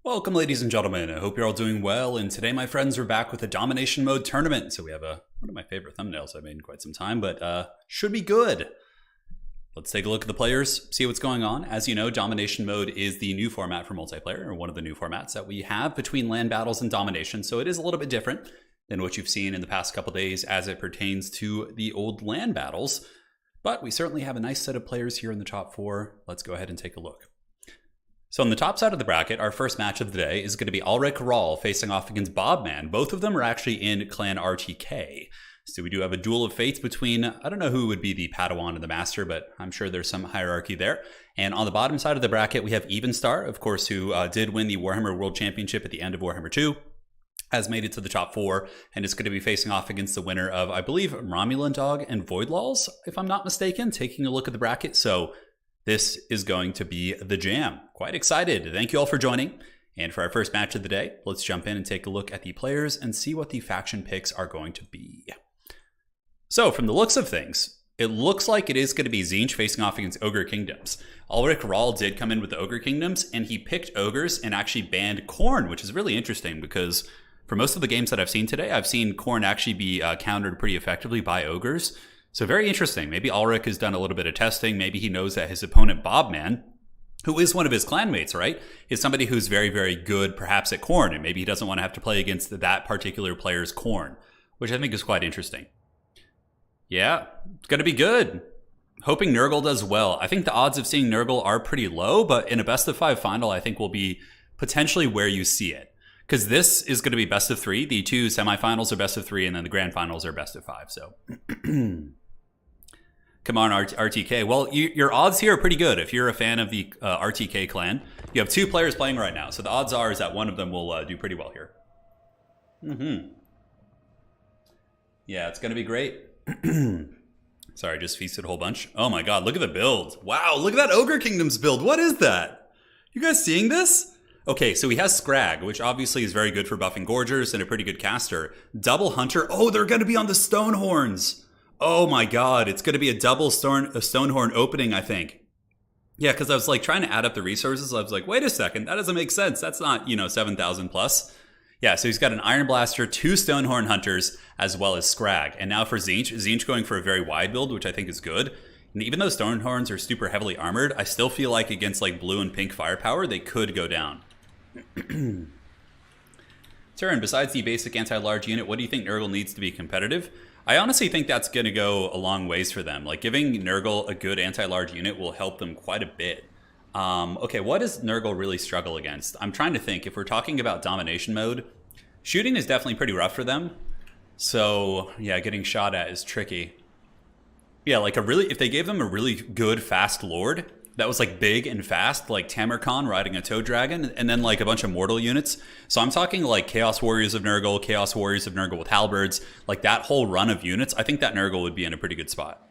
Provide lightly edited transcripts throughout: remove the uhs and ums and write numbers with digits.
Welcome, ladies and gentlemen. I hope you're all doing well, and today, my friends, we're back with a Domination Mode tournament. So we have one of my favorite thumbnails I've made in quite some time, but should be good. Let's take a look at the players, see what's going on. As you know, Domination Mode is the new format for multiplayer, or one of the new formats that we have between land battles and domination, so it is a little bit different than what you've seen in the past couple days as it pertains to the old land battles. But we certainly have a nice set of players here in the top four. Let's go ahead and take a look. So on the top side of the bracket, our first match of the day is going to be Ulrich Rahl facing off against Bobman. Both of them are actually in Clan RTK. So we do have a duel of fates between, I don't know who would be the Padawan and the Master, but I'm sure there's some hierarchy there. And on the bottom side of the bracket, we have Evenstar, of course, who did win the Warhammer World Championship at the end of Warhammer 2, has made it to the top four, and is going to be facing off against the winner of, I believe, Romulan Dog and Voidlaws, if I'm not mistaken, taking a look at the bracket. So this is going to be the jam. Quite excited. Thank you all for joining. And for our first match of the day, let's jump in and take a look at the players and see what the faction picks are going to be. So from the looks of things, it looks like it is going to be Tzeentch facing off against Ogre Kingdoms. Ulrich Rahl did come in with the Ogre Kingdoms, and he picked Ogres and actually banned Khorne, which is really interesting because for most of the games that I've seen today, I've seen Khorne actually be countered pretty effectively by Ogres. So very interesting. Maybe Ulrich has done a little bit of testing. Maybe he knows that his opponent, Bobman, who is one of his clanmates, right, is somebody who's very, very good perhaps at Khorne, and maybe he doesn't want to have to play against that particular player's Khorne, which I think is quite interesting. Yeah, it's going to be good. Hoping Nurgle does well. I think the odds of seeing Nurgle are pretty low, but in a best of 5 final, I think will be potentially where you see it. Because this is going to be best of 3. The 2 semifinals are best of 3, and then the grand finals are best of 5. So come on, RTK. Well, your odds here are pretty good. If you're a fan of the RTK clan, you have 2 players playing right now. So the odds are is that one of them will do pretty well here. Yeah, it's going to be great. Sorry, just feasted a whole bunch. Oh my god, look at the build. Wow, look at that Ogre Kingdoms build. What is that? You guys seeing this? Okay, so he has Scrag, which obviously is very good for buffing Gorgers and a pretty good caster. Double Hunter. Oh, they're going to be on the Stonehorns. Oh my god, it's going to be a double Stonehorn opening, I think. Yeah, because I was like trying to add up the resources. I was like, wait a second, that doesn't make sense. That's not, 7,000 plus. Yeah, so he's got an Iron Blaster, 2 Stonehorn Hunters, as well as Scrag. And now for Tzeentch going for a very wide build, which I think is good. And even though Stonehorns are super heavily armored, I still feel like against like blue and pink firepower, they could go down. Turin, besides the basic anti-large unit, what do you think Nurgle needs to be competitive? I honestly think that's going to go a long ways for them. Like, giving Nurgle a good anti-large unit will help them quite a bit. Okay, what does Nurgle really struggle against? I'm trying to think. If we're talking about domination mode, shooting is definitely pretty rough for them. So, yeah, getting shot at is tricky. Yeah, like if they gave them a really good fast lord that was like big and fast, like Tamarkon riding a toad dragon, and then like a bunch of mortal units. So I'm talking like Chaos Warriors of Nurgle, Chaos Warriors of Nurgle with halberds, like that whole run of units. I think that Nurgle would be in a pretty good spot.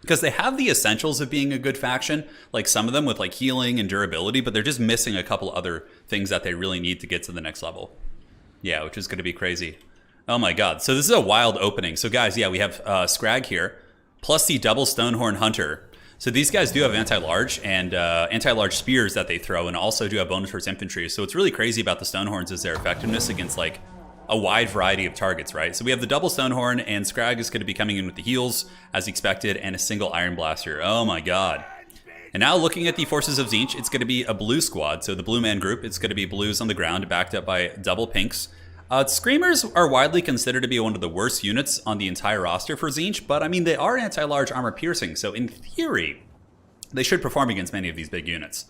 Because they have the essentials of being a good faction, like some of them with like healing and durability, but they're just missing a couple other things that they really need to get to the next level. Yeah, which is going to be crazy. Oh my god. So this is a wild opening. So guys, yeah, we have Scrag here, plus the double Stonehorn Hunter. So these guys do have anti-large and anti-large spears that they throw, and also do have bonus towards infantry. So what's really crazy about the Stonehorns is their effectiveness against like a wide variety of targets, right? So we have the double Stonehorn, and Scrag is going to be coming in with the heals as expected, and a single Iron Blaster. Oh my god. And now looking at the forces of Tzeentch, it's going to be a blue squad. So the blue man group, it's going to be blues on the ground backed up by double pinks. Screamers are widely considered to be one of the worst units on the entire roster for Tzeentch, but I mean, they are anti-large armor piercing, so in theory, they should perform against many of these big units.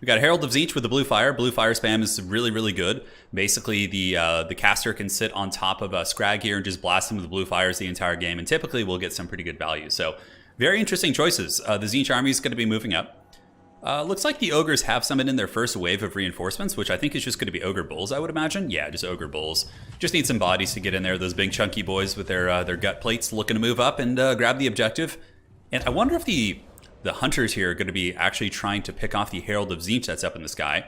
We got Herald of Tzeentch with the blue fire. Blue fire spam is really, really good. Basically, the caster can sit on top of a Scrag here and just blast him with the blue fires the entire game, and typically we'll get some pretty good value. So, very interesting choices. The Tzeentch army is going to be moving up. Looks like the Ogres have summoned in their first wave of reinforcements, which I think is just going to be Ogre Bulls, I would imagine. Yeah, just Ogre Bulls. Just need some bodies to get in there. Those big chunky boys with their gut plates looking to move up and grab the objective. And I wonder if the Hunters here are going to be actually trying to pick off the Herald of Tzeentch that's up in the sky.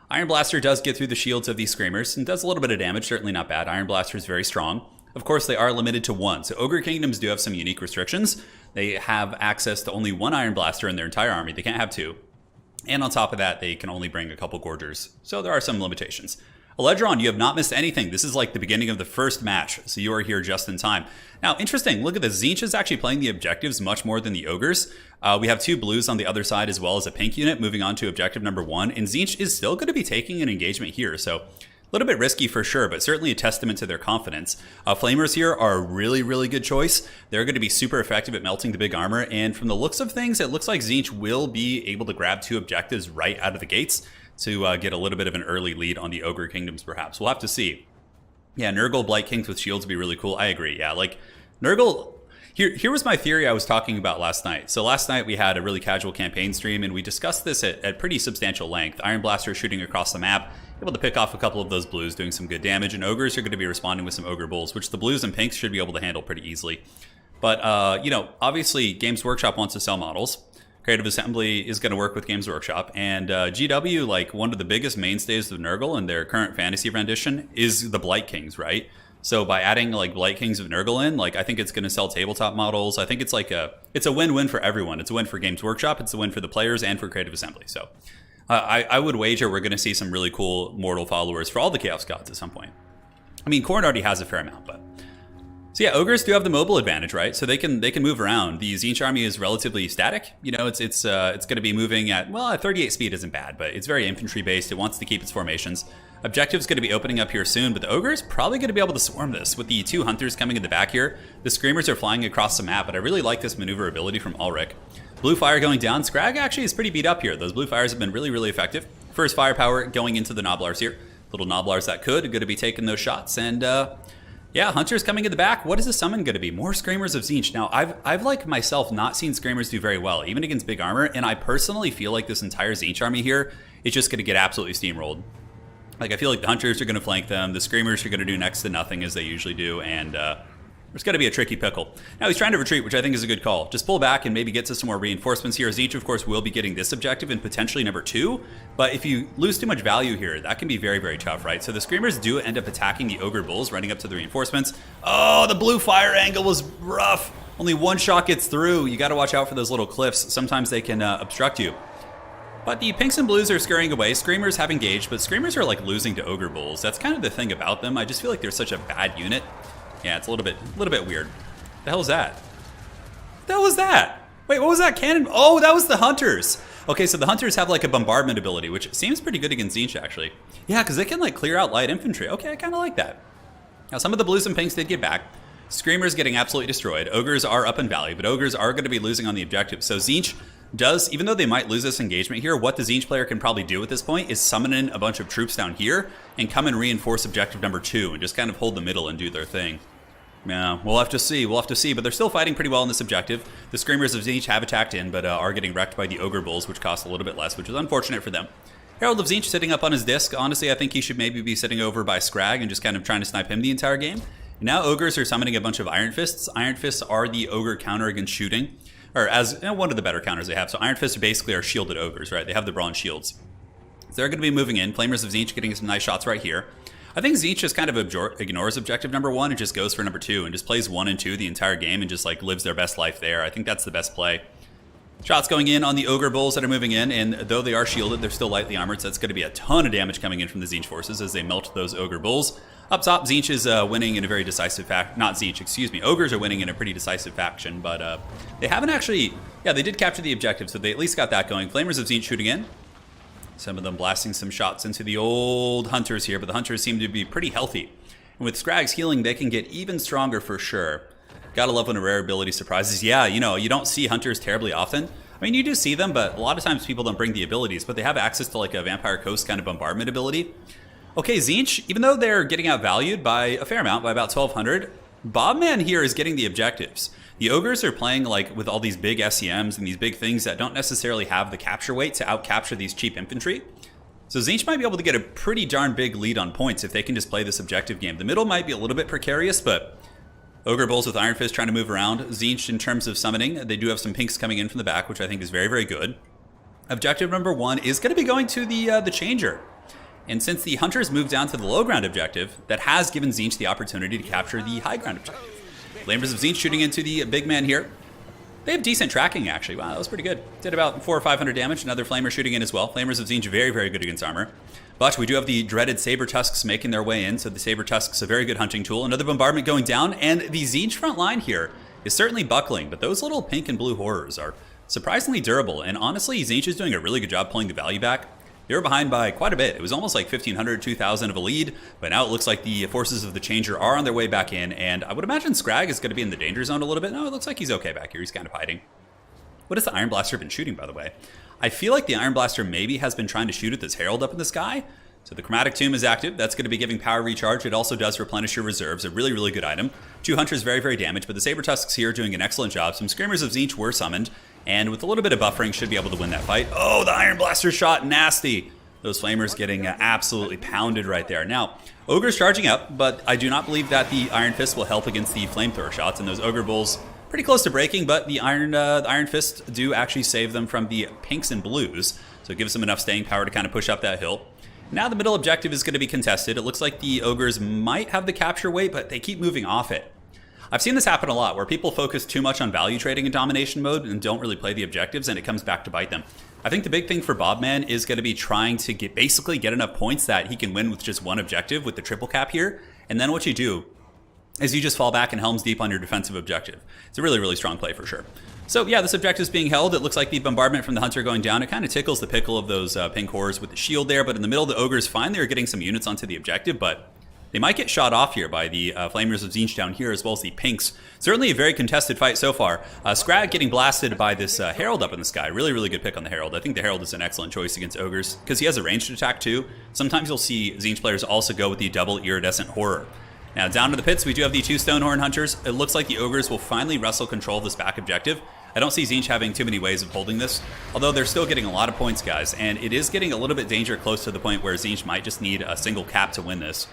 Iron Blaster does get through the shields of these Screamers and does a little bit of damage, certainly not bad. Iron Blaster is very strong. Of course, they are limited to one. So Ogre Kingdoms do have some unique restrictions. They have access to only one Iron Blaster in their entire army. They can't have two. And on top of that, they can only bring a couple Gorgers. So there are some limitations. Eledron, you have not missed anything. This is like the beginning of the first match, so you are here just in time. Now, interesting, look at this. Tzeentch is actually playing the objectives much more than the Ogres. We have two blues on the other side as well as a pink unit moving on to objective number 1. And Tzeentch is still going to be taking an engagement here, so a little bit risky for sure, but certainly a testament to their confidence. Flamers here are a really, really good choice. They're going to be super effective at melting the big armor, and from the looks of things, it looks like Tzeentch will be able to grab 2 objectives right out of the gates to get a little bit of an early lead on the Ogre Kingdoms, perhaps. We'll have to see. Yeah, Nurgle Blight Kings with shields would be really cool. I agree, yeah. Like, Nurgle... Here was my theory I was talking about last night. So last night we had a really casual campaign stream, and we discussed this at pretty substantial length. Iron Blaster shooting across the map, able to pick off a couple of those blues, doing some good damage, and Ogres are going to be responding with some Ogre Bulls, which the blues and pinks should be able to handle pretty easily. But, you know, obviously Games Workshop wants to sell models. Creative Assembly is going to work with Games Workshop, and GW, like one of the biggest mainstays of Nurgle in their current fantasy rendition, is the Blight Kings, right? So by adding like Blight Kings of Nurgle in, like I think it's going to sell tabletop models. I think it's like it's a win-win for everyone. It's a win for Games Workshop, it's a win for the players, and for Creative Assembly. So I would wager we're going to see some really cool mortal followers for all the Chaos Gods at some point. I mean, Khorne already has a fair amount, but... So yeah, Ogres do have the mobile advantage, right? So they can move around. The Tzeentch army is relatively static. You know, it's going to be moving at 38 speed isn't bad, but it's very infantry based. It wants to keep its formations. Objective's going to be opening up here soon, but the Ogre's probably going to be able to swarm this with the 2 Hunters coming in the back here. The Screamers are flying across the map, but I really like this maneuverability from Ulrich. Blue fire going down. Scrag actually is pretty beat up here. Those blue fires have been really, really effective. First firepower going into the Noblars here. Little Noblars that could, going to be taking those shots, and yeah, Hunters coming in the back. What is the summon going to be? More Screamers of Tzeentch. Now, I've like myself not seen Screamers do very well, even against big armor, and I personally feel like this entire Tzeentch army here is just going to get absolutely steamrolled. Like, I feel like the Hunters are going to flank them, the Screamers are going to do next to nothing as they usually do, and there's going to be a tricky pickle. Now, he's trying to retreat, which I think is a good call. Just pull back and maybe get to some more reinforcements here. Tzeentch, of course, will be getting this objective and potentially number 2, but if you lose too much value here, that can be very, very tough, right? So the Screamers do end up attacking the Ogre Bulls, running up to the reinforcements. Oh, the blue fire angle was rough. Only 1 shot gets through. You got to watch out for those little cliffs. Sometimes they can obstruct you. But the pinks and blues are scurrying away. Screamers have engaged, but Screamers are like losing to Ogre Bulls. That's kind of the thing about them. I just feel like they're such a bad unit. Yeah, it's a little bit weird. The hell is that? What the hell was that? Wait, what was that cannon? Oh, that was the hunters. Okay, so the hunters have like a bombardment ability, which seems pretty good against Tzeentch actually. Yeah, because they can like clear out light infantry. Okay, I kind of like that. Now some of the blues and pinks did get back. Screamers getting absolutely destroyed. Ogres are up in value, but ogres are going to be losing on the objective. So Tzeentch does, even though they might lose this engagement here, what the Tzeentch player can probably do at this point is summon in a bunch of troops down here and come and reinforce objective number 2 and just kind of hold the middle and do their thing. Yeah, we'll have to see. We'll have to see, but they're still fighting pretty well on this objective. The Screamers of Tzeentch have attacked in, but are getting wrecked by the Ogre Bulls, which cost a little bit less, which is unfortunate for them. Herald of Tzeentch sitting up on his disc. Honestly, I think he should maybe be sitting over by Scrag and just kind of trying to snipe him the entire game. Now Ogres are summoning a bunch of Iron Fists. Iron Fists are the Ogre counter against shooting, or as one of the better counters they have. So Iron Fists basically are shielded Ogres, right? They have the bronze shields. So they're going to be moving in. Flamers of Tzeentch getting some nice shots right here. I think Tzeentch just kind of ignores objective number 1 and just goes for number 2 and just plays 1 and 2 the entire game and just like lives their best life there. I think that's the best play. Shots going in on the Ogre Bulls that are moving in, and though they are shielded, they're still lightly armored, so that's going to be a ton of damage coming in from the Tzeentch forces as they melt those Ogre Bulls. Up top, Tzeentch is winning in a very decisive not Tzeentch, excuse me. Ogres are winning in a pretty decisive faction, but they haven't actually, yeah, they did capture the objective, so they at least got that going. Flamers of Tzeentch shooting in. Some of them blasting some shots into the old hunters here, but the hunters seem to be pretty healthy. And with Scrag's healing, they can get even stronger for sure. Gotta love when a rare ability surprises. Yeah, you know, you don't see hunters terribly often. I mean, you do see them, but a lot of times people don't bring the abilities, but they have access to like a Vampire Coast kind of bombardment ability. Okay, Tzeentch, even though they're getting outvalued by a fair amount, by about 1,200, Bobman here is getting the objectives. The Ogres are playing like with all these big SEMs and these big things that don't necessarily have the capture weight to out-capture these cheap infantry. So Tzeentch might be able to get a pretty darn big lead on points if they can just play this objective game. The middle might be a little bit precarious, but Ogre Bulls with Iron Fist trying to move around. Tzeentch in terms of summoning, they do have some pinks coming in from the back, which I think is very, very good. Objective number 1 is going to be going to the Changer. And since the Hunters moved down to the low ground objective, that has given Tzeentch the opportunity to capture the high ground objective. Flamers of Tzeentch shooting into the big man here. They have decent tracking, actually. Wow, that was pretty good. Did about 400 or 500 damage. Another Flamer shooting in as well. Flamers of Tzeentch very, very good against armor. But we do have the dreaded Saber Tusks making their way in, so the Saber Tusks a very good hunting tool. Another bombardment going down, and the Tzeentch front line here is certainly buckling, but those little pink and blue horrors are surprisingly durable, and honestly, Tzeentch is doing a really good job pulling the value back. They were behind by quite a bit. It was almost like 1,500, 2,000 of a lead, but now it looks like the forces of the Changer are on their way back in, and I would imagine Scrag is going to be in the danger zone a little bit. No, it looks like he's okay back here. He's kind of hiding. What has the Iron Blaster been shooting, by the way? I feel like the Iron Blaster maybe has been trying to shoot at this Herald up in the sky. So the Chromatic Tomb is active. That's going to be giving power recharge. It also does replenish your reserves. A really, really good item. 2 Hunters very, very damaged, but the Saber Tusks here doing an excellent job. Some Screamers of Tzeentch were summoned, and with a little bit of buffering should be able to win that fight. Oh, the Iron Blaster shot, nasty. Those Flamers getting absolutely pounded right there. Now, Ogre's charging up, but I do not believe that the Iron Fist will help against the Flamethrower shots, and those Ogre Bulls pretty close to breaking, but the Iron Fists do actually save them from the pinks and blues, so it gives them enough staying power to kind of push up that hill. Now the middle objective is going to be contested. It looks like the Ogres might have the capture weight, but they keep moving off it. I've seen this happen a lot, where people focus too much on value trading in domination mode and don't really play the objectives, and it comes back to bite them. I think the big thing for Bobman is going to be trying to basically get enough points that he can win with just one objective with the triple cap here, and then what you do is you just fall back and Helm's Deep on your defensive objective. It's a really, really strong play for sure. So yeah, this objective is being held. It looks like the bombardment from the Hunter going down. It kind of tickles the pickle of those pink horrors with the shield there, but in the middle, the Ogres finally are getting some units onto the objective, but they might get shot off here by the Flamers of Tzeentch down here, as well as the pinks. Certainly a very contested fight so far. Scrag getting blasted by this Herald up in the sky. Really, really good pick on the Herald. I think the Herald is an excellent choice against Ogres, because he has a ranged attack too. Sometimes you'll see Tzeentch players also go with the double iridescent horror. Now down to the pits, we do have the 2 Stonehorn Hunters. It looks like the Ogres will finally wrestle control of this back objective. I don't see Tzeentch having too many ways of holding this, although they're still getting a lot of points, guys, and it is getting a little bit danger close to the point where Tzeentch might just need a single cap to win this.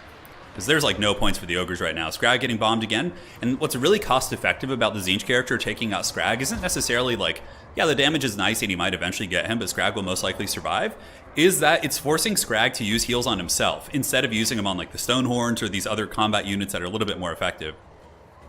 Because there's like no points for the Ogres right now. Scrag getting bombed again, and what's really cost effective about the Tzeentch character taking out Scrag isn't necessarily like, yeah, the damage is nice and he might eventually get him, but Scrag will most likely survive, is that it's forcing Scrag to use heals on himself instead of using them on like the Stonehorns or these other combat units that are a little bit more effective.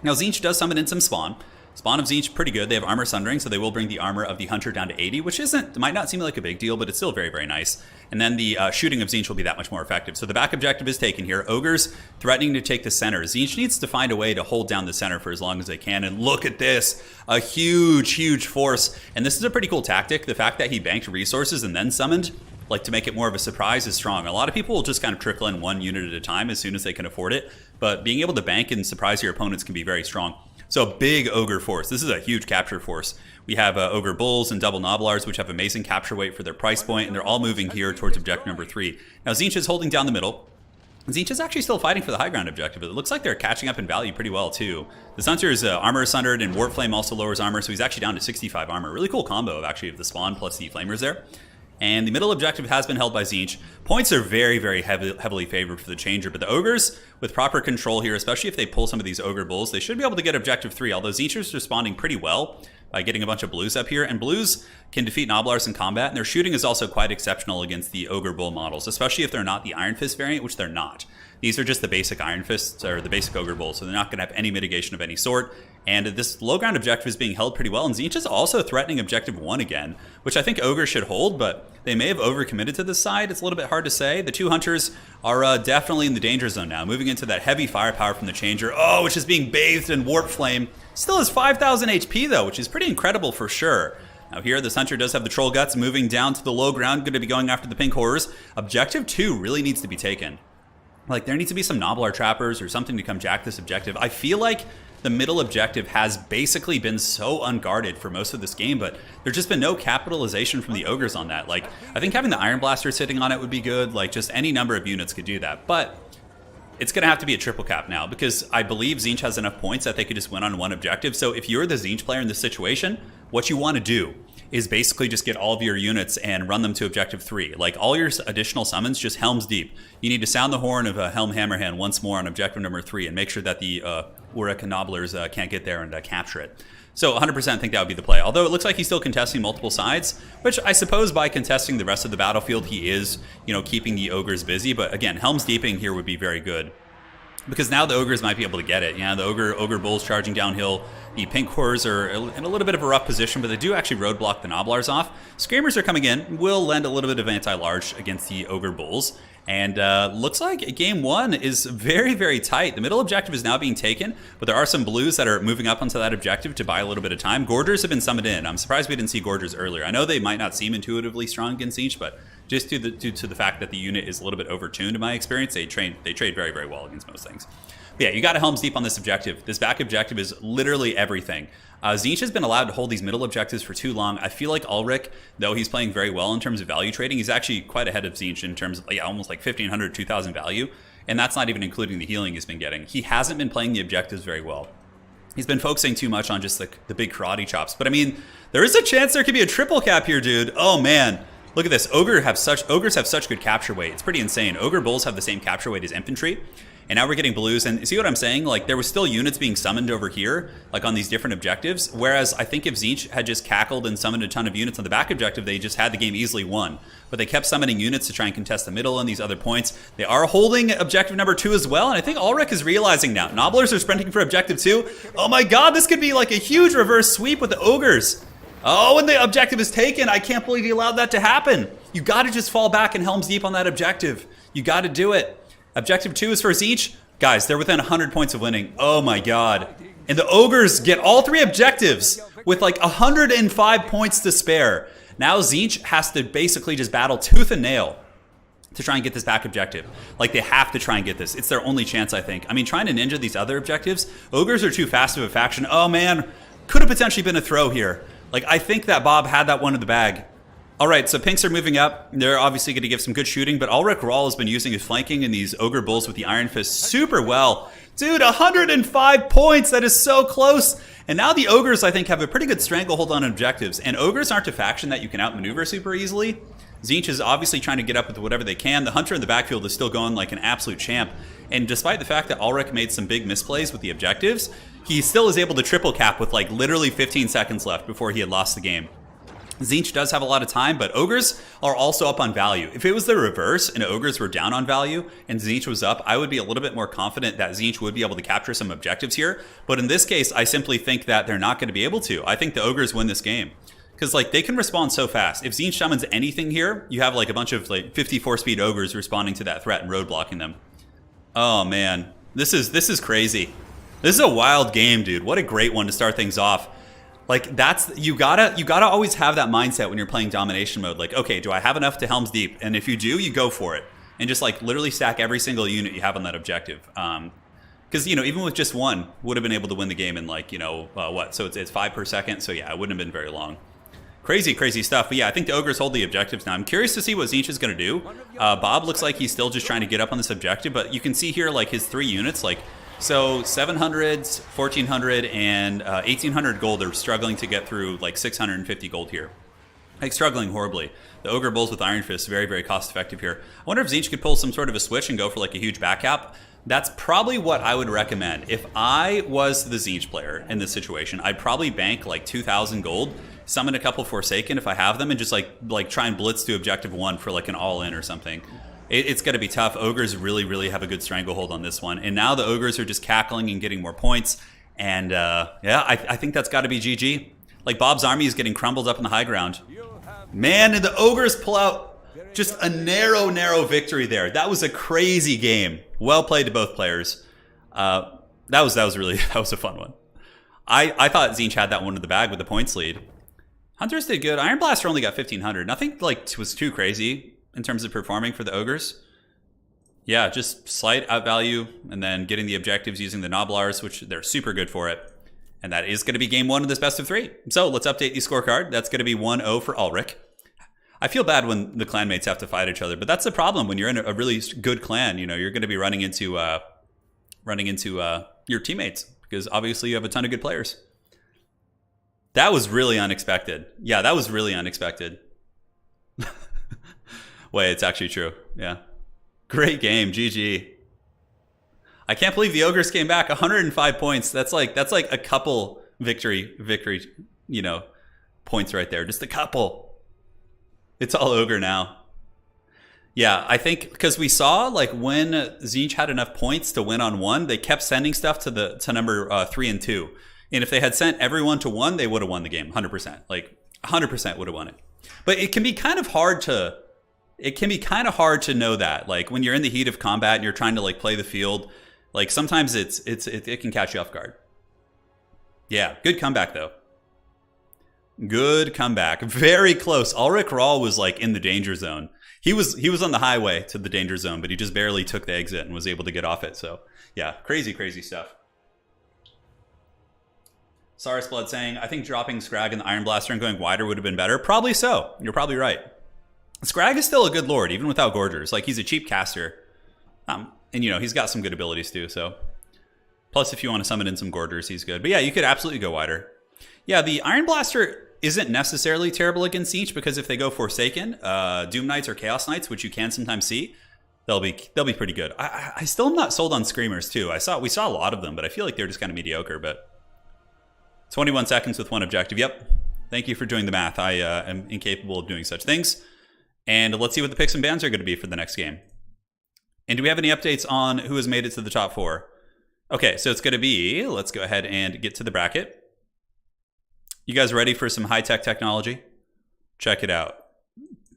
Now Tzeentch does summon in some spawn, Spawn of Tzeentch, pretty good. They have armor sundering, so they will bring the armor of the hunter down to 80, which might not seem like a big deal, but it's still very, very nice. And then the shooting of Tzeentch will be that much more effective. So the back objective is taken here. Ogres threatening to take the center. Tzeentch needs to find a way to hold down the center for as long as they can. And look at this, a huge, huge force. And this is a pretty cool tactic. The fact that he banked resources and then summoned, like to make it more of a surprise, is strong. A lot of people will just kind of trickle in one unit at a time as soon as they can afford it. But being able to bank and surprise your opponents can be very strong. So big Ogre force. This is a huge capture force. We have Ogre Bulls and Double Noblars, which have amazing capture weight for their price point, and they're all moving here towards objective number 3. Now Tzeentch is holding down the middle. Tzeentch is actually still fighting for the high ground objective, but it looks like they're catching up in value pretty well too. The Hunter's armor is sundered, and Warp Flame also lowers armor, so he's actually down to 65 armor. Really cool combo of actually of the spawn plus the flamers there. And the middle objective has been held by Tzeentch. Points are very, very heavily favored for the changer, but the Ogres, with proper control here, especially if they pull some of these Ogre Bulls, they should be able to get objective 3, although Tzeentch is responding pretty well by getting a bunch of blues up here. And blues can defeat Noblars in combat, and their shooting is also quite exceptional against the Ogre Bull models, especially if they're not the Iron Fist variant, which they're not. These are just the basic Iron Fists, or the basic Ogre Bulls, so they're not going to have any mitigation of any sort. And this low ground objective is being held pretty well, and Tzeentch is also threatening objective 1 again, which I think Ogre should hold, but they may have overcommitted to this side. It's a little bit hard to say. The two hunters are definitely in the danger zone now, moving into that heavy firepower from the changer, which is being bathed in Warp Flame. Still has 5,000 HP though, which is pretty incredible for sure. Now here, this hunter does have the Troll Guts moving down to the low ground, going to be going after the pink horrors. Objective 2 really needs to be taken. Like, there needs to be some Noblar trappers or something to come jack this objective. I feel like the middle objective has basically been so unguarded for most of this game, but there's just been no capitalization from the Ogres on that. Like, I think having the Iron Blaster sitting on it would be good. Like, just any number of units could do that. But it's going to have to be a triple cap now, because I believe Tzeentch has enough points that they could just win on one objective. So if you're the Tzeentch player in this situation, what you want to do is basically just get all of your units and run them to objective 3. Like, all your additional summons, just Helm's Deep. You need to sound the horn of Helm Hammerhand once more on objective number 3 and make sure that the Uruk and Nobblers can't get there and capture it. So 100% think that would be the play. Although it looks like he's still contesting multiple sides, which I suppose by contesting the rest of the battlefield, he is, keeping the Ogres busy. But again, Helm's Deeping here would be very good, because now the Ogres might be able to get it. Yeah, the Ogre Bulls charging downhill. The Pink Horrors are in a little bit of a rough position, but they do actually roadblock the Noblars off. Screamers are coming in, will lend a little bit of anti-large against the Ogre Bulls. And looks like game 1 is very, very tight. The middle objective is now being taken, but there are some blues that are moving up onto that objective to buy a little bit of time. Gorgers have been summoned in. I'm surprised we didn't see Gorgers earlier. I know they might not seem intuitively strong against Tzeentch, but just due to the fact that the unit is a little bit overtuned in my experience, they trade very, very well against most things. But yeah, you got to Helm's Deep on this objective. This back objective is literally everything. Tzeentch has been allowed to hold these middle objectives for too long. I feel like Ulrich, though he's playing very well in terms of value trading, he's actually quite ahead of Tzeentch in terms of almost like 1,500, 2,000 value. And that's not even including the healing he's been getting. He hasn't been playing the objectives very well. He's been focusing too much on just the big karate chops. But I mean, there is a chance there could be a triple cap here, dude. Oh man. Look at this. Ogres have such good capture weight. It's pretty insane. Ogre Bulls have the same capture weight as infantry. And now we're getting blues. And see what I'm saying? Like, there was still units being summoned over here, like on these different objectives. Whereas I think if Tzeentch had just cackled and summoned a ton of units on the back objective, they just had the game easily won. But they kept summoning units to try and contest the middle and these other points. They are holding objective number 2 as well. And I think Ulrich is realizing now. Nobblers are sprinting for objective 2. Oh my god, this could be like a huge reverse sweep with the Ogres. Oh, and the objective is taken. I can't believe he allowed that to happen. You got to just fall back and Helm's Deep on that objective. You got to do it. Objective 2 is for Tzeentch. Guys, they're within 100 points of winning. Oh my god. And the Ogres get all 3 objectives with like 105 points to spare. Now Tzeentch has to basically just battle tooth and nail to try and get this back objective. Like, they have to try and get this. It's their only chance, I think. I mean, trying to ninja these other objectives, Ogres are too fast of a faction. Oh man, could have potentially been a throw here. Like, I think that Bob had that one in the bag. All right, so Pinks are moving up. They're obviously going to give some good shooting, but Ulrich Rahl has been using his flanking in these Ogre Bulls with the Iron Fist super well. Dude, 105 points. That is so close. And now the Ogres, I think, have a pretty good stranglehold on objectives. And Ogres aren't a faction that you can outmaneuver super easily. Tzeentch is obviously trying to get up with whatever they can. The Hunter in the backfield is still going like an absolute champ. And despite the fact that Ulrich made some big misplays with the objectives, he still is able to triple cap with like literally 15 seconds left before he had lost the game. Tzeentch does have a lot of time, but Ogres are also up on value. If it was the reverse and Ogres were down on value and Tzeentch was up, I would be a little bit more confident that Tzeentch would be able to capture some objectives here. But in this case, I simply think that they're not going to be able to. I think the Ogres win this game. Because like they can respond so fast. If Tzeentch summons anything here, you have like a bunch of like 54-speed Ogres responding to that threat and roadblocking them. Oh man, this is crazy. This is a wild game, dude. What a great one to start things off. Like that's you gotta always have that mindset when you're playing domination mode. Like, okay, do I have enough to Helm's Deep? And if you do, you go for it and just like literally stack every single unit you have on that objective. Because you know, even with just one, would have been able to win the game in like what? So it's 5 per second. So yeah, it wouldn't have been very long. Crazy stuff. But yeah, I think the Ogres hold the objectives now. I'm curious to see what Tzeentch is going to do. Bob looks like he's still just trying to get up on this objective, but you can see here like his 3 units like. So 700s, 1400, and 1800 gold are struggling to get through like 650 gold here. Like struggling horribly. The Ogre Bulls with Iron Fist, very cost effective here. I wonder if Tzeentch could pull some sort of a switch and go for like a huge back cap. That's probably what I would recommend. If I was the Tzeentch player in this situation, I'd probably bank like 2,000 gold, summon a couple Forsaken if I have them, and just like try and blitz to objective 1 for like an all-in or something. It's going to be tough. Ogres really have a good stranglehold on this one. And now the Ogres are just cackling and getting more points. And yeah, I think that's got to be GG. Like Bob's army is getting crumbled up in the high ground. Man, and the Ogres pull out just a narrow victory there. That was a crazy game. Well played to both players. That was a fun one. I thought Tzeentch had that one in the bag with the points lead. Hunters did good. Iron Blaster only got 1,500. Nothing like was too crazy in terms of performing for the Ogres. Yeah, just slight outvalue and then getting the objectives using the Noblars, which they're super good for it. And that is going to be game 1 of this best of 3. So let's update the scorecard. That's going to be 1-0 for Ulrich. I feel bad when the clanmates have to fight each other, but that's the problem when you're in a really good clan. You know, you're going to be running into your teammates because obviously you have a ton of good players. That was really unexpected. Yeah, that was really unexpected. Wait, it's actually true. Yeah. Great game. GG. I can't believe the Ogres came back. 105 points. That's like a couple victory, points right there. Just a couple. It's all Ogre now. Yeah, I think because we saw like when Tzeentch had enough points to win on 1, they kept sending stuff to number 3 and 2. And if they had sent everyone to 1, they would have won the game. 100%. Like 100% would have won it. But it can be kind of hard to to know that, like when you're in the heat of combat and you're trying to like play the field, like sometimes it can catch you off guard. Yeah, good comeback though. Good comeback. Very close. Ulrich Rahl was like in the danger zone. He was on the highway to the danger zone, but he just barely took the exit and was able to get off it. So yeah, crazy stuff. Saris Blood saying, I think dropping Scrag in the Iron Blaster and going wider would have been better. Probably so. You're probably right. Scrag is still a good lord, even without Gorgers. Like, he's a cheap caster. And, he's got some good abilities, too, so. Plus, if you want to summon in some Gorgers, he's good. But yeah, you could absolutely go wider. Yeah, the Iron Blaster isn't necessarily terrible against Tzeentch, because if they go Forsaken, Doom Knights or Chaos Knights, which you can sometimes see, they'll be pretty good. I still am not sold on Screamers, too. We saw a lot of them, but I feel like they're just kind of mediocre, but. 21 seconds with 1 objective. Yep. Thank you for doing the math. I am incapable of doing such things. And let's see what the picks and bans are going to be for the next game. And do we have any updates on who has made it to the top 4? Okay, so it's going to be, let's go ahead and get to the bracket. You guys ready for some high-tech technology? Check it out.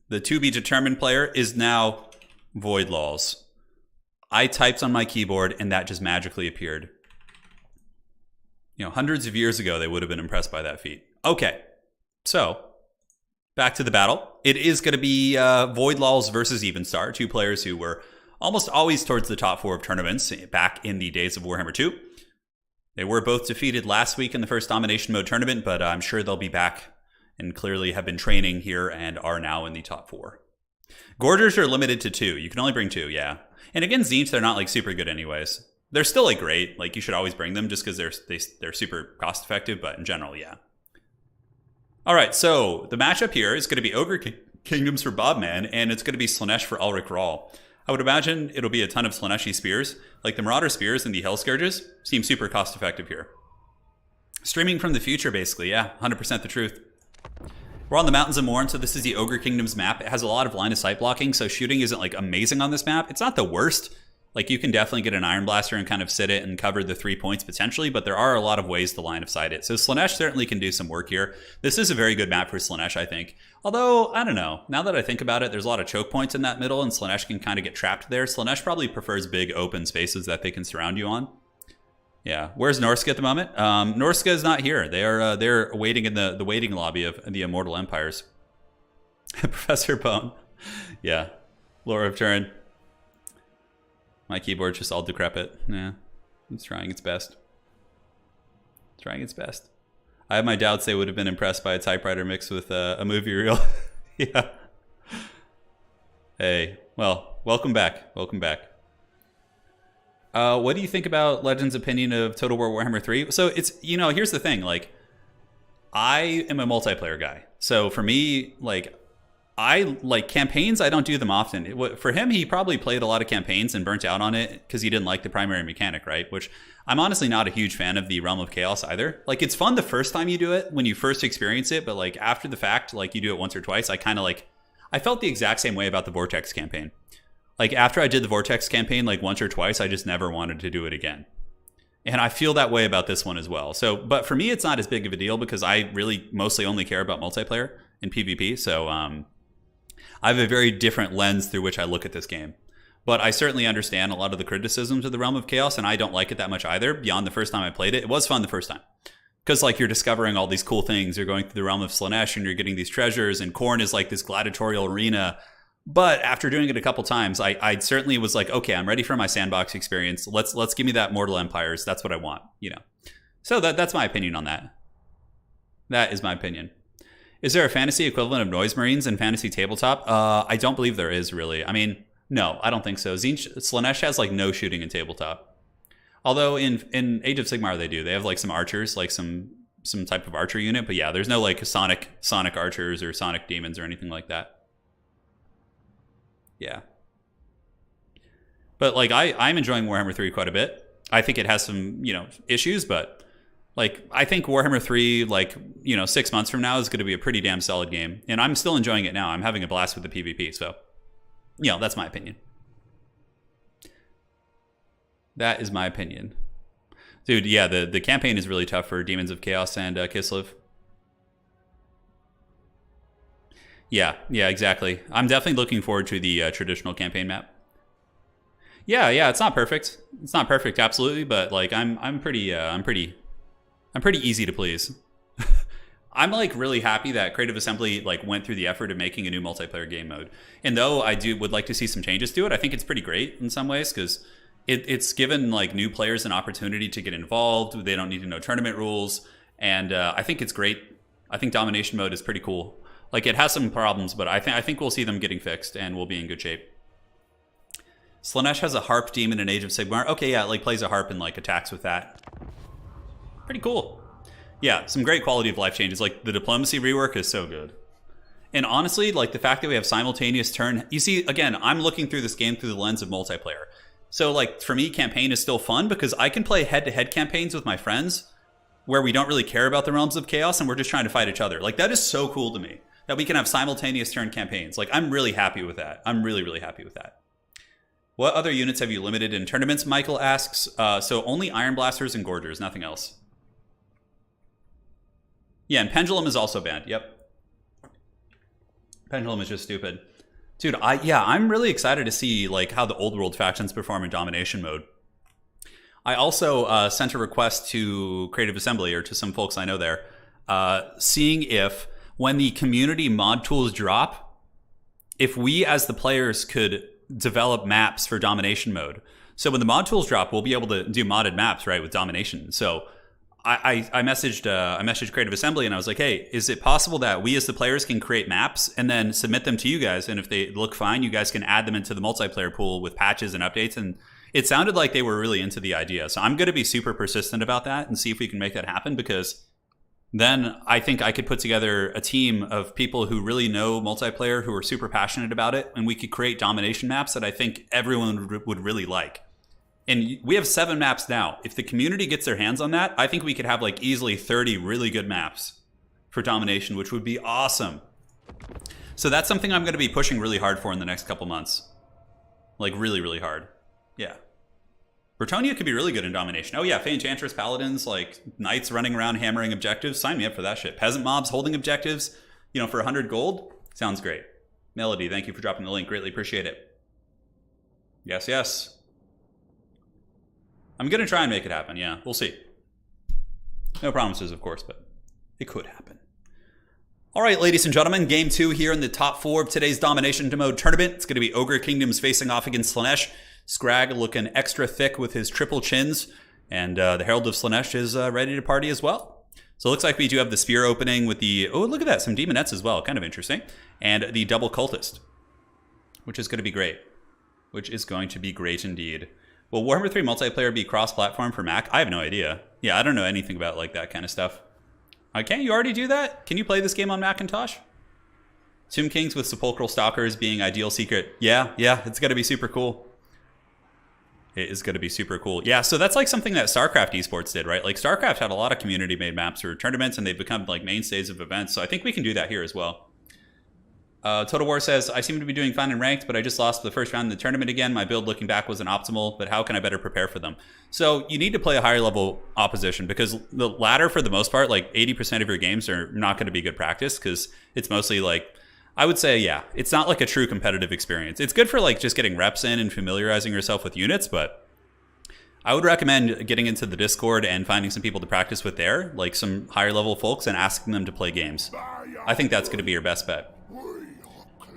The to-be-determined player is now Void Laws. I typed on my keyboard and that just magically appeared. Hundreds of years ago, they would have been impressed by that feat. Okay, so back to the battle. It is going to be Void Laws versus Evenstar, 2 players who were almost always towards the top 4 of tournaments back in the days of Warhammer 2. They were both defeated last week in the first Domination Mode tournament, but I'm sure they'll be back and clearly have been training here and are now in the top 4. Gorgers are limited to 2. You can only bring 2, yeah. And against Tzeentch, they're not like super good anyways. They're still like great. Like you should always bring them just because they're super cost effective. But in general, yeah. All right, so the matchup here is going to be Ogre Kingdoms for Bobman, and it's going to be Slaanesh for Ulrich Rahl. I would imagine it'll be a ton of Slaaneshi spears. Like the Marauder spears and the Hell Scourges seem super cost effective here. Streaming from the future, basically. Yeah, 100% the truth. We're on the Mountains of Morn, so this is the Ogre Kingdom's map. It has a lot of line of sight blocking, so shooting isn't like amazing on this map. It's not the worst. Like, you can definitely get an Iron Blaster and kind of sit it and cover the 3 points potentially, but there are a lot of ways to line of sight it. So Slaanesh certainly can do some work here. This is a very good map for Slaanesh, I think. Although, I don't know. Now that I think about it, there's a lot of choke points in that middle, and Slaanesh can kind of get trapped there. Slaanesh probably prefers big open spaces that they can surround you on. Yeah. Where's Norska at the moment? Norska is not here. They're waiting in the waiting lobby of the Immortal Empires. Professor Bone. Yeah. Lore of Turin. My keyboard's just all decrepit. Yeah, it's trying its best. Trying its best. I have my doubts they would have been impressed by a typewriter mixed with a movie reel. Yeah. Hey, well, welcome back. Welcome back. What do you think about Legend's opinion of Total War Warhammer 3? So it's, you know, here's the thing. Like, I am a multiplayer guy. So for me, like, I like campaigns. I don't do them often. For him, he probably played a lot of campaigns and burnt out on it because he didn't like the primary mechanic, right? Which I'm honestly not a huge fan of the Realm of Chaos either. Like, it's fun the first time you do it, when you first experience it, but like after the fact, like you do it once or twice, I kind of like, I felt the exact same way about the Vortex campaign. Like, after I did the Vortex campaign like once or twice, I just never wanted to do it again. And I feel that way about this one as well. So, but for me, it's not as big of a deal because I really mostly only care about multiplayer and PvP. So, I have a very different lens through which I look at this game. But I certainly understand a lot of the criticisms of the Realm of Chaos, and I don't like it that much either, beyond the first time I played it. It was fun the first time. Because, like, you're discovering all these cool things. You're going through the Realm of Slaanesh, and you're getting these treasures, and Khorne is like this gladiatorial arena. But after doing it a couple times, I certainly was like, okay, I'm ready for my sandbox experience. Let's give me that Mortal Empires. That's what I want, you know. So that's my opinion on that. That is my opinion. Is there a fantasy equivalent of Noise Marines in fantasy tabletop? I don't believe there is, really. I mean, no, I don't think so. Slaanesh has like no shooting in tabletop. Although in Age of Sigmar they do. They have like some archers, like some type of archer unit. But yeah, there's no like sonic archers or sonic demons or anything like that. Yeah. But like I'm enjoying Warhammer 3 quite a bit. I think it has some, you know, issues, but like, I think Warhammer 3, like, you know, 6 months from now is going to be a pretty damn solid game. And I'm still enjoying it now. I'm having a blast with the PvP. So, you know, that's my opinion. That is my opinion. Dude, yeah, the campaign is really tough for Demons of Chaos and Kislev. Yeah, exactly. I'm definitely looking forward to the traditional campaign map. Yeah, it's not perfect. It's not perfect, absolutely. But, like, I'm pretty easy to please. I'm like really happy that Creative Assembly like went through the effort of making a new multiplayer game mode. And though I would like to see some changes to it, I think it's pretty great in some ways because it's given like new players an opportunity to get involved. They don't need to know tournament rules. And I think it's great. I think Domination mode is pretty cool. Like, it has some problems, but I think we'll see them getting fixed and we'll be in good shape. Slaanesh has a harp demon in Age of Sigmar. Okay, yeah, it like plays a harp and like attacks with that. Pretty cool. Yeah, some great quality of life changes. Like, the diplomacy rework is so good. And honestly, like, the fact that we have simultaneous turn... You see, again, I'm looking through this game through the lens of multiplayer. So, like, for me, campaign is still fun because I can play head-to-head campaigns with my friends where we don't really care about the Realms of Chaos and we're just trying to fight each other. Like, that is so cool to me. That we can have simultaneous turn campaigns. Like, I'm really happy with that. I'm really, really happy with that. What other units have you limited in tournaments? Michael asks. So only Iron Blasters and Gorgers, nothing else. Yeah, and Pendulum is also banned. Yep. Pendulum is just stupid. Dude, I'm really excited to see like how the old world factions perform in Domination mode. I also sent a request to Creative Assembly, or to some folks I know there, seeing if when the community mod tools drop, if we as the players could develop maps for Domination mode. So when the mod tools drop, we'll be able to do modded maps, right, with Domination. So I messaged Creative Assembly and I was like, hey, is it possible that we as the players can create maps and then submit them to you guys? And if they look fine, you guys can add them into the multiplayer pool with patches and updates. And it sounded like they were really into the idea. So I'm going to be super persistent about that and see if we can make that happen, because then I think I could put together a team of people who really know multiplayer, who are super passionate about it, and we could create Domination maps that I think everyone would really like. And we have 7 maps now. If the community gets their hands on that, I think we could have like easily 30 really good maps for domination, which would be awesome. So that's something I'm going to be pushing really hard for in the next couple months. Like, really, really hard. Yeah. Bretonnia could be really good in domination. Oh yeah, Fey Enchantress, Paladins, like knights running around hammering objectives. Sign me up for that shit. Peasant mobs holding objectives, you know, for 100 gold. Sounds great. Melody, thank you for dropping the link. Greatly appreciate it. Yes, yes. I'm going to try and make it happen. Yeah, we'll see. No promises, of course, but it could happen. All right, ladies and gentlemen, game 2 here in the top 4 of today's Domination Mode tournament. It's going to be Ogre Kingdoms facing off against Slaanesh. Scrag looking extra thick with his triple chins, and the Herald of Slaanesh is ready to party as well. So it looks like we do have the Spear opening with the, oh, look at that, some Demonettes as well, kind of interesting, and the Double Cultist, which is going to be great. Which is going to be great indeed. Will Warhammer 3 multiplayer be cross-platform for Mac? I have no idea. Yeah, I don't know anything about like that kind of stuff. Can't you already do that? Can you play this game on Macintosh? Tomb Kings with Sepulchral Stalkers being ideal secret. Yeah, it's going to be super cool. It is going to be super cool. Yeah, so that's like something that StarCraft esports did, right? Like StarCraft had a lot of community-made maps for tournaments, and they've become like mainstays of events. So I think we can do that here as well. Total War says, I seem to be doing fine in ranked, but I just lost the first round in the tournament again. My build looking back wasn't optimal, but how can I better prepare for them? So you need to play a higher level opposition, because the ladder, for the most part, like 80% of your games are not going to be good practice, because it's mostly like, I would say, yeah, it's not like a true competitive experience. It's good for like just getting reps in and familiarizing yourself with units, but I would recommend getting into the Discord and finding some people to practice with there, like some higher level folks, and asking them to play games. I think that's going to be your best bet.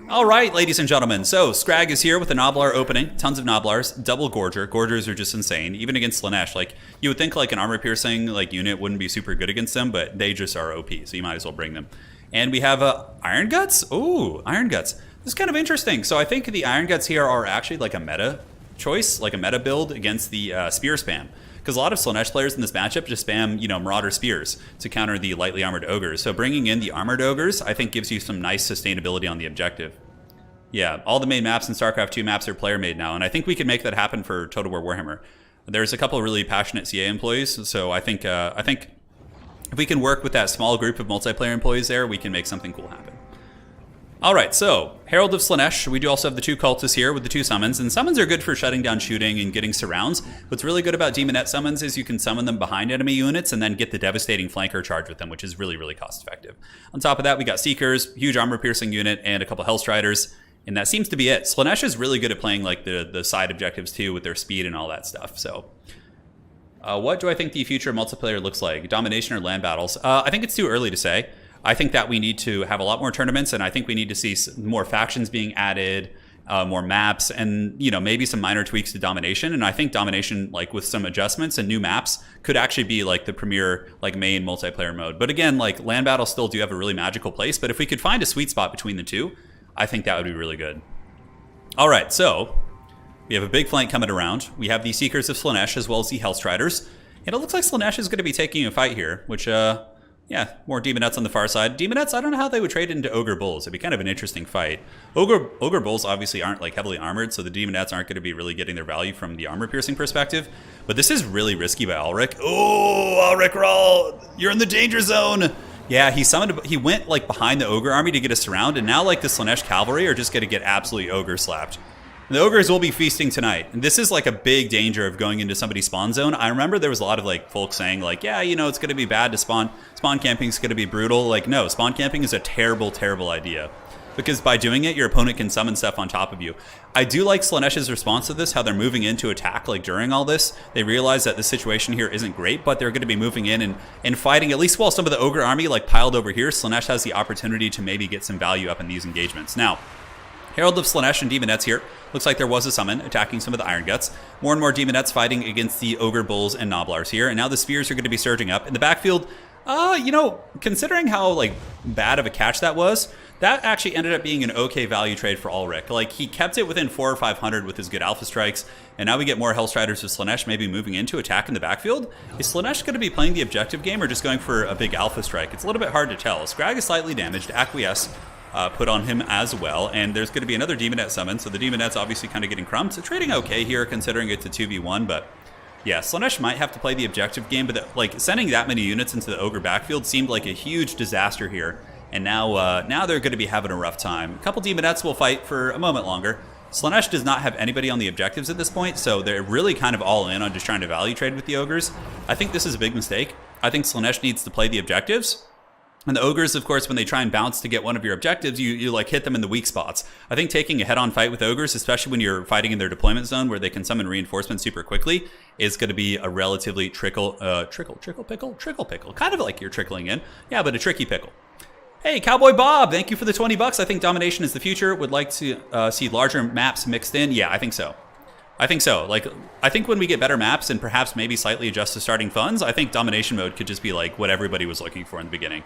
All right, ladies and gentlemen, so Scrag is here with a Noblar opening, tons of Noblars, double Gorger. Gorgers are just insane, even against Slaanesh. Like, you would think like an armor-piercing like unit wouldn't be super good against them, but they just are OP, so you might as well bring them. And we have Iron Guts. Ooh, Iron Guts. This is kind of interesting. So I think the Iron Guts here are actually like a meta choice, like a meta build against the Spear spam. Because a lot of Slaanesh players in this matchup just spam, you know, Marauder Spears to counter the lightly armored Ogres. So bringing in the armored Ogres, I think, gives you some nice sustainability on the objective. Yeah, all the main maps in StarCraft 2 maps are player-made now, and I think we can make that happen for Total War Warhammer. There's a couple of really passionate CA employees, so I think if we can work with that small group of multiplayer employees there, we can make something cool happen. All right, so Herald of Slaanesh. We do also have the 2 cultists here with the 2 summons, and summons are good for shutting down shooting and getting surrounds. What's really good about Demonette summons is you can summon them behind enemy units and then get the devastating flanker charge with them, which is really, really cost effective. On top of that, we got Seekers, huge armor piercing unit, and a couple Hellstriders, and that seems to be it. Slaanesh is really good at playing like the side objectives too with their speed and all that stuff. So what do I think the future of multiplayer looks like? Domination or land battles? I think it's too early to say. I think that we need to have a lot more tournaments, and I think we need to see more factions being added, more maps, and you know, maybe some minor tweaks to domination. And I think domination, like with some adjustments and new maps, could actually be like the premier like main multiplayer mode. But again, like land battles still do have a really magical place. But if we could find a sweet spot between the two, I think that would be really good. All right, so we have a big flank coming around. We have the Seekers of Slaanesh as well as the Hellstriders, and it looks like Slaanesh is going to be taking a fight here, which yeah, more Demonettes on the far side. Demonettes, I don't know how they would trade into Ogre Bulls. It'd be kind of an interesting fight. Ogre Bulls obviously aren't like heavily armored, so the Demonettes aren't going to be really getting their value from the armor-piercing perspective. But this is really risky by Ulrich. Oh, Ulrich Rawl, you're in the danger zone. Yeah, he went like behind the Ogre army to get a surround, and now like the Slaanesh cavalry are just going to get absolutely Ogre slapped. The Ogres will be feasting tonight, and this is like a big danger of going into somebody's spawn zone. I remember there was a lot of like folks saying like, yeah, you know, it's going to be bad to spawn camping is going to be brutal. Like, no, spawn camping is a terrible, terrible idea, because by doing it, your opponent can summon stuff on top of you. I do like Slaanesh's response to this, how they're moving in to attack like during all this. They realize that the situation here isn't great, but they're going to be moving in and fighting, at least while some of the Ogre army like piled over here. Slaanesh has the opportunity to maybe get some value up in these engagements. Now, Herald of Slaanesh and Demonettes here. Looks like there was a summon attacking some of the Iron Guts. More and more Demonettes fighting against the Ogre Bulls and Noblars here. And now the Spears are going to be surging up. In the backfield, you know, considering how like bad of a catch that was, that actually ended up being an okay value trade for Ulrich. Like, he kept it within 400 or 500 with his good Alpha Strikes. And now we get more Hellstriders with Slaanesh maybe moving in to attack in the backfield. Is Slaanesh going to be playing the objective game or just going for a big Alpha Strike? It's a little bit hard to tell. Scrag is slightly damaged. Acquiesce put on him as well, and there's going to be another Demonette summon, so the Demonette's obviously kind of getting crumbed. So trading okay here considering it's a 2v1, but Yeah, Slaanesh might have to play the objective game, but like sending that many units into the Ogre backfield seemed like a huge disaster here. And now they're going to be having a rough time. A couple Demonettes will fight for a moment longer. Slaanesh does not have anybody on the objectives at this point, so they're really kind of all in on just trying to value trade with the Ogres. I think this is a big mistake. I think Slaanesh needs to play the objectives. And the Ogres, of course, when they try and bounce to get one of your objectives, you like hit them in the weak spots. I think taking a head-on fight with Ogres, especially when you're fighting in their deployment zone where they can summon reinforcements super quickly, is going to be a relatively trickle pickle. Kind of like you're trickling in. Yeah, but a tricky pickle. Hey, Cowboy Bob, thank you for the 20 bucks. I think domination is the future. Would like to see larger maps mixed in. Yeah, I think so. I think so. Like, I think when we get better maps and perhaps maybe slightly adjust the starting funds, I think domination mode could just be like what everybody was looking for in the beginning.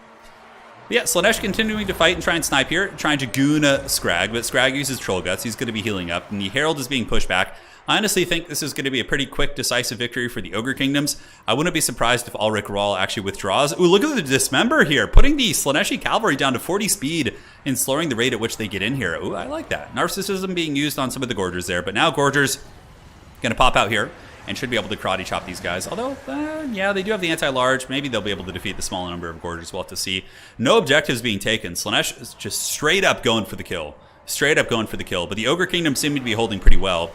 But yeah, Slaanesh continuing to fight and try and snipe here, trying to goon Scrag, but Scrag uses Troll Guts. He's going to be healing up, and the Herald is being pushed back. I honestly think this is going to be a pretty quick, decisive victory for the Ogre Kingdoms. I wouldn't be surprised if Ulrich Rahl actually withdraws. Ooh, look at the Dismember here, putting the Slaaneshi Cavalry down to 40 speed and slowing the rate at which they get in here. Ooh, I like that. Narcissism being used on some of the Gorgers there, but now Gorgers going to pop out here and should be able to karate chop these guys. Although, yeah, they do have the anti-large. Maybe they'll be able to defeat the smaller number of Gorgers. We'll have to see. No objectives being taken. Slaanesh is just straight up going for the kill. Straight up going for the kill. But the Ogre Kingdom seem to be holding pretty well.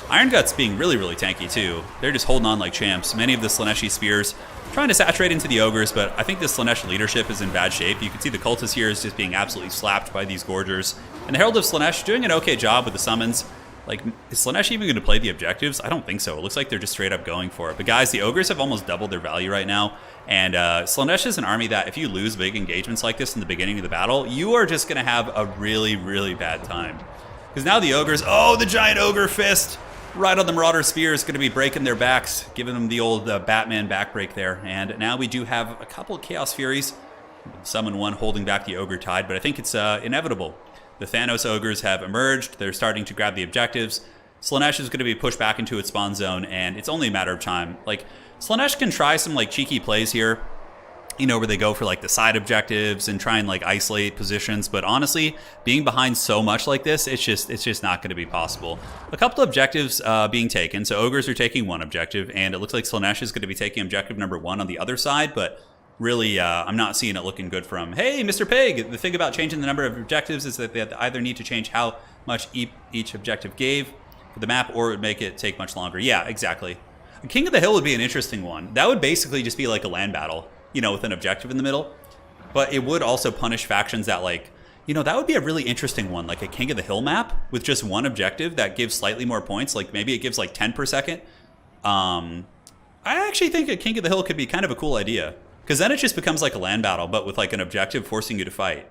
Iron Guts being really, really tanky too. They're just holding on like champs. Many of the Slaaneshi spears trying to saturate into the Ogres, but I think the Slaanesh leadership is in bad shape. You can see the Cultist here is just being absolutely slapped by these Gorgers. And the Herald of Slaanesh doing an okay job with the summons. Like, is Slaanesh even going to play the objectives? I don't think so. It looks like they're just straight up going for it. But guys, the Ogres have almost doubled their value right now. And Slaanesh is an army that if you lose big engagements like this in the beginning of the battle, you are just going to have a really, really bad time. Because now the Ogres, oh, the giant Ogre fist right on the Marauder Spear is going to be breaking their backs, giving them the old Batman backbreak there. And now we do have a couple of Chaos Furies. Summon one holding back the Ogre Tide, but I think it's inevitable. The Thanos Ogres have emerged. They're starting to grab the objectives. Slaanesh is going to be pushed back into its spawn zone, and it's only a matter of time. Like, Slaanesh can try some, like, cheeky plays here, you know, where they go for, like, the side objectives and try and, like, isolate positions. But honestly, being behind so much like this, it's just not going to be possible. A couple of objectives being taken. So Ogres are taking one objective, and it looks like Slaanesh is going to be taking objective number 1 on the other side, but really, I'm not seeing it looking good for him. Hey, Mr. Pig! The thing about changing the number of objectives is that they either need to change how much each objective gave for the map, or it would make it take much longer. Yeah, exactly. King of the Hill would be an interesting one. That would basically just be like a land battle, you know, with an objective in the middle. But it would also punish factions that, like, you know, that would be a really interesting one, like a King of the Hill map with just one objective that gives slightly more points. Like, maybe it gives like 10 per second. I actually think a King of the Hill could be kind of a cool idea. Because then it just becomes like a land battle, but with like an objective forcing you to fight.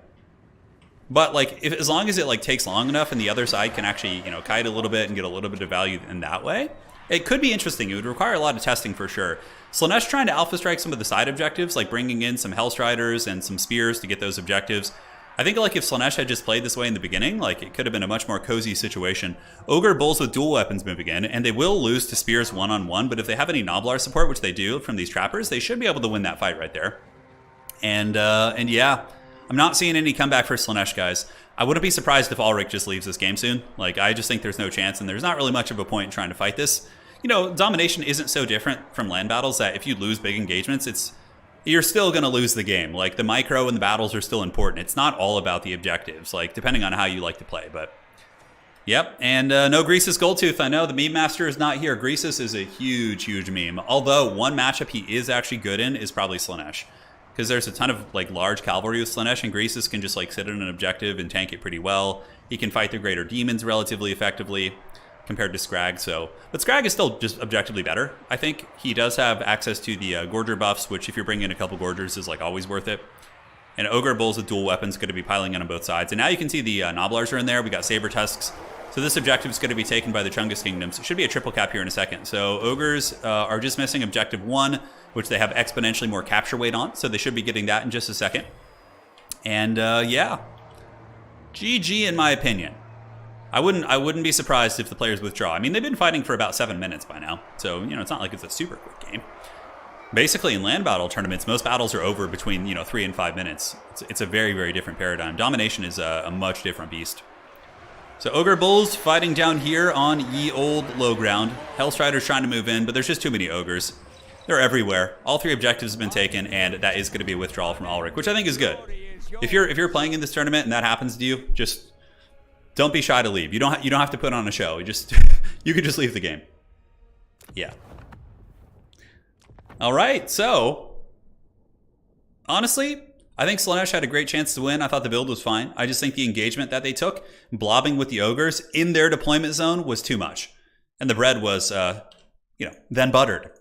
But like, as long as it like takes long enough and the other side can actually, you know, kite a little bit and get a little bit of value in that way, it could be interesting. It would require a lot of testing for sure. Slaanesh trying to alpha strike some of the side objectives, like bringing in some Hellstriders and some spears to get those objectives. I think like if Slaanesh had just played this way in the beginning, like it could have been a much more cozy situation. Ogre Bulls with dual weapons moving in, and they will lose to spears one-on-one, but if they have any Noblar support, which they do from these trappers, they should be able to win that fight right there. And yeah, I'm not seeing any comeback for Slaanesh, guys. I wouldn't be surprised if Ulrich just leaves this game soon. Like, I just think there's no chance, and there's not really much of a point in trying to fight this. You know, domination isn't so different from land battles that if you lose big engagements, you're still going to lose the game. Like, the micro and the battles are still important. It's not all about the objectives, like, depending on how you like to play. But, yep. And no Greasus Goldtooth. I know the meme master is not here. Greasus is a huge, huge meme. Although, one matchup he is actually good in is probably Slaanesh. Because there's a ton of, like, large cavalry with Slaanesh, and Greasus can just, like, sit in an objective and tank it pretty well. He can fight the greater demons relatively effectively compared to Scrag, so... But Scrag is still just objectively better, I think. He does have access to the Gorger buffs, which if you're bringing in a couple Gorgers is, like, always worth it. And Ogre Bulls with dual weapons going to be piling in on both sides. And now you can see the Noblars are in there. We got Saber Tusks. So this objective is going to be taken by the Chungus Kingdoms. It should be a triple cap here in a second. So Ogres are just missing objective 1, which they have exponentially more capture weight on. So they should be getting that in just a second. And yeah, GG in my opinion. I wouldn't be surprised if the players withdraw. I mean, they've been fighting for about 7 minutes by now. So, you know, it's not like it's a super quick game. Basically, in land battle tournaments, most battles are over between, you know, 3 and 5 minutes. It's a very, very different paradigm. Domination is a much different beast. So Ogre Bulls fighting down here on ye old low ground. Hellstrider's trying to move in, but there's just too many Ogres. They're everywhere. All 3 objectives have been taken, and that is going to be a withdrawal from Ulrich, which I think is good. If you're playing in this tournament and that happens to you, just don't be shy to leave. You don't have to put on a show. You just you can just leave the game. Yeah. All right. So honestly, I think Slaanesh had a great chance to win. I thought the build was fine. I just think the engagement that they took, blobbing with the Ogres in their deployment zone, was too much. And the bread was, then buttered.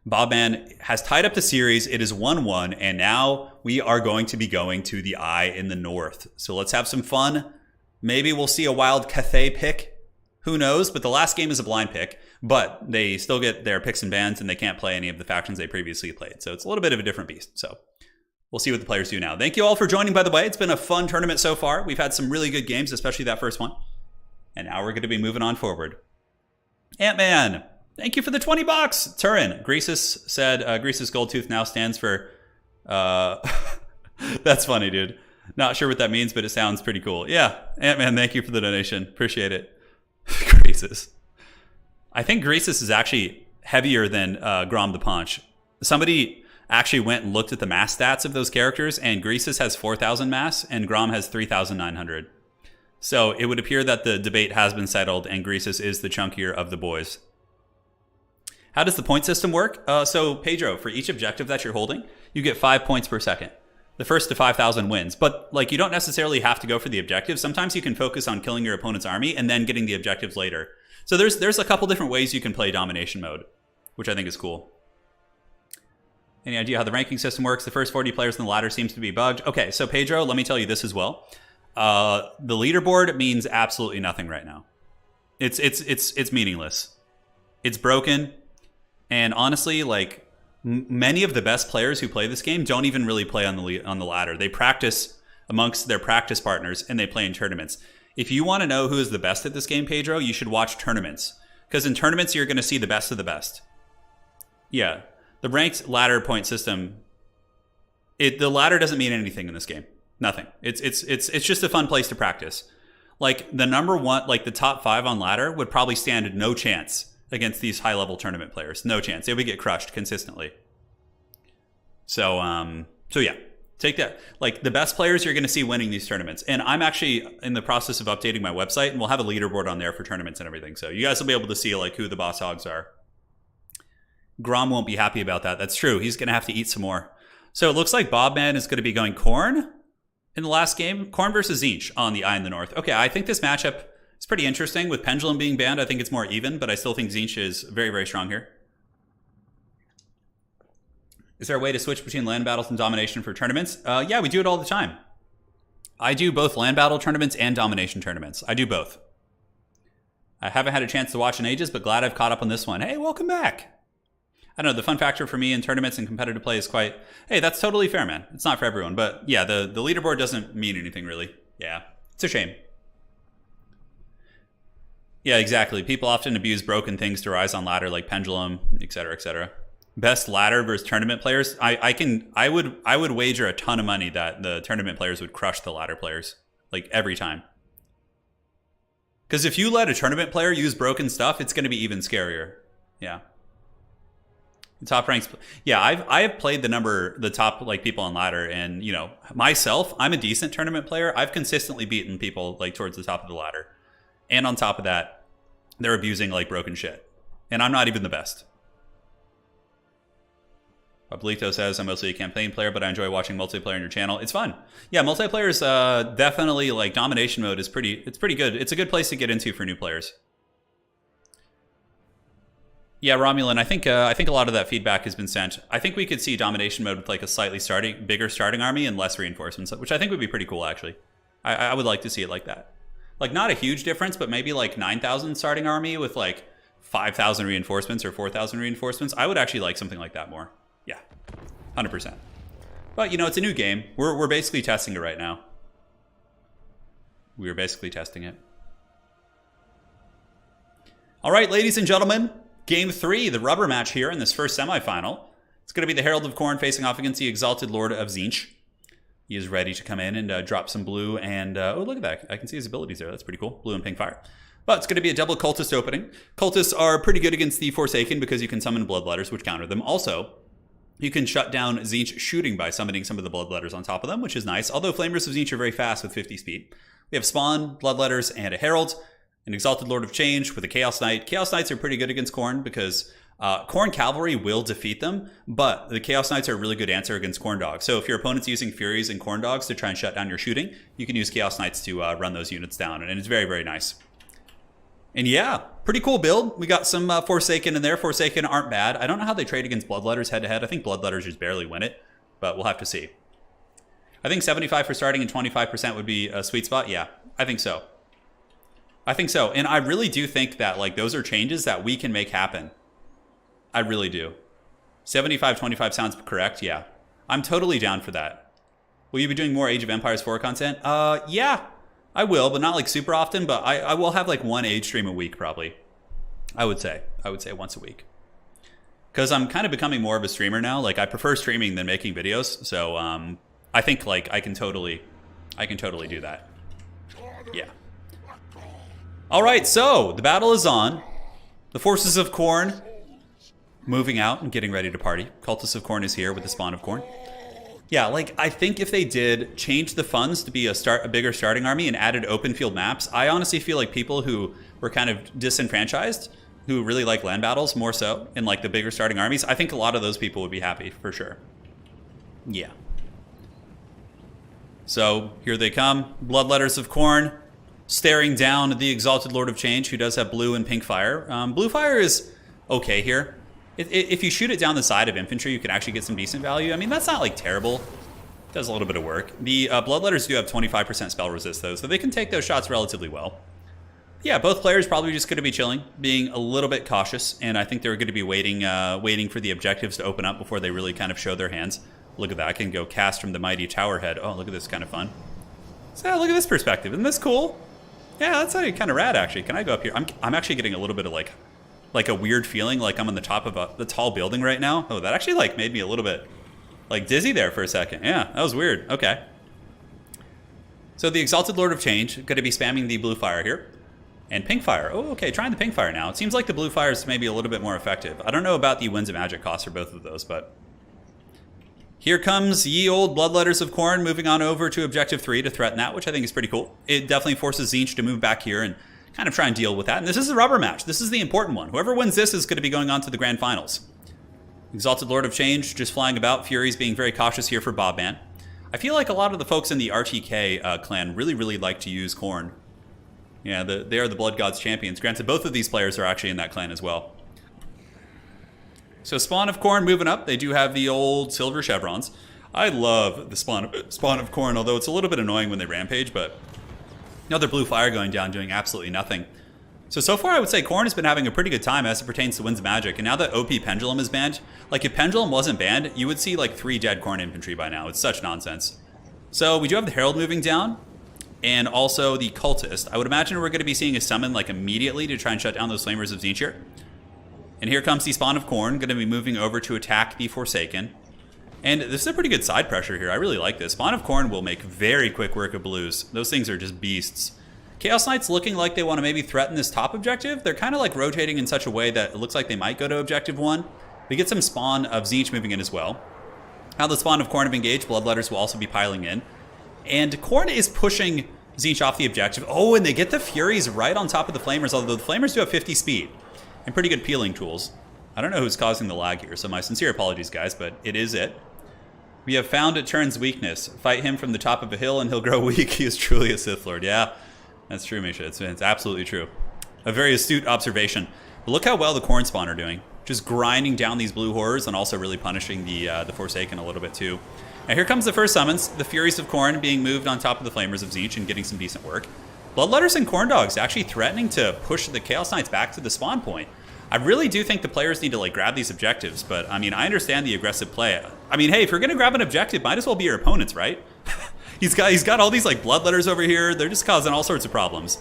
Bobman has tied up the series. It is 1-1, and now we are going to be going to the Eye in the north. So let's have some fun. Maybe we'll see a wild Cathay pick. Who knows? But the last game is a blind pick. But they still get their picks and bans, and they can't play any of the factions they previously played. So it's a little bit of a different beast. So we'll see what the players do now. Thank you all for joining, by the way. It's been a fun tournament so far. We've had some really good games, especially that first one. And now we're going to be moving on forward. Ant-Man, thank you for the $20. Turin, Greasus said, Greasus Goldtooth now stands for... That's funny, dude. Not sure what that means, but it sounds pretty cool. Yeah, Ant-Man, thank you for the donation. Appreciate it. Greasus. I think Greasus is actually heavier than Grom the Paunch. Somebody actually went and looked at the mass stats of those characters, and Greasus has 4,000 mass, and Grom has 3,900. So it would appear that the debate has been settled, and Greasus is the chunkier of the boys. How does the point system work? So Pedro, for each objective that you're holding, you get 5 points per second. The first to 5,000 wins. But like, you don't necessarily have to go for the objective. Sometimes you can focus on killing your opponent's army and then getting the objectives later. So there's a couple different ways you can play domination mode, which I think is cool. Any idea how the ranking system works? The first 40 players in the ladder seems to be bugged. Okay, so Pedro, let me tell you this as well. The leaderboard means absolutely nothing right now. It's meaningless. It's broken. And honestly, like, many of the best players who play this game don't even really play on the ladder. They practice amongst their practice partners, and they play in tournaments. If you want to know who is the best at this game, Pedro, you should watch tournaments. Because in tournaments, you're going to see the best of the best. Yeah. The ranked ladder point system, the ladder doesn't mean anything in this game. Nothing. It's just a fun place to practice. Like, the number one, like the top 5 on ladder would probably stand no chance against these high-level tournament players. No chance. They would get crushed consistently. So yeah. Take that. Like, the best players you're going to see winning these tournaments. And I'm actually in the process of updating my website, and we'll have a leaderboard on there for tournaments and everything. So you guys will be able to see, like, who the boss hogs are. Grom won't be happy about that. That's true. He's going to have to eat some more. So it looks like Bobman is going to be going Khorne in the last game. Khorne versus Tzeentch on the Eye in the North. Okay, I think this matchup is pretty interesting. With Pendulum being banned, I think it's more even, but I still think Tzeentch is very, very strong here. Is there a way to switch between land battles and domination for tournaments? Yeah, we do it all the time. I do both land battle tournaments and domination tournaments. I do both. I haven't had a chance to watch in ages, but glad I've caught up on this one. Hey, welcome back. I don't know, the fun factor for me in tournaments and competitive play is quite... Hey, that's totally fair, man. It's not for everyone. But yeah, the leaderboard doesn't mean anything, really. Yeah, it's a shame. Yeah, exactly. People often abuse broken things to rise on ladder, like Pendulum, etc., etc. Best ladder versus tournament players. I would wager a ton of money that the tournament players would crush the ladder players, like, every time. Because if you let a tournament player use broken stuff, it's going to be even scarier. Yeah. The top ranks. Yeah, I have played the top, like, people on ladder, and, you know, myself, I'm a decent tournament player. I've consistently beaten people, like, towards the top of the ladder. And on top of that, they're abusing, like, broken shit. And I'm not even the best. Pablito says, I'm mostly a campaign player, but I enjoy watching multiplayer on your channel. It's fun. Yeah, multiplayer is definitely, like, domination mode is pretty good. It's a good place to get into for new players. Yeah, Romulan, I think a lot of that feedback has been sent. I think we could see domination mode with, like, a slightly bigger starting army and less reinforcements, which I think would be pretty cool, actually. I would like to see it like that. Like, not a huge difference, but maybe, like, 9,000 starting army with, like, 5,000 reinforcements or 4,000 reinforcements. I would actually like something like that more. Yeah, 100%. But, you know, it's a new game. We're basically testing it right now. We're basically testing it. All right, ladies and gentlemen, Game 3, the rubber match here in this first semifinal. It's going to be the Herald of Khorne facing off against the Exalted Lord of Tzeentch. He is ready to come in and drop some blue. And oh, look at that. I can see his abilities there. That's pretty cool. Blue and pink fire. But it's going to be a double cultist opening. Cultists are pretty good against the Forsaken because you can summon bloodletters, which counter them. Also, you can shut down Tzeentch shooting by summoning some of the bloodletters on top of them, which is nice. Although Flamers of Tzeentch are very fast with 50 speed. We have Spawn, bloodletters, and a Herald. An Exalted Lord of Change with a Chaos Knight. Chaos Knights are pretty good against Khorne because Khorne Cavalry will defeat them, but the Chaos Knights are a really good answer against Khorne Dogs. So if your opponent's using Furies and Khorne Dogs to try and shut down your shooting, you can use Chaos Knights to run those units down, and it's very, very nice. And yeah, pretty cool build. We got some Forsaken in there. Forsaken aren't bad. I don't know how they trade against Bloodletters head-to-head. I think Bloodletters just barely win it, but we'll have to see. I think 75 for starting and 25% would be a sweet spot. Yeah, I think so. I think so. And I really do think that like those are changes that we can make happen. I really do. 75-25 sounds correct. Yeah. I'm totally down for that. Will you be doing more Age of Empires 4 content? Yeah, I will, but not like super often, but I will have like one Age stream a week probably. I would say once a week. Because I'm kind of becoming more of a streamer now. Like I prefer streaming than making videos. So I think like I can totally do that. Yeah. All right, so the battle is on. The forces of Khorne moving out and getting ready to party. Cultists of Khorne is here with the Spawn of Khorne. Yeah, like I think if they did change the funds to be a bigger starting army and added open field maps, I honestly feel like people who were kind of disenfranchised, who really like land battles more so in like the bigger starting armies, I think a lot of those people would be happy for sure. Yeah. So here they come, Bloodletters of Khorne. Staring down the Exalted Lord of Change, who does have blue and pink fire. Blue fire is okay here. If you shoot it down the side of infantry, you can actually get some decent value. I mean, that's not like terrible. It does a little bit of work. The Bloodletters do have 25% spell resist though, so they can take those shots relatively well. Yeah, both players probably just going to be chilling, being a little bit cautious, and I think they're going to be waiting for the objectives to open up before they really kind of show their hands. Look at that, I can go cast from the mighty tower head. Oh, look at this, kind of fun. So look at this perspective, isn't this cool? Yeah, that's kind of rad, actually. Can I go up here? I'm actually getting a little bit of like a weird feeling, like I'm on the top of the tall building right now. Oh, that actually like made me a little bit like dizzy there for a second. Yeah, that was weird. Okay. So the Exalted Lord of Change going to be spamming the blue fire here, and pink fire. Oh, okay, trying the pink fire now. It seems like the blue fire is maybe a little bit more effective. I don't know about the Winds of Magic cost for both of those, but here comes ye old Bloodletters of Khorne moving on over to Objective 3 to threaten that, which I think is pretty cool. It definitely forces Tzeentch to move back here and kind of try and deal with that. And this is a rubber match. This is the important one. Whoever wins this is going to be going on to the Grand Finals. Exalted Lord of Change just flying about. Fury's being very cautious here for Bobman. I feel like a lot of the folks in the RTK clan really like to use Khorne. Yeah, they are the Blood Gods champions. Granted, both of these players are actually in that clan as well. So Spawn of Khorne moving up. They do have the old silver chevrons. I love the Spawn of Khorne, although it's a little bit annoying when they rampage, but another blue fire going down doing absolutely nothing. So far I would say Khorne has been having a pretty good time as it pertains to Winds of Magic, and now that OP Pendulum is banned, like if Pendulum wasn't banned, you would see like 3 dead Khorne infantry by now. It's such nonsense. So we do have the Herald moving down, and also the Cultist. I would imagine we're going to be seeing a summon like immediately to try and shut down those Flamers of Tzeentch here. And here comes the Spawn of Khorne, going to be moving over to attack the Forsaken. And this is a pretty good side pressure here. I really like this. Spawn of Khorne will make very quick work of blues. Those things are just beasts. Chaos Knights looking like they want to maybe threaten this top objective. They're kind of like rotating in such a way that it looks like they might go to Objective 1. We get some Spawn of Tzeentch moving in as well. Now the Spawn of Khorne have engaged, Bloodletters will also be piling in. And Khorne is pushing Tzeentch off the objective. Oh, and they get the Furies right on top of the Flamers, although the Flamers do have 50 speed. And pretty good peeling tools. I don't know who's causing the lag here, so my sincere apologies, guys, but it is it. We have found Turin's weakness. Fight him from the top of a hill and he'll grow weak. He is truly a Sith Lord. Yeah, that's true, Misha. It's absolutely true. A very astute observation. But look how well the Khorne Spawn are doing. Just grinding down these blue horrors and also really punishing the Forsaken a little bit too. Now here comes the first summons. The Furies of Khorne being moved on top of the Flamers of Tzeentch and getting some decent work. Bloodletters and Khorne Dogs actually threatening to push the Chaos Knights back to the spawn point. I really do think the players need to like grab these objectives, but I mean, I understand the aggressive play. I mean, hey, if you're gonna grab an objective, might as well be your opponents, right? he's got all these like Bloodletters over here. They're just causing all sorts of problems.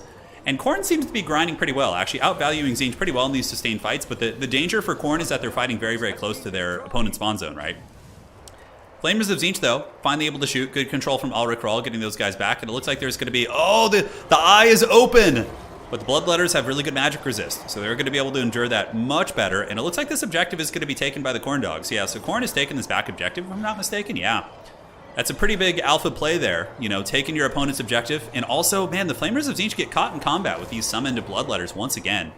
And Khorne seems to be grinding pretty well, actually outvaluing Tzeentch pretty well in these sustained fights, but the danger for Khorne is that they're fighting very, very close to their opponent's spawn zone, right? Flamers of Tzeentch, though, finally able to shoot. Good control from Ulrich Rahl, getting those guys back. And it looks like there's going to be... Oh, the eye is open! But the Bloodletters have really good magic resist, so they're going to be able to endure that much better. And it looks like this objective is going to be taken by the Khorne Dogs. Yeah, so Khorne has taken this back objective, if I'm not mistaken. Yeah. That's a pretty big alpha play there, you know, taking your opponent's objective. And also, man, the Flamers of Tzeentch get caught in combat with these summoned Bloodletters once again.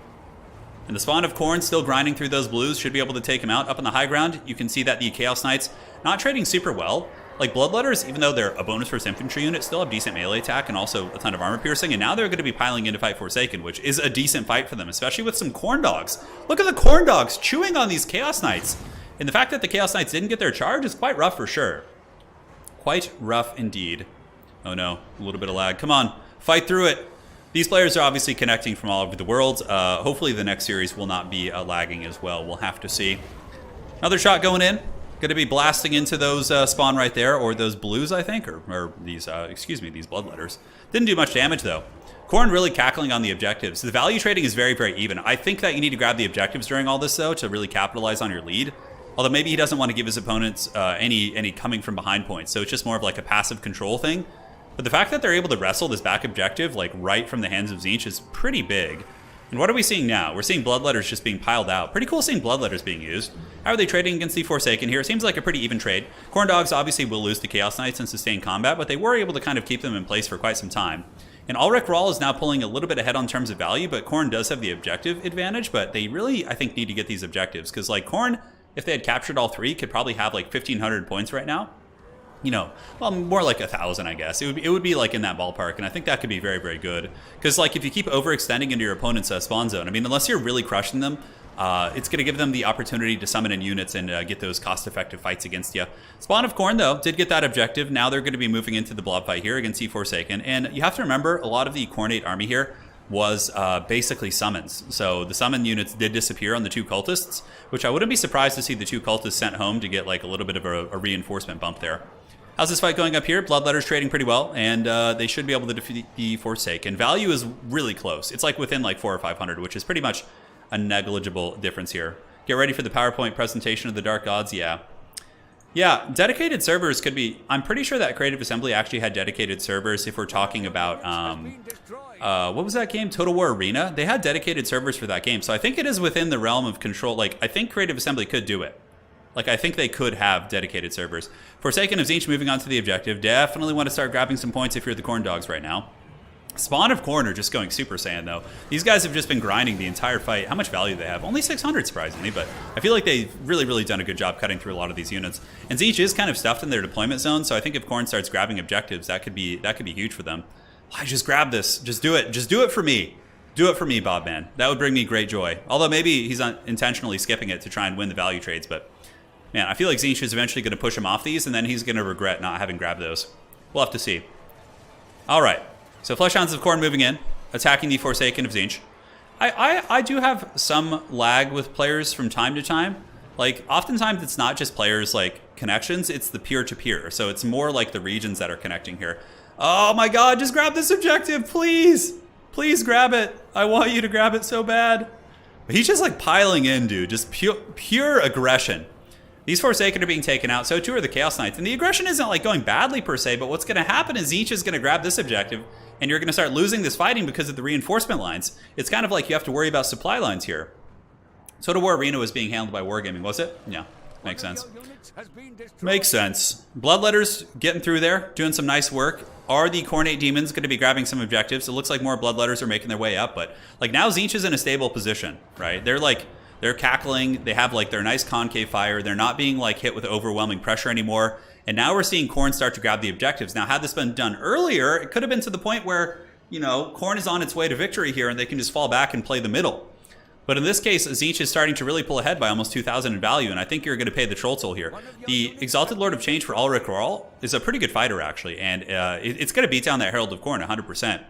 And the spawn of Khorne still grinding through those blues should be able to take him out. Up on the high ground, you can see that the Chaos Knights not trading super well. Like Bloodletters, even though they're a bonus first infantry unit, still have decent melee attack and also a ton of armor piercing. And now they're going to be piling in to fight Forsaken, which is a decent fight for them, especially with some Khorne Dogs. Look at the Khorne Dogs chewing on these Chaos Knights. And the fact that the Chaos Knights didn't get their charge is quite rough for sure. Quite rough indeed. Oh no, a little bit of lag. Come on, fight through it. These players are obviously connecting from all over the world. Hopefully the next series will not be lagging as well. We'll have to see. Another shot going in. Going to be blasting into those spawn right there, or those blues, I think, or these, excuse me, these Bloodletters. Didn't do much damage, though. Khorne really cackling on the objectives. The value trading is very, very even. I think that you need to grab the objectives during all this, though, to really capitalize on your lead. Although maybe he doesn't want to give his opponents any coming from behind points, so it's just more of like a passive control thing. But the fact that they're able to wrestle this back objective, like, right from the hands of Tzeentch is pretty big. And what are we seeing now? We're seeing Bloodletters just being piled out. Pretty cool seeing Bloodletters being used. How are they trading against the Forsaken here? It seems like a pretty even trade. Khorne Dogs obviously will lose to Chaos Knights in sustained combat, but they were able to kind of keep them in place for quite some time. And Ulrich Rahl is now pulling a little bit ahead on terms of value, but Khorne does have the objective advantage, but they really, I think, need to get these objectives. Because, like, Khorne, if they had captured all three, could probably have, like, 1,500 points right now. You know, well, more like 1,000, I guess. It would be like in that ballpark, and I think that could be very, very good. Because, like, if you keep overextending into your opponent's spawn zone, I mean, unless you're really crushing them, it's going to give them the opportunity to summon in units and get those cost-effective fights against you. Spawn of Khorne, though, did get that objective. Now they're going to be moving into the blob fight here against the Forsaken. And you have to remember, a lot of the Khornate army here was basically summons. So the summon units did disappear on the two cultists, which I wouldn't be surprised to see the two cultists sent home to get, like, a little bit of a reinforcement bump there. How's this fight going up here? Bloodletters trading pretty well, and they should be able to defeat the Forsaken. Value is really close. It's like within like 400 or 500, which is pretty much a negligible difference here. Get ready for the PowerPoint presentation of the Dark Gods. Yeah. Yeah, dedicated servers could be... I'm pretty sure that Creative Assembly actually had dedicated servers if we're talking about... what was that game? Total War Arena? They had dedicated servers for that game, so I think it is within the realm of control. Like, I think Creative Assembly could do it. Like, I think they could have dedicated servers. Forsaken of Tzeentch moving on to the objective. Definitely want to start grabbing some points if you're the Khorne Dogs right now. Spawn of Khorne are just going Super Saiyan, though. These guys have just been grinding the entire fight. How much value do they have? Only 600, surprisingly, but I feel like they've really, really done a good job cutting through a lot of these units. And Tzeentch is kind of stuffed in their deployment zone, so I think if Khorne starts grabbing objectives, that could be huge for them. Why, just grab this. Just do it. Just do it for me. Do it for me, Bob, man. That would bring me great joy. Although maybe he's not intentionally skipping it to try and win the value trades, but... Man, I feel like Tzeentch is eventually going to push him off these, and then he's going to regret not having grabbed those. We'll have to see. All right. So Fleshhounds of Khorne moving in, attacking the Forsaken of Tzeentch. I do have some lag with players from time to time. Like, oftentimes it's not just players, like, connections. It's the peer-to-peer. So it's more like the regions that are connecting here. Oh, my God. Just grab this objective, please. Please grab it. I want you to grab it so bad. But he's just, like, piling in, dude. Just pure aggression. These Forsaken are being taken out, so too are the Chaos Knights. And the aggression isn't like going badly per se, but what's going to happen is Tzeentch is going to grab this objective, and you're going to start losing this fighting because of the reinforcement lines. It's kind of like you have to worry about supply lines here. Total War Arena was being handled by Wargaming, was it? Yeah, makes sense. Makes sense. Bloodletters getting through there, doing some nice work. Are the Khornate Demons going to be grabbing some objectives? It looks like more Bloodletters are making their way up, but like now Tzeentch is in a stable position, right? They're cackling, they have like their nice concave fire, they're not being like hit with overwhelming pressure anymore, and now we're seeing Khorne start to grab the objectives. Now, had this been done earlier, it could have been to the point where, you know, Khorne is on its way to victory here and they can just fall back and play the middle. But in this case, Tzeentch is starting to really pull ahead by almost 2,000 in value, and I think you're going to pay the troll toll here. The Exalted Lord of Change for Ulrich Rahl is a pretty good fighter, actually, and it's going to beat down that Herald of Khorne 100%.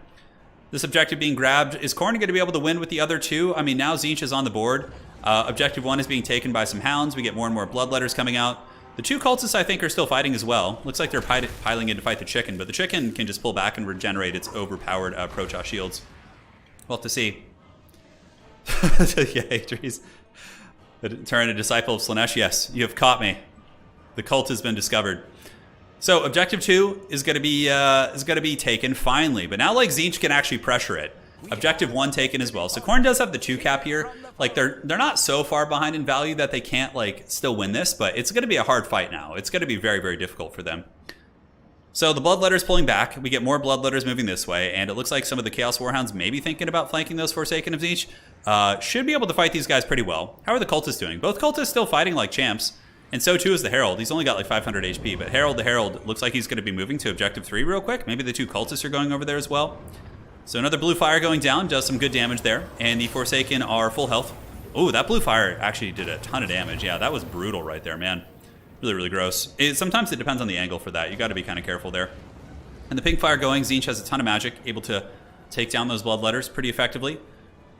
This objective being grabbed. Is Khorne going to be able to win with the other two? I mean, now Tzeentch is on the board. Objective 1 is being taken by some hounds. We get more and more Bloodletters coming out. The two cultists, I think, are still fighting as well. Looks like they're piling in to fight the chicken, but the chicken can just pull back and regenerate its overpowered Protoss shields. We'll have to see. Yeah, Adries. Turin, a disciple of Slaanesh. Yes, you have caught me. The cult has been discovered. So objective 2 is going to be taken finally, but now like Tzeentch can actually pressure it. Objective 1 taken as well. So Khorne does have the 2 cap here. Like they're not so far behind in value that they can't like still win this, but it's going to be a hard fight now. It's going to be very, very difficult for them. So the Bloodletter's pulling back. We get more Bloodletters moving this way, and it looks like some of the Chaos Warhounds may be thinking about flanking those Forsaken of Tzeentch. Should be able to fight these guys pretty well. How are the Cultists doing? Both Cultists still fighting like champs, and so too is the Herald. He's only got like 500 HP, but the Herald looks like he's going to be moving to Objective 3 real quick. Maybe the 2 Cultists are going over there as well. So another blue fire going down, does some good damage there, and the Forsaken are full health. Oh, that blue fire actually did a ton of damage. Yeah, that was brutal right there, man. Really, really gross. Sometimes it depends on the angle for that. You got to be kind of careful there. And the pink fire going, Tzeentch has a ton of magic, able to take down those Bloodletters pretty effectively.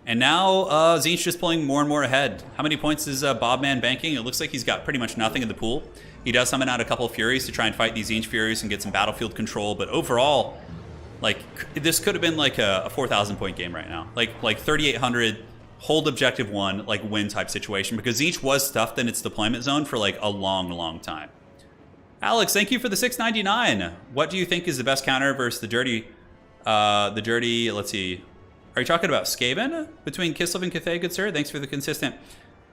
And now Tzeentch just pulling more and more ahead. How many points is Bobman banking? It looks like he's got pretty much nothing in the pool. He does summon out a couple of Furies to try and fight these Tzeentch Furies and get some battlefield control, but overall, like, this could have been like a 4,000 point game right now. Like 3,800, hold objective 1, like win type situation, because Tzeentch was stuffed in its deployment zone for like a long, long time. Alex, thank you for the $6.99. What do you think is the best counter versus the dirty, let's see. Are you talking about Skaven between Kislev and Cathay, good sir? Thanks for the consistent.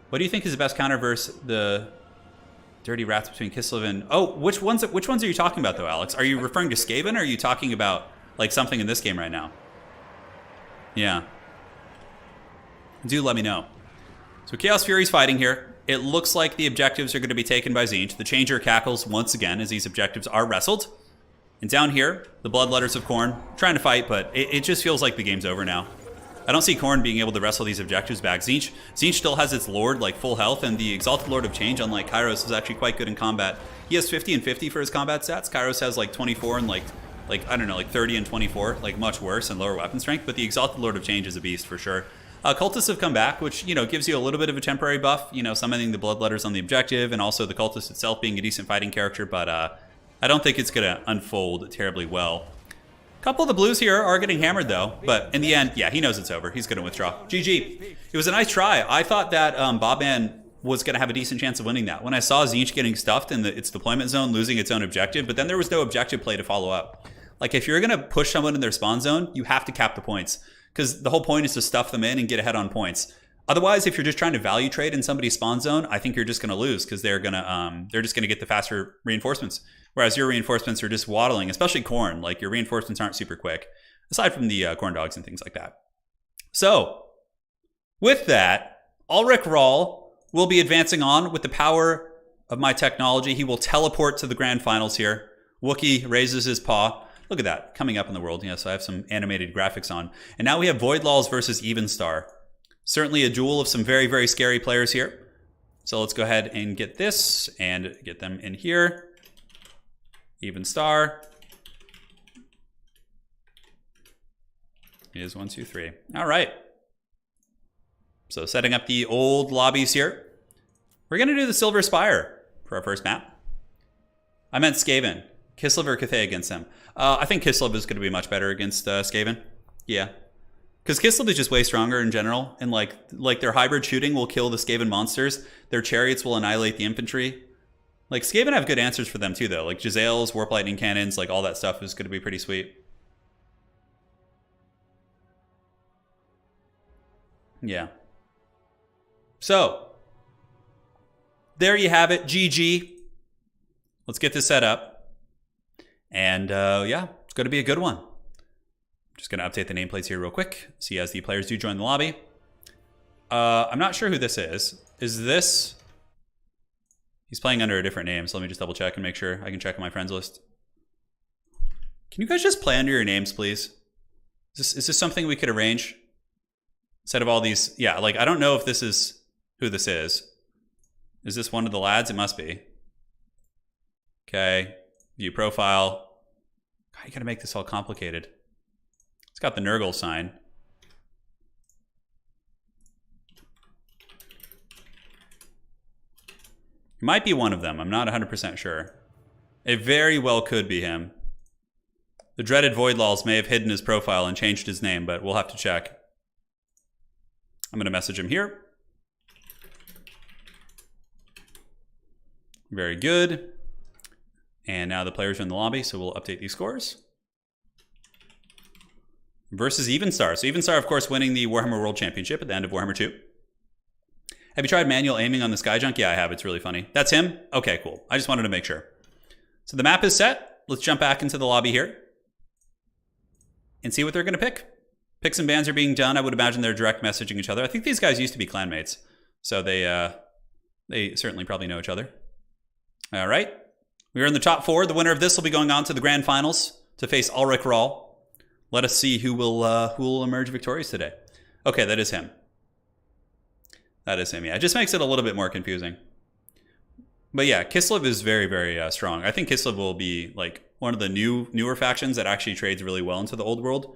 What do you think is the best counter versus the dirty rats between Kislev and... Oh, which ones are you talking about though, Alex? Are you referring to Skaven, or are you talking about like something in this game right now? Yeah. Do let me know. So Chaos Fury's fighting here. It looks like the objectives are going to be taken by Tzeentch. The Changer cackles once again as these objectives are wrestled. And down here, the Bloodletters of Khorne trying to fight, but it just feels like the game's over now. I don't see Khorne being able to wrestle these objectives back. Tzeentch still has its Lord, like full health, and the Exalted Lord of Change, unlike Kairos, is actually quite good in combat. He has 50 and 50 for his combat stats. Kairos has like 24 and like I don't know, like 30 and 24, like much worse and lower weapon strength, but the Exalted Lord of Change is a beast for sure. Cultists have come back, which, you know, gives you a little bit of a temporary buff, you know, summoning the Bloodletters on the objective, and also the Cultist itself being a decent fighting character, but I don't think it's going to unfold terribly well. A couple of the blues here are getting hammered, though, but in the end, yeah, he knows it's over. He's going to withdraw. GG. It was a nice try. I thought that Bobman was going to have a decent chance of winning that. When I saw Tzeentch getting stuffed in its deployment zone, losing its own objective, but then there was no objective play to follow up. Like, if you're going to push someone in their spawn zone, you have to cap the points, because the whole point is to stuff them in and get ahead on points. Otherwise, if you're just trying to value trade in somebody's spawn zone, I think you're just going to lose, because they're just going to get the faster reinforcements. Whereas your reinforcements are just waddling, especially Khorne. Like, your reinforcements aren't super quick, aside from the Khorne dogs and things like that. So, with that, Ulrich Rahl will be advancing on with the power of my technology. He will teleport to the grand finals here. Wookiee raises his paw. Look at that, coming up in the world. Yeah, so I have some animated graphics on. And now we have Voidlaws versus Evenstar. Certainly a duel of some very, very scary players here. So let's go ahead and get this and get them in here. Evenstar is 1, 2, 3. All right. So setting up the old lobbies here. We're going to do the Silver Spire for our first map. I meant Skaven. Kislev or Cathay against them. I think Kislev is going to be much better against Skaven. Yeah. Because Kislev is just way stronger in general. And like their hybrid shooting will kill the Skaven monsters. Their chariots will annihilate the infantry. Like, Skaven have good answers for them too, though. Like Giselles, Warp Lightning Cannons, like all that stuff is going to be pretty sweet. Yeah. So, there you have it. GG. Let's get this set up. And yeah, it's going to be a good one. I'm just going to update the nameplates here real quick. See as the players do join the lobby. I'm not sure who this is. Is this... He's playing under a different name, so let me just double check and make sure I can check on my friends list. Can you guys just play under your names, please? Is this something we could arrange? Instead of all these... Yeah, like, I don't know if this is who this is. Is this one of the lads? It must be. Okay. View profile. God, you gotta make this all complicated. It's got the Nurgle sign. It might be one of them. I'm not 100% sure. It very well could be him. The dreaded Voidlaws may have hidden his profile and changed his name, but we'll have to check. I'm gonna message him here. Very good. And now the players are in the lobby, so we'll update these scores. Versus Evenstar. So Evenstar, of course, winning the Warhammer World Championship at the end of Warhammer 2. Have you tried manual aiming on the Skyjunk? Yeah, I have. It's really funny. That's him? Okay, cool. I just wanted to make sure. So the map is set. Let's jump back into the lobby here and see what they're going to pick. Picks and bans are being done. I would imagine they're direct messaging each other. I think these guys used to be clanmates, so they certainly probably know each other. All right. We are in the top 4. The winner of this will be going on to the grand finals to face Ulrich Rahl. Let us see who will emerge victorious today. Okay, that is him. That is him, yeah. It just makes it a little bit more confusing. But yeah, Kislev is very, very strong. I think Kislev will be like one of the newer factions that actually trades really well into the old world.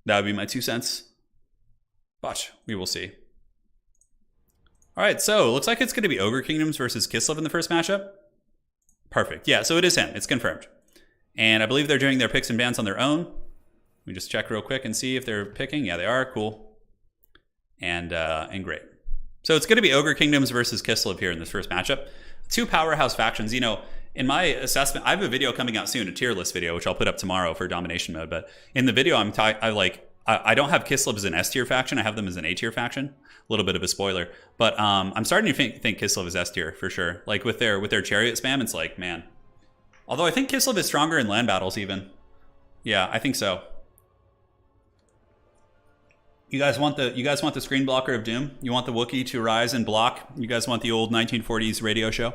That would be my 2 cents. But we will see. All right, so looks like it's going to be Ogre Kingdoms versus Kislev in the first matchup. Perfect. Yeah, so it is him. It's confirmed. And I believe they're doing their picks and bans on their own. Let me just check real quick and see if they're picking. Yeah, they are. Cool. And great. So it's going to be Ogre Kingdoms versus Kislev here in this first matchup. 2 powerhouse factions. You know, in my assessment, I have a video coming out soon, a tier list video, which I'll put up tomorrow for domination mode. But in the video, I don't have Kislev as an S tier faction. I have them as an A tier faction. A little bit of a spoiler, but I'm starting to think Kislev is S tier for sure. Like with their chariot spam, it's like, man. Although I think Kislev is stronger in land battles even. Yeah, I think so. You guys want the screen blocker of doom? You want the Wookiee to rise and block? You guys want the old 1940s radio show?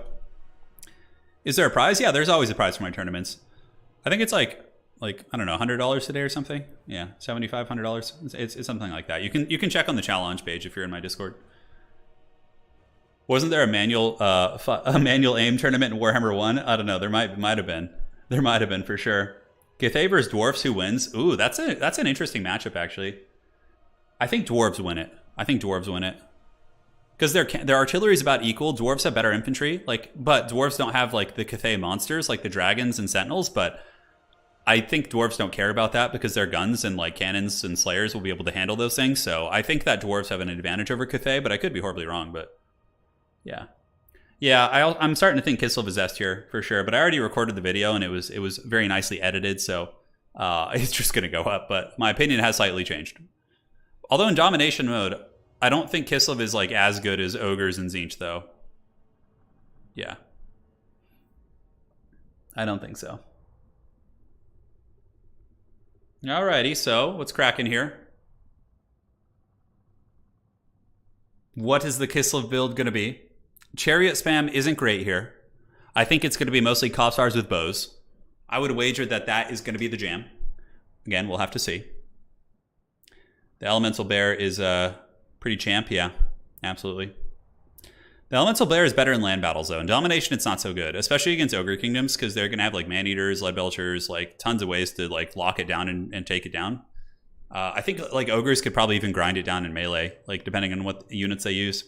Is there a prize? Yeah, there's always a prize for my tournaments. I think it's like I don't know, $100 today or something. Yeah, $75, $100. It's something like that. You can check on the challenge page if you're in my Discord. Wasn't there a manual aim tournament in Warhammer 1? I don't know. There might have been. There might have been for sure. Cathay versus dwarves, who wins? Ooh, that's an interesting matchup actually. I think dwarves win it. Because their artillery is about equal. Dwarves have better infantry, but dwarves don't have like the Cathay monsters like the dragons and sentinels. But I think dwarves don't care about that because their guns and like cannons and slayers will be able to handle those things. So I think that dwarves have an advantage over Cathay, but I could be horribly wrong. But yeah, I'm starting to think Kislev is S tier for sure. But I already recorded the video and it was very nicely edited, so it's just gonna go up. But my opinion has slightly changed. Although in domination mode, I don't think Kislev is like as good as Ogres and Tzeentch though. Yeah, I don't think so. Alrighty, so what's cracking here? What is the Kislev build going to be? Chariot spam isn't great here. I think it's going to be mostly Kopstars with bows. I would wager that is going to be the jam. Again, we'll have to see. The Elemental Bear is pretty champ, yeah, absolutely. The Elemental Bear is better in land battles, though. In domination, it's not so good, especially against Ogre Kingdoms, because they're going to have like Man-Eaters, Lead-Belchers, like tons of ways to like lock it down and take it down. I think like Ogres could probably even grind it down in melee, like depending on what units they use.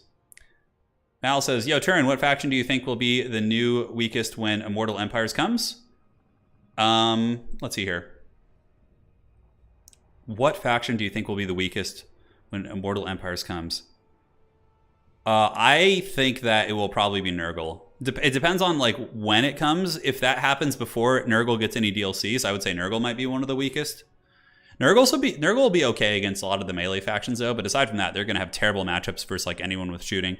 Mal says, yo, Turin, what faction do you think will be the new weakest when Immortal Empires comes? Let's see here. What faction do you think will be the weakest when Immortal Empires comes? I think that it will probably be Nurgle. It depends on like when it comes. If that happens before Nurgle gets any DLCs, I would say Nurgle might be one of the weakest. Nurgle will be okay against a lot of the melee factions though, but aside from that, they're going to have terrible matchups versus like anyone with shooting.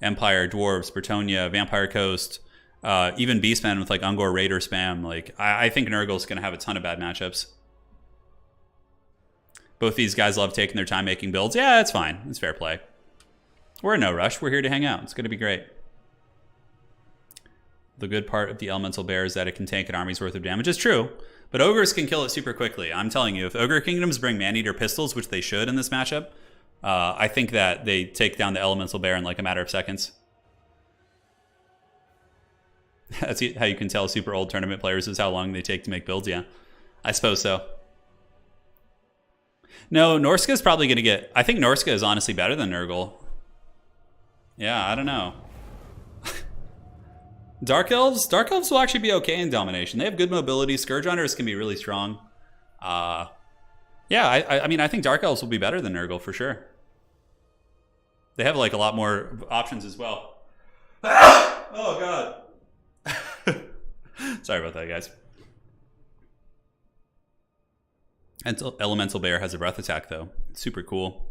Empire, Dwarves, Bretonnia, Vampire Coast, even Beastmen with like Ungor Raider spam. Like I think Nurgle's going to have a ton of bad matchups. Both these guys love taking their time making builds. Yeah, it's fine. It's fair play. We're in no rush. We're here to hang out. It's going to be great. The good part of the Elemental Bear is that it can tank an army's worth of damage. It's true, but Ogres can kill it super quickly. I'm telling you, if Ogre Kingdoms bring Man-Eater pistols, which they should in this matchup, I think that they take down the Elemental Bear in like a matter of seconds. That's how you can tell super old tournament players is how long they take to make builds. Yeah, I suppose so. No, Norska is probably going to get... I think Norska is honestly better than Nurgle. Yeah, I don't know. Dark Elves will actually be okay in domination. They have good mobility. Scourge Hunters can be really strong. Yeah, I mean, I think Dark Elves will be better than Nurgle for sure. They have like a lot more options as well. Oh god. Sorry about that, guys. And Elemental Bear has a breath attack, though. It's super cool.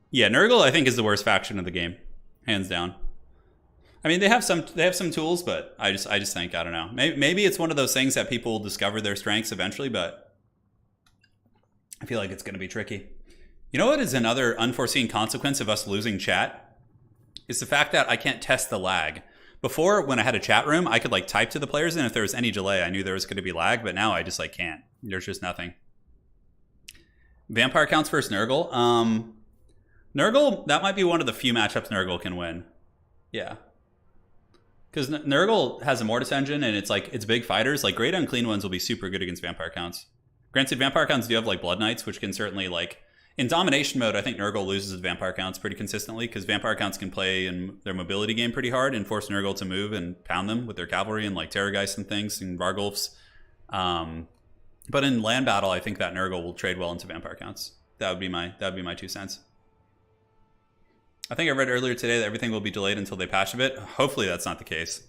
Yeah, Nurgle, I think, is the worst faction of the game, hands down. I mean, they have some tools, but I just think, I don't know. Maybe it's one of those things that people discover their strengths eventually, but I feel like it's going to be tricky. You know what is another unforeseen consequence of us losing chat? It's the fact that I can't test the lag. Before, when I had a chat room, I could like type to the players, and if there was any delay, I knew there was going to be lag, but now I just like can't. There's just nothing. Vampire counts versus Nurgle. Nurgle, that might be one of the few matchups Nurgle can win. Yeah. Because Nurgle has a Mortis engine, and it's like, it's big fighters. Like, Great Unclean Ones will be super good against Vampire counts. Granted, Vampire counts do have like Blood Knights, which can certainly like... In Domination mode, I think Nurgle loses Vampire counts pretty consistently, because Vampire counts can play in their mobility game pretty hard and force Nurgle to move and pound them with their cavalry and like Terrorgeist and things and Vargulfs. But in land battle, I think that Nurgle will trade well into Vampire counts. That would be my 2 cents. I think I read earlier today that everything will be delayed until they patch a bit. Hopefully that's not the case.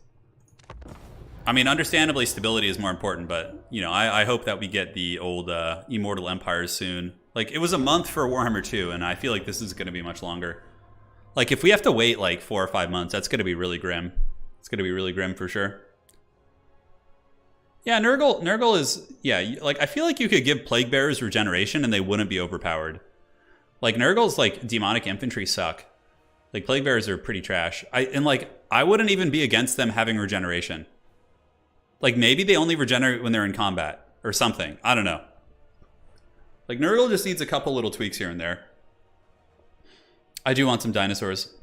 I mean, understandably, stability is more important, but, you know, I hope that we get the old Immortal Empires soon. Like, it was a month for Warhammer 2, and I feel like this is going to be much longer. Like, if we have to wait, like, 4 or 5 months, that's going to be really grim. It's going to be really grim for sure. Yeah, Nurgle is... Yeah, like, I feel like you could give Plague Bearers regeneration, and they wouldn't be overpowered. Like, Nurgle's, like, demonic infantry suck. Like, Plague Bearers are pretty trash. I wouldn't even be against them having regeneration. Like, maybe they only regenerate when they're in combat or something. I don't know. Like, Nurgle just needs a couple little tweaks here and there. I do want some dinosaurs.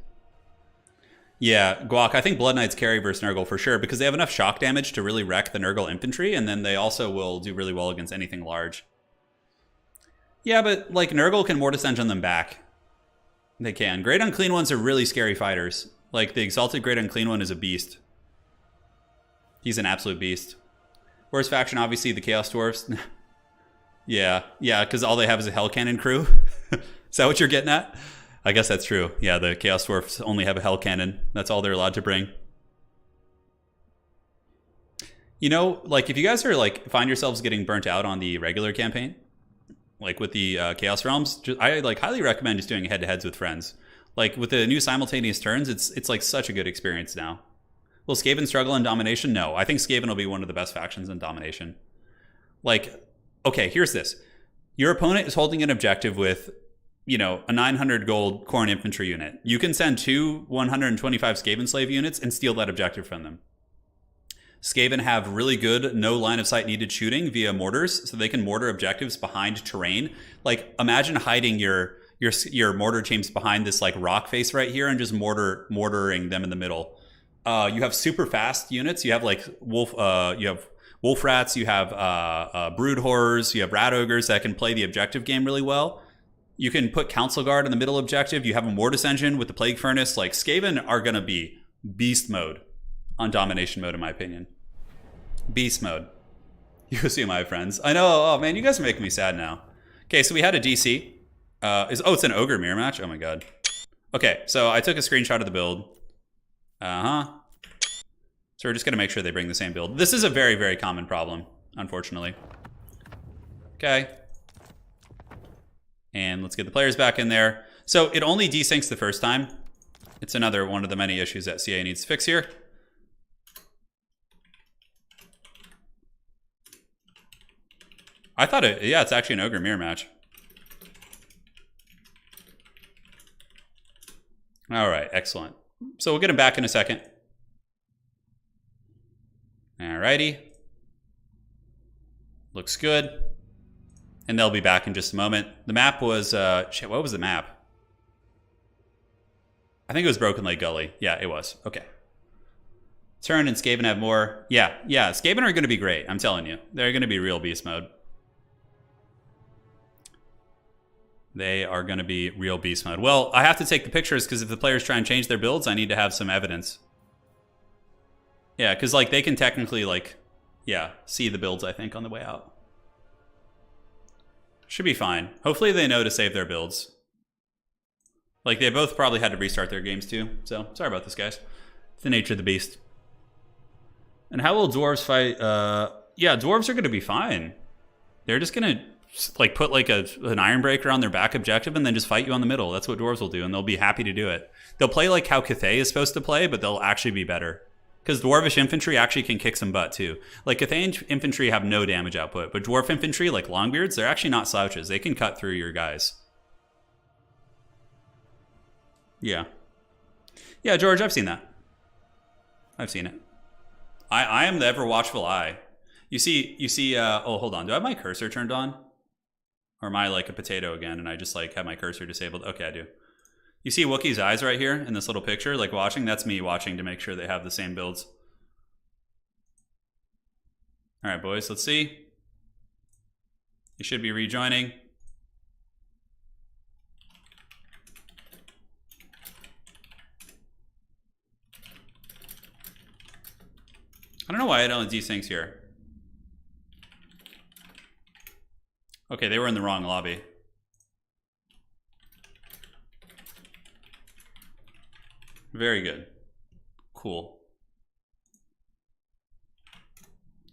Yeah, Guac, I think Blood Knights carry versus Nurgle for sure, because they have enough shock damage to really wreck the Nurgle infantry, and then they also will do really well against anything large. Yeah, but, like, Nurgle can Mortis Engine them back. They can. Great Unclean Ones are really scary fighters. Like, the Exalted Great Unclean One is a beast. He's an absolute beast. Worst faction, obviously, the Chaos Dwarfs. Yeah, because all they have is a Hell Cannon crew. Is that what you're getting at? I guess that's true. Yeah, the Chaos Dwarfs only have a Hell Cannon. That's all they're allowed to bring. You know, like, if you guys are, like, find yourselves getting burnt out on the regular campaign, like with the Chaos Realms, I, like, highly recommend just doing head-to-heads with friends. Like, with the new simultaneous turns, it's like, such a good experience now. Will Skaven struggle in Domination? No. I think Skaven will be one of the best factions in Domination. Like, okay, here's this. Your opponent is holding an objective with, you know, a 900 gold Khorne infantry unit. You can send 2 125 Skaven slave units and steal that objective from them. Skaven have really good no line of sight needed shooting via mortars, so they can mortar objectives behind terrain. Like, imagine hiding your mortar teams behind this like rock face right here and just mortaring them in the middle. You have super fast units. You have like wolf rats. You have brood horrors. You have rat ogres that can play the objective game really well. You can put council guard in the middle objective. You have a mortis engine with the plague furnace. Like, Skaven are gonna be beast mode on domination mode, in my opinion. Beast mode. You see my friends. I know. Oh man, you guys are making me sad now. Okay, so we had a DC. It's an ogre mirror match. Oh my god. Okay, so I took a screenshot of the build. So we're just going to make sure they bring the same build. This is a very, very common problem, unfortunately. Okay. And let's get the players back in there. So it only desyncs the first time. It's another one of the many issues that CA needs to fix here. I thought it's actually an ogre mirror match. All right, excellent. So we'll get him back in a second. Alrighty. Looks good. And they'll be back in just a moment. The map was, shit, what was the map? I think it was Broken Lake Gully. Yeah, it was. Okay. Turin and Skaven have more. Yeah, Skaven are going to be great. I'm telling you. They're going to be real beast mode. They are going to be real beast mode. Well, I have to take the pictures because if the players try and change their builds, I need to have some evidence. Yeah, because like they can technically like, yeah, see the builds, I think, on the way out. Should be fine. Hopefully they know to save their builds. Like they both probably had to restart their games too. So sorry about this, guys. It's the nature of the beast. And how will dwarves fight? Yeah, dwarves are going to be fine. They're just going to like put like an iron breaker on their back objective and then just fight you on the middle. That's what dwarves will do, and they'll be happy to do it. They'll play like how Cathay is supposed to play, but they'll actually be better. Because dwarvish infantry actually can kick some butt too. Like Cathay infantry have no damage output, but dwarf infantry, like Longbeards, they're actually not slouches. They can cut through your guys. Yeah. Yeah, George, I've seen that. I've seen it. I am the ever watchful eye. You see, oh, hold on. Do I have my cursor turned on? Or am I like a potato again and I just like have my cursor disabled? Okay, I do. You see Wookiee's eyes right here in this little picture, like watching? That's me watching to make sure they have the same builds. All right, boys, let's see. You should be rejoining. I don't know why I don't have desyncs here. Okay, they were in the wrong lobby. Very good. Cool.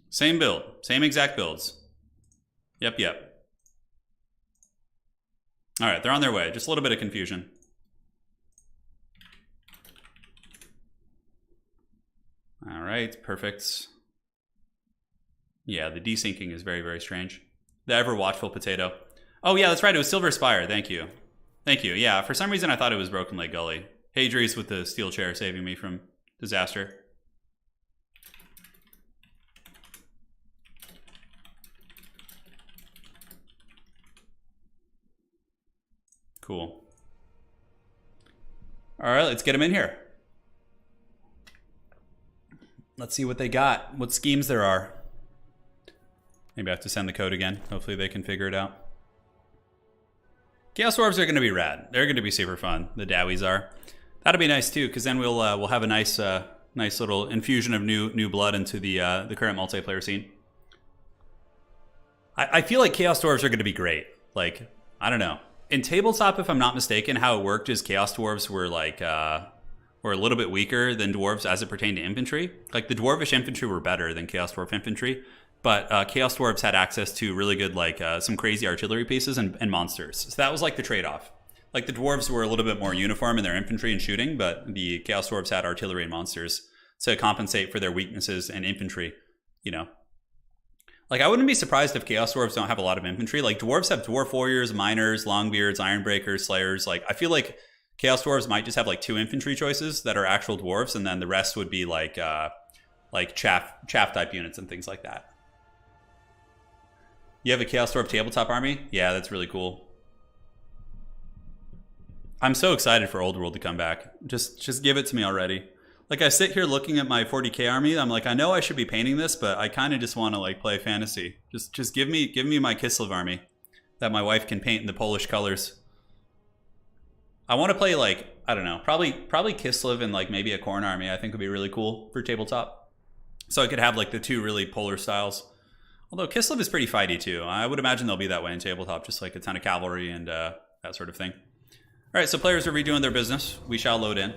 Same build. Same exact builds. Yep. All right, they're on their way. Just a little bit of confusion. All right, perfect. Yeah, the desyncing is very, very strange. The ever watchful potato. Oh yeah, that's right. It was Silver Spire. Thank you. Thank you. Yeah, for some reason I thought it was Broken Leg Gully. Hadri's with the steel chair saving me from disaster. Cool. All right, let's get them in here. Let's see what they got, what schemes there are. Maybe I have to send the code again. Hopefully they can figure it out. Chaos Dwarves are going to be rad. They're going to be super fun. The Dowies are. That'll be nice too, because then we'll have a nice nice little infusion of new blood into the current multiplayer scene. I feel like Chaos Dwarves are going to be great. Like, I don't know. In tabletop, if I'm not mistaken, how it worked is Chaos Dwarves were like were a little bit weaker than dwarves as it pertained to infantry. Like the dwarvish infantry were better than Chaos Dwarf infantry, but Chaos Dwarves had access to really good like some crazy artillery pieces and monsters. So that was like the trade-off. Like the dwarves were a little bit more uniform in their infantry and shooting, but the Chaos Dwarves had artillery and monsters to compensate for their weaknesses in infantry, you know. Like, I wouldn't be surprised if Chaos Dwarves don't have a lot of infantry. Like, dwarves have Dwarf Warriors, Miners, Longbeards, Ironbreakers, Slayers. Like, I feel like Chaos Dwarves might just have, like, 2 infantry choices that are actual dwarves, and then the rest would be, like chaff-type units and things like that. You have a Chaos Dwarf tabletop army? Yeah, that's really cool. I'm so excited for Old World to come back. Just give it to me already. Like, I sit here looking at my 40k army. I'm like, I know I should be painting this, but I kind of just want to like play fantasy. Just give me my Kislev army that my wife can paint in the Polish colors. I want to play like, I don't know, probably Kislev and like maybe a Khorne army. I think would be really cool for tabletop. So I could have like the 2 really polar styles. Although Kislev is pretty fighty too. I would imagine they'll be that way in tabletop, just like a ton of cavalry and that sort of thing. All right, so players are redoing their business. We shall load in.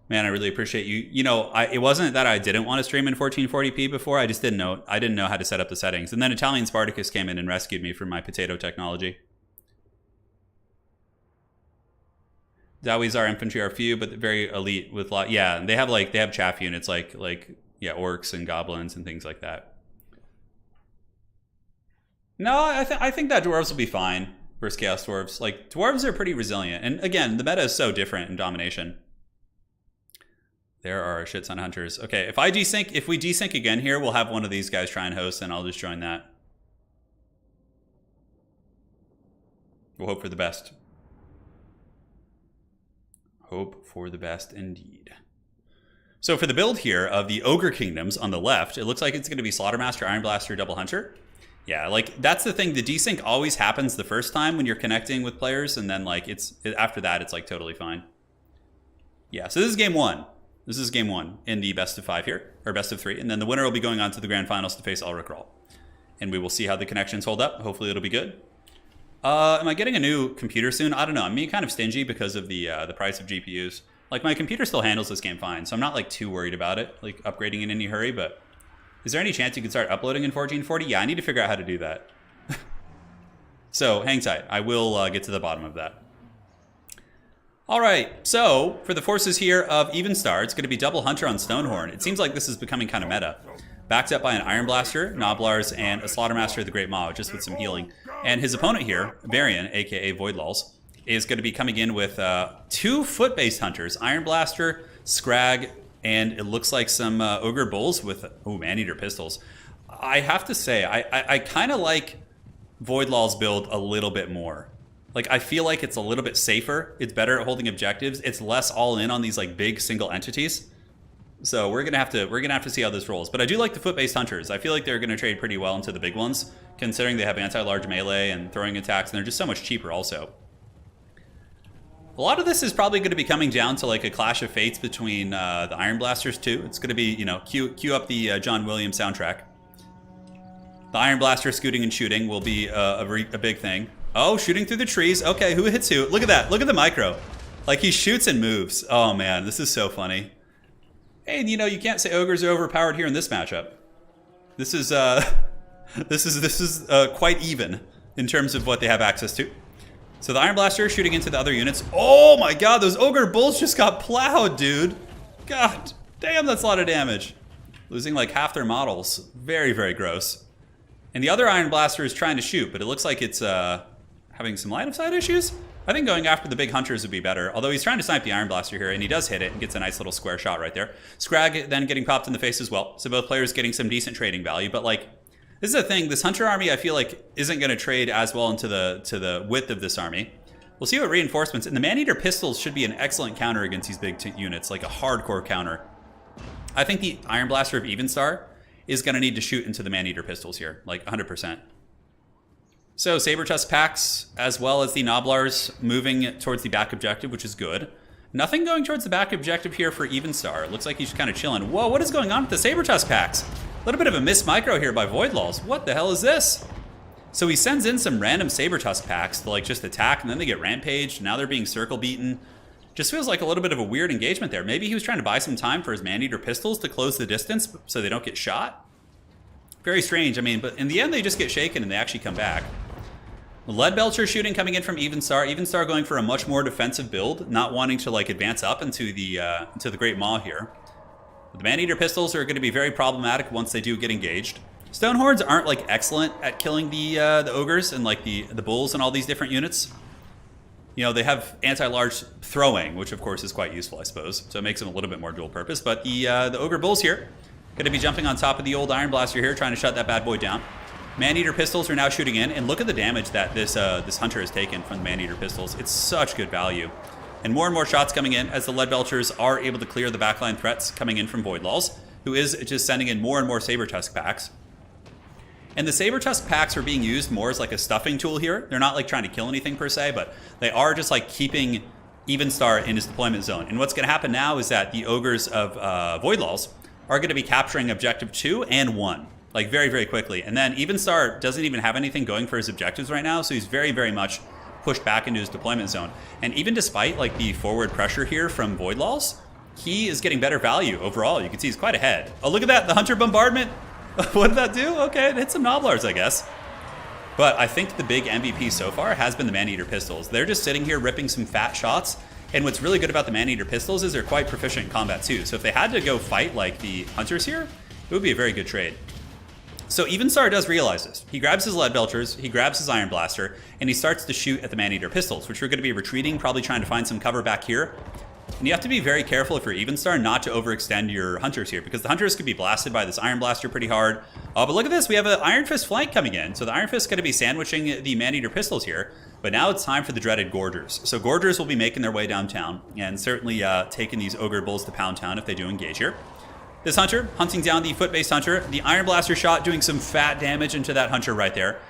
Man, I really appreciate you. You know, it wasn't that I didn't want to stream in 1440p before. I just didn't know. I didn't know how to set up the settings. And then Italian Spartacus came in and rescued me from my potato technology. Dowies are infantry are few, but very elite with lot. Yeah, they have chaff units like yeah, orcs and goblins and things like that. No, I think that dwarves will be fine versus Chaos Dwarves. Like, dwarves are pretty resilient. And again, the meta is so different in Domination. There are a shit ton of hunters. Okay, if we desync again here, we'll have one of these guys try and host, and I'll just join that. We'll hope for the best. Hope for the best indeed. So for the build here of the Ogre Kingdoms on the left, it looks like it's going to be Slaughtermaster, Iron Blaster, Double Hunter. Yeah, like that's the thing. The desync always happens the first time when you're connecting with players, and then like after that, it's like totally fine. Yeah, so this is game 1. This is game 1 in the best of 5 here, or best of 3. And then the winner will be going on to the grand finals to face Ulrich Rahl. And we will see how the connections hold up. Hopefully it'll be good. Am I getting a new computer soon? I don't know. I'm being kind of stingy because of the price of GPUs. Like, my computer still handles this game fine, so I'm not, like, too worried about it, like, upgrading in any hurry, but is there any chance you can start uploading in 1440? Yeah, I need to figure out how to do that. So, hang tight. I will get to the bottom of that. All right, so for the forces here of Evenstar, it's going to be double Hunter on Stonehorn. It seems like this is becoming kind of meta. Backed up by an Iron Blaster, Noblars, and a Slaughtermaster of the Great Maw, just with some healing. And his opponent here, Varian, aka Voidlaws, is going to be coming in with 2 foot-based Hunters, Iron Blaster, Scrag, and it looks like some Ogre Bulls with, Man-Eater Pistols. I have to say, I kind of like Voidlaws' build a little bit more. Like, I feel like it's a little bit safer. It's better at holding objectives. It's less all in on these like big single entities. So we're gonna have to see how this rolls. But I do like the foot-based Hunters. I feel like they're gonna trade pretty well into the big ones, considering they have anti-large melee and throwing attacks, and they're just so much cheaper also. A lot of this is probably going to be coming down to like a clash of fates between the Iron Blasters too. It's going to be, you know, cue up the John Williams soundtrack. The Iron Blaster scooting and shooting will be a big thing. Oh, shooting through the trees. Okay, who hits who? Look at that. Look at the micro. Like, he shoots and moves. Oh, man, this is so funny. Hey, you know, you can't say Ogres are overpowered here in this matchup. This is quite even in terms of what they have access to. So the Iron Blaster shooting into the other units. Oh, my God, those Ogre Bulls just got plowed, dude. God damn, that's a lot of damage. Losing, like, half their models. Very, very gross. And the other Iron Blaster is trying to shoot, but it looks like it's having some line of sight issues. I think going after the big Hunters would be better, although he's trying to snipe the Iron Blaster here, and he does hit it and gets a nice little square shot right there. Scrag then getting popped in the face as well, so both players getting some decent trading value, but like, this is the thing, this Hunter army I feel like isn't going to trade as well into the width of this army. We'll see what reinforcements, and the Man-Eater Pistols should be an excellent counter against these big units, like a hardcore counter. I think the Iron Blaster of Evenstar is going to need to shoot into the Man-Eater Pistols here, like 100%. So Saber-Tusk packs, as well as the Noblars moving towards the back objective, which is good. Nothing going towards the back objective here for Evenstar. It looks like he's kind of chilling. Whoa, what is going on with the Saber-Tusk packs? A little bit of a missed micro here by Voidlaws. What the hell is this? So he sends in some random Saber-Tusk packs to like just attack, and then they get rampaged. Now they're being circle beaten. Just feels like a little bit of a weird engagement there. Maybe he was trying to buy some time for his Man-Eater Pistols to close the distance so they don't get shot. Very strange. I mean, but in the end they just get shaken and they actually come back. Leadbelcher shooting coming in from Evenstar. Evenstar going for a much more defensive build, not wanting to like advance up into the Great Maw here. The Man-Eater Pistols are going to be very problematic once they do get engaged. Stonehorns aren't like excellent at killing the Ogres and like the Bulls and all these different units. You know, they have anti-large throwing, which of course is quite useful, I suppose. So it makes them a little bit more dual purpose. But the Ogre Bulls here, going to be jumping on top of the old Iron Blaster here, trying to shut that bad boy down. Man-Eater Pistols are now shooting in, and look at the damage that this Hunter has taken from the Man-Eater Pistols. It's such good value. And more shots coming in as the Leadbelchers are able to clear the backline threats coming in from Voidlaws, who is just sending in more and more Saber-Tusk packs. And the Saber-Tusk packs are being used more as like a stuffing tool here. They're not like trying to kill anything per se, but they are just like keeping Evenstar in his deployment zone. And what's going to happen now is that the Ogres of Voidlaws are going to be capturing Objective 2 and 1. Like very, very quickly. And then Evenstar doesn't even have anything going for his objectives right now, so he's very, very much pushed back into his deployment zone. And even despite like the forward pressure here from Voidlaws, he is getting better value overall. You can see he's quite ahead. Oh, look at that, the Hunter Bombardment. What did that do? Okay, it hit some Noblars, I guess. But I think the big MVP so far has been the Man-Eater Pistols. They're just sitting here ripping some fat shots. And what's really good about the Man-Eater Pistols is they're quite proficient in combat too. So if they had to go fight like the Hunters here, it would be a very good trade. So Evenstar does realize this. He grabs his Leadbelchers, he grabs his Iron Blaster, and he starts to shoot at the Man-Eater Pistols, which are going to be retreating, probably trying to find some cover back here. And you have to be very careful if you're Evenstar not to overextend your Hunters here, because the Hunters could be blasted by this Iron Blaster pretty hard. But look at this, we have an Iron Fist flank coming in. So the Iron Fist is going to be sandwiching the Man-Eater Pistols here, but now it's time for the dreaded Gorgers. So Gorgers will be making their way downtown, and certainly taking these Ogre Bulls to Pound Town if they do engage here. This Hunter, hunting down the foot-based Hunter. The Iron Blaster shot doing some fat damage into that Hunter right there.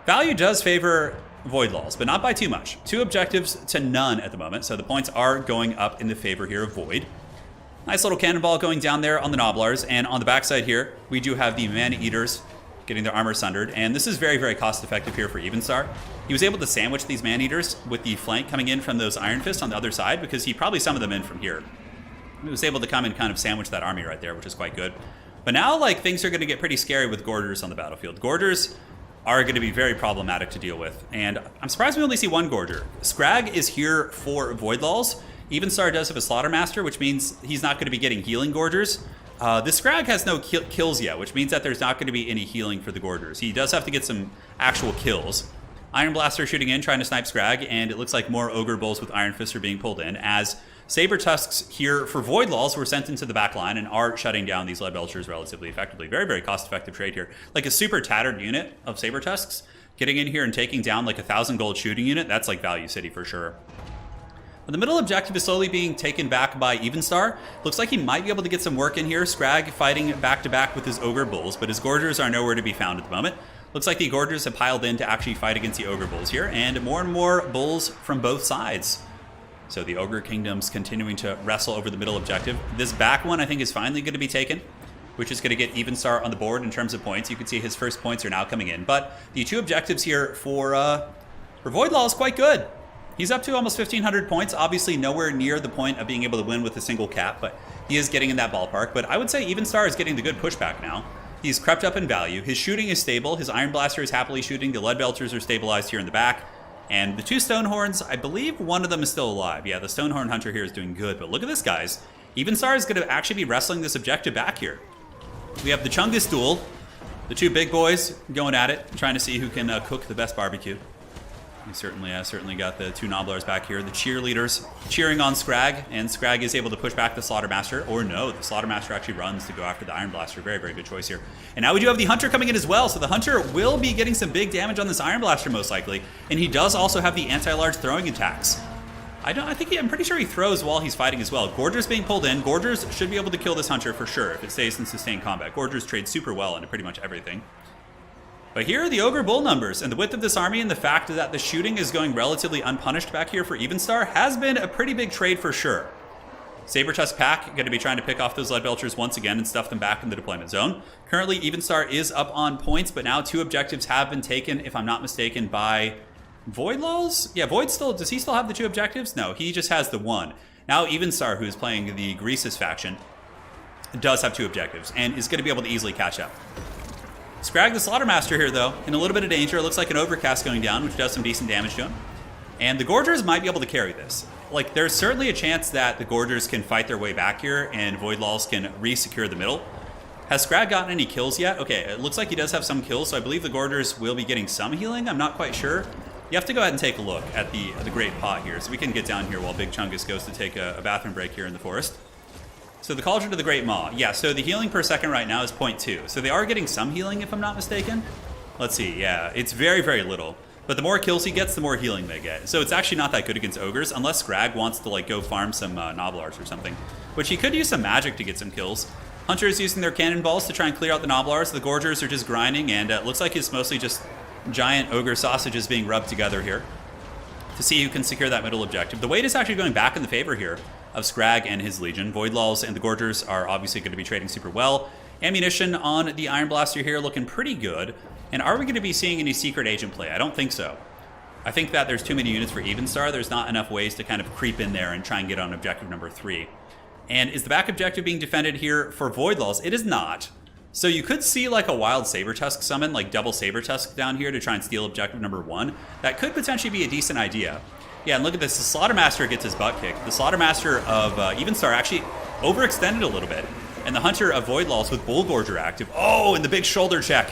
Value does favor Voidlaws, but not by too much. 2 objectives to none at the moment, so the points are going up in the favor here of Void. Nice little cannonball going down there on the Noblars, and on the backside here, we do have the Man-Eaters getting their armor sundered. And this is very, very cost effective here for Evenstar. He was able to sandwich these man-eaters with the flank coming in from those Iron Fists on the other side, because he probably summoned them in from here. He was able to come and kind of sandwich that army right there, which is quite good. But now, like, things are going to get pretty scary with Gorgers on the battlefield. Gorgers are going to be very problematic to deal with. And I'm surprised we only see one Gorger. Scrag is here for Voidlaws. Evenstar does have a Slaughtermaster, which means he's not going to be getting healing Gorgers. The Scrag has no kills yet, which means that there's not going to be any healing for the Gorgers. He does have to get some actual kills. Iron Blaster shooting in, trying to snipe Scrag, and it looks like more Ogre Bulls with Iron Fists are being pulled in, as Saber Tusks here for Voidlaws were sent into the back line and are shutting down these Lead Belchers relatively effectively. Very, very cost-effective trade here. Like a super tattered unit of Saber Tusks, getting in here and taking down like 1,000 gold shooting unit, that's like value city for sure. But the middle objective is slowly being taken back by Evenstar. Looks like he might be able to get some work in here. Scrag fighting back-to-back with his Ogre Bulls, but his Gorgers are nowhere to be found at the moment. Looks like the Gorgers have piled in to actually fight against the Ogre Bulls here, and more Bulls from both sides. So the Ogre Kingdom's continuing to wrestle over the middle objective. This back one, I think, is finally going to be taken, which is going to get Evenstar on the board in terms of points. You can see his first points are now coming in. But the two objectives here for Voidlaw is quite good. He's up to almost 1,500 points. Obviously nowhere near the point of being able to win with a single cap, but he is getting in that ballpark. But I would say Evenstar is getting the good pushback now. He's crept up in value. His shooting is stable. His Iron Blaster is happily shooting. The Lead Belchers are stabilized here in the back. And the two Stonehorns, I believe one of them is still alive. Yeah, the Stonehorn Hunter here is doing good. But look at this, guys. Evenstar is going to actually be wrestling this objective back here. We have the Chungus duel. The two big boys going at it, trying to see who can cook the best barbecue. We certainly got the two Nobblers back here. The cheerleaders cheering on Scrag, and Scrag is able to push back the Slaughtermaster. Or no, the Slaughtermaster actually runs to go after the Iron Blaster. Very, very good choice here. And now we do have the Hunter coming in as well, so the Hunter will be getting some big damage on this Iron Blaster most likely. And he does also have the anti-large throwing attacks. I'm pretty sure he throws while he's fighting as well. Gorgers being pulled in. Gorgers should be able to kill this Hunter for sure if it stays in sustained combat. Gorgers trade super well into pretty much everything. But here are the Ogre Bull numbers, and the width of this army and the fact that the shooting is going relatively unpunished back here for Evenstar has been a pretty big trade for sure. Saber Tusk Pack going to be trying to pick off those Lead Belchers once again and stuff them back in the deployment zone. Currently, Evenstar is up on points, but now two objectives have been taken, if I'm not mistaken, by Voidlaws? Yeah, Void still, does he still have the two objectives? No, he just has the one. Now Evenstar, who is playing the Greases faction, does have two objectives and is going to be able to easily catch up. Scrag the Slaughtermaster here, though, in a little bit of danger. It looks like an Overcast going down, which does some decent damage to him. And the Gorgers might be able to carry this. Like, there's certainly a chance that the Gorgers can fight their way back here and Voidlaws can re-secure the middle. Has Scrag gotten any kills yet? Okay, it looks like he does have some kills, so I believe the Gorgers will be getting some healing. I'm not quite sure. You have to go ahead and take a look at the Great Pot here, so we can get down here while Big Chungus goes to take a bathroom break here in the forest. So the Cauldron of the Great Maw. Yeah, so the healing per second right now is 0.2. So they are getting some healing, if I'm not mistaken. Let's see, yeah, it's very, very little. But the more kills he gets, the more healing they get. So it's actually not that good against Ogres, unless Scrag wants to, like, go farm some Nobblars or something. Which he could use some magic to get some kills. Hunter is using their cannonballs to try and clear out the Nobblars. The Gorgers are just grinding, and it looks like it's mostly just giant Ogre sausages being rubbed together here to see who can secure that middle objective. The weight is actually going back in the favor here of Scrag and his Legion. Voidlaws and the Gorgers are obviously going to be trading super well. Ammunition on the Iron Blaster here looking pretty good. And are we going to be seeing any secret agent play? I don't think so. I think that there's too many units for Evenstar. There's not enough ways to kind of creep in there and try and get on objective number 3. And is the back objective being defended here for Voidlaws? It is not. So you could see like a wild Saber Tusk summon, like double Saber Tusk down here to try and steal objective number 1. That could potentially be a decent idea. Yeah, and look at this. The Slaughtermaster gets his butt kicked. The Slaughtermaster of Evenstar actually overextended a little bit. And the Hunter of Voidlaws with Bullgorger active. Oh, and the big shoulder check.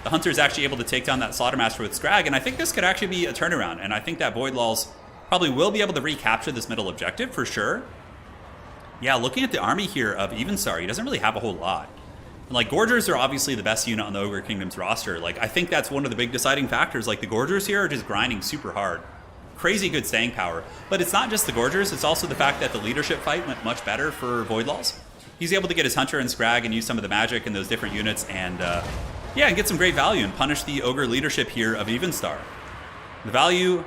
The Hunter is actually able to take down that Slaughtermaster with Scrag. And I think this could actually be a turnaround. And I think that Voidlaws probably will be able to recapture this middle objective for sure. Yeah, looking at the army here of Evenstar, he doesn't really have a whole lot. And like, Gorgers are obviously the best unit on the Ogre Kingdom's roster. Like, I think that's one of the big deciding factors. Like, the Gorgers here are just grinding super hard. Crazy good staying power. But it's not just the Gorgers, it's also the fact that the leadership fight went much better for Voidlaws. He's able to get his Hunter and Scrag and use some of the magic in those different units and, yeah, and get some great value and punish the Ogre leadership here of Evenstar. The value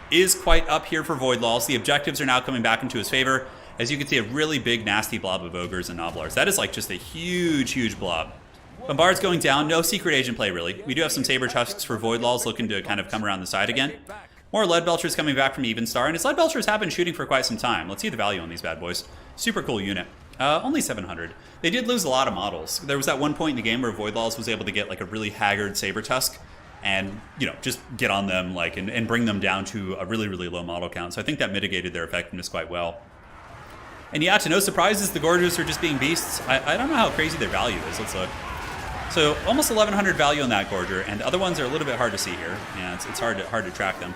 is quite up here for Voidlaws. The objectives are now coming back into his favor. As you can see, a really big, nasty blob of Ogres and Nobblars. That is like just a huge, huge blob. Bombard's going down. No secret agent play, really. We do have some Saber Tusks for Voidlaws looking to kind of come around the side again. More Lead Belchers coming back from Evenstar, and his Lead Belchers have been shooting for quite some time. Let's see the value on these bad boys. Super cool unit. Only 700. They did lose a lot of models. There was that one point in the game where Voidlaws was able to get like a really haggard Saber Tusk and, you know, just get on them like and bring them down to a really, really low model count. So I think that mitigated their effectiveness quite well. And yeah, to no surprises, the Gorgers are just being beasts. I don't know how crazy their value is. Let's look. So almost 1,100 value on that Gorger, and the other ones are a little bit hard to see here. Yeah, it's hard to track them.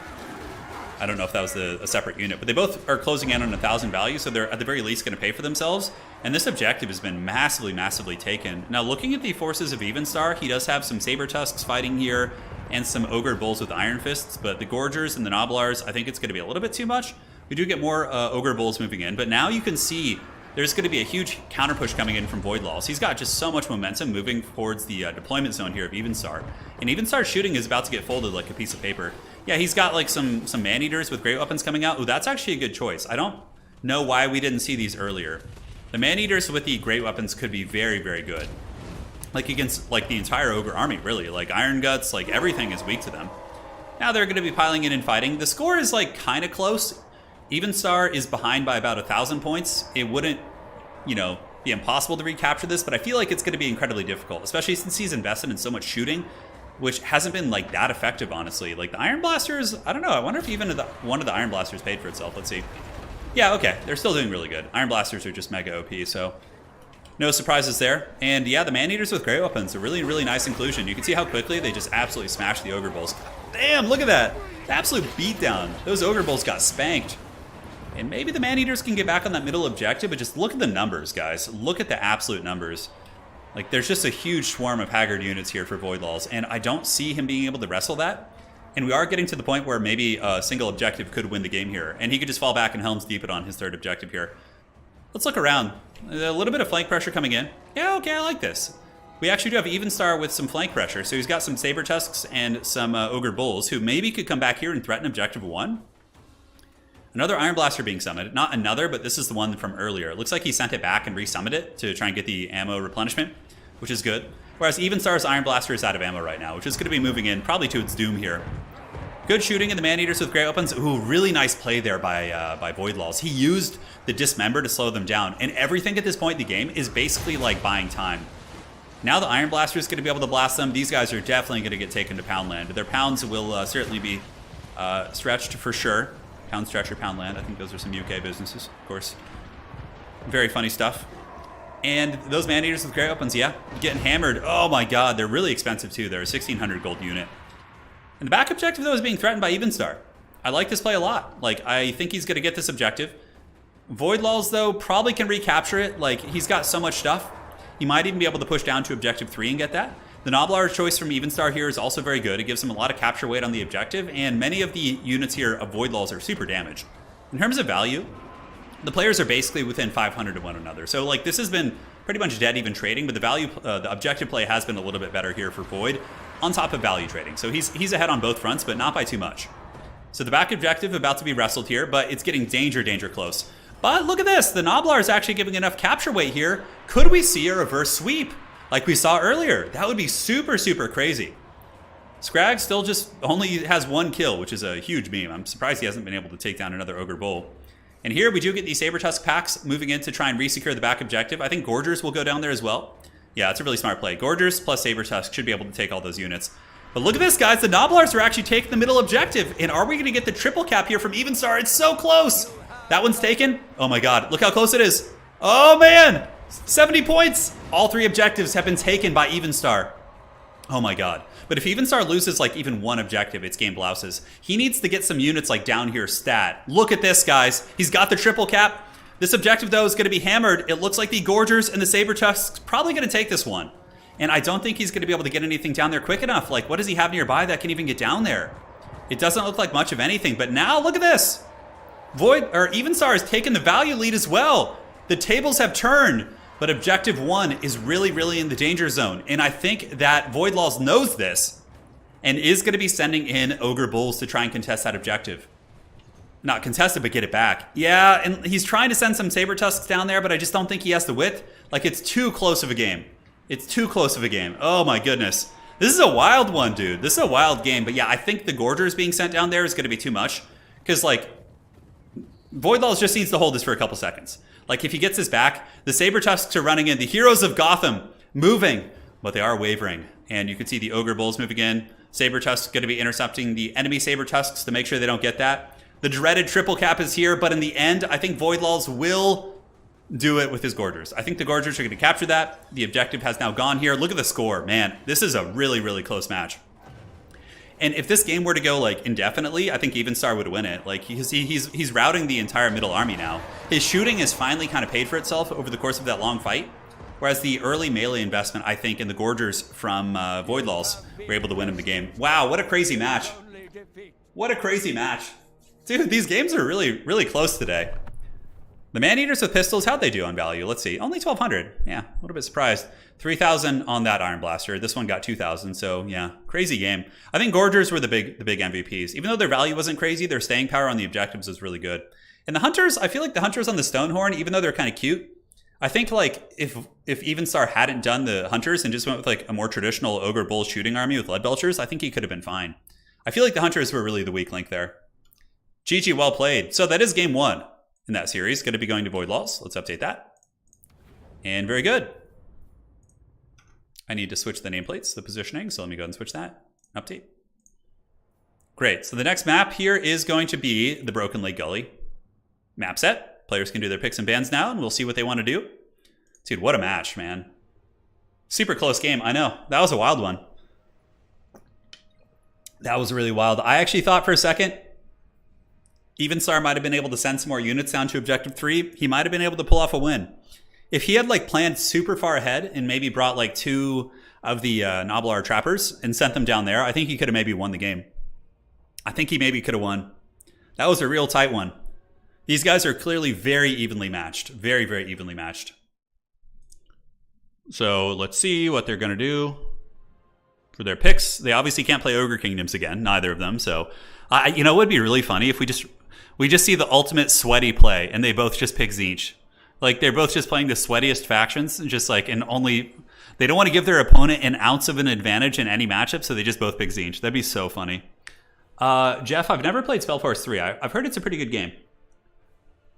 I don't know if that was a separate unit, but they both are closing in on 1,000 value, so they're at the very least going to pay for themselves. And this objective has been massively, massively taken. Now, looking at the forces of Evenstar, he does have some Saber Tusks fighting here and some Ogre Bulls with Iron Fists, but the Gorgers and the Noblars, I think it's going to be a little bit too much. We do get more Ogre Bulls moving in, but now you can see there's going to be a huge counter push coming in from Voidlaws. He's got just so much momentum moving towards the deployment zone here of Evenstar. And Evenstar's shooting is about to get folded like a piece of paper. Yeah, he's got like some man-eaters with great weapons coming out. Ooh, that's actually a good choice. I don't know why we didn't see these earlier. The man-eaters with the great weapons could be very, very good. Like against like the entire Ogre army, really. Like Iron Guts, like everything is weak to them. Now they're going to be piling in and fighting. The score is like kind of close. Evenstar is behind by about 1,000 points. It wouldn't, you know, be impossible to recapture this, but I feel like it's going to be incredibly difficult, especially since he's invested in so much shooting, which hasn't been like that effective, honestly. Like the Iron Blasters, I don't know. I wonder if even one of the Iron Blasters paid for itself. Let's see. Yeah, okay. They're still doing really good. Iron Blasters are just mega OP, so no surprises there. And yeah, the Man-Eaters with great weapons, a really, really nice inclusion. You can see how quickly they just absolutely smashed the Ogre Bulls. Damn, look at that. The absolute beatdown. Those Ogre Bulls got spanked. And maybe the Man-Eaters can get back on that middle objective, but just look at the numbers, guys. Look at the absolute numbers. Like, there's just a huge swarm of Haggard units here for Voidlaws, and I don't see him being able to wrestle that. And we are getting to the point where maybe a single objective could win the game here, and he could just fall back and Helm's Deep it on his third objective here. Let's look around. A little bit of flank pressure coming in. Yeah, okay, I like this. We actually do have Evenstar with some flank pressure, so he's got some Saber Tusks and some Ogre Bulls, who maybe could come back here and threaten objective 1. Another Iron Blaster being summoned. Not another, but this is the one from earlier. It looks like he sent it back and resummoned it to try and get the ammo replenishment, which is good. Whereas Evenstar's Iron Blaster is out of ammo right now, which is going to be moving in probably to its doom here. Good shooting in the Man-Eaters with great weapons. Ooh, really nice play there by Voidlaws. He used the Dismember to slow them down, and everything at this point in the game is basically like buying time. Now the Iron Blaster is going to be able to blast them. These guys are definitely going to get taken to Poundland. Their pounds will certainly be stretched for sure. Pound Stretcher, Poundland. I think those are some UK businesses, of course. Very funny stuff. And those Man-Eaters with great weapons, yeah, getting hammered. Oh my god, they're really expensive too. They're a 1,600 gold unit. And the back objective, though, is being threatened by Evenstar. I like this play a lot. Like, I think he's going to get this objective. Voidlaws, though, probably can recapture it. Like, he's got so much stuff. He might even be able to push down to objective 3 and get that. The Noblar choice from Evenstar here is also very good. It gives him a lot of capture weight on the objective, and many of the units here of Voidlaws are super damaged. In terms of value, the players are basically within 500 of one another. So, like, this has been pretty much dead even trading, but the value, the objective play has been a little bit better here for Void, on top of value trading. So he's ahead on both fronts, but not by too much. So the back objective about to be wrestled here, but it's getting danger close. But look at this, the Noblar is actually giving enough capture weight here. Could we see a reverse sweep like we saw earlier? That would be super, super crazy. Scrag still just only has 1 kill, which is a huge meme. I'm surprised he hasn't been able to take down another Ogre Bull. And here we do get these Saber Tusk packs moving in to try and resecure the back objective. I think Gorgers will go down there as well. Yeah, it's a really smart play. Gorgers plus Saber Tusk should be able to take all those units. But look at this, guys. The Noblars are actually taking the middle objective. And are we going to get the triple cap here from Evenstar? It's so close. That one's taken. Oh my god. Look how close it is. Oh man. 70 points. All 3 objectives have been taken by Evenstar. Oh my god. But if Evenstar loses like even 1 objective, it's game blouses. He needs to get some units like down here stat. Look at this, guys. He's got the triple cap. This objective, though, is going to be hammered. It looks like the Gorgers and the Saber Tusks probably going to take this one. And I don't think he's going to be able to get anything down there quick enough. Like, what does he have nearby that can even get down there? It doesn't look like much of anything. But now, look at this. Evenstar has taken the value lead as well. The tables have turned. But objective 1 is really, really in the danger zone. And I think that Voidlaws knows this and is going to be sending in Ogre Bulls to try and contest that objective. Not contest it, but get it back. Yeah, and he's trying to send some Saber Tusks down there, but I just don't think he has the width. Like, it's too close of a game. It's too close of a game. Oh my goodness. This is a wild one, dude. This is a wild game. But yeah, I think the Gorgers being sent down there is going to be too much. Because, like, Voidlaws just needs to hold this for a couple seconds. Like, if he gets his back, the Saber-Tusks are running in. The heroes of Gotham moving. But they are wavering. And you can see the Ogre Bulls moving in. Saber-Tusks going to be intercepting the enemy Saber-Tusks to make sure they don't get that. The dreaded triple cap is here. But in the end, I think Voidlaws will do it with his Gorgers. I think the Gorgers are going to capture that. The objective has now gone here. Look at the score. Man, this is a really, really close match. And if this game were to go like indefinitely, I think Evenstar would win it. Like he's routing the entire middle army now. His shooting has finally kind of paid for itself over the course of that long fight. Whereas the early melee investment, I think, in the Gorgers from Voidlaws were able to win him the game. Wow, what a crazy match. What a crazy match. Dude, these games are really, really close today. The Man-Eaters with pistols, how'd they do on value? Let's see. Only 1,200. Yeah, a little bit surprised. 3,000 on that Iron Blaster. This one got 2,000. So yeah, crazy game. I think Gorgers were the big MVPs. Even though their value wasn't crazy, their staying power on the objectives was really good. And the Hunters, I feel like the Hunters on the Stonehorn, even though they're kind of cute, I think like if Evenstar hadn't done the Hunters and just went with like a more traditional Ogre Bull shooting army with Lead Belchers, I think he could have been fine. I feel like the Hunters were really the weak link there. GG, well played. So that is game one in that series. Going to be going to Voidlaws. Let's update that. And very good. I need to switch the nameplates, the positioning, so let me go ahead and switch that. Update. Great. So the next map here is going to be the Broken Lake Gully map set. Players can do their picks and bans now, and we'll see what they want to do. Dude, what a match, man. Super close game. I know. That was a wild one. That was really wild. I actually thought for a second Evenstar might have been able to send some more units down to Objective 3. He might have been able to pull off a win. If he had like planned super far ahead and maybe brought like 2 of the Noblar Trappers and sent them down there, I think he could have maybe won the game. I think he maybe could have won. That was a real tight one. These guys are clearly very evenly matched. Very, very evenly matched. So let's see what they're going to do for their picks. They obviously can't play Ogre Kingdoms again, neither of them. So, you know, it would be really funny if we just see the ultimate sweaty play and they both just pick Tzeentch. Like, they're both just playing the sweatiest factions and just like, and only, they don't want to give their opponent an ounce of an advantage in any matchup, so they just both pick Tzeentch. That'd be so funny. Jeff, I've never played Spellforce 3. I've heard it's a pretty good game.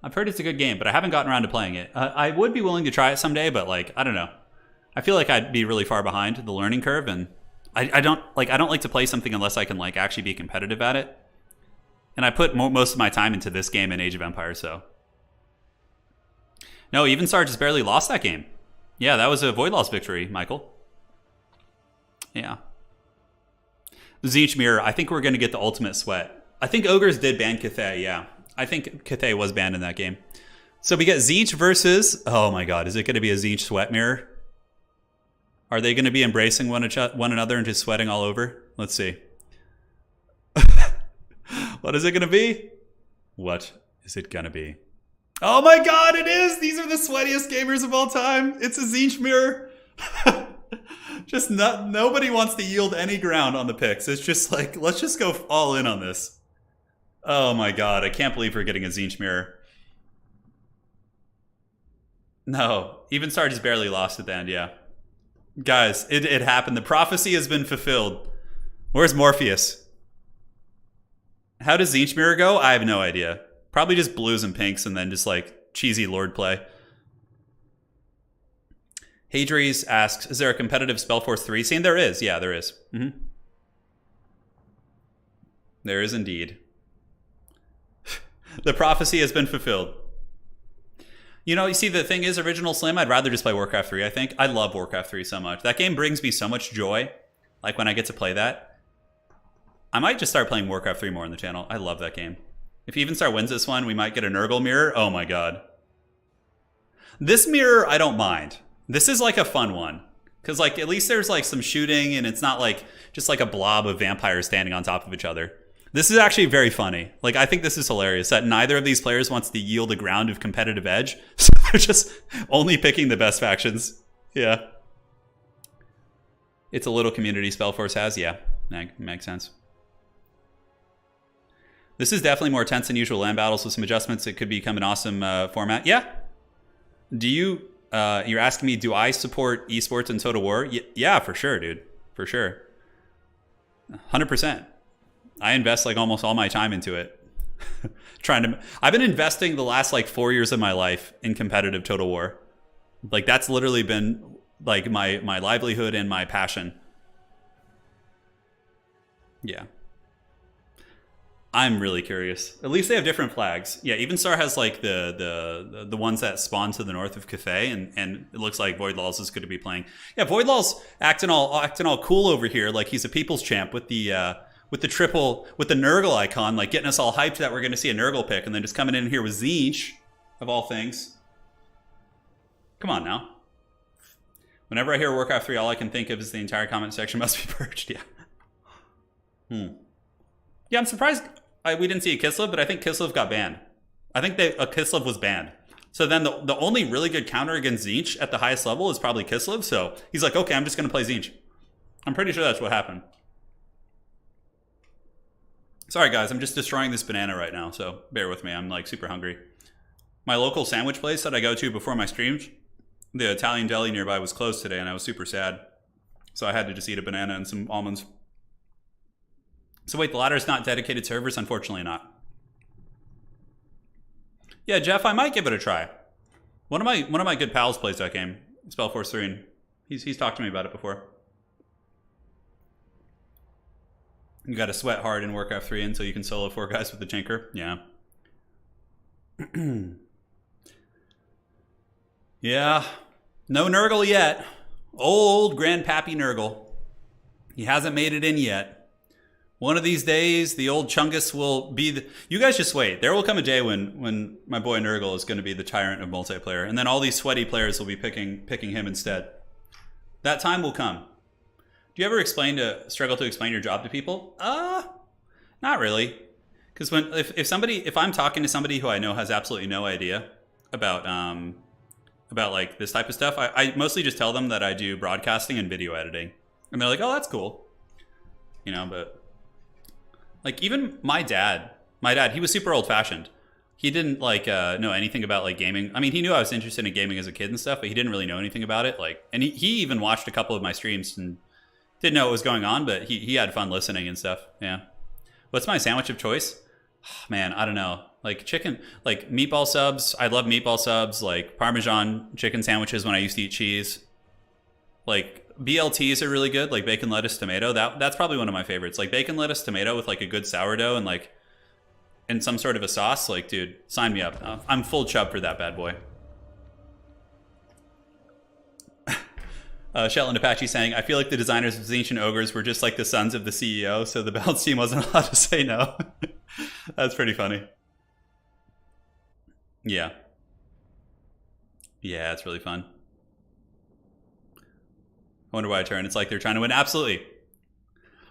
I've heard it's a good game, but I haven't gotten around to playing it. I would be willing to try it someday, but like, I don't know. I feel like I'd be really far behind the learning curve, and I don't like to play something unless I can like actually be competitive at it. And I put most of my time into this game in Age of Empires, so. No, Evenstar just barely lost that game. Yeah, that was a Voidlaws victory, Michael. Yeah. Tzeentch Mirror, I think we're going to get the ultimate sweat. I think Ogres did ban Cathay, yeah. I think Cathay was banned in that game. So we get Tzeentch versus, oh my god, is it going to be a Tzeentch sweat mirror? Are they going to be embracing one another and just sweating all over? Let's see. What is it going to be? What is it going to be? Oh my god, it is! These are the sweatiest gamers of all time. It's a Tzeentch mirror. Just nobody wants to yield any ground on the picks. It's just like, let's just go all in on this. Oh my god, I can't believe we're getting a Tzeentch mirror. No, Evenstar just barely lost at the end, yeah. Guys, it happened. The prophecy has been fulfilled. Where's Morpheus? How does Tzeentch mirror go? I have no idea. Probably just blues and pinks and then just like cheesy Lord play. Hadries asks, is there a competitive Spellforce 3 scene? There is. Yeah, there is. Mm-hmm. There is indeed. The prophecy has been fulfilled. You know, you see, the thing is, Original Slim, I'd rather just play Warcraft 3, I think. I love Warcraft 3 so much. That game brings me so much joy, like when I get to play that. I might just start playing Warcraft 3 more on the channel. I love that game. If Evenstar wins this one, we might get a Nurgle mirror. Oh my god. This mirror, I don't mind. This is like a fun one. Because like, at least there's like some shooting and it's not like just like a blob of vampires standing on top of each other. This is actually very funny. Like, I think this is hilarious that neither of these players wants to yield a ground of competitive edge. So they're just only picking the best factions. Yeah. It's a little community Spellforce has. Yeah, makes sense. This is definitely more tense than usual land battles with some adjustments. It could become an awesome format. Yeah. Do you You're asking me, do I support esports and Total War? Yeah, for sure, dude. For sure. 100%. I invest like almost all my time into it. I've been investing the last like 4 years of my life in competitive Total War. Like that's literally been like my livelihood and my passion. Yeah. I'm really curious. At least they have different flags. Yeah, Evenstar has like the ones that spawn to the north of Cathay, and it looks like Voidlaws is going to be playing. Yeah, Voidlaws acting all cool over here, like he's a people's champ with the Nurgle icon, like getting us all hyped that we're going to see a Nurgle pick, and then just coming in here with Tzeentch, of all things. Come on now. Whenever I hear Warcraft 3, all I can think of is the entire comment section must be purged. Yeah. Yeah, I'm surprised we didn't see a Kislev, but I think Kislev got banned. I think a Kislev was banned. So then the only really good counter against Tzeentch at the highest level is probably Kislev. So he's like, okay, I'm just going to play Tzeentch. I'm pretty sure that's what happened. Sorry, guys. I'm just destroying this banana right now, so bear with me. I'm like super hungry. My local sandwich place that I go to before my streams, the Italian deli nearby was closed today, and I was super sad. So I had to just eat a banana and some almonds. So wait, the ladder is not dedicated servers? Unfortunately not. Yeah, Jeff, I might give it a try. One of my good pals plays that game, Spellforce 3, and he's talked to me about it before. You gotta sweat hard in Warcraft 3 until you can solo 4 guys with the Tinker. Yeah. Yeah. No Nurgle yet. Old Grandpappy Nurgle. He hasn't made it in yet. One of these days, the old Chungus will be the... You guys just wait. There will come a day when my boy Nurgle is going to be the tyrant of multiplayer, and then all these sweaty players will be picking him instead. That time will come. Do you ever struggle to explain your job to people? Not really. Because if I'm talking to somebody who I know has absolutely no idea about like this type of stuff, I mostly just tell them that I do broadcasting and video editing, and they're like, "Oh, that's cool," you know. But like even my dad, he was super old-fashioned. He didn't like know anything about like gaming. I mean, he knew I was interested in gaming as a kid and stuff, but he didn't really know anything about it. Like, and he even watched a couple of my streams and didn't know what was going on, but he had fun listening and stuff. Yeah. What's my sandwich of choice? Man, I don't know. Like chicken, like meatball subs. I love meatball subs. Like Parmesan chicken sandwiches when I used to eat cheese. Like BLTs are really good. Like bacon, lettuce, tomato. That's probably one of my favorites. Like bacon, lettuce, tomato with like a good sourdough and some sort of a sauce. Like, dude, sign me up. I'm full chub for that bad boy. Shetland Apache saying, I feel like the designers of Tzeentch and Ogres were just like the sons of the CEO, so the balance team wasn't allowed to say no. That's pretty funny. Yeah. Yeah, it's really fun. I wonder why I turn. It's like they're trying to win. Absolutely.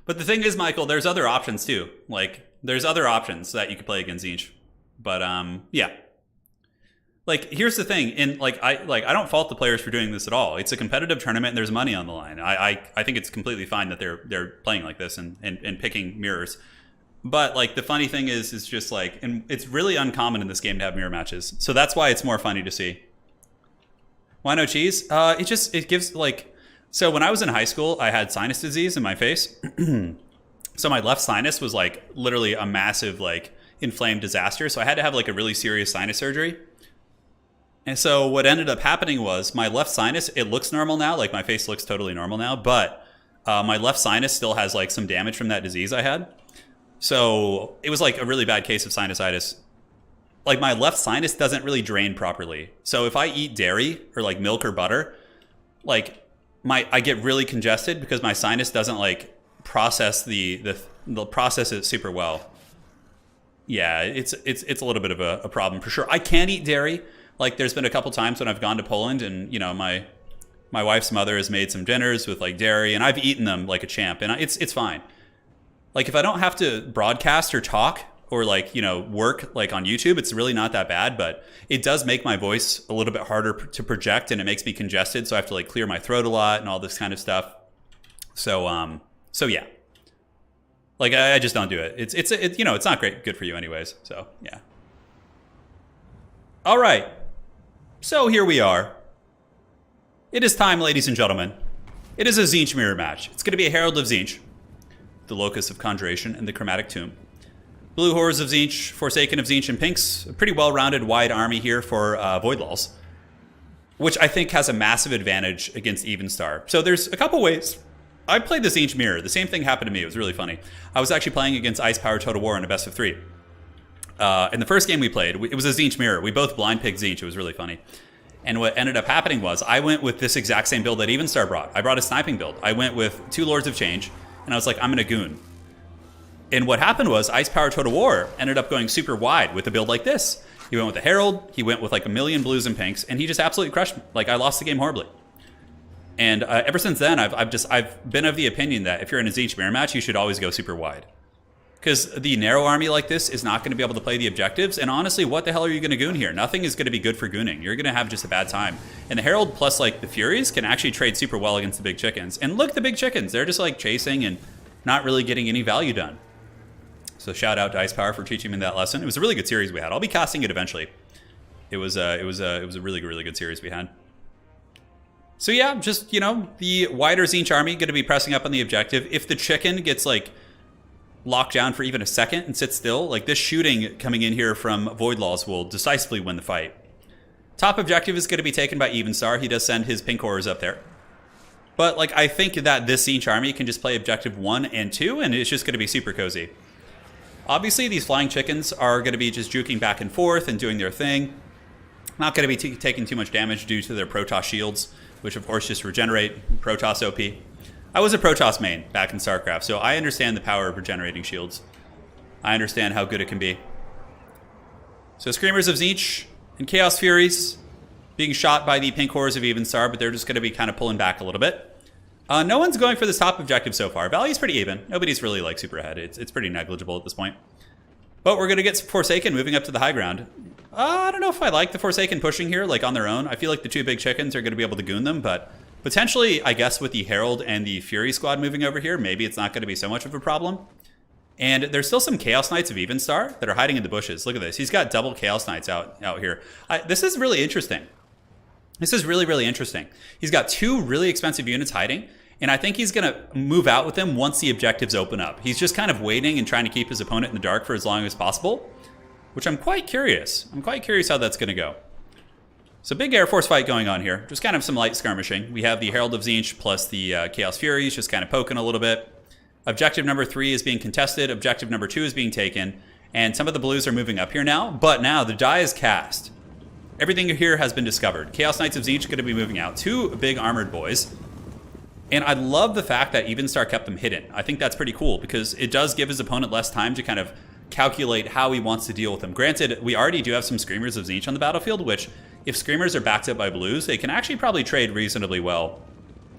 But the thing is, Michael, there's other options too. Like, there's other options that you could play against Tzeentch. But, yeah. Like, here's the thing, and I don't fault the players for doing this at all. It's a competitive tournament, and there's money on the line. I think it's completely fine that they're playing like this and picking mirrors. But like the funny thing is just like, and it's really uncommon in this game to have mirror matches, so that's why it's more funny to see. Why no cheese? It gives like, so when I was in high school, I had sinus disease in my face. So my left sinus was like literally a massive like inflamed disaster. So I had to have like a really serious sinus surgery. And so what ended up happening was my left sinus, it looks normal now. Like my face looks totally normal now, but my left sinus still has like some damage from that disease I had. So it was like a really bad case of sinusitis. Like my left sinus doesn't really drain properly. So if I eat dairy or like milk or butter, like I get really congested because my sinus doesn't like process the process it super well. Yeah, it's a little bit of a problem for sure. I can eat dairy. Like there's been a couple times when I've gone to Poland and, you know, my wife's mother has made some dinners with like dairy and I've eaten them like a champ and it's fine. Like if I don't have to broadcast or talk or like, you know, work like on YouTube, it's really not that bad, but it does make my voice a little bit harder to project and it makes me congested. So I have to like clear my throat a lot and all this kind of stuff. So yeah, like I just don't do it. It's you know, it's not good for you anyways. So yeah. All right. So here we are. It is time, ladies and gentlemen. It is a Tzeentch mirror match. It's going to be a Herald of Tzeentch, the Locus of Conjuration, and the Chromatic Tomb. Blue Horrors of Tzeentch, Forsaken of Tzeentch, and Pinks. A pretty well-rounded, wide army here for Voidlaws, which I think has a massive advantage against Evenstar. So there's a couple ways. I played the Tzeentch mirror. The same thing happened to me. It was really funny. I was actually playing against Ice Power Total War in a best of 3. In the first game we played, it was a Tzeentch mirror. We both blind picked Tzeentch. It was really funny. And what ended up happening was I went with this exact same build that Evenstar brought. I brought a sniping build. I went with 2 Lords of Change, and I was like, I'm going to goon. And what happened was Ice Power Total War ended up going super wide with a build like this. He went with the Herald, he went with like a million blues and pinks, and he just absolutely crushed me. Like, I lost the game horribly. And ever since then, I've been of the opinion that if you're in a Tzeentch mirror match, you should always go super wide. Because the narrow army like this is not going to be able to play the objectives. And honestly, what the hell are you going to goon here? Nothing is going to be good for gooning. You're going to have just a bad time. And the Herald plus like the Furies can actually trade super well against the big chickens. And look, the big chickens, they're just like chasing and not really getting any value done. So shout out to Ice Power for teaching me that lesson. It was a really good series we had. I'll be casting it eventually. It was a really good series we had. So yeah, just, you know, the wider Tzeentch army going to be pressing up on the objective. If the chicken gets like locked down for even a second and sits still, like this shooting coming in here from Voidlaws will decisively win the fight. Top objective is going to be taken by Evenstar. He does send his pink horrors up there. But like, I think that this Tzeentch army can just play objective 1 and 2, and it's just going to be super cozy. Obviously, these flying chickens are going to be just juking back and forth and doing their thing. Not going to be taking too much damage due to their Protoss shields, which of course just regenerate. Protoss OP. I was a Protoss main back in StarCraft, so I understand the power of regenerating shields. I understand how good it can be. So Screamers of Tzeentch and Chaos Furies being shot by the pink horrors of Evenstar, but they're just going to be kind of pulling back a little bit. No one's going for this top objective so far. Value's pretty even. Nobody's really like super ahead. It's pretty negligible at this point. But we're going to get Forsaken moving up to the high ground. I don't know if I like the Forsaken pushing here, like on their own. I feel like the 2 big chickens are going to be able to goon them, but potentially, I guess with the Herald and the Fury squad moving over here, maybe it's not going to be so much of a problem. And there's still some Chaos Knights of Evenstar that are hiding in the bushes. Look at this. He's got double Chaos Knights out here. This is really interesting. This is really interesting. He's got 2 really expensive units hiding, and I think he's going to move out with them once the objectives open up. He's just kind of waiting and trying to keep his opponent in the dark for as long as possible, which I'm quite curious. I'm quite curious how that's going to go. So big Air Force fight going on here. Just kind of some light skirmishing. We have the Herald of Tzeentch plus the Chaos Furies just kind of poking a little bit. Objective number 3 is being contested. Objective number 2 is being taken. And some of the blues are moving up here now. But now the die is cast. Everything here has been discovered. Chaos Knights of Tzeentch are going to be moving out. 2 big armored boys. And I love the fact that Evenstar kept them hidden. I think that's pretty cool because it does give his opponent less time to kind of calculate how he wants to deal with them. Granted, we already do have some Screamers of Tzeentch on the battlefield, which if Screamers are backed up by blues, they can actually probably trade reasonably well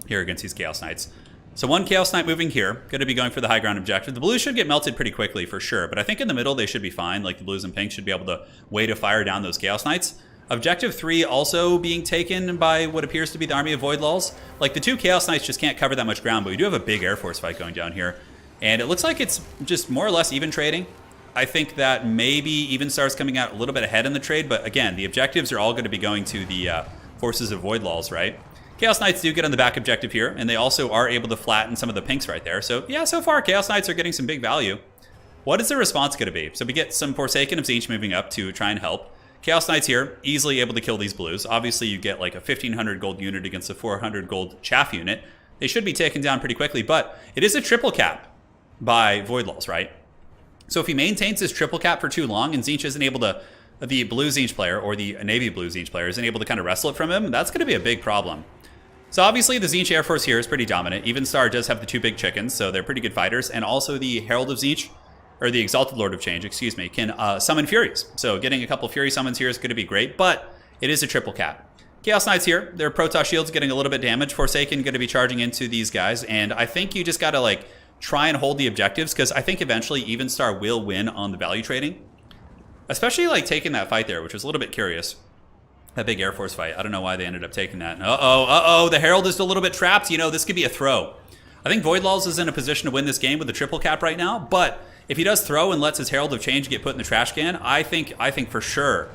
here against these Chaos Knights. So 1 Chaos Knight moving here, going to be going for the high ground objective. The blues should get melted pretty quickly for sure, but I think in the middle they should be fine. Like the blues and pinks should be able to wait to fire down those Chaos Knights. Objective 3 also being taken by what appears to be the army of Voidlaws. Like the 2 Chaos Knights just can't cover that much ground, but we do have a big Air Force fight going down here. And it looks like it's just more or less even trading. I think that maybe Evenstar's coming out a little bit ahead in the trade, but again, the objectives are all going to be going to the forces of Voidlaws, right? Chaos Knights do get on the back objective here, and they also are able to flatten some of the pinks right there. So yeah, so far Chaos Knights are getting some big value. What is the response going to be? So we get some Forsaken of Tzeentch moving up to try and help. Chaos Knights here, easily able to kill these blues. Obviously, you get like a 1,500 gold unit against a 400 gold chaff unit. They should be taken down pretty quickly, but it is a triple cap by Voidlaws, right? So if he maintains his triple cap for too long and Tzeentch isn't able to, the blue Tzeentch player or the navy blue Tzeentch player isn't able to kind of wrestle it from him, that's going to be a big problem. So obviously the Tzeentch Air Force here is pretty dominant. Evenstar does have the 2 big chickens, so they're pretty good fighters. And also the Herald of Tzeentch, or the Exalted Lord of Change, excuse me, can summon Furies. So getting a couple Fury summons here is going to be great, but it is a triple cap. Chaos Knights here, their Protoss shields getting a little bit damaged. Forsaken going to be charging into these guys, and I think you just got to like try and hold the objectives, because I think eventually Evenstar will win on the value trading. Especially like taking that fight there, which was a little bit curious. That big Air Force fight. I don't know why they ended up taking that. Uh-oh, the Herald is a little bit trapped. You know, this could be a throw. I think Voidlaws is in a position to win this game with a triple cap right now, but if he does throw and lets his Herald of Change get put in the trash can, I think for sure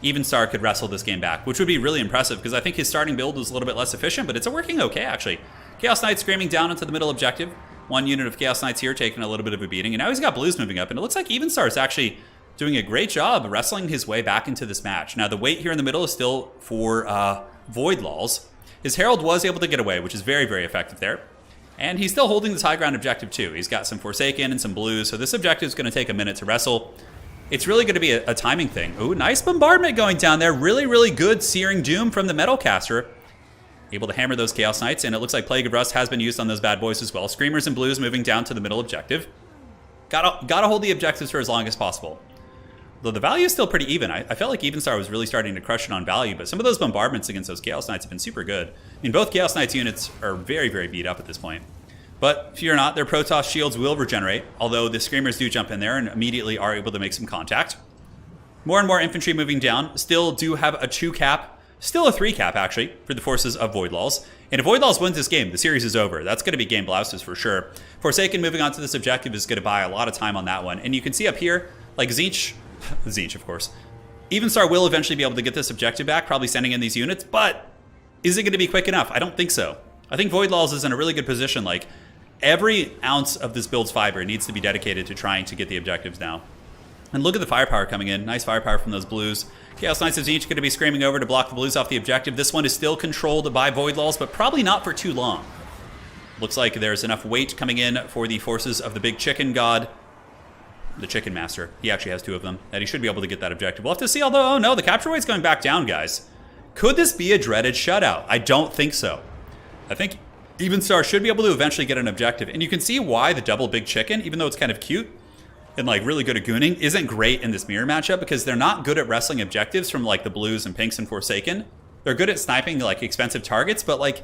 Evenstar could wrestle this game back, which would be really impressive because I think his starting build was a little bit less efficient, but it's working okay, actually. Chaos Knight screaming down into the middle objective. One unit of Chaos Knights here taking a little bit of a beating, and now he's got blues moving up, and it looks like Evenstar is actually doing a great job wrestling his way back into this match. Now, the weight here in the middle is still for Void Laws. His Herald was able to get away, which is very, very effective there. And he's still holding this high ground objective, too. He's got some Forsaken and some blues, so this objective is going to take a minute to wrestle. It's really going to be a timing thing. Ooh, nice bombardment going down there. Really, really good Searing Doom from the Metalcaster. Able to hammer those Chaos Knights, and it looks like Plague of Rust has been used on those bad boys as well. Screamers and blues moving down to the middle objective. Gotta hold the objectives for as long as possible. Though the value is still pretty even. I felt like Evenstar was really starting to crush it on value, but some of those bombardments against those Chaos Knights have been super good. I mean, both Chaos Knights units are very, very beat up at this point. But fear not, their Protoss shields will regenerate, although the Screamers do jump in there and immediately are able to make some contact. More and more infantry moving down. Still do have a 2 cap, still a 3 cap actually, for the forces of Void Laws. And if Void Laws wins this game, the series is over. That's going to be game blouses for sure. Forsaken moving on to this objective is going to buy a lot of time on that one. And you can see up here, like Tzeentch, of course. Evenstar will eventually be able to get this objective back, probably sending in these units, but is it going to be quick enough? I don't think so. I think Void Laws is in a really good position. Like, every ounce of this build's fiber needs to be dedicated to trying to get the objectives now. And look at the firepower coming in. Nice firepower from those blues. Chaos Knights of Tzeentch going to be screaming over to block the blues off the objective. This one is still controlled by Void Laws, but probably not for too long. Looks like there's enough weight coming in for the forces of the big chicken god. The Chicken Master. He actually has 2 of them, that he should be able to get that objective. We'll have to see, although, oh no, the capture weight's going back down, guys. Could this be a dreaded shutout? I don't think so. I think Evenstar should be able to eventually get an objective. And you can see why the double big chicken, even though it's kind of cute and like really good at gooning, isn't great in this mirror matchup because they're not good at wrestling objectives from like the blues and pinks and Forsaken. They're good at sniping like expensive targets, but like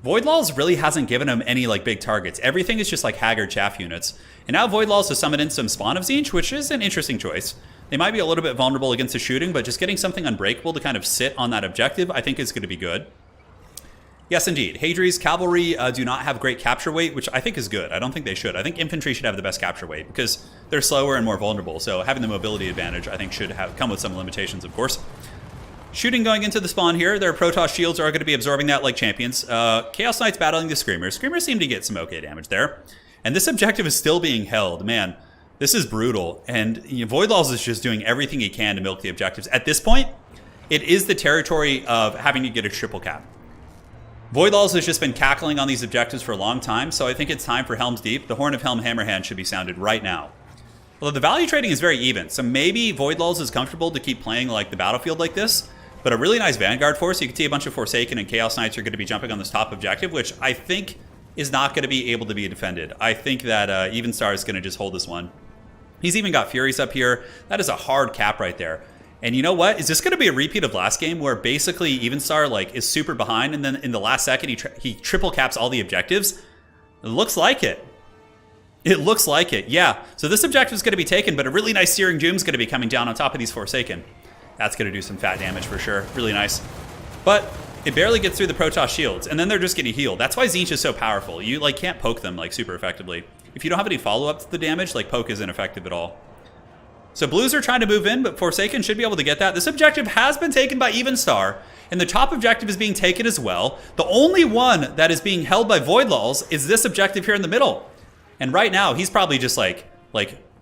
Void Laws really hasn't given them any like big targets. Everything is just like haggard chaff units. And now Void Laws has summoned in some Spawn of Tzeentch, which is an interesting choice. They might be a little bit vulnerable against the shooting, but just getting something unbreakable to kind of sit on that objective, I think is going to be good. Yes, indeed. Hadri's cavalry do not have great capture weight, which I think is good. I don't think they should. I think infantry should have the best capture weight because they're slower and more vulnerable. So having the mobility advantage, I think, should have come with some limitations, of course. Shooting going into the spawn here. Their Protoss shields are going to be absorbing that like champions. Chaos Knights battling the Screamers. Screamers seem to get some okay damage there. And this objective is still being held. Man, this is brutal. And Void Laws is just doing everything he can to milk the objectives. At this point, it is the territory of having to get a triple cap. Void Laws has just been cackling on these objectives for a long time, so I think it's time for Helm's Deep. The Horn of Helm Hammerhand should be sounded right now. Although the value trading is very even, so maybe Void Laws is comfortable to keep playing like the battlefield like this, but a really nice Vanguard force. You can see a bunch of Forsaken and Chaos Knights are going to be jumping on this top objective, which I think is not going to be able to be defended. I think that Evenstar is going to just hold this one. He's even got Furies up here. That is a hard cap right there. And you know what? Is this going to be a repeat of last game where basically Evenstar like is super behind and then in the last second he triple caps all the objectives? It looks like it. It looks like it, yeah. So this objective is going to be taken, but a really nice Searing Doom is going to be coming down on top of these Forsaken. That's going to do some fat damage for sure. Really nice. But it barely gets through the Protoss shields, and then they're just getting healed. That's why Tzeentch is so powerful. You like can't poke them like super effectively. If you don't have any follow-up to the damage, like poke isn't effective at all. So blues are trying to move in, but Forsaken should be able to get that. This objective has been taken by Evenstar, and the top objective is being taken as well. The only one that is being held by Void Laws is this objective here in the middle. And right now, he's probably just like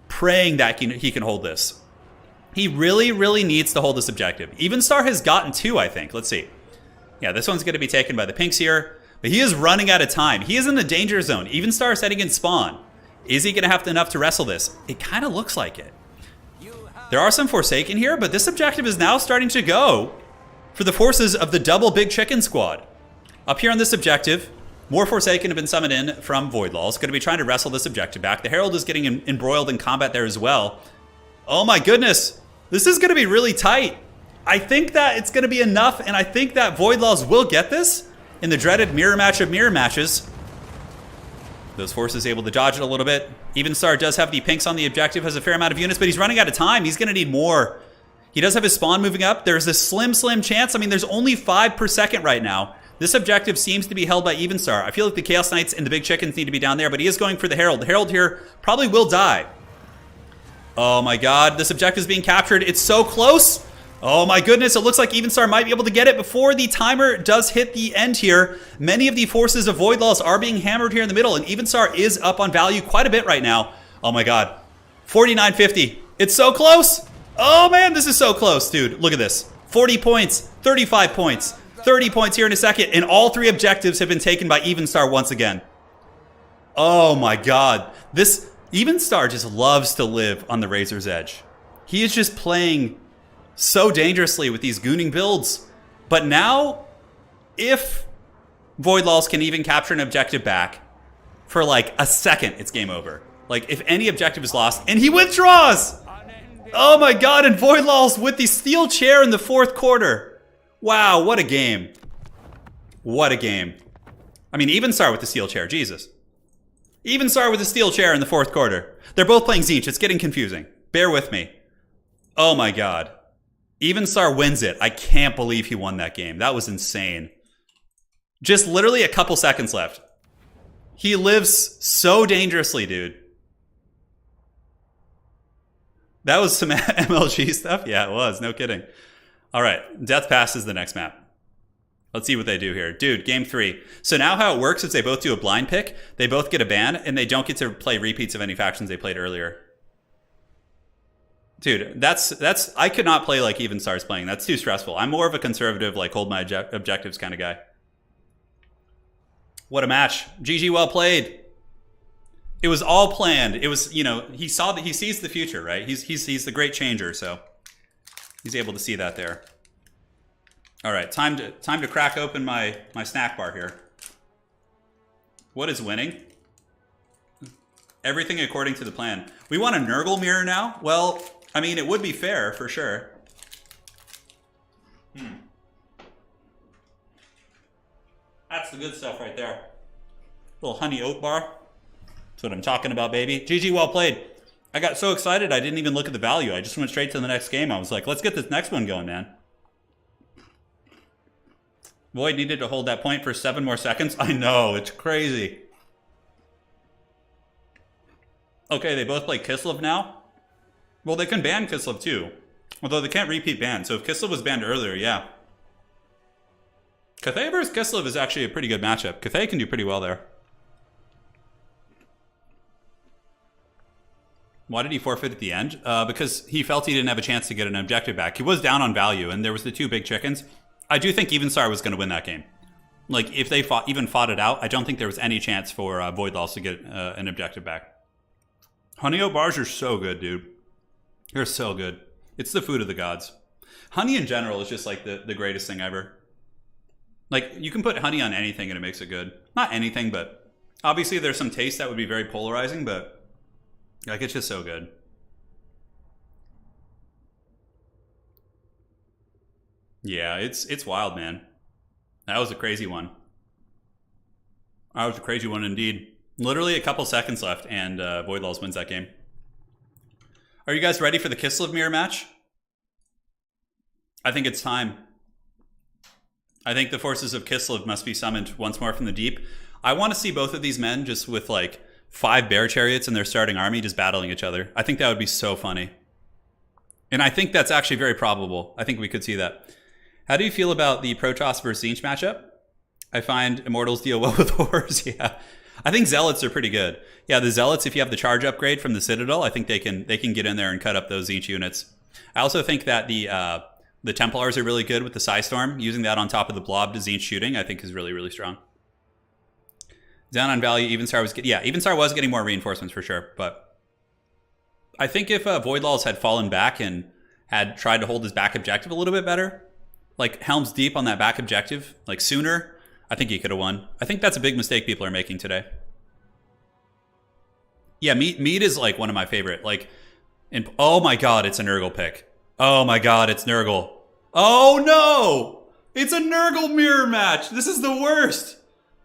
praying that he can hold this. He really, really needs to hold this objective. Evenstar has gotten 2, I think. Let's see. Yeah, this one's going to be taken by the pinks here. But he is running out of time. He is in the danger zone. Evenstar is heading in spawn. Is he going to have enough to wrestle this? It kind of looks like it. There are some Forsaken here, but this objective is now starting to go for the forces of the double big chicken squad. Up here on this objective, more Forsaken have been summoned in from Void Laws. Going to be trying to wrestle this objective back. The Herald is getting embroiled in combat there as well. Oh my goodness. This is going to be really tight. I think that it's going to be enough, and I think that Void Laws will get this in the dreaded mirror match of mirror matches. Those forces able to dodge it a little bit. Evenstar does have the pinks on the objective, has a fair amount of units, but he's running out of time. He's going to need more. He does have his spawn moving up. There's a slim chance. I mean, there's only 5 per second right now. This objective seems to be held by Evenstar. I feel like the Chaos Knights and the Big Chickens need to be down there, but he is going for the Herald. The Herald here probably will die. Oh my god, this objective is being captured. It's so close. Oh my goodness, it looks like Evenstar might be able to get it before the timer does hit the end here. Many of the forces of Void Laws are being hammered here in the middle, and Evenstar is up on value quite a bit right now. Oh my god. 49.50. It's so close. Oh man, this is so close, dude. Look at this. 40 points, 35 points, 30 points here in a second, and all 3 objectives have been taken by Evenstar once again. Oh my god. This Evenstar just loves to live on the razor's edge. He is just playing so dangerously with these gooning builds. But now, if Void Laws can even capture an objective back for like a second, it's game over. Like, if any objective is lost, and he withdraws! Oh my god, and Void Laws with the steel chair in the 4th quarter. Wow, what a game. What a game. I mean, Evenstar with the steel chair, Jesus. Evenstar with the steel chair in the 4th quarter. They're both playing Tzeentch, it's getting confusing. Bear with me. Oh my god. Evenstar wins it. I can't believe he won that game. That was insane. Just literally a couple seconds left. He lives so dangerously, dude. That was some MLG stuff? Yeah, it was. No kidding. All right. Death Pass is the next map. Let's see what they do here. Dude, game 3. So now how it works is they both do a blind pick. They both get a ban, and they don't get to play repeats of any factions they played earlier. Dude, that's I could not play like Evenstar's playing. That's too stressful. I'm more of a conservative, like hold my objectives kind of guy. What a match. GG, well played. It was all planned. It was, you know, he sees the future, right? He's the great changer, so he's able to see that there. All right, time to crack open my snack bar here. What is winning? Everything according to the plan. We want a Nurgle mirror now? Well, I mean, it would be fair, for sure. That's the good stuff right there. Little honey oat bar. That's what I'm talking about, baby. GG, well played. I got so excited, I didn't even look at the value. I just went straight to the next game. I was like, let's get this next one going, man. Void needed to hold that point for 7 more seconds. I know, it's crazy. Okay, they both play Kislev now. Well, they can ban Kislev too. Although they can't repeat ban. So if Kislev was banned earlier, yeah. Cathay versus Kislev is actually a pretty good matchup. Cathay can do pretty well there. Why did he forfeit at the end? Because he felt he didn't have a chance to get an objective back. He was down on value, and there was the 2 big chickens. I do think Evenstar was going to win that game. Like, if they even fought it out, I don't think there was any chance for Void Laws to get an objective back. Honey oat bars are so good, dude. They're so good. It's the food of the gods. Honey in general is just like the greatest thing ever. Like, you can put honey on anything and it makes it good. Not anything, but obviously there's some taste that would be very polarizing, but like, it's just so good. Yeah, it's wild, man. That was a crazy one. That was a crazy one indeed. Literally a couple seconds left, and Void Laws wins that game. Are you guys ready for the Kislev mirror match? I think it's time. I think the forces of Kislev must be summoned once more from the deep. I want to see both of these men just with like 5 bear chariots in their starting army just battling each other. I think that would be so funny. And I think that's actually very probable. I think we could see that. How do you feel about the Protoss versus Tzeentch matchup? I find Immortals deal well with Horrors, yeah. I think Zealots are pretty good. Yeah, the Zealots, if you have the charge upgrade from the Citadel, I think they can get in there and cut up those Tzeentch units. I also think that the Templars are really good with the Psystorm. Using that on top of the Blob to Tzeentch shooting, I think is really, really strong. Down on value, Evenstar was getting more reinforcements for sure, but I think if Void Laws had fallen back and had tried to hold his back objective a little bit better, like Helm's Deep on that back objective, like sooner, I think he could have won. I think that's a big mistake people are making today. Yeah, Mead is like one of my favorite. Like, oh my god, it's a Nurgle pick. Oh my god, it's Nurgle. Oh no! It's a Nurgle mirror match! This is the worst!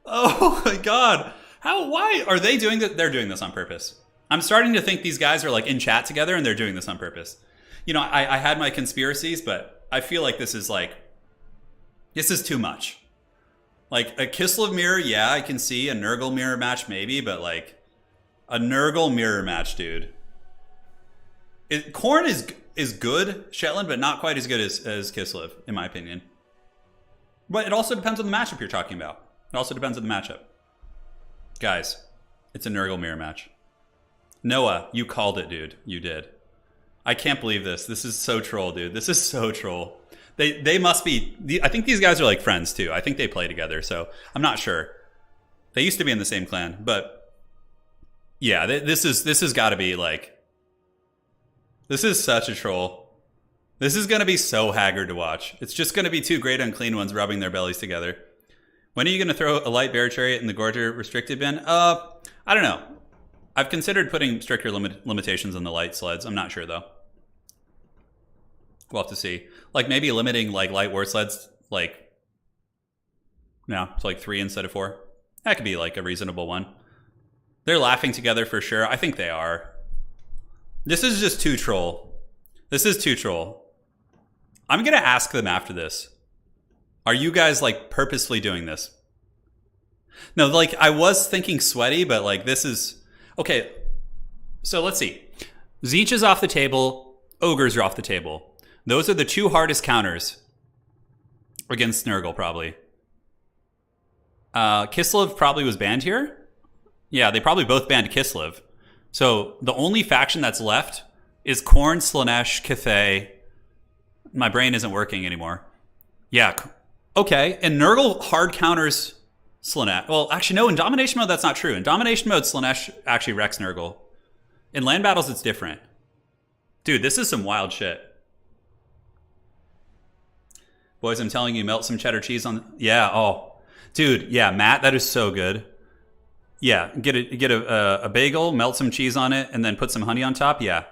Oh my god. Why are they doing that? They're doing this on purpose. I'm starting to think these guys are like in chat together and they're doing this on purpose. You know, I had my conspiracies, but I feel like this is too much. Like a Kislev mirror, yeah, I can see a Nurgle mirror match maybe, but like a Nurgle mirror match, dude. Khorne is is good, Shetland, but not quite as good as Kislev, in my opinion. But it also depends on the matchup you're talking about. It also depends on the matchup. Guys, it's a Nurgle mirror match. Noah, you called it, dude. You did. I can't believe this. This is so troll, dude. This is so troll. They must be... I think these guys are like friends, too. I think they play together, so I'm not sure. They used to be in the same clan, but... Yeah, this has got to be like... This is such a troll. This is going to be so haggard to watch. It's just going to be two great unclean ones rubbing their bellies together. When are you going to throw a light bear chariot in the Gorger restricted bin? I don't know. I've considered putting stricter limitations on the light sleds. I'm not sure, though. We'll have to see. Like, maybe limiting, like, light war sleds, like... No, it's like 3 instead of 4. That could be, like, a reasonable one. They're laughing together for sure. I think they are. This is just too troll. This is too troll. I'm going to ask them after this. Are you guys, like, purposely doing this? No, like, I was thinking sweaty, but, like, this is... Okay, so let's see. Tzeentch is off the table. Ogres are off the table. Those are the 2 hardest counters against Nurgle, probably. Kislev probably was banned here. Yeah, they probably both banned Kislev. So the only faction that's left is Khorne, Slaanesh, Cathay. My brain isn't working anymore. Yeah, okay. And Nurgle hard counters Slaanesh. Well, actually, no, in Domination mode, that's not true. In Domination mode, Slaanesh actually wrecks Nurgle. In land battles, it's different. Dude, this is some wild shit. Boys, I'm telling you, melt some cheddar cheese on... Yeah, oh. Dude, yeah, Matt, that is so good. Yeah, get a bagel, melt some cheese on it, and then put some honey on top. Yeah,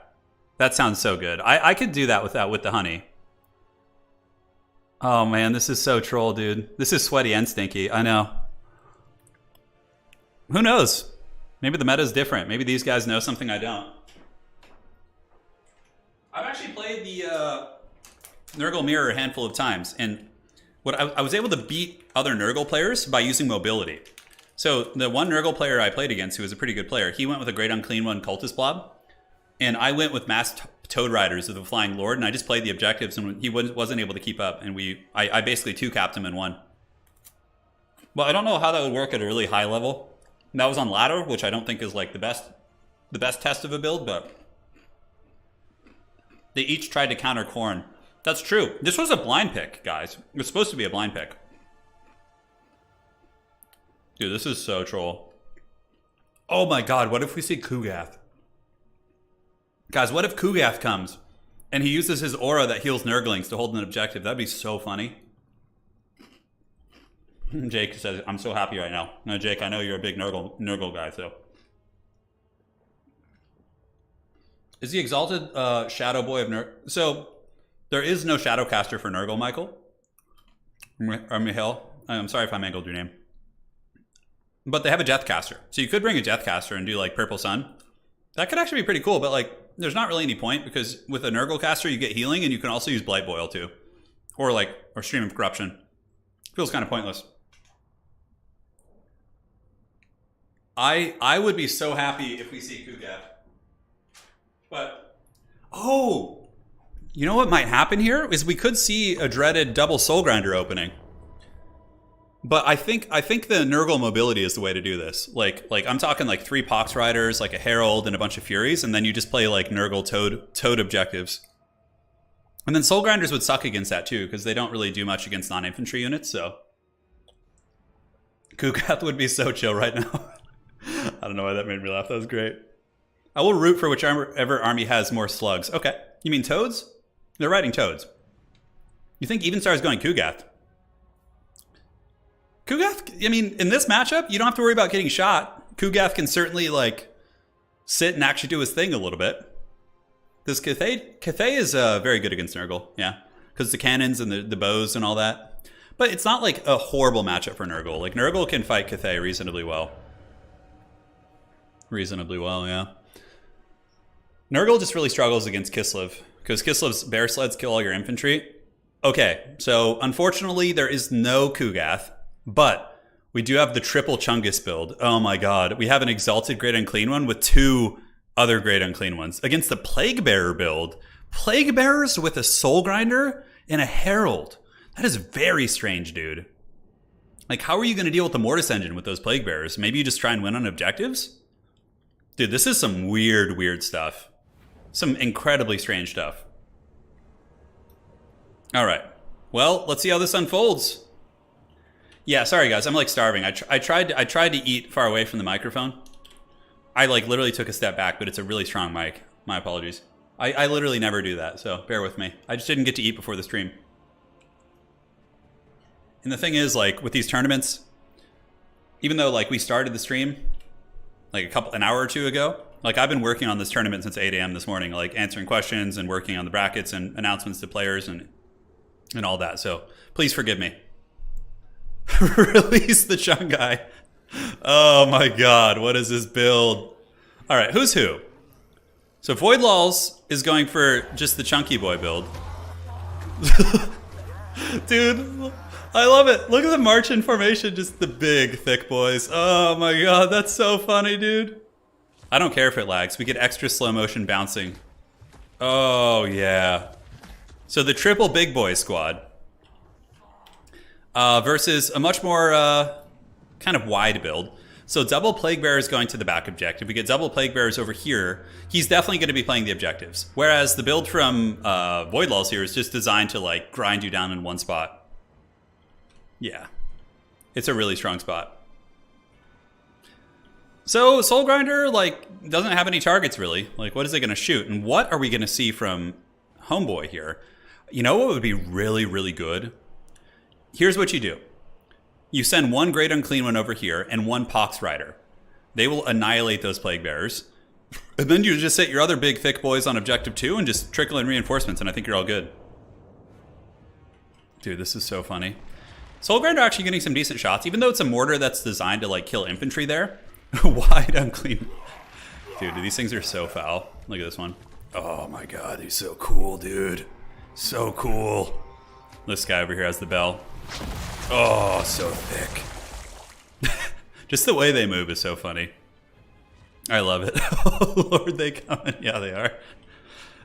that sounds so good. I could do that with the honey. Oh, man, this is so troll, dude. This is sweaty and stinky. I know. Who knows? Maybe the meta is different. Maybe these guys know something I don't. I've actually played the Nurgle Mirror a handful of times, and what I was able to beat other Nurgle players by using mobility. So the one Nurgle player I played against, who was a pretty good player, he went with a Great Unclean One Cultist Blob, and I went with Mass Toad Riders of the Flying Lord, and I just played the objectives, and he wasn't able to keep up, and I basically 2-capped him and won. Well, I don't know how that would work at a really high level. And that was on ladder, which I don't think is like the best test of a build, but they each tried to counter Khorne. That's true. This was a blind pick, guys. It was supposed to be a blind pick. Dude, this is so troll. Oh my god, what if we see Kugath? Guys, what if Kugath comes and he uses his aura that heals Nurglings to hold an objective? That'd be so funny. Jake says, I'm so happy right now. No, Jake, I know you're a big Nurgle guy, so. Is the Exalted Shadow Boy of Nurgle? So, there is no Shadowcaster for Nurgle, Michael. Or Mihail. I'm sorry if I mangled your name. But they have a Deathcaster. So you could bring a Deathcaster and do like Purple Sun. That could actually be pretty cool, but like, there's not really any point because with a Nurgle caster, you get healing and you can also use Blight Boil too. Or Stream of Corruption. Feels kind of pointless. I would be so happy if we see Kugath. But, oh, you know what might happen here is we could see a dreaded double Soul Grinder opening. But I think the Nurgle mobility is the way to do this. Like I'm talking like 3 Pox Riders, like a Herald and a bunch of Furies, and then you just play like Nurgle Toad objectives. And then Soul Grinders would suck against that too, because they don't really do much against non-infantry units, so. Kugath would be so chill right now. I don't know why that made me laugh. That was great. I will root for whichever army has more slugs. Okay. You mean Toads? They're riding Toads. You think Evenstar is going Kugath? Kugath, I mean, in this matchup, you don't have to worry about getting shot. Kugath can certainly, like, sit and actually do his thing a little bit. This Cathay is very good against Nurgle, yeah. Because the cannons and the bows and all that. But it's not, like, a horrible matchup for Nurgle. Like, Nurgle can fight Cathay reasonably well. Reasonably well, yeah. Nurgle just really struggles against Kislev. Because Kislev's bear sleds kill all your infantry. Okay, so unfortunately, there is no Kugath. But we do have the triple Chungus build. Oh my god. We have an Exalted Great Unclean One with 2 other Great Unclean Ones. Against the Plague Bearer build, Plague Bearers with a Soul Grinder and a Herald. That is very strange, dude. Like, how are you going to deal with the Mortis engine with those Plague Bearers? Maybe you just try and win on objectives? Dude, this is some weird, weird stuff. Some incredibly strange stuff. All right. Well, let's see how this unfolds. Yeah, sorry guys, I'm like starving. I tried to eat far away from the microphone. I like literally took a step back, but it's a really strong mic. My apologies. I literally never do that, so bear with me. I just didn't get to eat before the stream. And the thing is, like, with these tournaments, even though like we started the stream like an hour or two ago, like I've been working on this tournament since 8 a.m. this morning, like answering questions and working on the brackets and announcements to players and all that. So please forgive me. Release the Chung guy. Oh my god, what is this build? All right, who's who? So Void Laws is going for just the chunky boy build. Dude, I love it. Look at the march in formation, just the big, thick boys. Oh my god, that's so funny, dude. I don't care if it lags. We get extra slow motion bouncing. Oh, yeah. So the triple big boy squad versus a much more kind of wide build. So double Plague Bearers going to the back objective. We get double Plague Bearers over here. He's definitely going to be playing the objectives. Whereas the build from Void Laws here is just designed to like grind you down in one spot. Yeah. It's a really strong spot. So Soul Grinder like doesn't have any targets really. Like what is it going to shoot? And what are we going to see from Homeboy here? You know what would be really, really good? Here's what you do. You send one Great Unclean One over here and one Pox Rider. They will annihilate those Plague Bearers. And then you just set your other big thick boys on objective 2 and just trickle in reinforcements and I think you're all good. Dude, this is so funny. Soul Grinder actually getting some decent shots, even though it's a mortar that's designed to like kill infantry there. Wide Unclean. Dude, these things are so foul. Look at this one. Oh my god, he's so cool, dude. So cool. This guy over here has the bell. Oh, so thick. Just the way they move is so funny. I love it. Oh, Lord, they coming. Yeah, they are.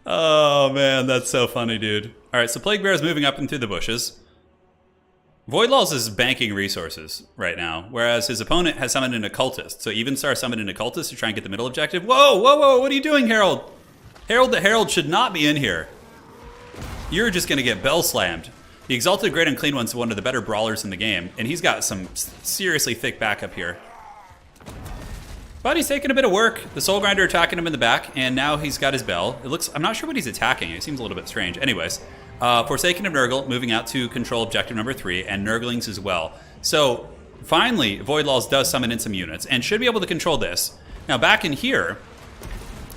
Oh, man, that's so funny, dude. All right, so Plague Bear is moving up and through the bushes. Void Laws is banking resources right now, whereas his opponent has summoned an Occultist. So Evenstar summoned an Occultist to try and get the middle objective. Whoa, whoa, whoa, what are you doing, Herald? Herald the Herald should not be in here. You're just going to get bell slammed. The Exalted Great Unclean One's one of the better brawlers in the game, and he's got some seriously thick backup here. But he's taking a bit of work. The Soul Grinder attacking him in the back, and now he's got his bell. It looks, I'm not sure what he's attacking. It seems a little bit strange. Anyways, Forsaken of Nurgle moving out to control objective number 3, and Nurglings as well. So finally, Void Laws does summon in some units, and should be able to control this. Now back in here,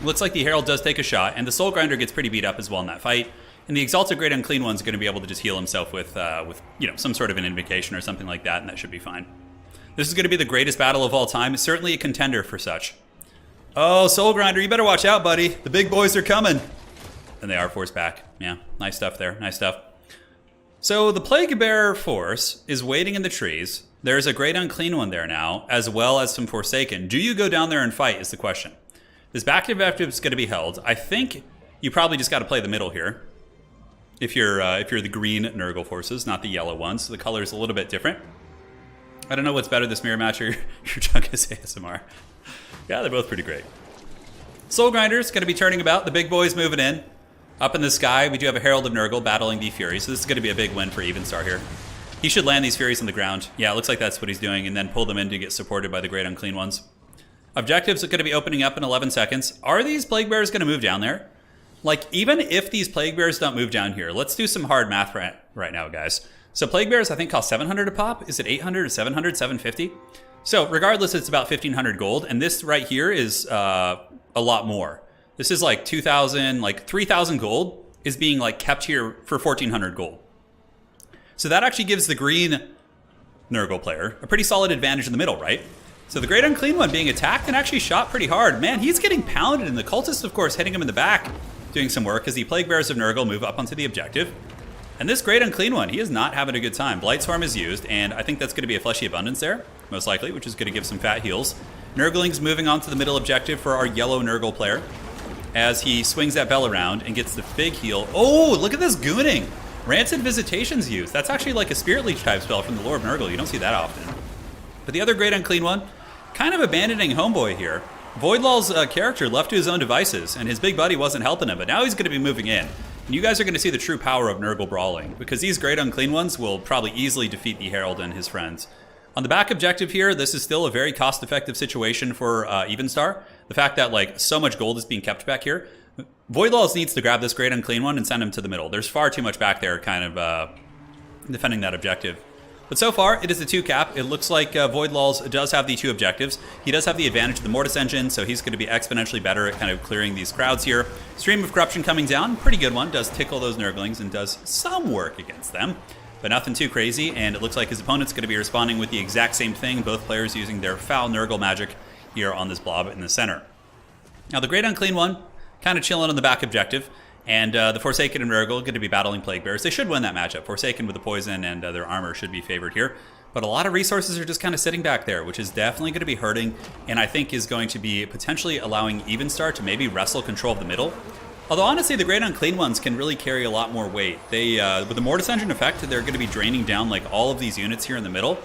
looks like the Herald does take a shot, and the Soul Grinder gets pretty beat up as well in that fight. And the Exalted Great Unclean One's going to be able to just heal himself with you know, some sort of an invocation or something like that, and that should be fine. This is going to be the greatest battle of all time. It's certainly a contender for such. Oh, Soul Grinder, you better watch out, buddy. The big boys are coming. And they are forced back. Yeah, nice stuff there. Nice stuff. So the Plague Bearer force is waiting in the trees. There's a Great Unclean One there now, as well as some Forsaken. Do you go down there and fight is the question. This back objective is going to be held. I think you probably just got to play the middle here. If you're the green Nurgle forces, not the yellow ones. So the color is a little bit different. I don't know what's better, this mirror match or your Chunkus ASMR. Yeah, they're both pretty great. Soul Grinder's going to be turning about. The big boys moving in. Up in the sky, we do have a Herald of Nurgle battling the Furies. So this is going to be a big win for Evenstar here. He should land these Furies on the ground. Yeah, it looks like that's what he's doing. And then pull them in to get supported by the Great Unclean Ones. Objectives are going to be opening up in 11 seconds. Are these Plague Bearers going to move down there? Like, even if these Plague Bears don't move down here, let's do some hard math right now, guys. So Plague Bears, I think, cost 700 a pop. Is it 800 or 700, 750? So regardless, it's about 1,500 gold. And this right here is a lot more. This is like 2,000, like 3,000 gold is being like kept here for 1,400 gold. So that actually gives the green Nurgle player a pretty solid advantage in the middle, right? So the Great Unclean One being attacked and actually shot pretty hard. Man, he's getting pounded, and the Cultist, of course, hitting him in the back, doing some work as the Plague Bearers of Nurgle move up onto the objective. And this Great Unclean One, he is not having a good time. Blightstorm is used, and I think that's going to be a Fleshy Abundance there, most likely, which is going to give some fat heals. Nurglings moving on to the middle objective for our yellow Nurgle player. as he swings that bell around and gets the big heal. Oh, look at this gooning. Rancid Visitation's used. That's actually like a Spirit Leech type spell from the lore of Nurgle. You don't see that often. But the other Great Unclean One, kind of abandoning Homeboy here. Voidlaw's character left to his own devices, and his big buddy wasn't helping him, but now he's going to be moving in. And you guys are going to see the true power of Nurgle brawling, because these Great Unclean Ones will probably easily defeat the Herald and his friends. On the back objective here, this is still a very cost-effective situation for Evenstar. The fact that like so much gold is being kept back here. Voidlaws needs to grab this Great Unclean One and send him to the middle. There's far too much back there kind of defending that objective. But so far, it is a 2-cap. It looks like Voidlaws does have the 2 objectives. He does have the advantage of the Mortis engine, so he's going to be exponentially better at kind of clearing these crowds here. Stream of Corruption coming down, pretty good one. Does tickle those Nurglings and does some work against them, but nothing too crazy. And it looks like his opponent's going to be responding with the exact same thing, both players using their foul Nurgle magic here on this blob in the center. Now the Great Unclean One, kind of chilling on the back objective. And the Forsaken and Nurgle going to be battling Plague Bears. They should win that matchup. Forsaken with the poison and their armor should be favored here. But a lot of resources are just kind of sitting back there, which is definitely going to be hurting, and I think is going to be potentially allowing Evenstar to maybe wrestle control of the middle. Although honestly, the Great Unclean Ones can really carry a lot more weight. They, with the Mortis Engine effect, they're going to be draining down like all of these units here in the middle.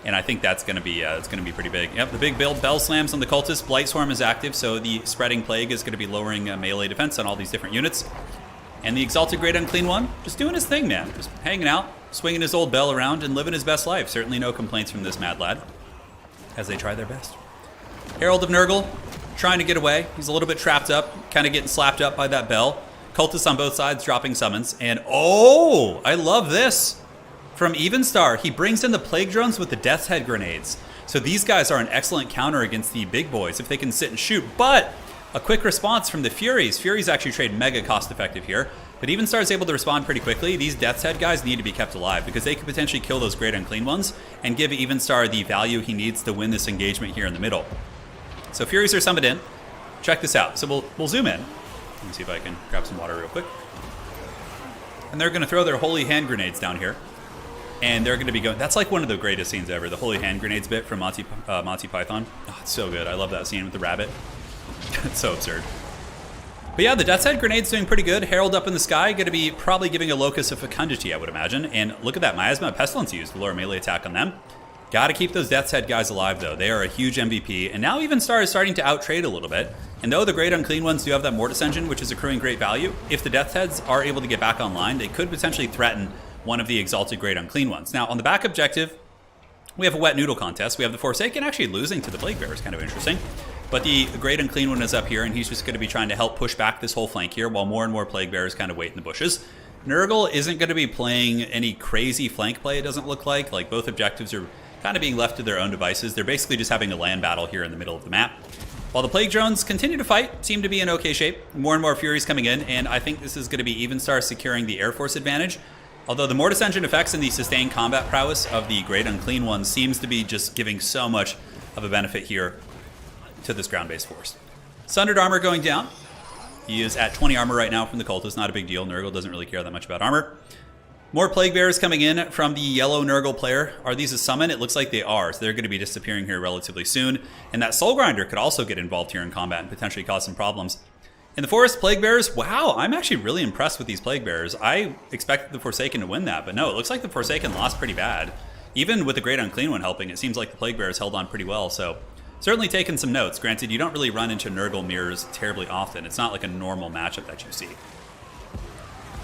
And I think that's going to be it's going to be pretty big. Yep, the big build bell slams on the Cultist. Blight Swarm is active, so the Spreading Plague is going to be lowering melee defense on all these different units. And the Exalted Great Unclean One, just doing his thing, man. Just hanging out, swinging his old bell around, and living his best life. Certainly no complaints from this mad lad, as they try their best. Herald of Nurgle, trying to get away. He's a little bit trapped up, kind of getting slapped up by that bell. Cultists on both sides dropping summons. And oh, I love this. From Evenstar, he brings in the Plague Drones with the Death's Head grenades. So these guys are an excellent counter against the big boys if they can sit and shoot. But a quick response from the Furies. Furies actually trade mega cost effective here. But Evenstar is able to respond pretty quickly. These Death's Head guys need to be kept alive because they could potentially kill those Great Unclean Ones and give Evenstar the value he needs to win this engagement here in the middle. So Furies are summoned in. Check this out. So we'll zoom in. Let me see if I can grab some water real quick. And they're going to throw their Holy Hand Grenades down here. And they're going to be going... That's like one of the greatest scenes ever. The Holy Hand Grenades bit from Monty Python. Oh, it's so good. I love that scene with the rabbit. It's so absurd. But yeah, the Death's Head Grenade's doing pretty good. Herald up in the sky. Going to be probably giving a Locus of Fecundity, I would imagine. And look at that. Miasma Pestilence used to lower melee attack on them. Got to keep those Death's Head guys alive, though. They are a huge MVP. And now Evenstar is starting to out-trade a little bit. And though the Great Unclean Ones do have that Mortis Engine, which is accruing great value, if the Death's Heads are able to get back online, they could potentially threaten one of the Exalted Great Unclean Ones. Now, on the back objective, we have a Wet Noodle contest. We have the Forsaken actually losing to the Plague Bearers, kind of interesting. But the Great Unclean One is up here, and he's just going to be trying to help push back this whole flank here, while more and more Plague Bearers kind of wait in the bushes. Nurgle isn't going to be playing any crazy flank play, it doesn't look like. Like, both objectives are kind of being left to their own devices. They're basically just having a land battle here in the middle of the map. While the Plague Drones continue to fight, seem to be in okay shape. More and more Furies coming in, and I think this is going to be Evenstar securing the Air Force advantage. Although the Mortis Engine effects and the sustained combat prowess of the Great Unclean One seems to be just giving so much of a benefit here to this ground-based force. Sundered Armor going down. He is at 20 armor right now from the Cultist. Not a big deal. Nurgle doesn't really care that much about armor. More Plague Bearers coming in from the yellow Nurgle player. Are these a summon? It looks like they are, so they're going to be disappearing here relatively soon. And that Soul Grinder could also get involved here in combat and potentially cause some problems. In the Forest, Plague Bearers, wow, I'm actually really impressed with these Plague Bearers. I expected the Forsaken to win that, but no, it looks like the Forsaken lost pretty bad. Even with the Great Unclean One helping, it seems like the Plague Bearers held on pretty well, so certainly taking some notes. Granted, you don't really run into Nurgle mirrors terribly often. It's not like a normal matchup that you see.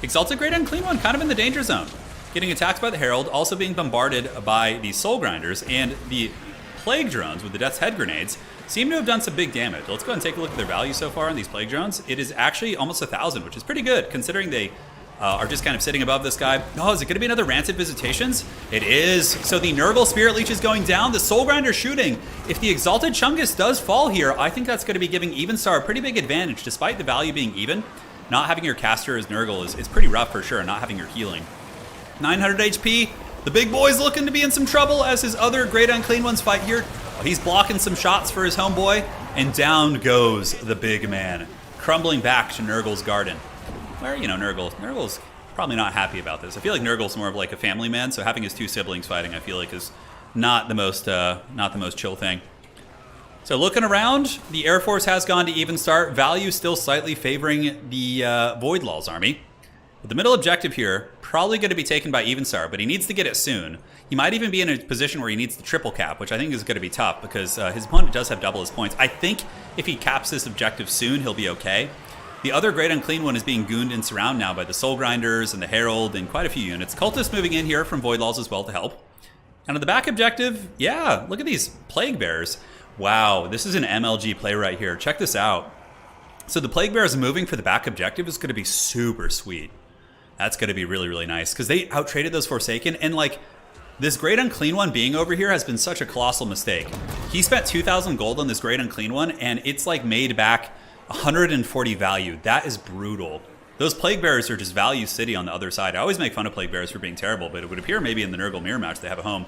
Exalted Great Unclean One kind of in the danger zone. Getting attacked by the Herald, also being bombarded by the Soul Grinders, and the Plague Drones with the Death's Head Grenades seem to have done some big damage. Let's go ahead and take a look at their value so far on these Plague Drones. It is actually almost 1,000, which is pretty good, considering they are just kind of sitting above this guy. Oh, is it going to be another Rancid Visitations? It is. So the Nurgle Spirit Leech is going down. The Soul Grinder shooting. If the Exalted Chungus does fall here, I think that's going to be giving Evenstar a pretty big advantage, despite the value being even. Not having your caster as Nurgle is pretty rough for sure, not having your healing. 900 HP. The big boy's looking to be in some trouble as his other Great Unclean Ones fight here. He's blocking some shots for his homeboy, and down goes the big man, crumbling back to Nurgle's garden. Where, you know, Nurgle's probably not happy about this. I feel like Nurgle's more of like a family man, so having his two siblings fighting, I feel like is not the most chill thing. So looking around, the Air Force has gone to even start. Value still slightly favoring the Voidlaw's army. But the middle objective here, probably going to be taken by even star, but he needs to get it soon. He might even be in a position where he needs the triple cap, which I think is going to be tough because his opponent does have double his points. I think if he caps this objective soon, he'll be okay. The other Great Unclean One is being gooned in surround now by the Soul Grinders and the Herald and quite a few units. Cultists moving in here from Voidlaws as well to help. And on the back objective, yeah, look at these Plague Bears. Wow, this is an MLG play right here. Check this out. So the Plague Bears moving for the back objective is going to be super sweet. That's going to be really, really nice because they out-traded those Forsaken. And like, this Great Unclean One being over here has been such a colossal mistake. He spent 2,000 gold on this Great Unclean One and it's like made back 140 value. That is brutal. Those Plague Bears are just value city on the other side. I always make fun of Plague Bears for being terrible, but it would appear maybe in the Nurgle mirror match they have a home.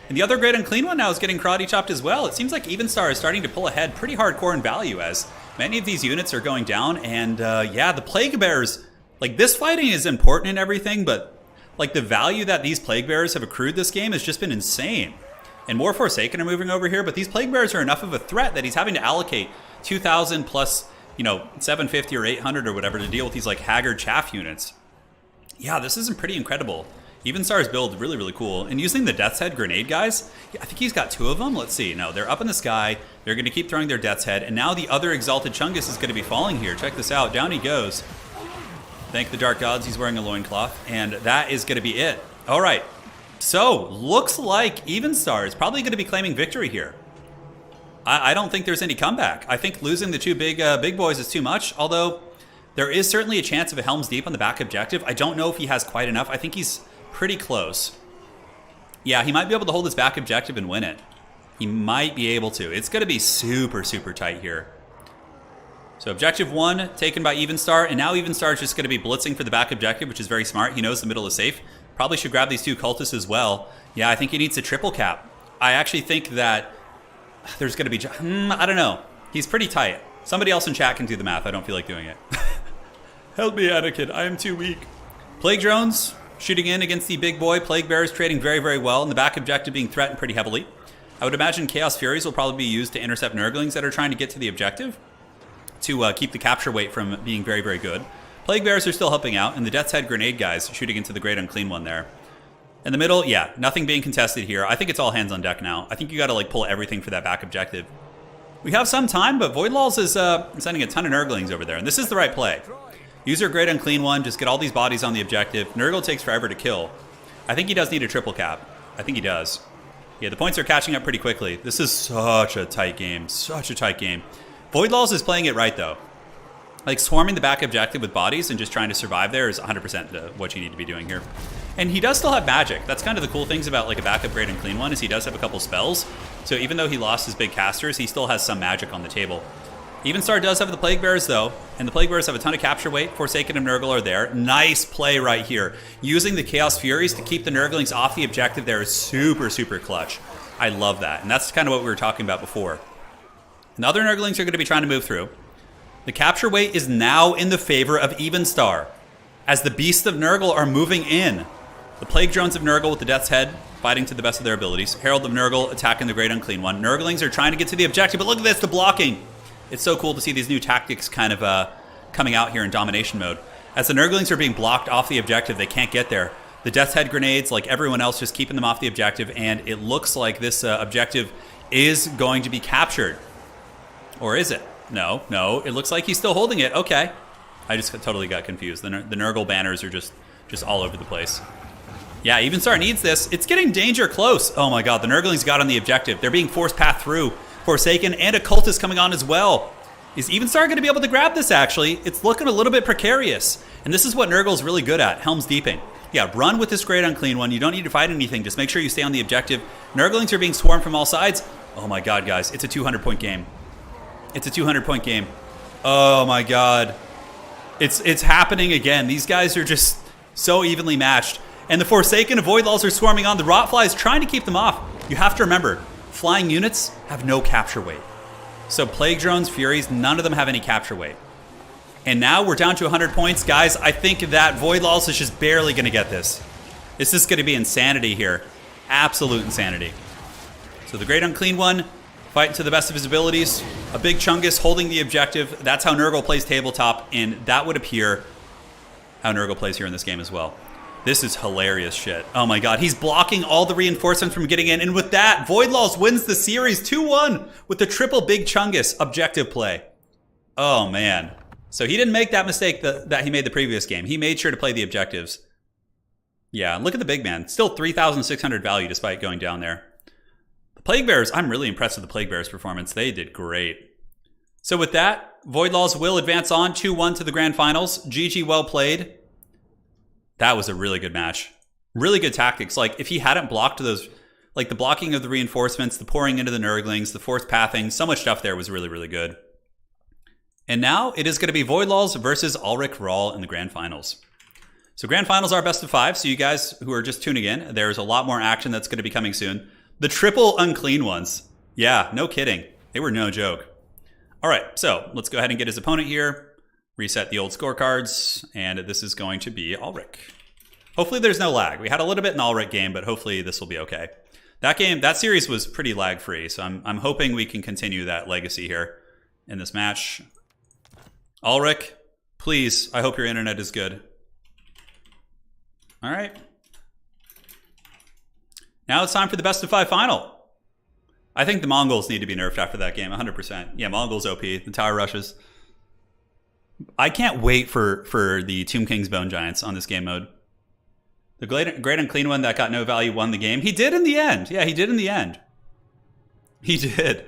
And the other Great Unclean One now is getting karate chopped as well. It seems like Evenstar is starting to pull ahead pretty hardcore in value as many of these units are going down. And yeah, the Plague Bears, like this fighting is important and everything, but like the value that these Plague Bears have accrued this game has just been insane. And more Forsaken are moving over here, but these Plague Bears are enough of a threat that he's having to allocate 2,000 plus, you know, 750 or 800 or whatever to deal with these like Haggard Chaff units. Yeah, this isn't pretty incredible. Evenstar's build really, really cool. And using the Death's Head grenade guys, yeah, I think he's got 2 of them. Let's see. No, they're up in the sky. They're going to keep throwing their Death's Head. And now the other Exalted Chungus is going to be falling here. Check this out. Down he goes. Thank the Dark Gods. He's wearing a loincloth. And that is going to be it. All right. So, looks like Evenstar is probably going to be claiming victory here. I don't think there's any comeback. I think losing the 2 big boys is too much. Although, there is certainly a chance of a Helm's Deep on the back objective. I don't know if he has quite enough. I think he's pretty close. Yeah, he might be able to hold his back objective and win it. He might be able to. It's going to be super, super tight here. So objective 1 taken by Evenstar, and now Evenstar is just going to be blitzing for the back objective, which is very smart. He knows the middle is safe. Probably should grab these 2 cultists as well. Yeah, I think he needs a triple cap. I actually think that there's going to be... I don't know. He's pretty tight. Somebody else in chat can do the math. I don't feel like doing it. Help me, Anakin. I am too weak. Plague Drones shooting in against the big boy. Plague Bears trading very, very well. And the back objective being threatened pretty heavily. I would imagine Chaos Furies will probably be used to intercept Nurglings that are trying to get to the objective to keep the capture weight from being very, very good. Plague Bears are still helping out, and the Death's Head grenade guys shooting into the Great Unclean One there. In the middle, yeah, nothing being contested here. I think it's all hands on deck now. I think you got to like pull everything for that back objective. We have some time, but Voidlaws is sending a ton of Nurglings over there, and this is the right play. Use your Great Unclean One, just get all these bodies on the objective. Nurgle takes forever to kill. I think he does need a triple cap. I think he does. Yeah, the points are catching up pretty quickly. This is such a tight game. Such a tight game. Voidlaws is playing it right, though. Like, swarming the back objective with bodies and just trying to survive there is 100% what you need to be doing here. And he does still have magic. That's kind of the cool things about, like, a backup Great Unclean One is he does have a couple spells. So even though he lost his big casters, he still has some magic on the table. Evenstar does have the Plague Bears, though, and the Plague Bears have a ton of capture weight. Forsaken and Nurgle are there. Nice play right here. Using the Chaos Furies to keep the Nurglings off the objective there is super, super clutch. I love that, and that's kind of what we were talking about before. And other Nurglings are going to be trying to move through. The capture weight is now in the favor of Evenstar, as the Beasts of Nurgle are moving in. The Plague Drones of Nurgle with the Death's Head fighting to the best of their abilities. Herald of Nurgle attacking the Great Unclean One. Nurglings are trying to get to the objective, but look at this, the blocking. It's so cool to see these new tactics kind of coming out here in domination mode. As the Nurglings are being blocked off the objective, they can't get there. The Death's Head grenades, like everyone else, just keeping them off the objective, and it looks like this objective is going to be captured. Or is it? No, it looks like he's still holding it. Okay. I just totally got confused. The Nurgle banners are just all over the place. Yeah, Evenstar needs this. It's getting danger close. Oh my god, the Nurglings got on the objective. They're being forced path through. Forsaken and a Cultist coming on as well. Is Evenstar going to be able to grab this, actually? It's looking a little bit precarious. And this is what Nurgle's really good at, Helm's Deeping. Yeah, run with this Great Unclean One. You don't need to fight anything. Just make sure you stay on the objective. Nurglings are being swarmed from all sides. Oh my god, guys. It's a 200-point game. It's a 200-point game. Oh my god. It's happening again. These guys are just so evenly matched. And the Forsaken of Voidlaws are swarming on. The Rotfly is trying to keep them off. You have to remember, flying units have no capture weight. So Plague Drones, Furies, none of them have any capture weight. And now we're down to 100 points. Guys, I think that Voidlaws is just barely going to get this. This is going to be insanity here. Absolute insanity. So the Great Unclean One Fighting to the best of his abilities. A big Chungus holding the objective. That's how Nurgle plays tabletop, and that would appear how Nurgle plays here in this game as well. This is hilarious shit. Oh my god, he's blocking all the reinforcements from getting in, and with that, Voidlaws wins the series 2-1 with the triple Big Chungus objective play. Oh man. So he didn't make that mistake that he made the previous game. He made sure to play the objectives. Yeah, look at the big man. Still 3,600 value despite going down there. The Plague Bearers, I'm really impressed with the Plague Bearers' performance. They did great. So with that, Voidlaws will advance on 2-1 to the grand finals. GG, well played. That was a really good match. Really good tactics. Like, if he hadn't blocked those, like the blocking of the reinforcements, the pouring into the Nurglings, the forced pathing, so much stuff there was really, really good. And now it is going to be Voidlaws versus Ulrich Rahl in the grand finals. So grand finals are best of 5. So you guys who are just tuning in, there's a lot more action that's going to be coming soon. The triple unclean ones. Yeah, no kidding. They were no joke. All right, so let's go ahead and get his opponent here. Reset the old scorecards, and this is going to be Ulrich. Hopefully there's no lag. We had a little bit in the Ulrich game, but hopefully this will be okay. That series was pretty lag-free, so I'm hoping we can continue that legacy here in this match. Ulrich, please, I hope your internet is good. All right. Now it's time for the best of 5 final. I think the Mongols need to be nerfed after that game, 100%. Yeah, Mongols OP, the tower rushes. I can't wait for the Tomb King's Bone Giants on this game mode. The great unclean one that got no value won the game. He did in the end. Yeah, he did in the end. He did.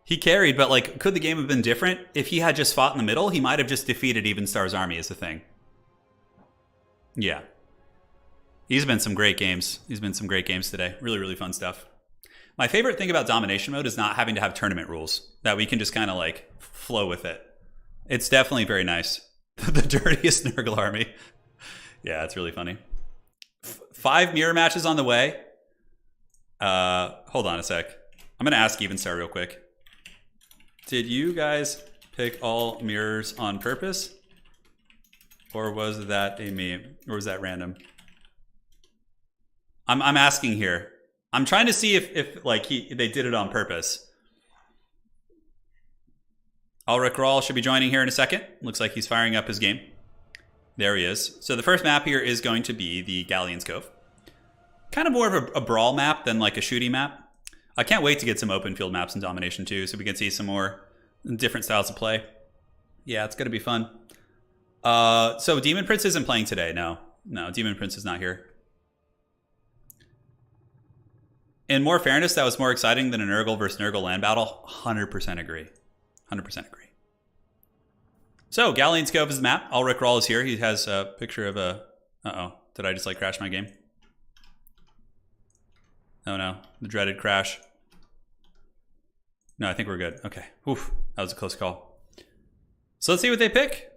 He carried, but like, could the game have been different? If he had just fought in the middle, he might have just defeated Evenstar's army is the thing. Yeah. He's been some great games. He's been some great games today. Really, really fun stuff. My favorite thing about domination mode is not having to have tournament rules. That we can just kind of like flow with it. It's definitely very nice. The dirtiest Nurgle army. Yeah, it's really funny. 5 mirror matches on the way. Hold on a sec. I'm going to ask Evenstar real quick. Did you guys pick all mirrors on purpose? Or was that a meme? Or was that random? I'm asking here. I'm trying to see if like they did it on purpose. Ulrich Rahl should be joining here in a second. Looks like he's firing up his game. There he is. So the first map here is going to be the Galleon's Cove. Kind of more of a brawl map than like a shooting map. I can't wait to get some open field maps in Domination 2 so we can see some more different styles of play. Yeah, it's going to be fun. So Demon Prince isn't playing today. No, Demon Prince is not here. In more fairness, that was more exciting than a Nurgle versus Nurgle land battle. 100% agree. 100% agree. So, Galleon's Cove is the map. Ulrich Rahl is here. He has a picture of a... Uh-oh. Did I just, like, crash my game? Oh, no. The dreaded crash. No, I think we're good. Okay. Oof. That was a close call. So, let's see what they pick.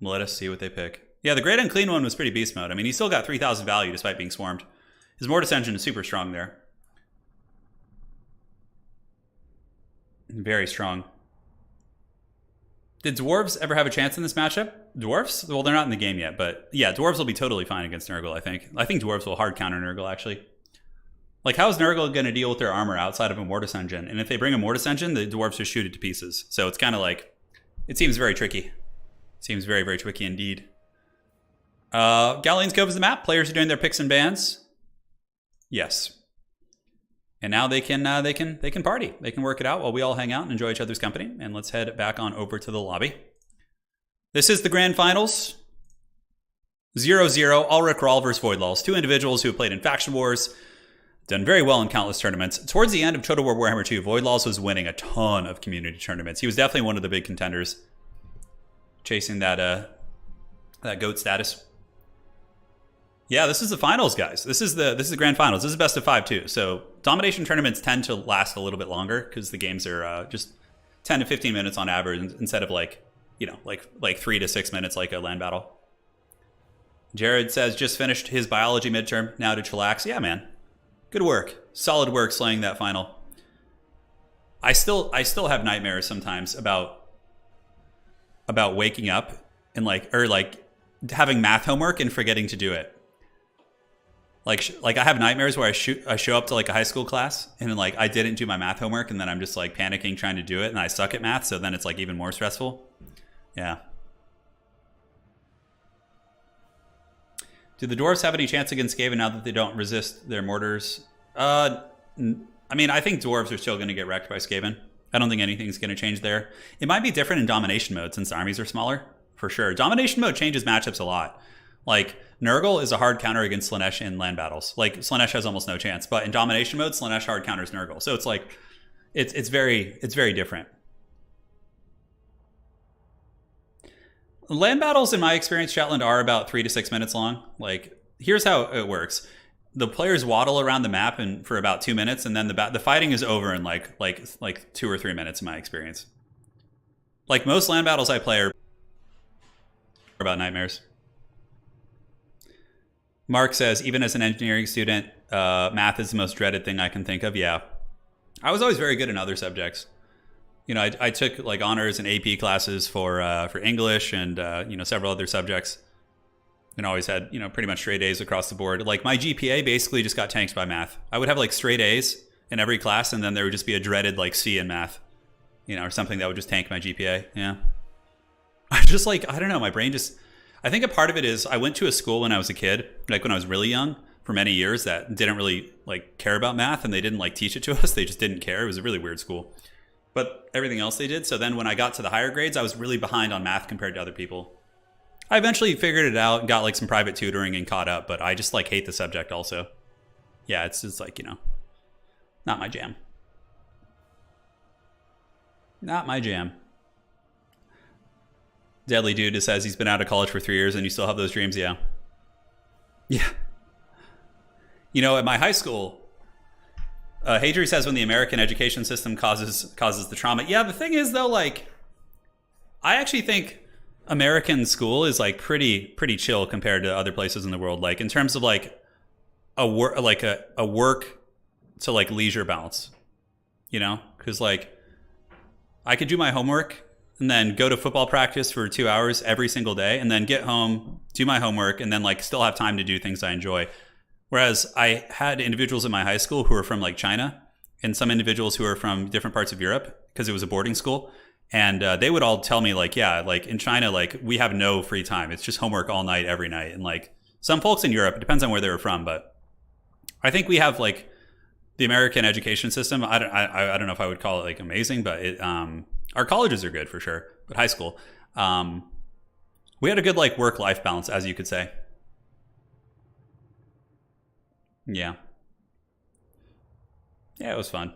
Let us see what they pick. Yeah, the Great Unclean one was pretty beast mode. I mean, he still got 3,000 value despite being swarmed. His Mortis engine is super strong there. Very strong. Did dwarves ever have a chance in this matchup? Dwarves? Well, they're not in the game yet, but yeah, dwarves will be totally fine against Nurgle, I think. I think dwarves will hard counter Nurgle, actually. Like, how is Nurgle going to deal with their armor outside of a Mortis engine? And if they bring a Mortis engine, the dwarves just shoot it to pieces. So it's kind of like, it seems very tricky. Seems very, very tricky indeed. Galleon's Cove is the map. Players are doing their picks and bans. Yes. And now they can party. They can work it out while we all hang out and enjoy each other's company. And let's head back on over to the lobby. This is the grand finals. 0-0, Ulrich Rahl versus Voidlaws. 2 individuals who have played in faction wars, done very well in countless tournaments. Towards the end of Total War Warhammer 2, Voidlaws was winning a ton of community tournaments. He was definitely one of the big contenders, chasing that GOAT status. Yeah, this is the finals, guys. This is the grand finals. This is best of 5 too. So domination tournaments tend to last a little bit longer because the games are just 10 to 15 minutes on average instead of like 3 to 6 minutes like a land battle. Jared says just finished his biology midterm, now to chillax. Yeah, man, good work, solid work slaying that final. I still have nightmares sometimes about waking up and like having math homework and forgetting to do it. Like I have nightmares where I show up to like a high school class and like I didn't do my math homework and then I'm just like panicking trying to do it and I suck at math, so then it's like even more stressful. Yeah. Do the dwarves have any chance against Skaven now that they don't resist their mortars? I mean, I think dwarves are still going to get wrecked by Skaven. I don't think anything's going to change there. It might be different in domination mode since the armies are smaller, for sure. Domination mode changes matchups a lot. Like, Nurgle is a hard counter against Slaanesh in land battles. Like, Slaanesh has almost no chance. But in domination mode, Slaanesh hard counters Nurgle. So it's like, it's very different. Land battles, in my experience, Shetland, are about 3 to 6 minutes long. Like, here's how it works. The players waddle around the map for about 2 minutes, and then the fighting is over in like 2 or 3 minutes, in my experience. Like, most land battles I play are about nightmares. Mark says, even as an engineering student, math is the most dreaded thing I can think of. Yeah. I was always very good in other subjects. You know, I took like honors and AP classes for English and, you know, several other subjects. And always had, you know, pretty much straight A's across the board. Like, my GPA basically just got tanked by math. I would have like straight A's in every class, and then there would just be a dreaded like C in math, you know, or something that would just tank my GPA. Yeah. I just like, I don't know, my brain just, I think a part of it is I went to a school when I was a kid, like when I was really young, for many years, that didn't really like care about math, and they didn't like teach it to us. They just didn't care. It was a really weird school. But everything else they did. So then when I got to the higher grades, I was really behind on math compared to other people. I eventually figured it out and got like some private tutoring and caught up, but I just like hate the subject also. Yeah, it's just like, you know, not my jam. Not my jam. Deadly Dude says he's been out of college for 3 years and you still have those dreams. Yeah. Yeah. You know, at my high school, Hadri says when the American education system causes the trauma. Yeah, the thing is though, like, I actually think American school is like pretty chill compared to other places in the world. Like in terms of like a work to like leisure balance, you know, because like I could do my homework and then go to football practice for 2 hours every single day and then get home, do my homework, and then like still have time to do things I enjoy. Whereas I had individuals in my high school who were from like China and some individuals who are from different parts of Europe because it was a boarding school. And they would all tell me like, yeah, like in China, like we have no free time. It's just homework all night, every night. And like some folks in Europe, it depends on where they were from. But I think we have like the American education system. I don't know if I would call it like amazing, but our colleges are good for sure. But high school, we had a good like work-life balance, as you could say. Yeah. Yeah, it was fun.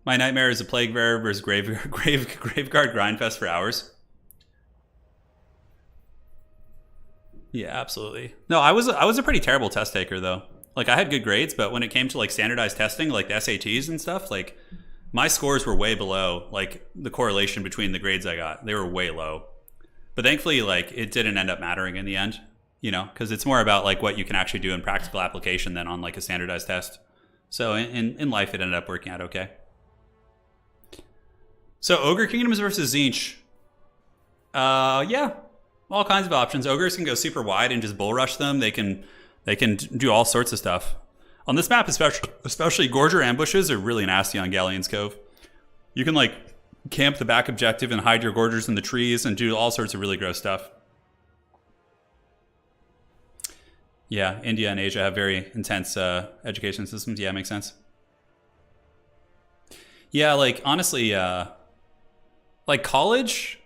My nightmare is a Plague Bearer versus Graveguard grindfest for hours. Yeah, absolutely. No, I was a pretty terrible test taker though. Like I had good grades, but when it came to like standardized testing, like the SATs and stuff, like my scores were way below like the correlation between the grades I got. They were way low. But thankfully, like it didn't end up mattering in the end, you know, because it's more about like what you can actually do in practical application than on like a standardized test. So in life, it ended up working out okay. So Ogre Kingdoms versus Tzeentch. Yeah, all kinds of options. Ogres can go super wide and just bull rush them. They can do all sorts of stuff. On this map, especially Gorger ambushes are really nasty on Galleon's Cove. You can like camp the back objective and hide your Gorgers in the trees and do all sorts of really gross stuff. Yeah, India and Asia have very intense education systems. Yeah, makes sense. Yeah, like honestly, like college,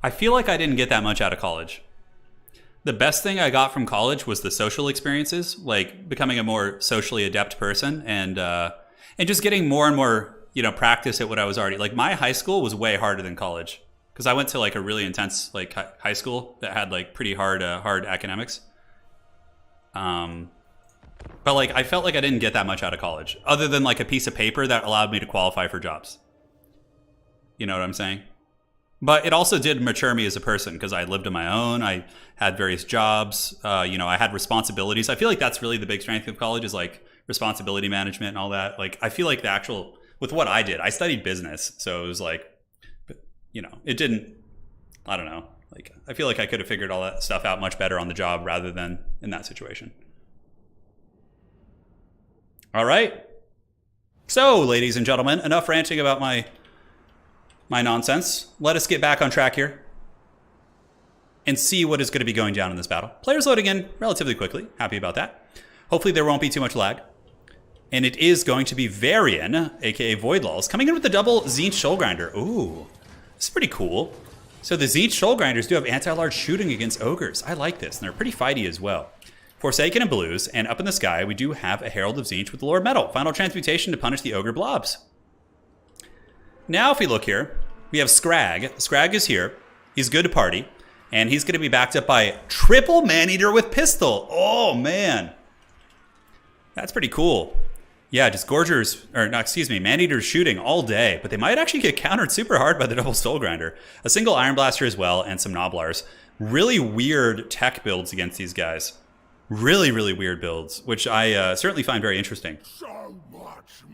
I feel like I didn't get that much out of college. The best thing I got from college was the social experiences, like becoming a more socially adept person and just getting more and more, you know, practice at what I was already. Like my high school was way harder than college because I went to like a really intense like high school that had like pretty hard academics. But like I felt like I didn't get that much out of college other than like a piece of paper that allowed me to qualify for jobs. You know what I'm saying? But it also did mature me as a person because I lived on my own. I had various jobs. You know, I had responsibilities. I feel like that's really the big strength of college is like responsibility management and all that. Like, I feel like the actual, with what I did, I studied business. So it was like, you know, it didn't, I don't know. Like, I feel like I could have figured all that stuff out much better on the job rather than in that situation. All right. So, ladies and gentlemen, enough ranting about my nonsense. Let us get back on track here and see what is going to be going down in this battle. Players loading in relatively quickly. Happy about that. Hopefully there won't be too much lag. And it is going to be Varian, aka Voidlulls, coming in with the double Tzeentch Soulgrinder. Ooh, this is pretty cool. So the Tzeentch Soulgrinders do have anti-large shooting against Ogres. I like this, and they're pretty fighty as well. Forsaken and Blues, and up in the sky, we do have a Herald of Tzeentch with the Lord Metal. Final Transmutation to punish the Ogre Blobs. Now, if we look here, we have Scrag. Scrag is here. He's good to party. And he's going to be backed up by triple Maneater with Pistol. Oh, man. That's pretty cool. Yeah, just Gorgers, or no, excuse me, Maneaters shooting all day. But they might actually get countered super hard by the double Soul Grinder. A single Iron Blaster as well, and some Gnoblars. Really weird tech builds against these guys. Really, really weird builds, which I certainly find very interesting.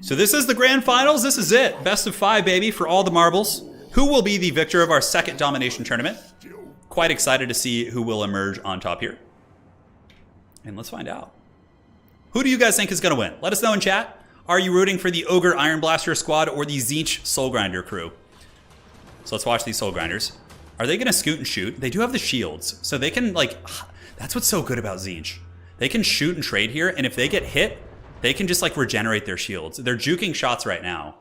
So this is the grand finals. This is it. Best of 5, baby, for all the marbles. Who will be the victor of our second domination tournament? Quite excited to see who will emerge on top here. And let's find out. Who do you guys think is going to win? Let us know in chat. Are you rooting for the Ogre Iron Blaster squad or the Tzeentch Soul Grinder crew? So let's watch these Soul Grinders. Are they going to scoot and shoot? They do have the shields, so they can, like... That's what's so good about Tzeentch. They can shoot and trade here, and if they get hit, they can just, like, regenerate their shields. They're juking shots right now.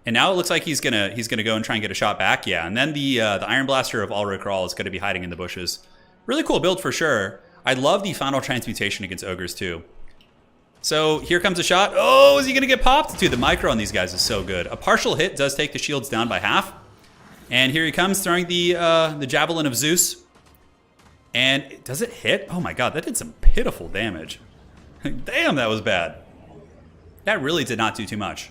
And now it looks like he's gonna go and try and get a shot back. Yeah, and then the Iron Blaster of Ulrich Rahl is going to be hiding in the bushes. Really cool build for sure. I love the Final Transmutation against Ogres too. So here comes a shot. Oh, is he going to get popped? Dude, the micro on these guys is so good. A partial hit does take the shields down by half. And here he comes throwing the Javelin of Zeus. And does it hit? Oh my god, that did some pitiful damage. Damn, that was bad. That really did not do too much.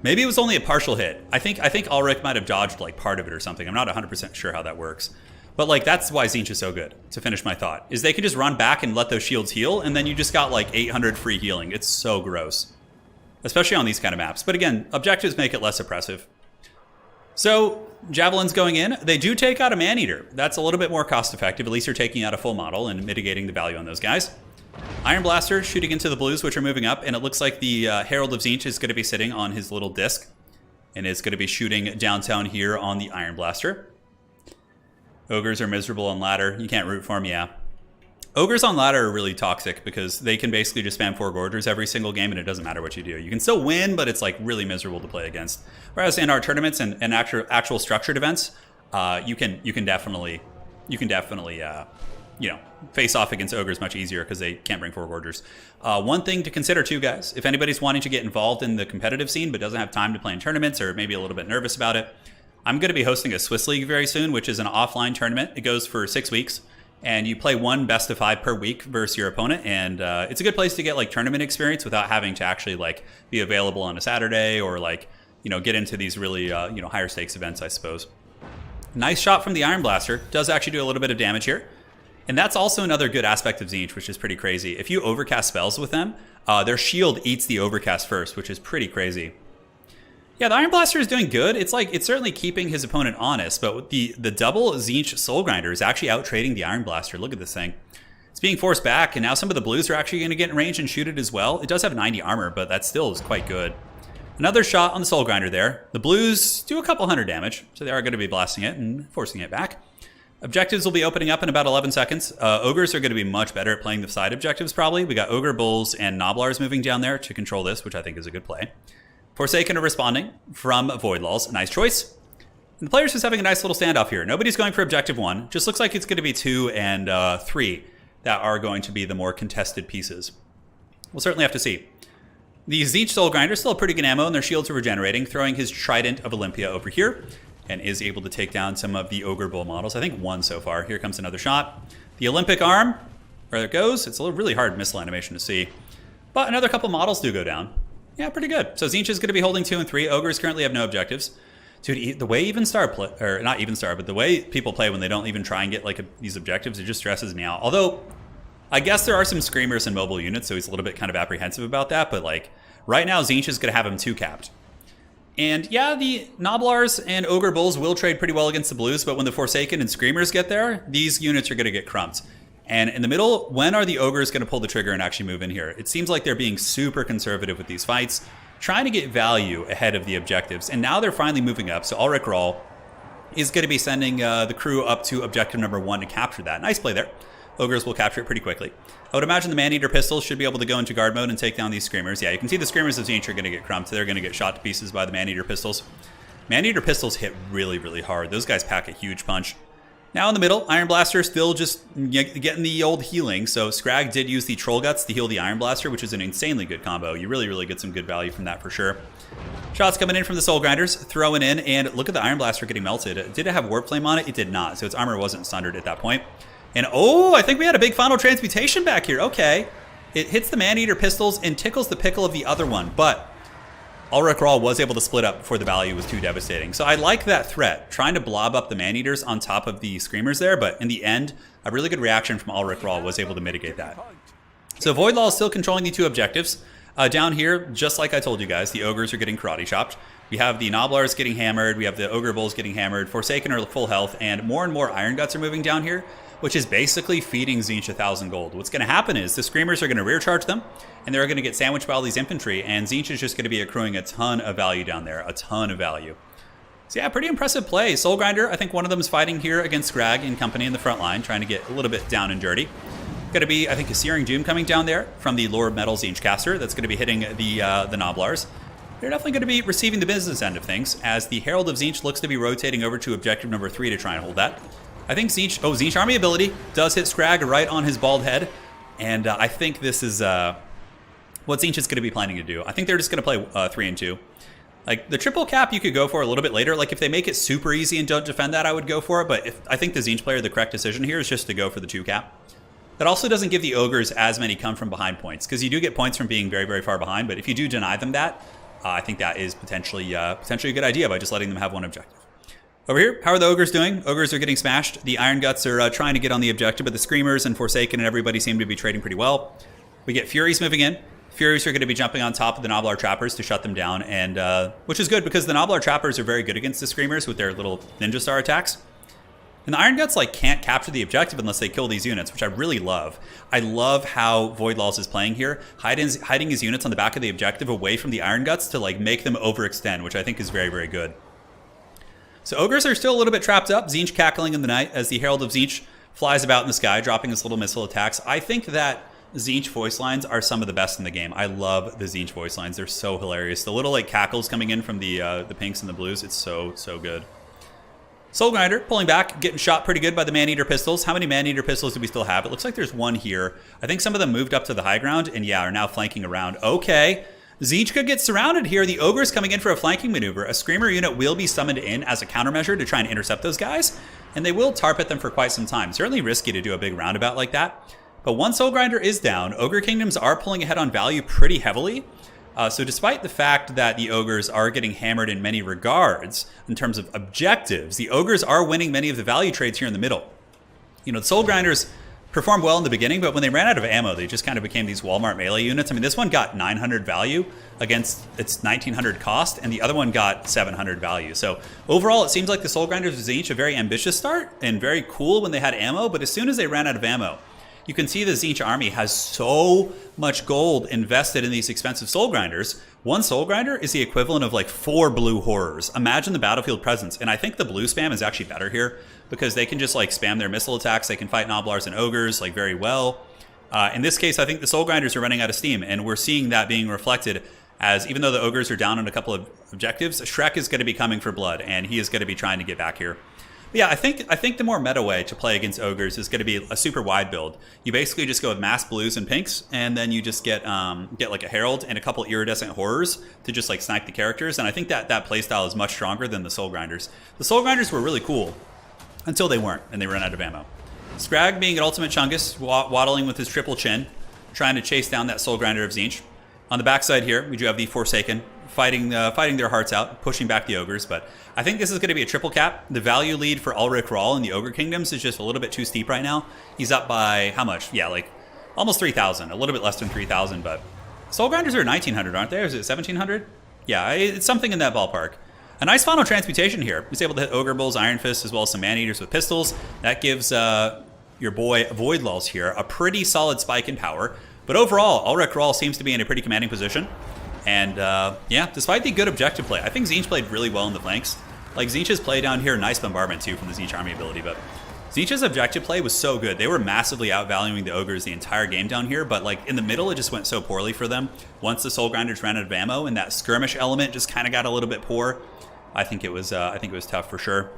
Maybe it was only a partial hit. I think Ulrich might have dodged like part of it or something. I'm not 100% sure how that works. But like that's why Tzeentch is so good, to finish my thought, is they can just run back and let those shields heal, and then you just got like 800 free healing. It's so gross. Especially on these kind of maps. But again, objectives make it less oppressive. So, Javelin's going in. They do take out a Maneater. That's a little bit more cost effective. At least you're taking out a full model and mitigating the value on those guys. Iron Blaster shooting into the Blues, which are moving up, and it looks like the Herald of Tzeentch is going to be sitting on his little disc, and is going to be shooting downtown here on the Iron Blaster. Ogres are miserable on ladder. You can't root for them, yeah. Ogres on ladder are really toxic because they can basically just spam 4 Gorgers every single game, and it doesn't matter what you do. You can still win, but it's like really miserable to play against. Whereas in our tournaments and actual structured events, you can definitely you know, face off against Ogres much easier because they can't bring 4 Gorgers. One thing to consider too, guys, if anybody's wanting to get involved in the competitive scene but doesn't have time to play in tournaments or maybe a little bit nervous about it, I'm going to be hosting a Swiss League very soon, which is an offline tournament. It goes for 6 weeks, and you play one best of 5 per week versus your opponent, and it's a good place to get like tournament experience without having to actually like be available on a Saturday or like, you know, get into these really you know, higher stakes events, I suppose. Nice shot from the Iron Blaster. Does actually do a little bit of damage here. And that's also another good aspect of Tzeentch, which is pretty crazy. If you overcast spells with them, their shield eats the overcast first, which is pretty crazy. Yeah, the Iron Blaster is doing good. It's like, it's certainly keeping his opponent honest, but with the double Tzeentch Soul Grinder is actually out-trading the Iron Blaster. Look at this thing. It's being forced back, and now some of the Blues are actually going to get in range and shoot it as well. It does have 90 armor, but that still is quite good. Another shot on the Soul Grinder there. The Blues do a couple hundred damage, so they are going to be blasting it and forcing it back. Objectives will be opening up in about 11 seconds. Ogres are going to be much better at playing the side objectives, probably. We got Ogre, Bulls, and Gnoblars moving down there to control this, which I think is a good play. Forsaken are responding from Voidlulls. Nice choice. And the players just having a nice little standoff here. Nobody's going for objective 1. Just looks like it's going to be 2 and 3 that are going to be the more contested pieces. We'll certainly have to see. The Tzeentch Soul Grinder still a pretty good ammo, and their shields are regenerating, throwing his Trident of Olympia over here, and is able to take down some of the Ogre Bull models. I think 1 so far. Here comes another shot. The Olympic Arm, where it goes. It's a really hard missile animation to see. But another couple models do go down. Yeah, pretty good. So Tzeentch is going to be holding 2 and 3. Ogres currently have no objectives. Dude, the way Evenstar play, or not Evenstar, but the way people play when they don't even try and get like these objectives, it just stresses me out. Although, I guess there are some Screamers and mobile units, so he's a little bit kind of apprehensive about that. But like, right now, Tzeentch is going to have him 2 capped. And yeah, the Gnoblars and Ogre Bulls will trade pretty well against the Blues, but when the Forsaken and Screamers get there, these units are going to get crumped. And in the middle, when are the Ogres going to pull the trigger and actually move in here? It seems like they're being super conservative with these fights, trying to get value ahead of the objectives. And now they're finally moving up. So Ulrich Rahl is going to be sending the crew up to objective number 1 to capture that. Nice play there. Ogres will capture it pretty quickly. I would imagine the Man-Eater pistols should be able to go into guard mode and take down these Screamers. Yeah, you can see the Screamers of Tzeentch are going to get crumped. They're going to get shot to pieces by the Man-Eater pistols. Man-Eater pistols hit really, really hard. Those guys pack a huge punch. Now in the middle, Iron Blaster still just getting the old healing. So Scrag did use the Troll Guts to heal the Iron Blaster, which is an insanely good combo. You really, really get some good value from that for sure. Shots coming in from the Soul Grinders, throwing in, and look at the Iron Blaster getting melted. Did it have Warp Flame on it? It did not, so its armor wasn't sundered at that point. And oh, I think we had a big final transmutation back here. Okay. It hits the Man-Eater pistols and tickles the pickle of the other one, but Ulrich Rahl was able to split up before the value was too devastating. So I like that threat, trying to blob up the Man-Eaters on top of the Screamers there, but in the end, a really good reaction from Ulrich Rahl was able to mitigate that. So Voidlaw is still controlling the 2 objectives. Down here, just like I told you guys, the Ogres are getting karate chopped. We have the Noblars getting hammered, we have the Ogre Bulls getting hammered, Forsaken are full health, and more Iron Guts are moving down here, which is basically feeding Tzeentch 1,000 gold. What's going to happen is the Screamers are going to rear charge them, and they're going to get sandwiched by all these infantry, and Tzeentch is just going to be accruing a ton of value down there, a ton of value. So yeah, pretty impressive play. Soul Grinder, I think one of them is fighting here against Scrag and company in the front line, trying to get a little bit down and dirty. Going to be, I think, a Searing Doom coming down there from the Lord Metal Tzeentch caster. That's going to be hitting the Noblars. They're definitely going to be receiving the business end of things, as the Herald of Tzeentch looks to be rotating over to objective number 3 to try and hold that. I think Tzeentch Army ability does hit Scrag right on his bald head, and I think this is what Tzeentch is going to be planning to do. I think they're just going to play 3 and 2. Like, the triple cap you could go for a little bit later. Like, if they make it super easy and don't defend that, I would go for it, but I think the Tzeentch player, the correct decision here is just to go for the 2 cap. That also doesn't give the Ogres as many come from behind points, because you do get points from being very, very far behind, but if you do deny them that, I think that is potentially a good idea by just letting them have one objective. Over here, how are the Ogres doing? Ogres are getting smashed. The Iron Guts are trying to get on the objective, but the Screamers and Forsaken and everybody seem to be trading pretty well. We get Furies moving in. Furies are going to be jumping on top of the Noblar Trappers to shut them down, and which is good because the Noblar Trappers are very good against the Screamers with their little Ninja Star attacks. And the Iron Guts can't capture the objective unless they kill these units, which I really love. I love how Voidlaws is playing here, hiding his units on the back of the objective away from the Iron Guts to make them overextend, which I think is very, very good. So Ogres are still a little bit trapped up. Tzeentch cackling in the night as the Herald of Tzeentch flies about in the sky, dropping his little missile attacks. I think that Tzeentch voice lines are some of the best in the game. I love the Tzeentch voice lines. They're so hilarious. The little cackles coming in from the pinks and the blues. It's so good. Soul Grinder pulling back, getting shot pretty good by the Man-Eater pistols. How many Man-Eater pistols do we still have? It looks like there's one here. I think some of them moved up to the high ground and yeah, are now flanking around. Okay. Tzeentch could get surrounded here. The Ogre's coming in for a flanking maneuver. A Screamer unit will be summoned in as a countermeasure to try and intercept those guys, and they will tarp at them for quite some time. Certainly risky to do a big roundabout like that. But one Soul Grinder is down. Ogre Kingdoms are pulling ahead on value pretty heavily. So despite the fact that the Ogres are getting hammered in many regards in terms of objectives, the Ogres are winning many of the value trades here in the middle. You know, the Soul Grinders performed well in the beginning, but when they ran out of ammo, they just kind of became these Walmart melee units. I mean, this one got 900 value against its 1900 cost, and the other one got 700 value. So overall, it seems like the Soul Grinders of Tzeentch a very ambitious start and very cool when they had ammo, but as soon as they ran out of ammo, you can see the Tzeentch army has so much gold invested in these expensive Soul Grinders. One Soul Grinder is the equivalent of 4 blue horrors. Imagine the battlefield presence. And I think the blue spam is actually better here because they can just spam their missile attacks. They can fight Noblars and Ogres very well. In this case, I think the Soul Grinders are running out of steam, and we're seeing that being reflected as even though the Ogres are down on a couple of objectives, Shrek is going to be coming for blood, and he is going to be trying to get back here. But yeah, I think the more meta way to play against Ogres is going to be a super wide build. You basically just go with mass blues and pinks, and then you just get a Herald and a couple iridescent horrors to just snipe the characters. And I think that playstyle is much stronger than the Soul Grinders. The Soul Grinders were really cool until they weren't, and they ran out of ammo. Scrag being an ultimate Chungus, waddling with his triple chin, trying to chase down that Soul Grinder of Tzeentch. On the backside here, we do have the Forsaken fighting their hearts out, pushing back the Ogres, but I think this is going to be a triple cap. The value lead for Ulrich Rahl in the Ogre Kingdoms is just a little bit too steep right now. He's up by how much? Yeah, almost 3,000, a little bit less than 3,000, but Soul Grinders are 1,900, aren't they? Or is it 1,700? Yeah, it's something in that ballpark. A nice final transmutation here. He's able to hit Ogre Bulls, Iron Fists, as well as some Man-Eaters with pistols. That gives your boy Voidlul's here. A pretty solid spike in power. But overall, Ulrich Rahl seems to be in a pretty commanding position. And yeah, despite the good objective play, I think Tzeentch played really well in the flanks. Like Tzeentch's play down here, nice bombardment too from the Tzeentch army ability, but Tzeentch's objective play was so good. They were massively outvaluing the Ogres the entire game down here, but like in the middle, it just went so poorly for them. Once the Soul Grinders ran out of ammo and that skirmish element just kind of got a little bit poor, I think it was tough for sure.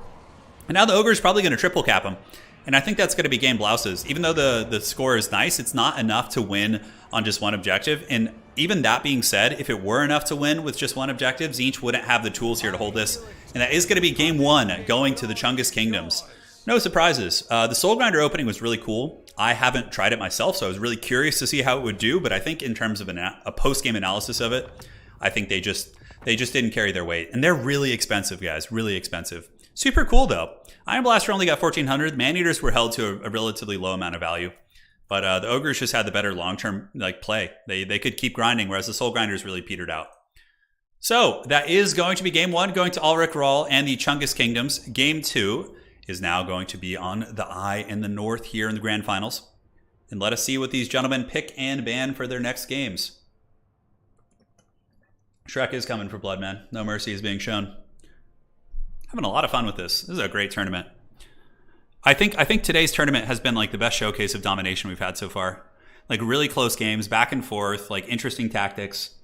And now the Ogre's probably going to triple cap them. And I think that's going to be game blouses. Even though the score is nice, it's not enough to win on just one objective. And even that being said, if it were enough to win with just one objective, Tzeentch wouldn't have the tools here to hold this. And that is going to be game one, going to the Chungus Kingdoms. No surprises. The Soul Grinder opening was really cool. I haven't tried it myself, so I was really curious to see how it would do. But I think in terms of a post-game analysis of it, I think they just didn't carry their weight. And they're really expensive, guys. Really expensive. Super cool, though. Iron Blaster only got 1,400. Man-Eaters were held to a relatively low amount of value. But the Ogres just had the better long-term play. They could keep grinding, whereas the Soul Grinders really petered out. So that is going to be game one, going to Ulrich Rahl and the Chungus Kingdoms. Game two is now going to be on the Eye in the North here in the Grand Finals. And let us see what these gentlemen pick and ban for their next games. Shrek is coming for blood, man. No mercy is being shown. Having a lot of fun with this. This is a great tournament. I think today's tournament has been like the best showcase of domination we've had so far. Like really close games, back and forth, like interesting tactics.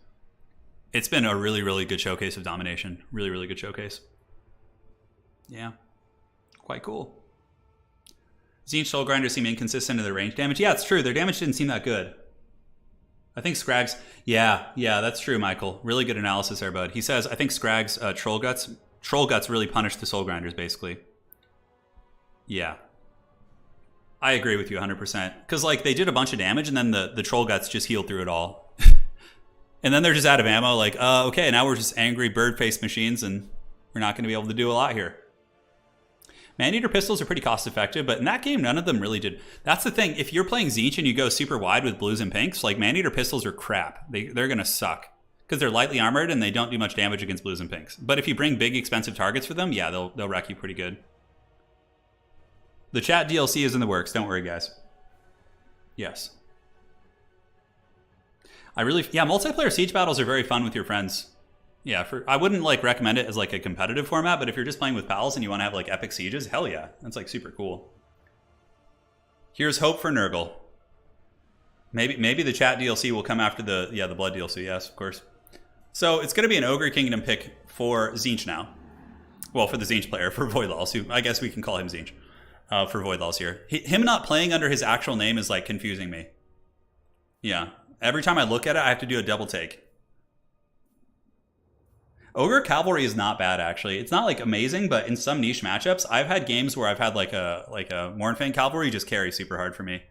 It's been a really, really good showcase of domination. Really, really good showcase. Yeah. Quite cool. Tzeentch Soul Grinders seem inconsistent in their range damage. Yeah, it's true. Their damage didn't seem that good. I think Scraggs... Yeah, that's true, Michael. Really good analysis there, bud. He says, I think Scraggs Troll Guts really punished the Soul Grinders, basically. Yeah. I agree with you 100%. Because, like, they did a bunch of damage, and then the Troll Guts just healed through it all. And then they're just out of ammo, like, okay, now we're just angry bird-faced machines, and we're not going to be able to do a lot here. Man-Eater pistols are pretty cost-effective, but in that game, none of them really did. That's the thing. If you're playing Tzeentch and you go super wide with blues and pinks, like, Man-Eater pistols are crap. They're going to suck. Because they're lightly armored and they don't do much damage against blues and pinks. But if you bring big, expensive targets for them, yeah, they'll wreck you pretty good. The chat DLC is in the works. Don't worry, guys. Yes. Multiplayer siege battles are very fun with your friends. Yeah, I wouldn't like recommend it as like a competitive format, but if you're just playing with pals and you want to have like epic sieges, hell yeah, that's like super cool. Here's hope for Nurgle. Maybe the chat DLC will come after the blood DLC. Yes, of course. So it's going to be an Ogre Kingdom pick for Tzeentch now. Well, for the Tzeentch player, for Voidlul's, who I guess we can call him Tzeentch. For Voidlul's here. Him not playing under his actual name is like confusing me. Yeah. Every time I look at it, I have to do a double take. Ogre Cavalry is not bad, actually. It's not like amazing, but in some niche matchups, I've had games where I've had like a Mournfang Cavalry just carry super hard for me.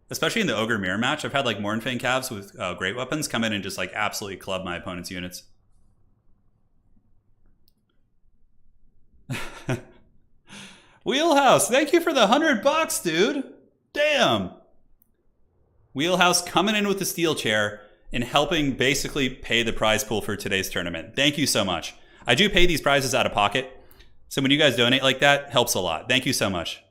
Especially in the Ogre Mirror match, I've had like Mournfang Cavs with great weapons come in and just like absolutely club my opponent's units. Wheelhouse, thank you for the $100, dude. Damn. Wheelhouse coming in with the steel chair and helping basically pay the prize pool for today's tournament. Thank you so much. I do pay these prizes out of pocket, so when you guys donate like that, helps a lot. Thank you so much.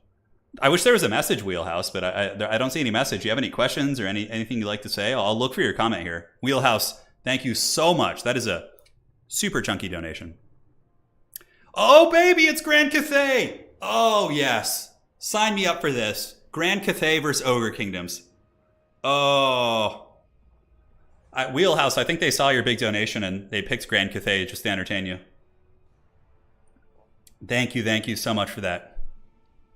I wish there was a message, Wheelhouse, but I don't see any message. Do you have any questions or anything you'd like to say? I'll look for your comment here. Wheelhouse, thank you so much. That is a super chunky donation. Oh, baby, it's Grand Cathay. Oh, yes. Sign me up for this. Grand Cathay versus Ogre Kingdoms. Oh. Wheelhouse, I think they saw your big donation and they picked Grand Cathay just to entertain you. Thank you so much for that.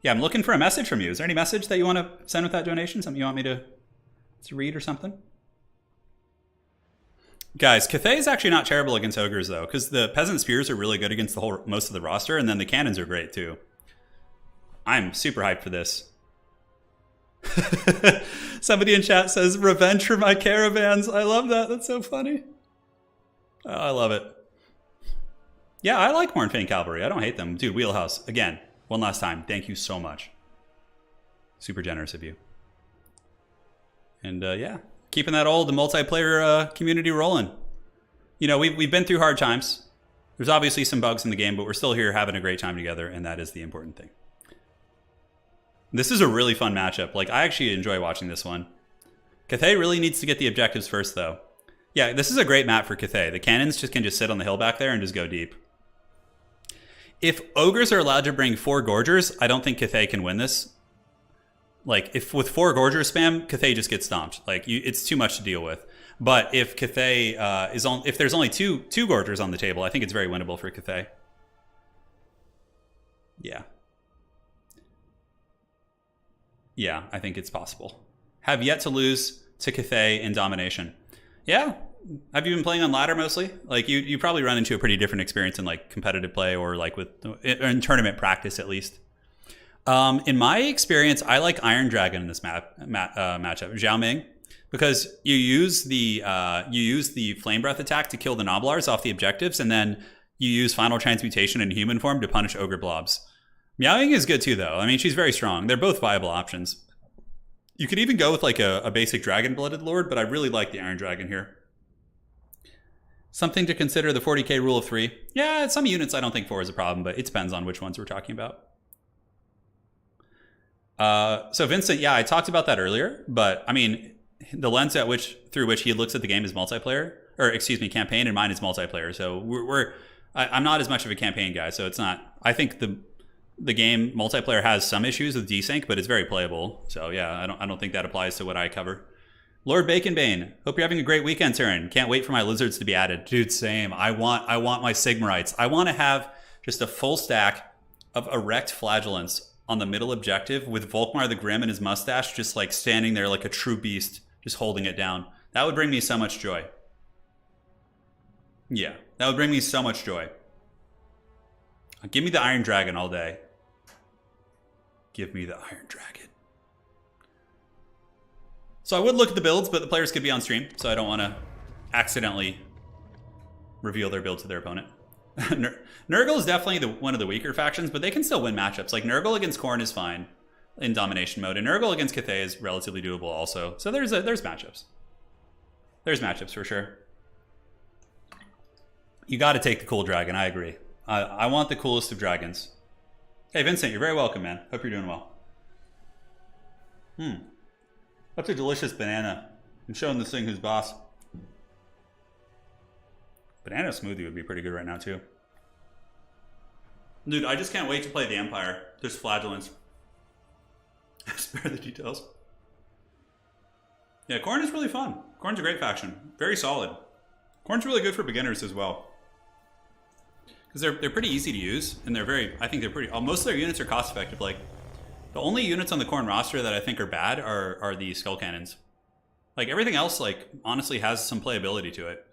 Yeah, I'm looking for a message from you. Is there any message that you want to send with that donation? Something you want me to read or something? Guys, Cathay is actually not terrible against Ogres, though, because the Peasant Spears are really good against most of the roster, and then the cannons are great, too. I'm super hyped for this. Somebody in chat says, revenge for my caravans. I love that. That's so funny. Oh, I love it. Yeah, I like Mournfang Cavalry. I don't hate them. Dude, Wheelhouse, again, one last time. Thank you so much. Super generous of you. And yeah, keeping that old multiplayer community rolling. You know, we've been through hard times. There's obviously some bugs in the game, but we're still here having a great time together, and that is the important thing. This is a really fun matchup. Like, I actually enjoy watching this one. Cathay really needs to get the objectives first, though. Yeah, this is a great map for Cathay. The cannons can just sit on the hill back there and just go deep. If Ogres are allowed to bring 4 Gorgers, I don't think Cathay can win this. Like, if with 4 Gorger spam, Cathay just gets stomped. Like, it's too much to deal with. But if Cathay if there's only two Gorgers on the table, I think it's very winnable for Cathay. Yeah. Yeah, I think it's possible. Have yet to lose to Cathay in Domination. Yeah. Have you been playing on ladder mostly? Like, you probably run into a pretty different experience in like competitive play or like in tournament practice at least. In my experience, I like Iron Dragon in this matchup, Zhao Ming, because you use the Flame Breath attack to kill the Noblars off the objectives, and then you use Final Transmutation in human form to punish Ogre Blobs. Miao Ying is good too, though. I mean, she's very strong. They're both viable options. You could even go with like a basic Dragon-Blooded Lord, but I really like the Iron Dragon here. Something to consider, the 40k rule of 3. Yeah, some units I don't think 4 is a problem, but it depends on which ones we're talking about. So Vincent, yeah, I talked about that earlier, but I mean, the lens through which he looks at the game is multiplayer, or excuse me, campaign, and mine is multiplayer. So I'm not as much of a campaign guy, so it's not. I think the game multiplayer has some issues with desync, but it's very playable. So yeah, I don't think that applies to what I cover. Lord Baconbane, hope you're having a great weekend, Turin. Can't wait for my lizards to be added. Dude, same. I want my Sigmarites. I want to have just a full stack of erect flagellants on the middle objective with Volkmar the Grim and his mustache just like standing there like a true beast, just holding it down. That would bring me so much joy. Yeah, that would bring me so much joy. Give me the Iron Dragon all day. Give me the Iron Dragon. So I would look at the builds, but the players could be on stream, so I don't want to accidentally reveal their build to their opponent. Nurgle is definitely one of the weaker factions, but they can still win matchups. Like, Nurgle against Khorne is fine in domination mode, and Nurgle against Cathay is relatively doable also. So there's matchups. There's matchups for sure. You got to take the cool dragon. I agree. I want the coolest of dragons. Hey, Vincent, you're very welcome, man. Hope you're doing well. That's a delicious banana. I'm showing this thing who's boss. Banana smoothie would be pretty good right now, too. Dude, I just can't wait to play the Empire. There's flagellants. Spare the details. Yeah, Khorne is really fun. Khorne's a great faction. Very solid. Khorne's really good for beginners as well. Because they're pretty easy to use, and I think they're pretty, most of their units are cost effective. Like, the only units on the Khorne roster that I think are bad are the Skull Cannons. Like, everything else, like, honestly has some playability to it.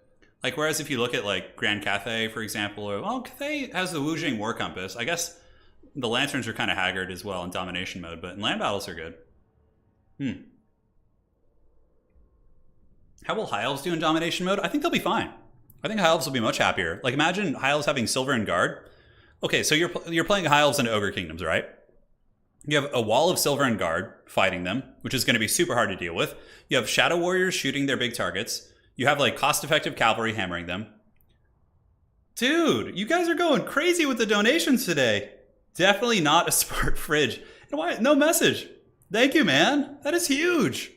Like, whereas if you look at, like, Grand Cathay, for example, or, well, Cathay has the Wujing War Compass. I guess the Lanterns are kind of haggard as well in domination mode, but in land battles are good. How will High Elves do in domination mode? I think they'll be fine. I think High Elves will be much happier. Like, imagine High Elves having Silver and Guard. Okay, so you're playing High Elves into Ogre Kingdoms, right? You have a wall of Silver and Guard fighting them, which is going to be super hard to deal with. You have Shadow Warriors shooting their big targets. You have, like, cost-effective cavalry hammering them. Dude, you guys are going crazy with the donations today. Definitely not a smart fridge. And why? No message. Thank you, man. That is huge.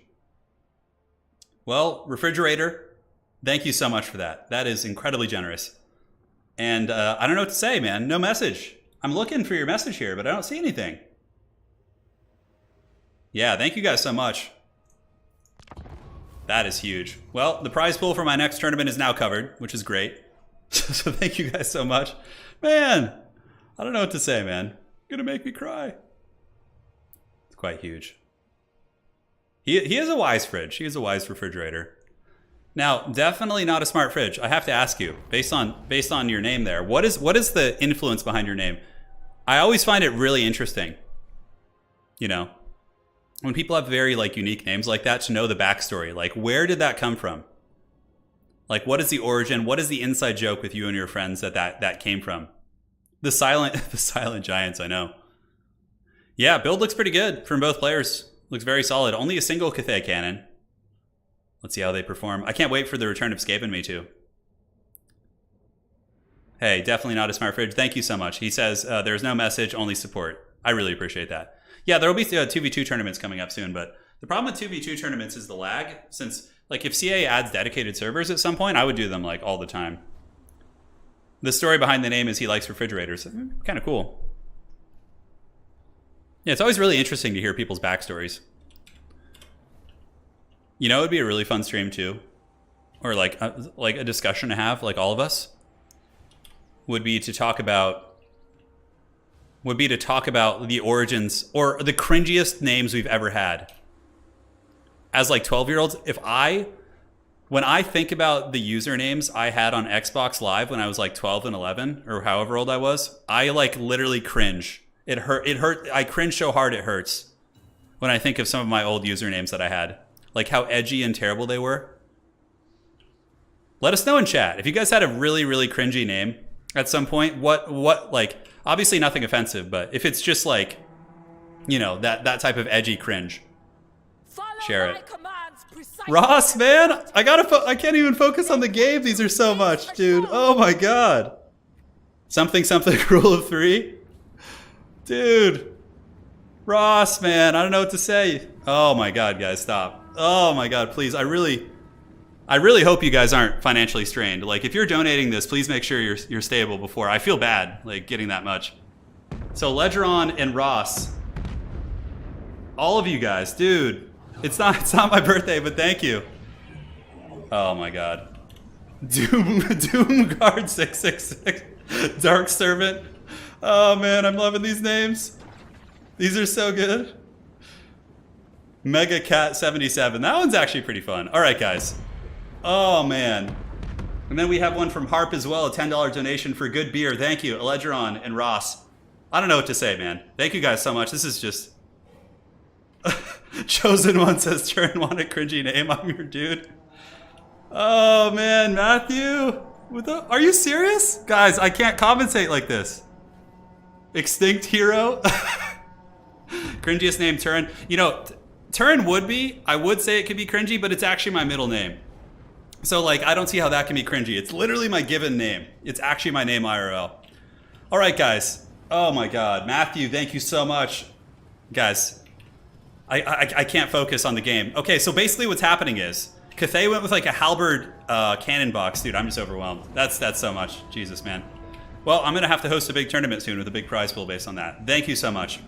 Well, refrigerator, thank you so much for that. That is incredibly generous. And I don't know what to say, man. No message. I'm looking for your message here, but I don't see anything. Yeah, thank you guys so much. That is huge. Well, the prize pool for my next tournament is now covered, which is great. So thank you guys so much. Man, I don't know what to say, man. Gonna make me cry. It's quite huge. He is a wise fridge. He is a wise refrigerator. Now, definitely not a smart fridge. I have to ask you, based on your name there, what is the influence behind your name? I always find it really interesting. You know, when people have very like unique names like that, to know the backstory. Like, where did that come from? Like, what is the origin? What is the inside joke with you and your friends that came from? The silent giants, I know. Yeah, build looks pretty good from both players. Looks very solid. Only a single Cathay cannon. Let's see how they perform. I can't wait for the return of Skaven Me too. Hey, definitely not a smart fridge. Thank you so much. He says there's no message, only support. I really appreciate that. Yeah, there will be 2v2 tournaments coming up soon, but the problem with 2v2 tournaments is the lag. Since, like, if CA adds dedicated servers at some point, I would do them, like, all the time. The story behind the name is he likes refrigerators. Kind of cool. Yeah, it's always really interesting to hear people's backstories. You know, it would be a really fun stream, too. Or, like a discussion to have, like all of us. Would be to talk about the origins or the cringiest names we've ever had as like 12-year-olds. When I think about the usernames I had on Xbox Live when I was like 12 and 11 or however old I was, I like literally cringe. It hurt. I cringe so hard it hurts when I think of some of my old usernames that I had, like how edgy and terrible they were. Let us know in chat if you guys had a really, really cringy name at some point. What like, obviously nothing offensive, but if it's just like, you know, that type of edgy cringe, share it. Ross, man, I can't even focus on the game. These are so much, dude. Oh my god. Something rule of 3. Dude. Ross, man, I don't know what to say. Oh my god, guys, stop. Oh my god, please. I really hope you guys aren't financially strained. Like, if you're donating this, please make sure you're stable before. I feel bad, like, getting that much. So, Ledgeron and Ross, all of you guys, dude, it's not my birthday, but thank you. Oh my god. Doomguard 666, Dark Servant. Oh man, I'm loving these names. These are so good. Mega Cat 77. That one's actually pretty fun. All right, guys. Oh, man. And then we have one from Harp as well, a $10 donation for good beer. Thank you, Eledgeron and Ross. I don't know what to say, man. Thank you guys so much. This is just... Chosen One says, Turin want a cringy name. I'm your dude. Oh, man. Matthew? Are you serious? Guys, I can't compensate like this. Extinct Hero? Cringiest name, Turin. You know, Turin would be. I would say it could be cringy, but it's actually my middle name. So, like, I don't see how that can be cringy. It's literally my given name. It's actually my name IRL. All right, guys. Oh, my God. Matthew, thank you so much. Guys, I can't focus on the game. Okay, so basically what's happening is Cathay went with, like, a halberd cannon box. Dude, I'm just overwhelmed. That's so much. Jesus, man. Well, I'm going to have to host a big tournament soon with a big prize pool based on that. Thank you so much.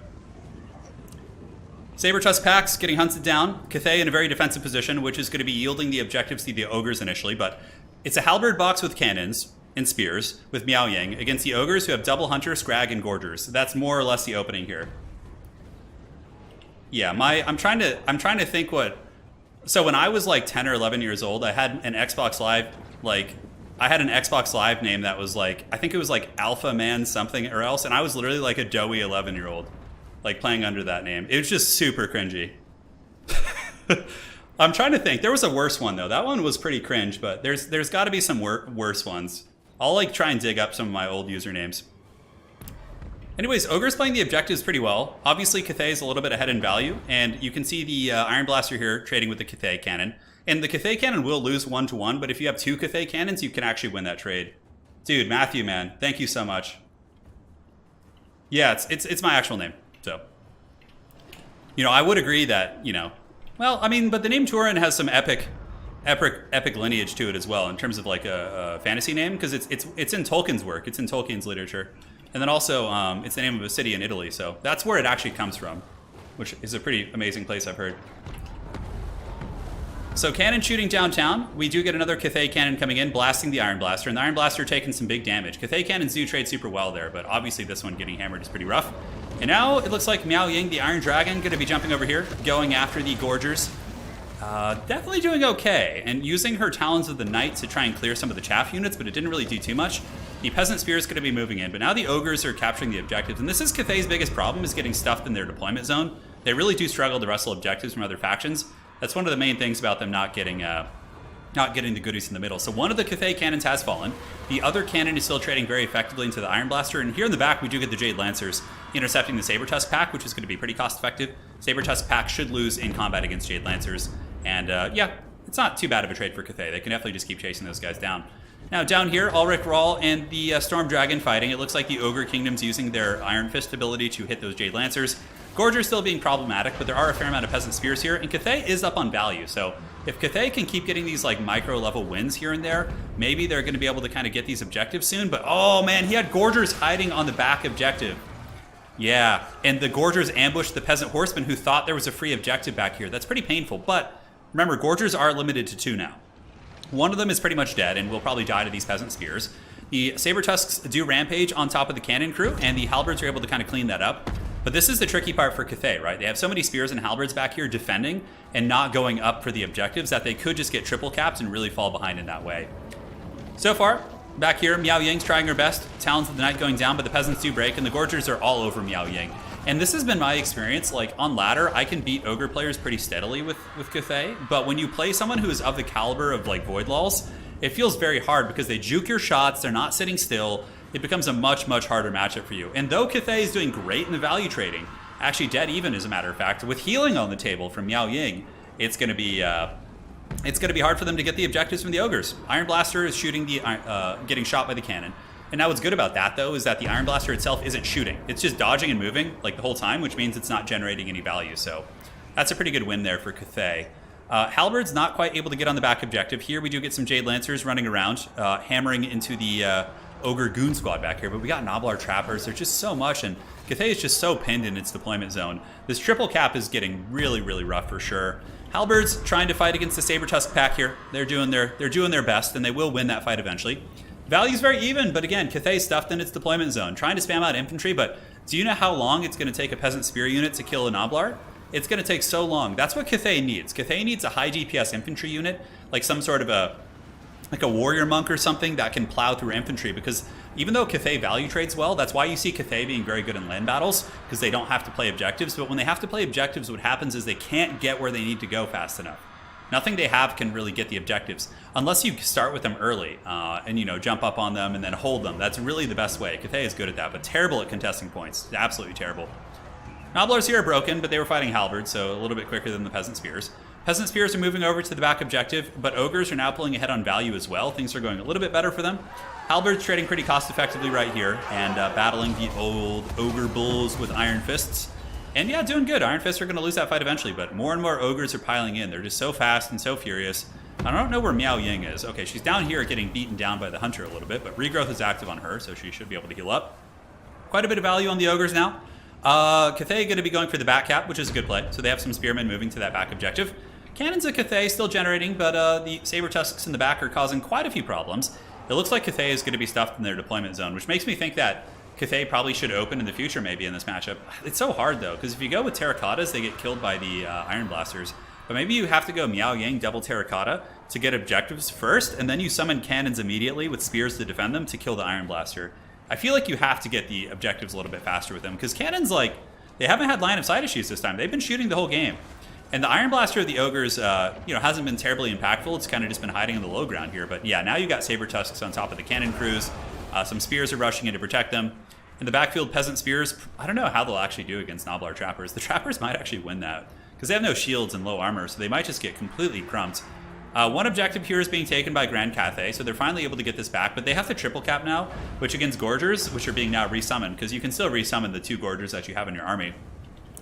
Saber Tusk Pax getting hunted down. Cathay in a very defensive position, which is going to be yielding the objectives to the Ogres initially, but it's a halberd box with cannons and spears with Miao Yang against the Ogres who have double Hunter, Scrag, and Gorgers. That's more or less the opening here. Yeah, I'm trying to think what... So when I was like 10 or 11 years old, I had an Xbox Live, name that was like, I think it was like Alpha Man something or else, and I was literally like a doughy 11-year-old. Like, playing under that name. It was just super cringy. I'm trying to think. There was a worse one, though. That one was pretty cringe, but there's got to be some worse ones. I'll, like, try and dig up some of my old usernames. Anyways, Ogre's playing the objectives pretty well. Obviously, Cathay is a little bit ahead in value, and you can see the Iron Blaster here trading with the Cathay cannon. And the Cathay cannon will lose 1-1, but if you have 2 Cathay cannons, you can actually win that trade. Dude, Matthew, man, thank you so much. Yeah, it's my actual name. So, you know, I would agree that, you know, well, I mean, but the name Turin has some epic lineage to it as well in terms of like a fantasy name, because it's in Tolkien's work, it's in Tolkien's literature, and then also it's the name of a city in Italy, so that's where it actually comes from, which is a pretty amazing place, I've heard. So cannon shooting downtown, we do get another Cathay cannon coming in, blasting the Iron Blaster, and the Iron Blaster taking some big damage. Cathay cannons do trade super well there, but obviously this one getting hammered is pretty rough. And now it looks like Miao Ying, the Iron Dragon, going to be jumping over here, going after the Gorgers. Definitely doing okay, and using her Talons of the Night to try and clear some of the chaff units, but it didn't really do too much. The Peasant Spear is going to be moving in, but now the Ogres are capturing the objectives, and this is Cathay's biggest problem, is getting stuffed in their deployment zone. They really do struggle to wrestle objectives from other factions. That's one of the main things about them not getting the goodies in the middle. So one of the Cathay cannons has fallen. The other cannon is still trading very effectively into the Iron Blaster. And here in the back, we do get the Jade Lancers intercepting the Saber Tusk pack, which is going to be pretty cost effective. Saber Tusk pack should lose in combat against Jade Lancers. And yeah, it's not too bad of a trade for Cathay. They can definitely just keep chasing those guys down. Now down here, Ulrich Rahl and the Storm Dragon fighting. It looks like the Ogre Kingdom's using their Iron Fist ability to hit those Jade Lancers. Gorger's still being problematic, but there are a fair amount of Peasant Spears here, and Cathay is up on value, so if Cathay can keep getting these like micro-level wins here and there, maybe they're going to be able to kind of get these objectives soon, but oh man, he had Gorgers hiding on the back objective. Yeah, and the Gorgers ambushed the Peasant Horsemen who thought there was a free objective back here. That's pretty painful, but remember, Gorgers are limited to 2 now. One of them is pretty much dead and will probably die to these Peasant Spears. The Saber Tusks do rampage on top of the cannon crew, and the Halberds are able to kind of clean that up. But this is the tricky part for Cathay, right? They have so many Spears and Halberds back here defending and not going up for the objectives that they could just get triple capped and really fall behind in that way. So far, back here, Miao Ying's trying her best. Talons of the Night going down, but the Peasants do break, and the Gorgers are all over Miao Ying. And this has been my experience. Like, on ladder, I can beat Ogre players pretty steadily with Cathay, but when you play someone who is of the caliber of, like, Voidlulls, it feels very hard because they juke your shots, they're not sitting still. It becomes a much, much harder matchup for you. And though Cathay is doing great in the value trading, actually dead even as a matter of fact, with healing on the table from Miao Ying, it's going to be hard for them to get the objectives from the Ogres. Iron Blaster is shooting getting shot by the cannon. And now what's good about that, though, is that the Iron Blaster itself isn't shooting. It's just dodging and moving like the whole time, which means it's not generating any value. So that's a pretty good win there for Cathay. Halberd's not quite able to get on the back objective. Here we do get some Jade Lancers running around, hammering into the Ogre Goon Squad back here. But we got Noblar Trappers. There's just so much, and Cathay is just so pinned in its deployment zone. This triple cap is getting really, really rough for sure. Halberds trying to fight against the Saber Tusk pack here. They're doing their best, and they will win that fight eventually. Value's very even, but again, Cathay stuffed in its deployment zone, trying to spam out infantry, but do you know how long it's going to take a Peasant Spear unit to kill a Noblar? It's going to take so long. That's what Cathay needs. Cathay needs a high DPS infantry unit, like some sort of a warrior monk or something that can plow through infantry, because even though Cathay value trades well, that's why you see Cathay being very good in land battles, because they don't have to play objectives, but when they have to play objectives, what happens is they can't get where they need to go fast enough. Nothing they have can really get the objectives, unless you start with them early and, you know, jump up on them and then hold them. That's really the best way. Cathay is good at that, but terrible at contesting points. Absolutely terrible. Noblars here are broken, but they were fighting Halberds, so a little bit quicker than the Peasant Spears. Peasant Spears are moving over to the back objective, but Ogres are now pulling ahead on value as well. Things are going a little bit better for them. Halberds trading pretty cost effectively right here and battling the old Ogre Bulls with Iron Fists. And yeah, doing good. Iron Fists are going to lose that fight eventually, but more and more Ogres are piling in. They're just so fast and so furious. I don't know where Miao Ying is. Okay, she's down here getting beaten down by the Hunter a little bit, but Regrowth is active on her, so she should be able to heal up. Quite a bit of value on the Ogres now. Cathay going to be going for the back cap, which is a good play. So they have some Spearmen moving to that back objective. Cannons of Cathay still generating, but the Saber Tusks in the back are causing quite a few problems. It looks like Cathay is going to be stuffed in their deployment zone, which makes me think that Cathay probably should open in the future maybe in this matchup. It's so hard though, because if you go with Terracottas, they get killed by the Iron Blasters. But maybe you have to go Miao Ying double Terracotta to get objectives first, and then you summon cannons immediately with spears to defend them to kill the Iron Blaster. I feel like you have to get the objectives a little bit faster with them, because cannons, like, they haven't had line of sight issues this time. They've been shooting the whole game. And the Iron Blaster of the Ogres, you know, hasn't been terribly impactful. It's kind of just been hiding in the low ground here. But yeah, now you got Saber Tusks on top of the cannon crews. Some spears are rushing in to protect them. In the backfield, Peasant Spears, I don't know how they'll actually do against Noblar Trappers. The Trappers might actually win that, because they have no shields and low armor, so they might just get completely crumped. One objective here is being taken by Grand Cathay, so they're finally able to get this back, but they have to triple cap now, which against Gorgers, which are being now resummoned, because you can still resummon the 2 Gorgers that you have in your army.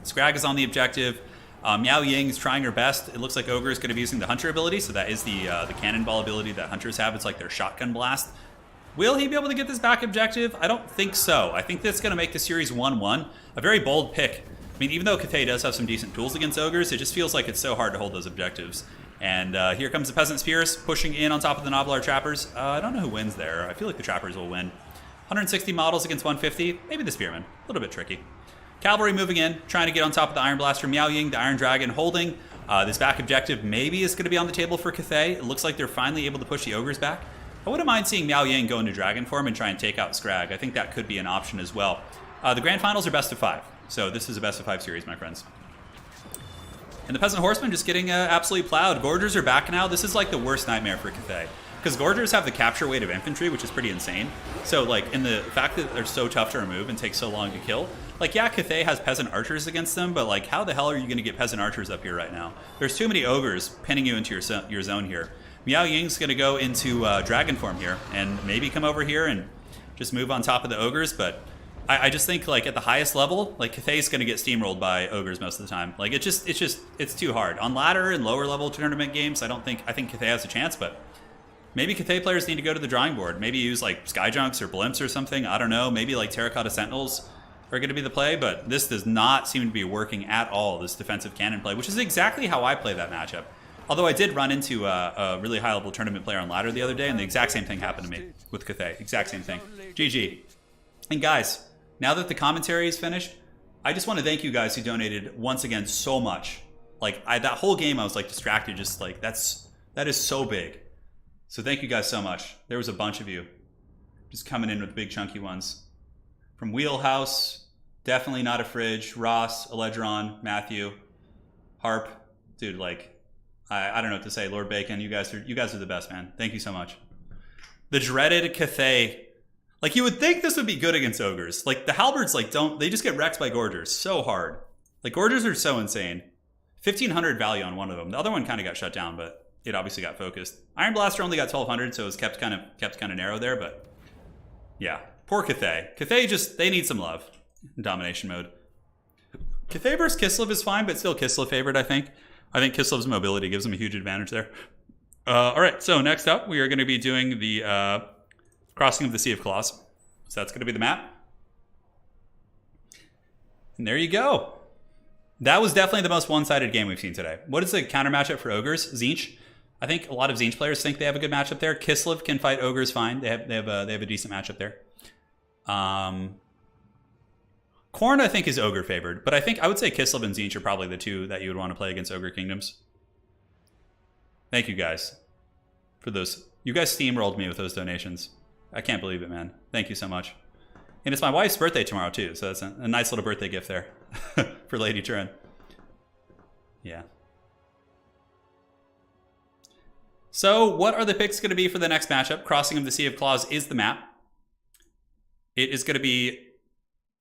Scrag is on the objective. Miao Ying's trying her best. It looks like Ogre is going to be using the Hunter ability, so that is the cannonball ability that Hunters have. It's like their shotgun blast. Will he be able to get this back objective? I don't think so. I think that's going to make the series 1-1. A very bold pick. I mean, even though Cathay does have some decent tools against Ogres, it just feels like it's so hard to hold those objectives. And here comes the Peasant Spears pushing in on top of the Noblar Trappers. I don't know who wins there. I feel like the Trappers will win. 160 models against 150. Maybe the Spearmen. A little bit tricky. Cavalry moving in, trying to get on top of the Iron Blaster. Miao Ying, the Iron Dragon, holding. This back objective maybe is going to be on the table for Cathay. It looks like they're finally able to push the Ogres back. I wouldn't mind seeing Miao Ying go into Dragon form and try and take out Scrag. I think that could be an option as well. The Grand Finals are best of 5. So this is a best of 5 series, my friends. And the Peasant Horsemen just getting absolutely plowed. Gorgers are back now. This is like the worst nightmare for Cathay, because Gorgers have the capture weight of infantry, which is pretty insane. So like, in the fact that they're so tough to remove and take so long to kill, like, yeah, Cathay has Peasant Archers against them, but like, how the hell are you going to get Peasant Archers up here right now? There's too many Ogres pinning you into your zone here. Miao Ying's going to go into Dragon form here and maybe come over here and just move on top of the Ogres, but I just think like at the highest level, like Cathay's going to get steamrolled by Ogres most of the time. Like it's too hard. On ladder and lower level tournament games, I think Cathay has a chance, but maybe Cathay players need to go to the drawing board. Maybe use like Skyjunks or Blimps or something. I don't know. Maybe like Terracotta Sentinels are going to be the play, but this does not seem to be working at all, this defensive cannon play, which is exactly how I play that matchup. Although I did run into a really high-level tournament player on ladder the other day, and the exact same thing happened to me with Cathay. Exact same thing. GG. And guys, now that the commentary is finished, I just want to thank you guys who donated once again so much. Like, that whole game I was like distracted, just like, that is so big. So thank you guys so much. There was a bunch of you just coming in with big chunky ones. From Wheelhouse, Definitely Not a Fridge, Ross, Eledron, Matthew, Harp. Dude, like, I don't know what to say. Lord Bacon, you guys are the best, man. Thank you so much. The dreaded Cathay. Like, you would think this would be good against Ogres. Like, the Halberds, like, they just get wrecked by Gorgers so hard. Like, Gorgers are so insane. 1,500 value on one of them. The other one kind of got shut down, but it obviously got focused. Iron Blaster only got 1,200, so it was kept kind of narrow there, but yeah. Poor Cathay. Cathay just, they need some love in domination mode. Cathay versus Kislev is fine, but still Kislev favored, I think. I think Kislev's mobility gives him a huge advantage there. All right, so next up, we are going to be doing the Crossing of the Sea of Claws. So that's going to be the map. And there you go. That was definitely the most one-sided game we've seen today. What is the counter matchup for Ogres? Tzeentch. I think a lot of Tzeentch players think they have a good matchup there. Kislev can fight Ogres fine. They have a decent matchup there. Khorne, I think, is Ogre favored, but I would say Kislev and Tzeentch are probably the two that you would want to play against Ogre Kingdoms. Thank you guys for those. You guys steamrolled me with those donations. I can't believe it, man. Thank you so much. And it's my wife's birthday tomorrow, too, so that's a nice little birthday gift there for Lady Turin. Yeah. So what are the picks going to be for the next matchup? Crossing of the Sea of Claws is the map. It is going to be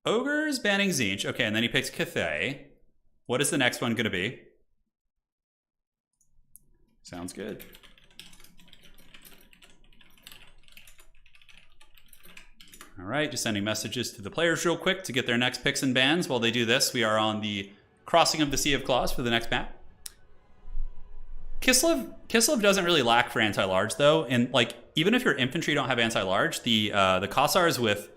Ogres banning Tzeentch. Okay, and then he picks Cathay. What is the next one going to be? Sounds good. All right, just sending messages to the players real quick to get their next picks and bans. While they do this, we are on the Crossing of the Sea of Claws for the next map. Kislev doesn't really lack for anti-large, though. And, like, even if your infantry don't have anti-large, the Kossars with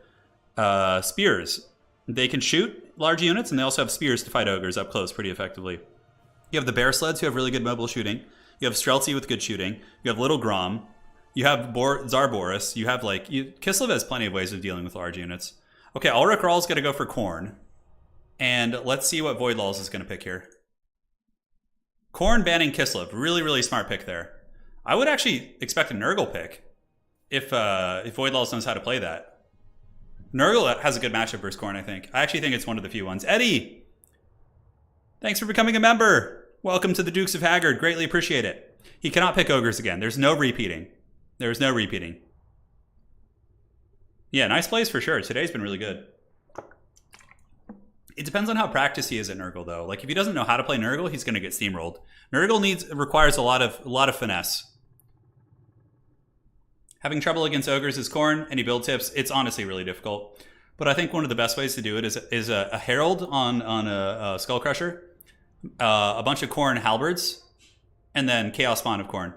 spears, they can shoot large units, and they also have spears to fight Ogres up close pretty effectively. You have the Bear Sleds, who have really good mobile shooting. You have Streltsy with good shooting. You have Little Grom. You have Zarboris. You have, like... Kislev has plenty of ways of dealing with large units. Okay, Ulrich Rahl's going to go for Khorne. And let's see what Voidlaws is going to pick here. Khorne banning Kislev. Really, really smart pick there. I would actually expect a Nurgle pick if Voidlaws knows how to play that. Nurgle has a good matchup versus Khorne, I think. I actually think it's one of the few ones. Eddie! Thanks for becoming a member! Welcome to the Dukes of Haggard. Greatly appreciate it. He cannot pick Ogres again. There's no repeating. There's no repeating. Yeah, nice plays for sure. Today's been really good. It depends on how practiced he is at Nurgle, though. Like, if he doesn't know how to play Nurgle, he's going to get steamrolled. Nurgle requires a lot of finesse. Having trouble against Ogres is Khorne. Any build tips? It's honestly really difficult. But I think one of the best ways to do it is a Herald on a Skull Crusher, a bunch of Khorne Halberds, and then Chaos Spawn of Khorne.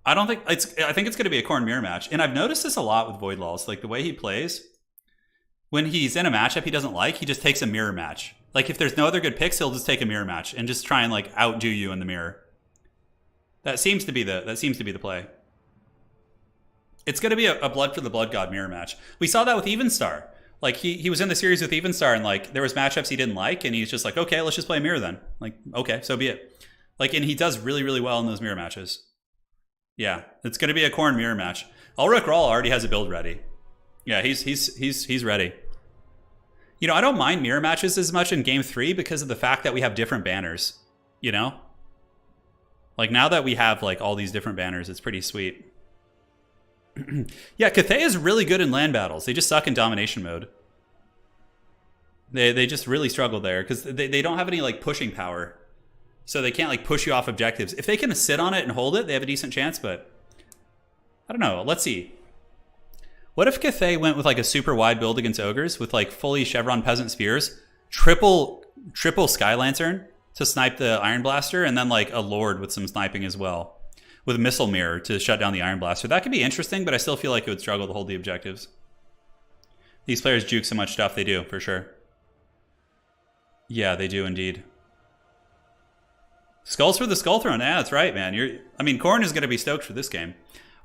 I think it's going to be a Khorne mirror match. And I've noticed this a lot with Voidlaws. Like, the way he plays, when he's in a matchup he doesn't like, he just takes a mirror match. Like, if there's no other good picks, he'll just take a mirror match and just try and, like, outdo you in the mirror. That seems to be the play. It's going to be a blood for the blood god mirror match. We saw that with Evenstar. Like, he was in the series with Evenstar, and, like, there was matchups he didn't like, and he's just like, okay, let's just play mirror then. Like, okay, so be it. Like, and he does really, really well in those mirror matches. Yeah, it's going to be a Khorne mirror match. Ulrich Rahl already has a build ready. Yeah, he's ready. You know, I don't mind mirror matches as much in Game 3 because of the fact that we have different banners, you know? Like, now that we have, like, all these different banners, it's pretty sweet. Yeah, Cathay is really good in land battles. They just suck in domination mode. They just really struggle there because they don't have any, like, pushing power. So they can't, like, push you off objectives. If they can sit on it and hold it, they have a decent chance, but I don't know. Let's see. What if Cathay went with like a super wide build against Ogres with like fully Chevron Peasant Spears, triple Sky Lantern to snipe the Iron Blaster, and then like a Lord with some sniping as well, with Missile Mirror to shut down the Iron Blaster? That could be interesting, but I still feel like it would struggle to hold the objectives. These players juke so much stuff, they do, for sure. Yeah, they do indeed. Skulls for the Skull Throne. Yeah, that's right, man. I mean, Khorne is going to be stoked for this game.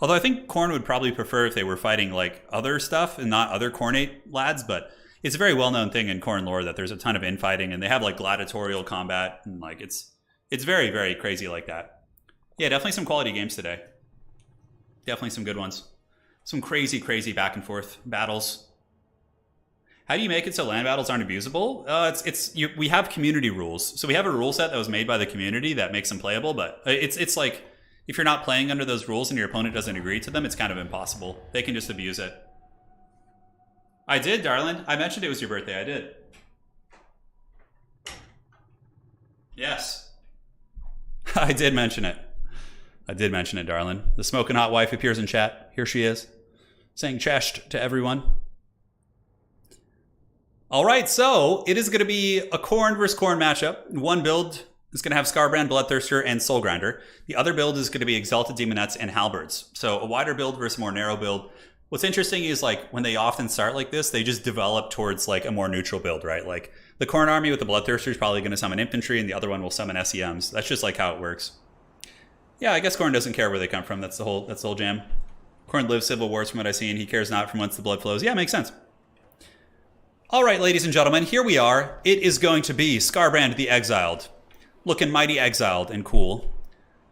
Although I think Khorne would probably prefer if they were fighting like other stuff and not other Khornate lads, but it's a very well-known thing in Khorne lore that there's a ton of infighting and they have like gladiatorial combat and like it's very, very crazy like that. Yeah, definitely some quality games today. Definitely some good ones. Some crazy, crazy back and forth battles. How do you make it so land battles aren't abusable? We have community rules. So we have a rule set that was made by the community that makes them playable, but it's like, if you're not playing under those rules and your opponent doesn't agree to them, it's kind of impossible. They can just abuse it. I did, darling. I mentioned it was your birthday. I did. Yes. I did mention it. I did mention it, darling. The smoking hot wife appears in chat. Here she is, saying chest to everyone. All right, so it is going to be a Khorne versus Khorne matchup. One build is going to have Scarbrand, Bloodthirster, and Soul Grinder. The other build is going to be Exalted Demonettes and Halberds. So a wider build versus a more narrow build. What's interesting is like when they often start like this, they just develop towards like a more neutral build, right? Like the Khorne army with the Bloodthirster is probably going to summon infantry and the other one will summon SEMs. That's just like how it works. Yeah, I guess Khorne doesn't care where they come from. That's the whole jam. Khorne lives civil wars from what I've seen. He cares not from whence the blood flows. Yeah, makes sense. All right, ladies and gentlemen, here we are. It is going to be Scarbrand the Exiled. Looking mighty exiled and cool.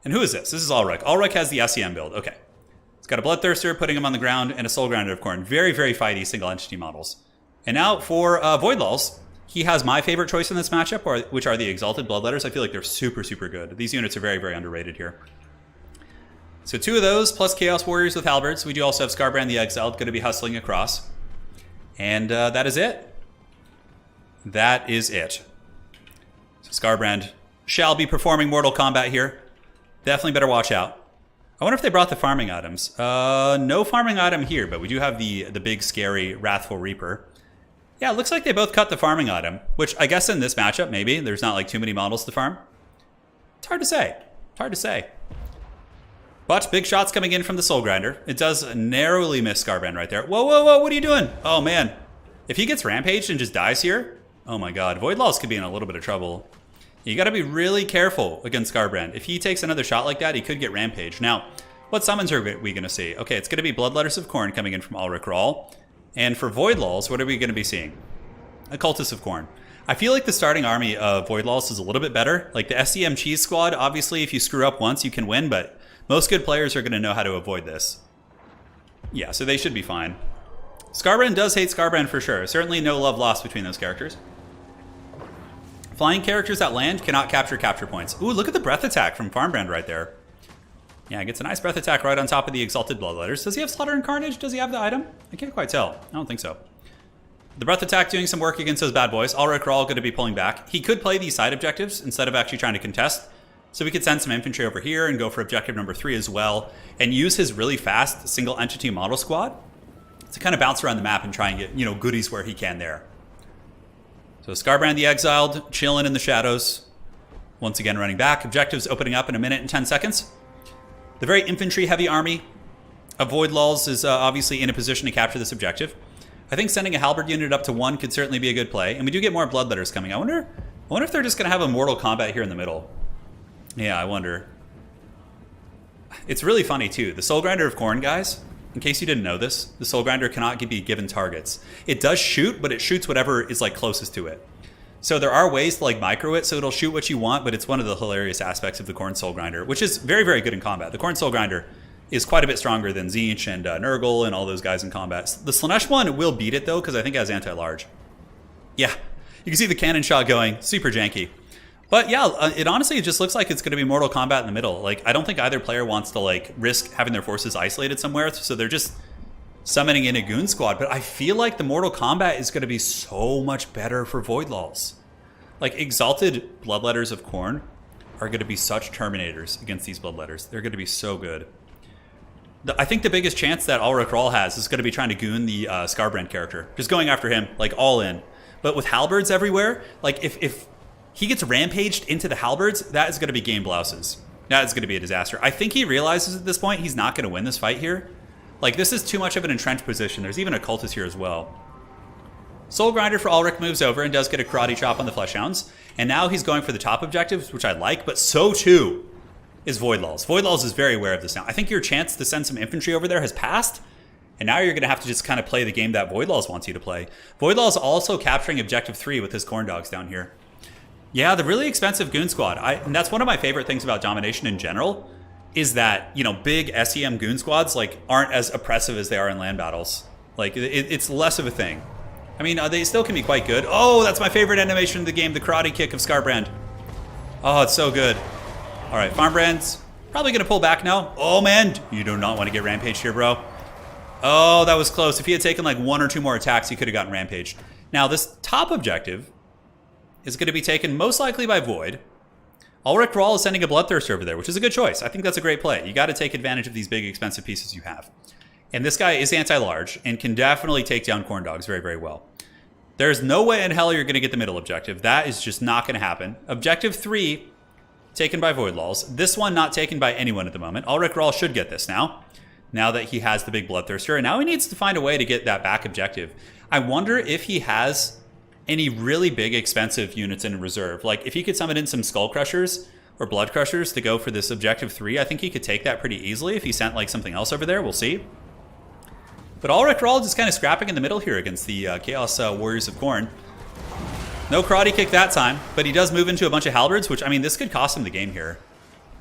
And who is this? This is Ulrich. Ulrich has the SEM build. Okay. It's got a Bloodthirster, putting him on the ground, and a Soul Grinder of Khorne. Very, very fighty single entity models. And now for Voidlulls, he has my favorite choice in this matchup, which are the Exalted Bloodletters. I feel like they're super, super good. These units are very, very underrated here. So 2 of those, plus Chaos Warriors with Halberds. We do also have Scarbrand the Exiled, going to be hustling across. And that is it. That is it. So Scarbrand shall be performing Mortal Kombat here. Definitely better watch out. I wonder if they brought the farming items. No farming item here, but we do have the big, scary, Wrathful Reaper. Yeah, it looks like they both cut the farming item, which I guess in this matchup, maybe. There's not like too many models to farm. It's hard to say. It's hard to say. But big shots coming in from the Soul Grinder. It does narrowly miss Scarbrand right there. Whoa, whoa, whoa, what are you doing? Oh, man. If he gets rampaged and just dies here, oh my god, Voidlulls could be in a little bit of trouble. You gotta be really careful against Scarbrand. If he takes another shot like that, he could get rampaged. Now, what summons are we gonna see? Okay, it's gonna be Bloodletters of Khorne coming in from Ulrich Rahl. And for Voidlulls, what are we gonna be seeing? Occultists of Khorne. I feel like the starting army of Voidlulls is a little bit better. Like the SEM Cheese Squad, obviously if you screw up once, you can win, but most good players are gonna know how to avoid this. Yeah, so they should be fine. Scarbrand does hate Scarbrand for sure. Certainly no love lost between those characters. Flying characters that land cannot capture points. Ooh, look at the breath attack from Farmbrand right there. Yeah, it gets a nice breath attack right on top of the Exalted Bloodletters. Does he have Slaughter and Carnage? Does he have the item? I can't quite tell. I don't think so. The breath attack doing some work against those bad boys. Ulrich Rahl going to be pulling back. He could play these side objectives instead of actually trying to contest. So we could send some infantry over here and go for objective number 3 as well. And use his really fast single entity model squad to kind of bounce around the map and try and get, goodies where he can there. So Scarbrand the Exiled, chilling in the shadows. Once again running back. Objectives opening up in 1 minute and 10 seconds. The very infantry-heavy army of Voidlulls is obviously in a position to capture this objective. I think sending a Halberd unit up to 1 could certainly be a good play. And we do get more Bloodletters coming. I wonder if they're just going to have a Mortal Kombat here in the middle. Yeah, I wonder. It's really funny, too. The Soul Grinder of Khorne, guys, in case you didn't know this, the Soul Grinder cannot be given targets. It does shoot, but it shoots whatever is like closest to it. So there are ways to like micro it so it'll shoot what you want, but it's one of the hilarious aspects of the Khorne Soul Grinder, which is very, very good in combat. The Khorne Soul Grinder is quite a bit stronger than Tzeentch and Nurgle and all those guys in combat. The Slaanesh one will beat it though, because I think it has anti-large. Yeah, you can see the cannon shot going, super janky. But yeah, it honestly just looks like it's going to be Mortal Kombat in the middle. Like, I don't think either player wants to like risk having their forces isolated somewhere, so they're just summoning in a goon squad. But I feel like the Mortal Kombat is going to be so much better for Voidlulls. Like, Exalted Bloodletters of Khorne are going to be such Terminators against these Bloodletters. They're going to be so good. I think the biggest chance that Ulrich Rahl has is going to be trying to goon the Skarbrand character. Just going after him, like, all in. But with halberds everywhere, like, if he gets rampaged into the halberds, that is going to be game blouses. That is going to be a disaster. I think he realizes at this point he's not going to win this fight here. Like, this is too much of an entrenched position. There's even a cultist here as well. Soul Grinder for Ulrich moves over and does get a karate chop on the Fleshhounds. And now he's going for the top objectives, which I like, but so too is Voidlals. Voidlals is very aware of this now. I think your chance to send some infantry over there has passed, and now you're going to have to just kind of play the game that Voidlals wants you to play. Voidlals also capturing objective 3 with his corn dogs down here. Yeah, the really expensive goon squad. And that's one of my favorite things about Domination in general, is that, you know, big SEM goon squads like aren't as oppressive as they are in land battles. Like, it's less of a thing. I mean, they still can be quite good. Oh, that's my favorite animation in the game, the karate kick of Skarbrand. Oh, it's so good. All right, Farmbrand's probably going to pull back now. Oh, man, you do not want to get rampaged here, bro. Oh, that was close. If he had taken like 1 or 2 more attacks, he could have gotten rampaged. Now, this top objective is going to be taken most likely by Void. Ulrich Rahl is sending a Bloodthirster over there, which is a good choice. I think that's a great play. You got to take advantage of these big, expensive pieces you have. And this guy is anti-large and can definitely take down corn dogs very, very well. There's no way in hell you're going to get the middle objective. That is just not going to happen. Objective 3, taken by Voidlals. This one not taken by anyone at the moment. Ulrich Rahl should get this now that he has the big Bloodthirster. And now he needs to find a way to get that back objective. I wonder if he has any really big, expensive units in reserve. Like, if he could summon in some Skull Crushers or Blood Crushers to go for this objective 3, I think he could take that pretty easily if he sent, like, something else over there. We'll see. But Ulrich Rahl just kind of scrapping in the middle here against the Chaos Warriors of Khorne. No karate kick that time, but he does move into a bunch of halberds, which, I mean, this could cost him the game here.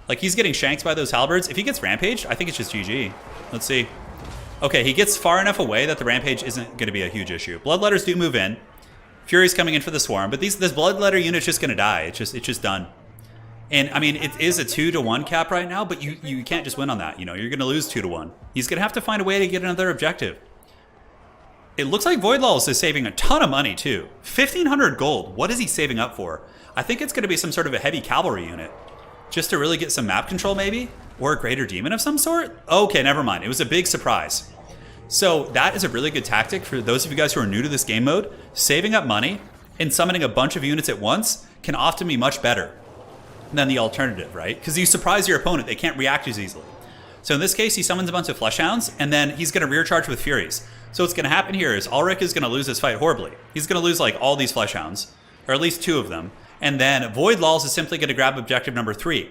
Like, he's getting shanked by those halberds. If he gets rampaged, I think it's just GG. Let's see. Okay, he gets far enough away that the rampage isn't going to be a huge issue. Bloodletters do move in. Fury's coming in for the swarm, but this Bloodletter unit's just going to die. It's just done. And, I mean, it is a 2-to-1 cap right now, but you can't just win on that. You know, you're going to lose 2-to-1. He's going to have to find a way to get another objective. It looks like Voidlals is saving a ton of money, too. 1,500 gold. What is he saving up for? I think it's going to be some sort of a heavy cavalry unit. Just to really get some map control, maybe? Or a greater demon of some sort? Okay, never mind. It was a big surprise. So that is a really good tactic for those of you guys who are new to this game mode. Saving up money and summoning a bunch of units at once can often be much better than the alternative, right? Because you surprise your opponent, they can't react as easily. So in this case, he summons a bunch of Fleshhounds, and then he's going to rear charge with Furies. So what's going to happen here is Ulrich is going to lose this fight horribly. He's going to lose like all these Fleshhounds, or at least 2 of them. And then Voidlals is simply going to grab objective number 3,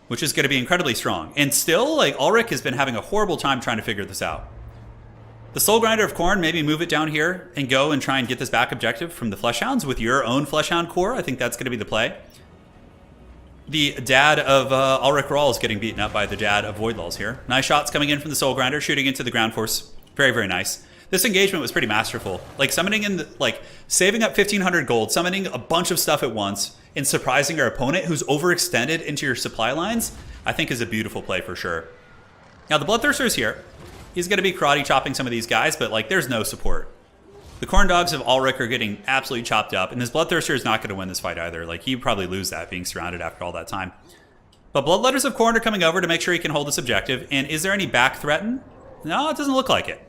which is going to be incredibly strong. And still, like, Ulrich has been having a horrible time trying to figure this out. The Soul Grinder of Khorne, maybe move it down here and go and try and get this back objective from the Fleshhounds with your own Fleshhound core. I think that's going to be the play. The dad of Ulrich Rahl is getting beaten up by the dad of Voidlals here. Nice shots coming in from the Soul Grinder, shooting into the ground force. Very, very nice. This engagement was pretty masterful. Like, summoning in, saving up 1,500 gold, summoning a bunch of stuff at once, and surprising your opponent who's overextended into your supply lines, I think is a beautiful play for sure. Now, the Bloodthirster is here. He's going to be karate chopping some of these guys, but, like, there's no support. The corn dogs of Ulrich are getting absolutely chopped up, and this Bloodthirster is not going to win this fight either. Like, he'd probably lose that being surrounded after all that time. But Bloodletters of Khorne are coming over to make sure he can hold this objective. And is there any back threaten? No, it doesn't look like it.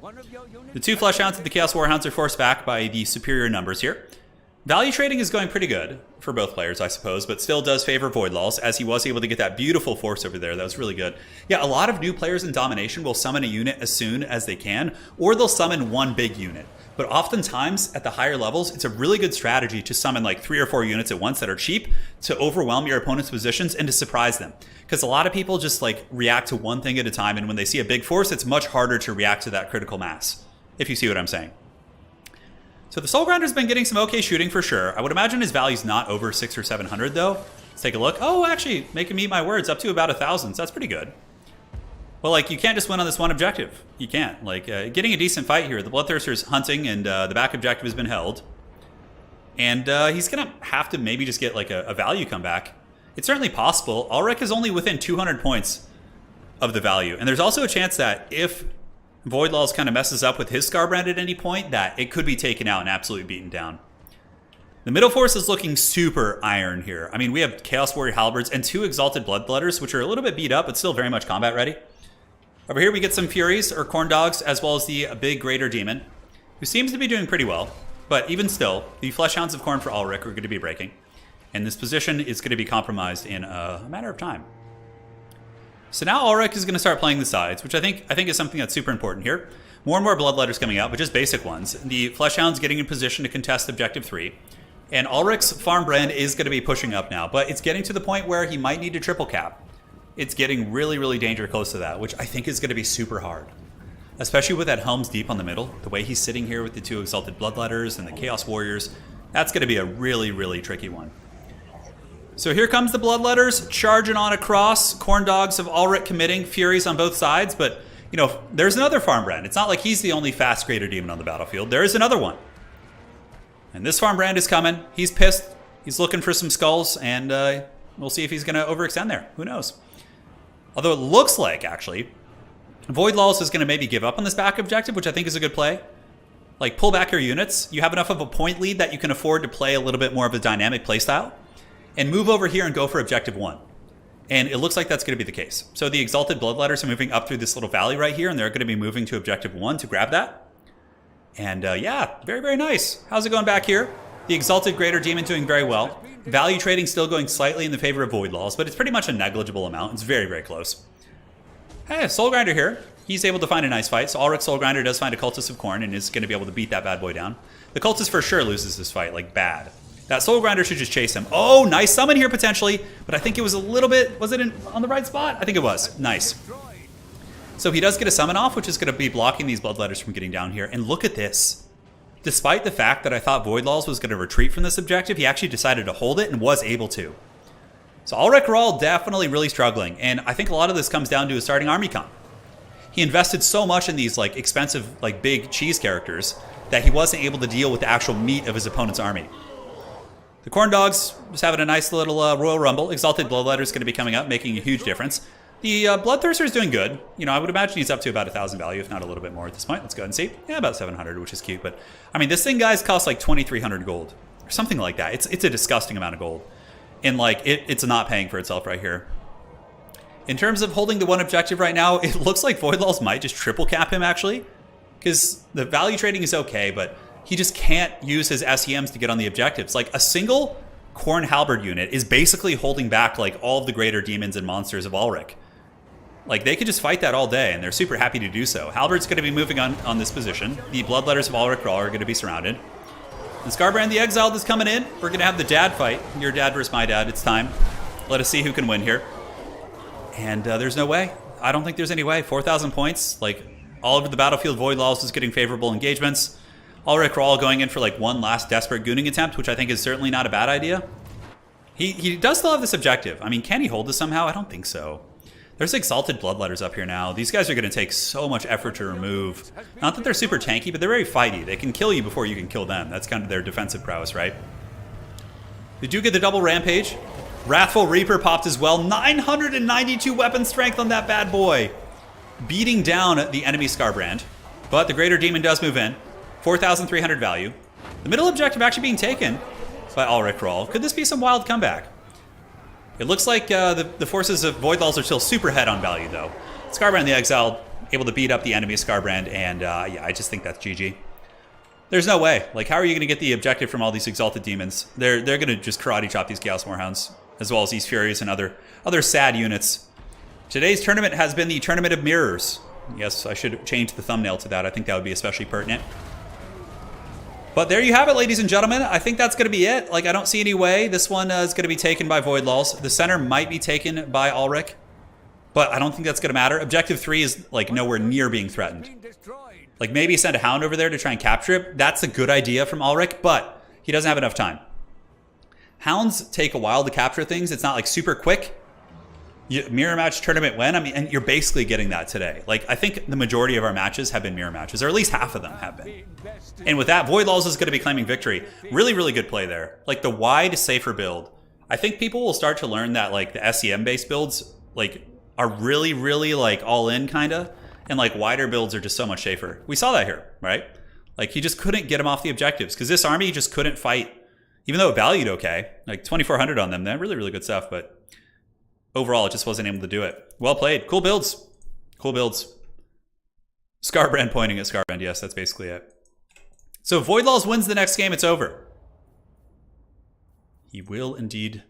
The 2 Fleshhounds and the Chaos Warhounds are forced back by the superior numbers here. Value trading is going pretty good for both players, I suppose, but still does favor Voidlals, as he was able to get that beautiful force over there. That was really good. Yeah, a lot of new players in Domination will summon a unit as soon as they can, or they'll summon one big unit. But oftentimes, at the higher levels, it's a really good strategy to summon like 3 or 4 units at once that are cheap to overwhelm your opponent's positions and to surprise them. Because a lot of people just like react to one thing at a time, and when they see a big force, it's much harder to react to that critical mass, if you see what I'm saying. So the Soul Grinder's been getting some okay shooting for sure. I would imagine his value's not over 600 or 700 though. Let's take a look. Oh, actually, make him eat my words, up to about 1,000, so that's pretty good. Well, like, you can't just win on this one objective. You can't. Like, getting a decent fight here. The Bloodthirster's hunting, and the back objective has been held. And he's going to have to maybe just get, like, a value comeback. It's certainly possible. Ulrich is only within 200 points of the value. And there's also a chance that if Voidlals kind of messes up with his Skarbrand at any point, that it could be taken out and absolutely beaten down. The middle force is looking super iron here. I mean, we have Chaos Warrior Halberds and 2 Exalted Bloodletters, which are a little bit beat up, but still very much combat ready. Over here we get some Furies, or Corn Dogs, as well as the big Greater Demon, who seems to be doing pretty well. But even still, the Fleshhounds of Khorne for Ulrich are going to be breaking. And this position is going to be compromised in a matter of time. So now Ulrich is going to start playing the sides, which I think is something that's super important here. More and more Bloodletters coming out, but just basic ones. The Fleshhounds getting in position to contest Objective 3. And Ulrich's farm brand is going to be pushing up now, but it's getting to the point where he might need to triple cap. It's getting really, really dangerous close to that, which I think is going to be super hard. Especially with that Helm's Deep on the middle. The way he's sitting here with the 2 Exalted Bloodletters and the Chaos Warriors, that's going to be a really, really tricky one. So here comes the Bloodletters charging on across. Corn Dogs of Ulrich committing, Furies on both sides, but you know, there's another farm brand. It's not like he's the only fast Greater Demon on the battlefield. There is another one. And this farm brand is coming. He's pissed. He's looking for some skulls, and we'll see if he's going to overextend there. Who knows? Although it looks like, actually, Void Lawless is going to maybe give up on this back objective, which I think is a good play. Like, pull back your units. You have enough of a point lead that you can afford to play a little bit more of a dynamic playstyle. And move over here and go for Objective 1. And it looks like that's going to be the case. So the Exalted Bloodletters are moving up through this little valley right here, and they're going to be moving to Objective 1 to grab that. And yeah, very, very nice. How's it going back here? The Exalted Greater Demon doing very well. Value trading still going slightly in the favor of Void Laws, but it's pretty much a negligible amount. It's very, very close. Hey, Soul Grinder here. He's able to find a nice fight. So Ulrich Soul Grinder does find a Cultist of Khorne and is going to be able to beat that bad boy down. The Cultist for sure loses this fight, like bad. That Soul Grinder should just chase him. Oh, nice summon here potentially, but I think it was a little bit, was it on the right spot? I think it was. Nice. So he does get a summon off, which is going to be blocking these Bloodletters from getting down here. And look at this. Despite the fact that I thought Void Laws was going to retreat from this objective, he actually decided to hold it and was able to. So Ulrich Rahl definitely really struggling, and I think a lot of this comes down to his starting army comp. He invested so much in these like expensive, like big cheese characters that he wasn't able to deal with the actual meat of his opponent's army. The Corn Dogs just having a nice little Royal Rumble. Exalted Bloodletter is going to be coming up, making a huge difference. The Bloodthirster is doing good. You know, I would imagine he's up to about 1,000 value, if not a little bit more at this point. Let's go ahead and see. Yeah, about 700, which is cute. But, I mean, this thing, guys, costs like 2,300 gold. Or something like that. It's a disgusting amount of gold. And, like, it's not paying for itself right here. In terms of holding the one objective right now, it looks like Void Laws might just triple cap him, actually. Because the value trading is okay, but he just can't use his SEMs to get on the objectives. Like, a single Khorne Halberd unit is basically holding back, like, all of the greater demons and monsters of Ulrich. Like, they could just fight that all day, and they're super happy to do so. Halberd's going to be moving on this position. The Bloodletters of Ulrich Rahl are going to be surrounded. And Skarbrand the Exiled is coming in. We're going to have the dad fight. Your dad versus my dad. It's time. Let us see who can win here. And there's no way. I don't think there's any way. 4,000 points. Like, all over the battlefield, Void Laws is getting favorable engagements. Ulrich Rahl going in for, like, one last desperate gooning attempt, which I think is certainly not a bad idea. He does still have this objective. I mean, can he hold this somehow? I don't think so. There's Exalted Bloodletters up here now. These guys are going to take so much effort to remove. Not that they're super tanky, but they're very fighty. They can kill you before you can kill them. That's kind of their defensive prowess, right? We do get the double Rampage. Wrathful Reaper popped as well. 992 weapon strength on that bad boy. Beating down the enemy Skarbrand. But the Greater Demon does move in. 4,300 value. The middle objective actually being taken by Ulrich Rahl. Could this be some wild comeback? It looks like the forces of Void Laws are still super head on value, though. Skarbrand the Exiled able to beat up the enemy Skarbrand, and yeah, I just think that's GG. There's no way. Like, how are you going to get the objective from all these Exalted Demons? They're going to just karate chop these Chaos Warhounds, as well as these Furies and other sad units. Today's tournament has been the Tournament of Mirrors. Yes, I should change the thumbnail to that. I think that would be especially pertinent. But there you have it, ladies and gentlemen. I think that's going to be it. Like, I don't see any way this one is going to be taken by Void Laws. The center might be taken by Ulrich, but I don't think that's going to matter. Objective 3 is, like, nowhere near being threatened. Like, maybe send a Hound over there to try and capture it. That's a good idea from Ulrich, but he doesn't have enough time. Hounds take a while to capture things. It's not, like, super quick. Mirror match tournament win. I mean, and you're basically getting that today. Like, I think the majority of our matches have been mirror matches, or at least half of them have been. And with that, Void Laws is going to be claiming victory. Really, really good play there. Like, the wide, safer build. I think people will start to learn that, like, the SEM-based builds, like, are really, really, like, all-in, kind of. And, like, wider builds are just so much safer. We saw that here, right? Like, he just couldn't get him off the objectives, because this army just couldn't fight, even though it valued okay. Like, 2,400 on them. They're really, really good stuff, but overall, it just wasn't able to do it. Well played. Cool builds. Cool builds. Scarbrand pointing at Scarbrand. Yes, that's basically it. So if Void Laws wins the next game, it's over. He will indeed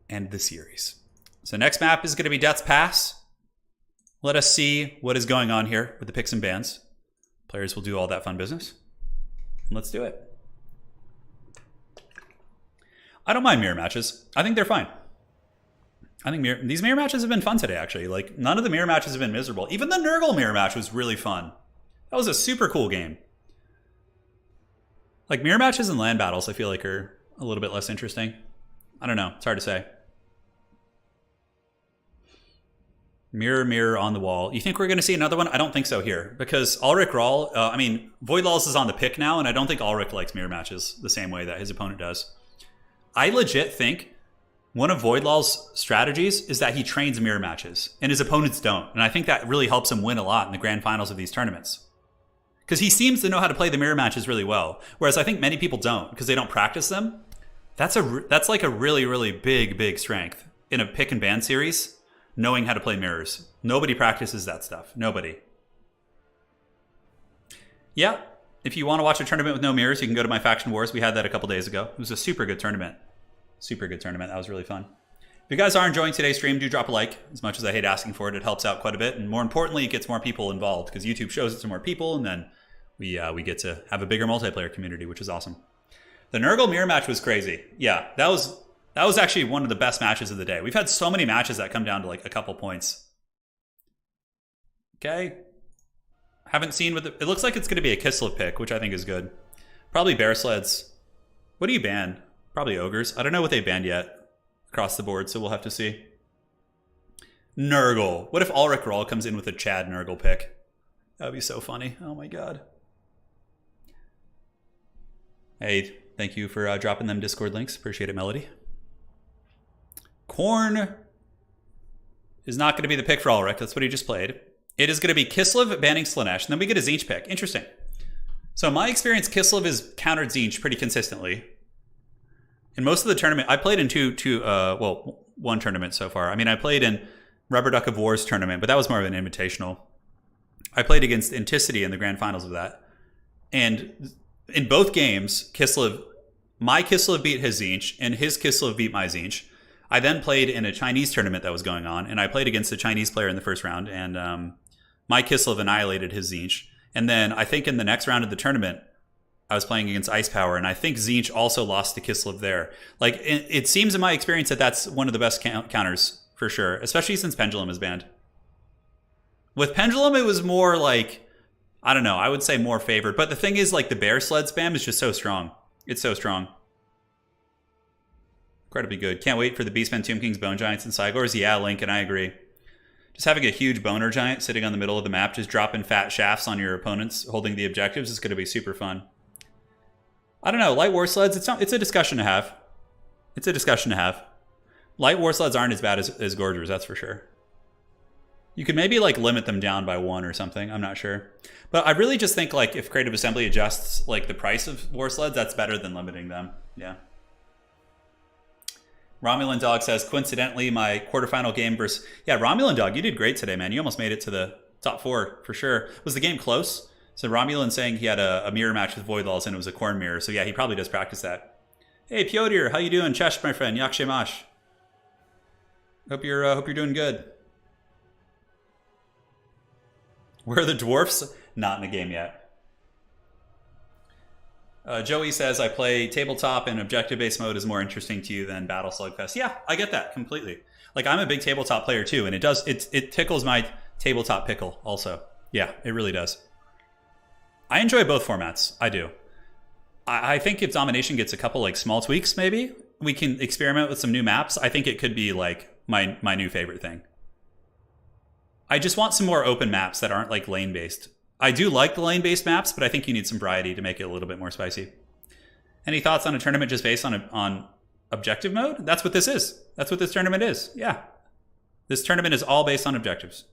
end the series. So next map is going to be Death's Pass. Let us see what is going on here with the picks and bans. Players will do all that fun business. Let's do it. I don't mind mirror matches. I think they're fine. I think these mirror matches have been fun today, actually. Like, none of the mirror matches have been miserable. Even the Nurgle mirror match was really fun. That was a super cool game. Like, mirror matches and land battles, I feel like, are a little bit less interesting. I don't know. It's hard to say. Mirror, mirror on the wall. You think we're going to see another one? I don't think so here. Because Ulrich Rahl, Void Laws is on the pick now, and I don't think Ulrich likes mirror matches the same way that his opponent does. I legit think one of Void Law's strategies is that he trains mirror matches, and his opponents don't. And I think that really helps him win a lot in the grand finals of these tournaments. Because he seems to know how to play the mirror matches really well. Whereas I think many people don't, because they don't practice them. That's like a really, really big strength in a pick and ban series, knowing how to play mirrors. Nobody practices that stuff. Nobody. Yeah, if you want to watch a tournament with no mirrors, you can go to my Faction Wars. We had that a couple days ago. It was a super good tournament. Super good tournament. That was really fun. If you guys are enjoying today's stream, do drop a like. As much as I hate asking for it, it helps out quite a bit. And more importantly, it gets more people involved because YouTube shows it to more people, and then we get to have a bigger multiplayer community, which is awesome. The Nurgle mirror match was crazy. Yeah, that was actually one of the best matches of the day. We've had so many matches that come down to like a couple points. Okay. Haven't seen what it looks like it's going to be a Kislev pick, which I think is good. Probably Bear Sleds. What do you ban? Probably Ogres. I don't know what they banned yet across the board, so we'll have to see. Nurgle. What if Ulrich Rahl comes in with a Chad Nurgle pick? That would be so funny. Oh my god. Hey, thank you for dropping them Discord links. Appreciate it, Melody. Korn is not going to be the pick for Ulrich. That's what he just played. It is going to be Kislev banning Slaanesh, and then we get a Tzeentch pick. Interesting. So in my experience, Kislev has countered Tzeentch pretty consistently. In most of the tournament, I played in one tournament so far. I mean, I played in Rubber Duck of War's tournament, but that was more of an invitational. I played against Anticity in the grand finals of that. And in both games, my Kislev beat his Tzeentch, and his Kislev beat my Tzeentch. I then played in a Chinese tournament that was going on, and I played against a Chinese player in the first round, and my Kislev annihilated his Tzeentch. And then I think in the next round of the tournament, I was playing against Ice Power, and I think Tzeentch also lost to Kislev there. Like, it seems in my experience that that's one of the best counters, for sure, especially since Pendulum is banned. With Pendulum, it was more like, I don't know, I would say more favored. But the thing is, like, the Bear Sled spam is just so strong. It's so strong. Incredibly good. Can't wait for the Beastmen, Tomb Kings, Bone Giants, and Cygors. Yeah, Lincoln, I agree. Just having a huge boner giant sitting on the middle of the map, just dropping fat shafts on your opponents, holding the objectives, is going to be super fun. I don't know. Light War Sleds, it's a discussion to have. It's a discussion to have. Light War Sleds aren't as bad as Gorgers, that's for sure. You could maybe like limit them down by 1 or something. I'm not sure. But I really just think like if Creative Assembly adjusts like the price of War Sleds, that's better than limiting them. Yeah. Romulan Dog says, coincidentally, my quarterfinal game versus... Yeah, Romulan Dog, you did great today, man. You almost made it to the top 4 for sure. Was the game close? So Romulan saying he had a mirror match with Void Laws and it was a corn mirror. So yeah, he probably does practice that. Hey, Piotr, how you doing? Chesh, my friend. Yak Shemash. Hope you're doing good. Where are the dwarfs? Not in the game yet. Joey says, I play tabletop and objective-based mode is more interesting to you than Battle Slugfest. Yeah, I get that completely. Like, I'm a big tabletop player too, and it tickles my tabletop pickle also. Yeah, it really does. I enjoy both formats. I do. I think if Domination gets a couple like small tweaks, maybe we can experiment with some new maps. I think it could be like my new favorite thing. I just want some more open maps that aren't like lane-based. I do like the lane-based maps, but I think you need some variety to make it a little bit more spicy. Any thoughts on a tournament just based on objective mode? That's what this is. That's what this tournament is. Yeah. This tournament is all based on objectives.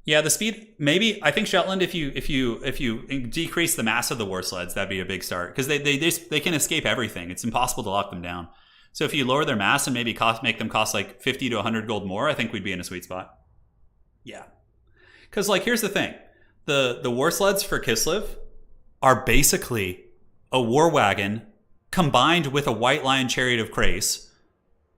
Yeah, the speed, maybe. I think Shetland, if you decrease the mass of the War Sleds, that'd be a big start. Because they can escape everything. It's impossible to lock them down. So if you lower their mass and maybe make them cost like 50 to 100 gold more, I think we'd be in a sweet spot. Yeah. Because, like, here's the thing. The war sleds for Kislev are basically a war wagon combined with a White Lion Chariot of Krace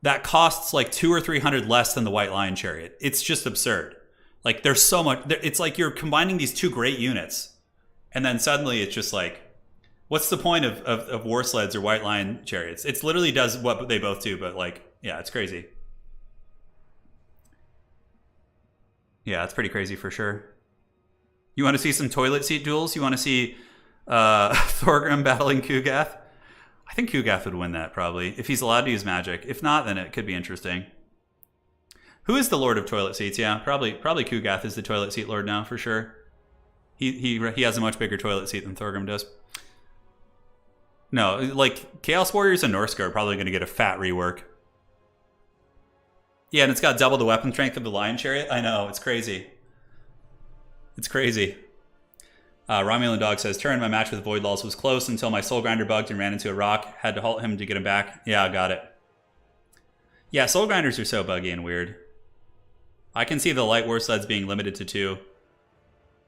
that costs like 200 or 300 less than the White Lion Chariot. It's just absurd. Like, there's so much. It's like you're combining these two great units, and then suddenly it's just like, what's the point of war sleds or White Lion Chariots? It literally does what they both do, but like, yeah, it's crazy. Yeah, it's pretty crazy for sure. You want to see some toilet seat duels? You want to see Thorgrim battling Kugath? I think Kugath would win that, probably, if he's allowed to use magic. If not, then it could be interesting. Who is the Lord of Toilet Seats? Yeah, probably Kugath is the toilet seat lord now, for sure. He has a much bigger toilet seat than Thorgrim does. No, like, Chaos Warriors and Norska are probably going to get a fat rework. Yeah, and it's got double the weapon strength of the Lion Chariot. I know, it's crazy. It's crazy. Romulan Dog says, Turin, my match with Void Lulls was close until my Soul Grinder bugged and ran into a rock. Had to halt him to get him back. Yeah, got it. Yeah, Soul Grinders are so buggy and weird. I can see the light war sleds being limited to 2.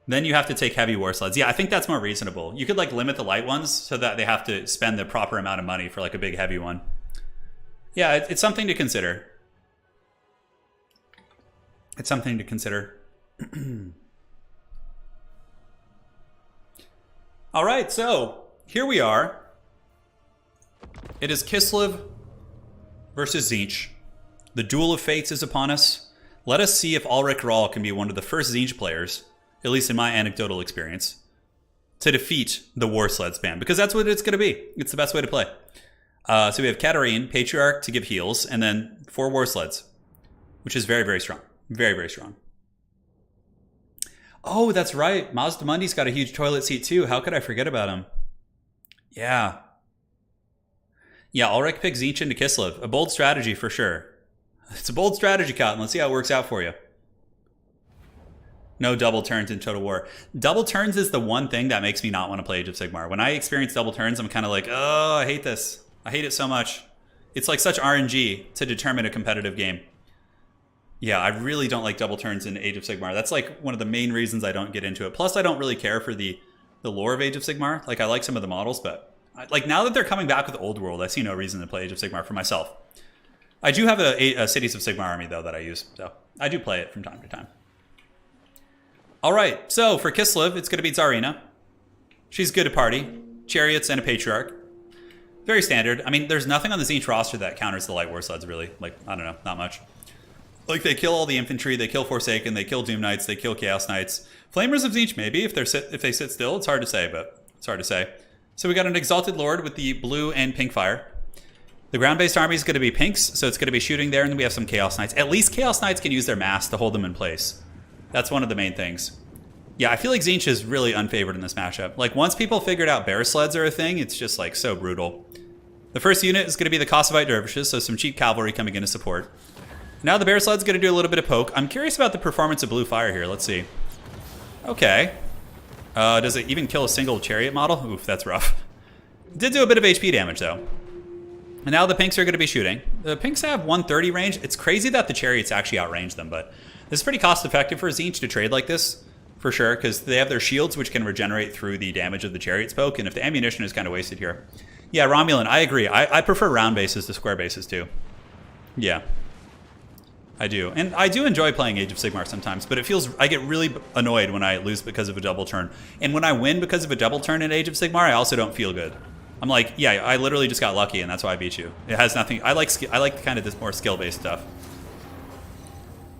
Then you have to take heavy war sleds. Yeah, I think that's more reasonable. You could like limit the light ones so that they have to spend the proper amount of money for like a big heavy one. Yeah, it's something to consider. It's something to consider. All right, so here we are. It is Kislev versus Tzeentch. The duel of fates is upon us. Let us see if Ulrich Rahl can be one of the first Tzeentch players, at least in my anecdotal experience, to defeat the War Sled spam, because that's what it's going to be. It's the best way to play. So we have Cathay, Patriarch to give heals, and then 4 War Sleds, which is very, very strong. Very, very strong. Oh, that's right. Mazdamundi's got a huge toilet seat too. How could I forget about him? Yeah. Yeah, Ulrich picks Tzeentch into Kislev. A bold strategy for sure. It's a bold strategy, Cotton. Let's see how it works out for you. No double turns in Total War. Double turns is the one thing that makes me not want to play Age of Sigmar. When I experience double turns, I'm kind of like, oh, I hate this. I hate it so much. It's like such RNG to determine a competitive game. Yeah, I really don't like double turns in Age of Sigmar. That's like one of the main reasons I don't get into it. Plus, I don't really care for the lore of Age of Sigmar. Like, I like some of the models, but like now that they're coming back with Old World, I see no reason to play Age of Sigmar for myself. I do have a Cities of Sigmar army, though, that I use. So I do play it from time to time. All right, so for Kislev, it's going to be Tsarina. She's good at party. Chariots and a Patriarch. Very standard. I mean, there's nothing on the Tzeentch roster that counters the Light War Sleds, really. Like, I don't know, not much. Like, they kill all the infantry, they kill Forsaken, they kill Doom Knights, they kill Chaos Knights. Flamers of Tzeentch, maybe, if they sit still. It's hard to say, but it's hard to say. So we got an Exalted Lord with the blue and pink fire. The ground-based army is going to be pinks, so it's going to be shooting there, and then we have some Chaos Knights. At least Chaos Knights can use their mass to hold them in place. That's one of the main things. Yeah, I feel like Tzeentch is really unfavored in this matchup. Like, once people figured out bear sleds are a thing, it's just, like, so brutal. The first unit is going to be the Kossovite Dervishes, so some cheap cavalry coming in to support. Now the bear sled's going to do a little bit of poke. I'm curious about the performance of blue fire here. Let's see. Okay. Does it even kill a single chariot model? Oof, that's rough. It did do a bit of HP damage, though. And now the pinks are going to be shooting. The pinks have 130 range. It's crazy that the chariots actually outrange them, but this is pretty cost-effective for Tzeentch to trade like this, for sure, because they have their shields, which can regenerate through the damage of the chariot's poke, and if the ammunition is kind of wasted here. Yeah, Romulan, I agree. I prefer round bases to square bases, too. Yeah. I do. And I do enjoy playing Age of Sigmar sometimes, but I get really annoyed when I lose because of a double turn. And when I win because of a double turn in Age of Sigmar, I also don't feel good. I'm like, yeah, I literally just got lucky and that's why I beat you. It has nothing, I like kind of this more skill-based stuff.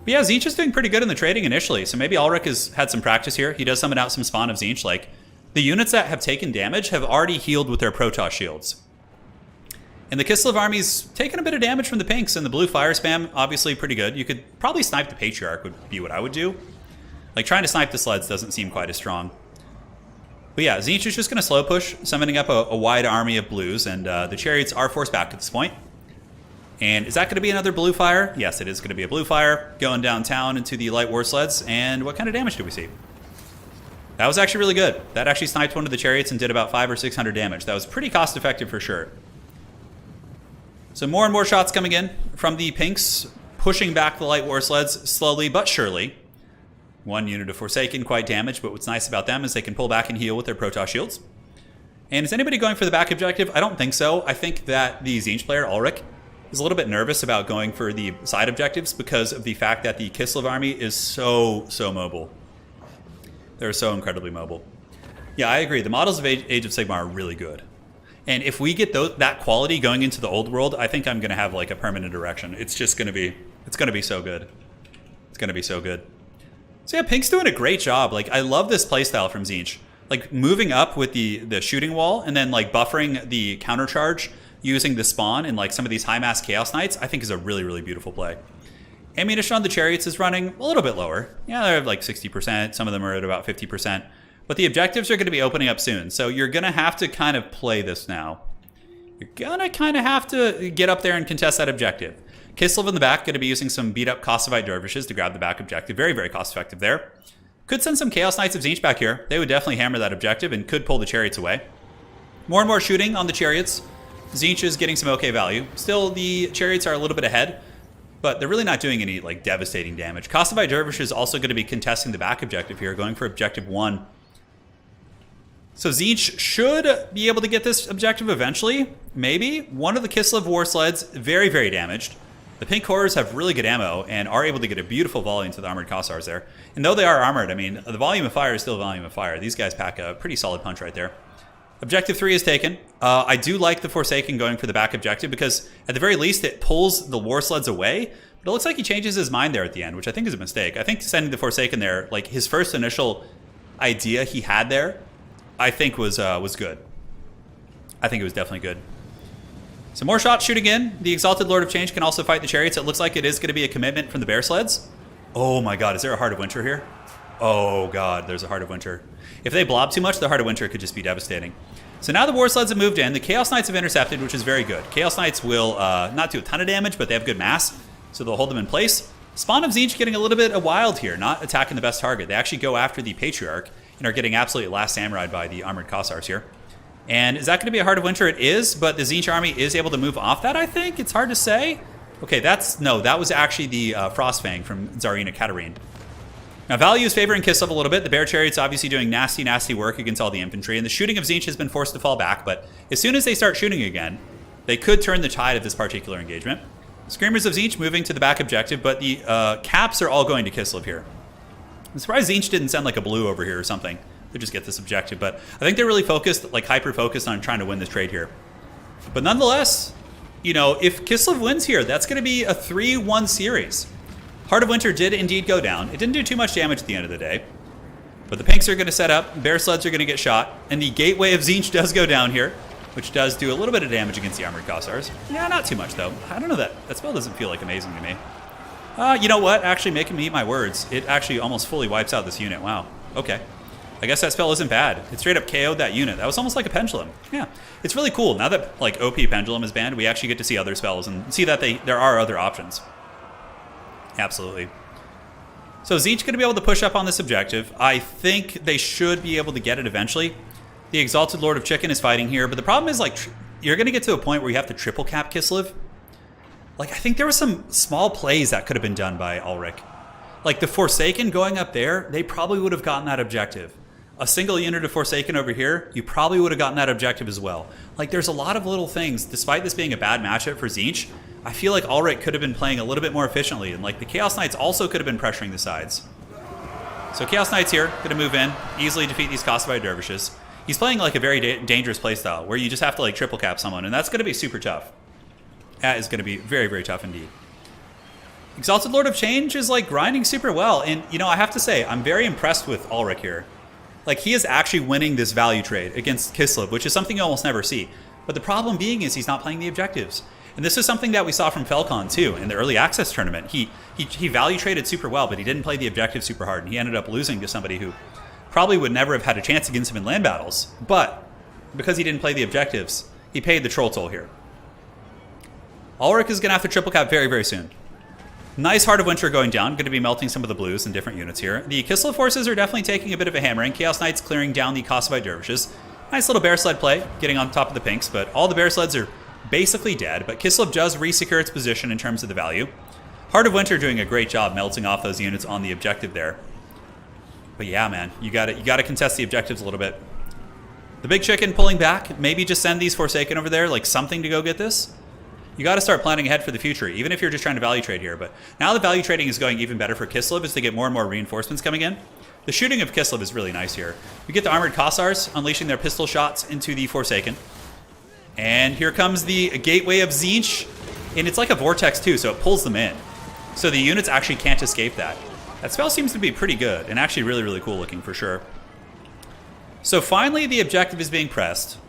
But yeah, Tzeentch is doing pretty good in the trading initially, so maybe Ulrich has had some practice here. He does summon out some spawn of Tzeentch. Like, the units that have taken damage have already healed with their Protoss shields. And the Kislev army's taken a bit of damage from the pinks, and the blue fire spam, obviously pretty good. You could probably snipe the Patriarch would be what I would do. Like, trying to snipe the sleds doesn't seem quite as strong. But yeah, Tzeentch is just going to slow push, summoning up a wide army of blues, and the chariots are forced back at this point. And is that going to be another blue fire? Yes, it is going to be a blue fire, going downtown into the light war sleds. And what kind of damage do we see? That was actually really good. That actually sniped one of the chariots and did about 500 or 600 damage. That was pretty cost effective for sure. So more and more shots coming in from the pinks, pushing back the light war sleds slowly but surely. One unit of Forsaken, quite damaged, but what's nice about them is they can pull back and heal with their Protoss shields. And is anybody going for the back objective? I don't think so. I think that the Tzeentch player, Ulrich, is a little bit nervous about going for the side objectives because of the fact that the Kislev army is so mobile. They're so incredibly mobile. Yeah, I agree. The models of Age of Sigmar are really good. And if we get that quality going into the old world, I think I'm going to have like a permanent erection. It's just going to be, it's going to be so good. It's going to be so good. So yeah, Pink's doing a great job. Like, I love this playstyle from Tzeentch. Like, moving up with the shooting wall and then like buffering the countercharge using the spawn and like some of these high mass Chaos Knights, I think is a really beautiful play. Ammunition on the chariots is running a little bit lower. Yeah, they're at like 60%. Some of them are at about 50%. But the objectives are going to be opening up soon. So you're going to have to kind of play this now. You're going to kind of have to get up there and contest that objective. Kislev in the back going to be using some beat up Kosovo dervishes to grab the back objective. Very cost effective there. Could send some Chaos Knights of Tzeentch back here. They would definitely hammer that objective and could pull the chariots away. More and more shooting on the chariots. Tzeentch is getting some okay value. Still, the chariots are a little bit ahead, but they're really not doing any like devastating damage. Kosovo dervish is also going to be contesting the back objective here, going for objective 1. So Tzeentch should be able to get this objective eventually, maybe. One of the Kislev war sleds, very damaged. The pink horrors have really good ammo and are able to get a beautiful volley into the armored Kossars there. And though they are armored, I mean, the volume of fire is still volume of fire. These guys pack a pretty solid punch right there. Objective 3 is taken. I do like the Forsaken going for the back objective because at the very least it pulls the war sleds away. But it looks like he changes his mind there at the end, which I think is a mistake. I think sending the Forsaken there, like his first initial idea he had there, I think was good. I think it was definitely good. Some more shots shooting in. The Exalted Lord of Change can also fight the chariots. It looks like it is going to be a commitment from the bear sleds. Oh my god, is there a Heart of Winter here? Oh god, there's a Heart of Winter. If they blob too much, the Heart of Winter could just be devastating. So now the war sleds have moved in. The Chaos Knights have intercepted, which is very good. Chaos Knights will not do a ton of damage, but they have good mass, so they'll hold them in place. Spawn of Tzeentch getting a little bit wild here, not attacking the best target. They actually go after the Patriarch and are getting absolutely last samurai'd by the armored Kossars here. And is that going to be a Heart of Winter? It is, but the Tzeentch army is able to move off that, I think. It's hard to say. Okay, that was actually the Frostfang from Tsarina Katarine. Now, value is favoring Kislev a little bit. The Bear Chariot's obviously doing nasty work against all the infantry, and the shooting of Tzeentch has been forced to fall back, but as soon as they start shooting again, they could turn the tide of this particular engagement. Screamers of Tzeentch moving to the back objective, but the caps are all going to Kislev here. I'm surprised Tzeentch didn't send like a blue over here or something to just get this objective, but I think they're really focused, like hyper-focused on trying to win this trade here. But nonetheless, you know, if Kislev wins here, that's going to be a 3-1 series. Heart of Winter did indeed go down. It didn't do too much damage at the end of the day. But the Pinks are going to set up, Bear Sleds are going to get shot, and the Gateway of Tzeentch does go down here, which does do a little bit of damage against the Armored Kossars. Yeah, not too much, though. I don't know, that spell doesn't feel like amazing to me. You know what? Actually, making me eat my words, it actually almost fully wipes out this unit. Wow. Okay. I guess that spell isn't bad. It straight up KO'd that unit. That was almost like a pendulum. Yeah. It's really cool. Now that, like, OP Pendulum is banned, we actually get to see other spells and see that there are other options. Absolutely. So Tzeentch going to be able to push up on this objective. I think they should be able to get it eventually. The Exalted Lord of Chicken is fighting here, but the problem is, like, you're going to get to a point where you have to triple cap Kislev. Like, I think there were some small plays that could have been done by Ulrich. Like, the Forsaken going up there, they probably would have gotten that objective. A single unit of Forsaken over here, you probably would have gotten that objective as well. Like, there's a lot of little things. Despite this being a bad matchup for Tzeentch, I feel like Ulrich could have been playing a little bit more efficiently, and like the Chaos Knights also could have been pressuring the sides. So Chaos Knights here, going to move in, easily defeat these Kosovo dervishes. He's playing like a very dangerous playstyle, where you just have to like triple cap someone, and that's going to be super tough. That is going to be very tough indeed. Exalted Lord of Change is like grinding super well, and you know, I have to say, I'm very impressed with Ulrich here. Like, he is actually winning this value trade against Kislev, which is something you almost never see. But the problem being is he's not playing the objectives. And this is something that we saw from Felcon too in the early access tournament. He value traded super well, but he didn't play the objective super hard, and he ended up losing to somebody who probably would never have had a chance against him in land battles. But because he didn't play the objectives, he paid the troll toll here. Ulrich is going to have to triple cap very soon. Nice Heart of Winter going down, going to be melting some of the blues in different units here. The Kislev forces are definitely taking a bit of a hammering. Chaos Knights clearing down the Kosovo dervishes. Nice little bear sled play, getting on top of the Pinks, but all the bear sleds are basically dead, but Kislev does re-secure its position in terms of the value. Heart of Winter doing a great job melting off those units on the objective there. But yeah, man, you gotta contest the objectives a little bit. The big chicken pulling back. Maybe just send these Forsaken over there, like something to go get this. You got to start planning ahead for the future, even if you're just trying to value trade here. But now the value trading is going even better for Kislev as they get more and more reinforcements coming in. The shooting of Kislev is really nice here. We get the Armored Kossars unleashing their pistol shots into the Forsaken. And here comes the Gateway of Tzeentch. And it's like a vortex too, so it pulls them in. So the units actually can't escape that. That spell seems to be pretty good and actually really, really cool looking for sure. So finally the objective is being pressed.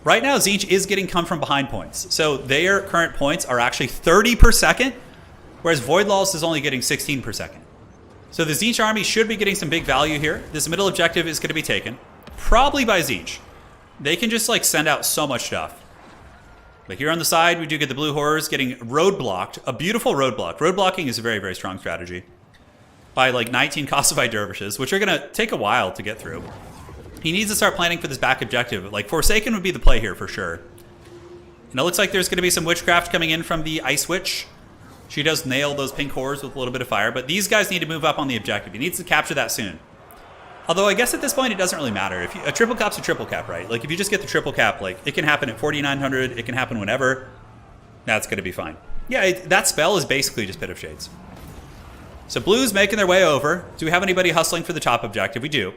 Right now, Tzeentch is getting come from behind points. So their current points are actually 30 per second, whereas Voidlaw's is only getting 16 per second. So the Tzeentch army should be getting some big value here. This middle objective is going to be taken, probably by Tzeentch. They can just like send out so much stuff. But here on the side, we do get the blue horrors getting roadblocked. A beautiful roadblock. Roadblocking is a very, very strong strategy. By like 19 Kosovo dervishes, which are going to take a while to get through. He needs to start planning for this back objective. Like, Forsaken would be the play here for sure. And it looks like there's going to be some witchcraft coming in from the Ice Witch. She does nail those pink horrors with a little bit of fire, but these guys need to move up on the objective. He needs to capture that soon. Although I guess at this point it doesn't really matter. If a triple cap's a triple cap, right? Like if you just get the triple cap, like it can happen at 4,900, it can happen whenever. That's going to be fine. Yeah, that spell is basically just Pit of Shades. So blue's making their way over. Do we have anybody hustling for the top objective? We do.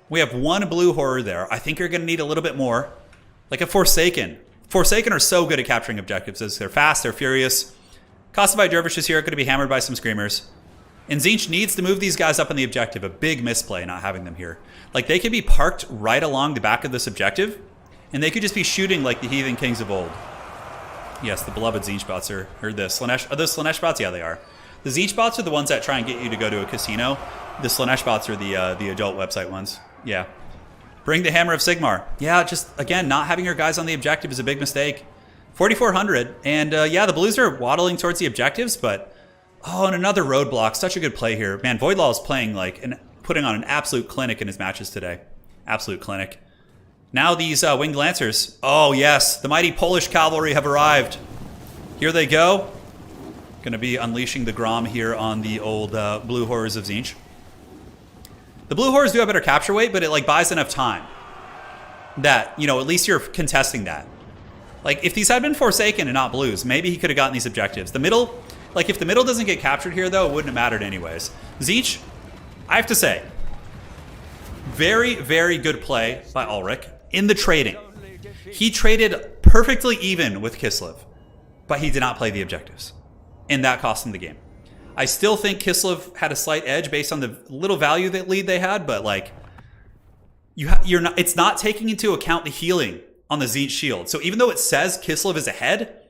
We have one blue horror there. I think you're going to need a little bit more. Like a Forsaken. Forsaken are so good at capturing objectives as they're fast, they're furious. Kosovo dervishes here are going to be hammered by some screamers. And Tzeentch needs to move these guys up on the objective. A big misplay not having them here. Like they could be parked right along the back of this objective, and they could just be shooting like the heathen kings of old. Yes, the beloved Tzeentch bots are the Slaanesh. Are those Slaanesh bots? Yeah, they are. The Tzeentch bots are the ones that try and get you to go to a casino. The Slaanesh bots are the adult website ones. Yeah. Bring the Hammer of Sigmar. Yeah, just, again, not having your guys on the objective is a big mistake. 4,400. And, yeah, the blues are waddling towards the objectives, but... Oh, and another roadblock. Such a good play here. Man, Voidlaw is playing, like, and putting on an absolute clinic in his matches today. Absolute clinic. Now these Winged Lancers. Oh, yes. The mighty Polish cavalry have arrived. Here they go. Going to be unleashing the Grom here on the old blue horrors of Tzeentch. The blue horrors do have better capture weight, but it like buys enough time that, you know, at least you're contesting that. Like if these had been Forsaken and not blues, maybe he could have gotten these objectives. The middle, like if the middle doesn't get captured here though, it wouldn't have mattered anyways. Tzeentch, I have to say, very, very good play by Ulrich in the trading. He traded perfectly even with Kislev, but he did not play the objectives. And that cost him the game. I still think Kislev had a slight edge based on the little value that lead they had, but like you're not. It's not taking into account the healing on the Tzeentch shield. So even though it says Kislev is ahead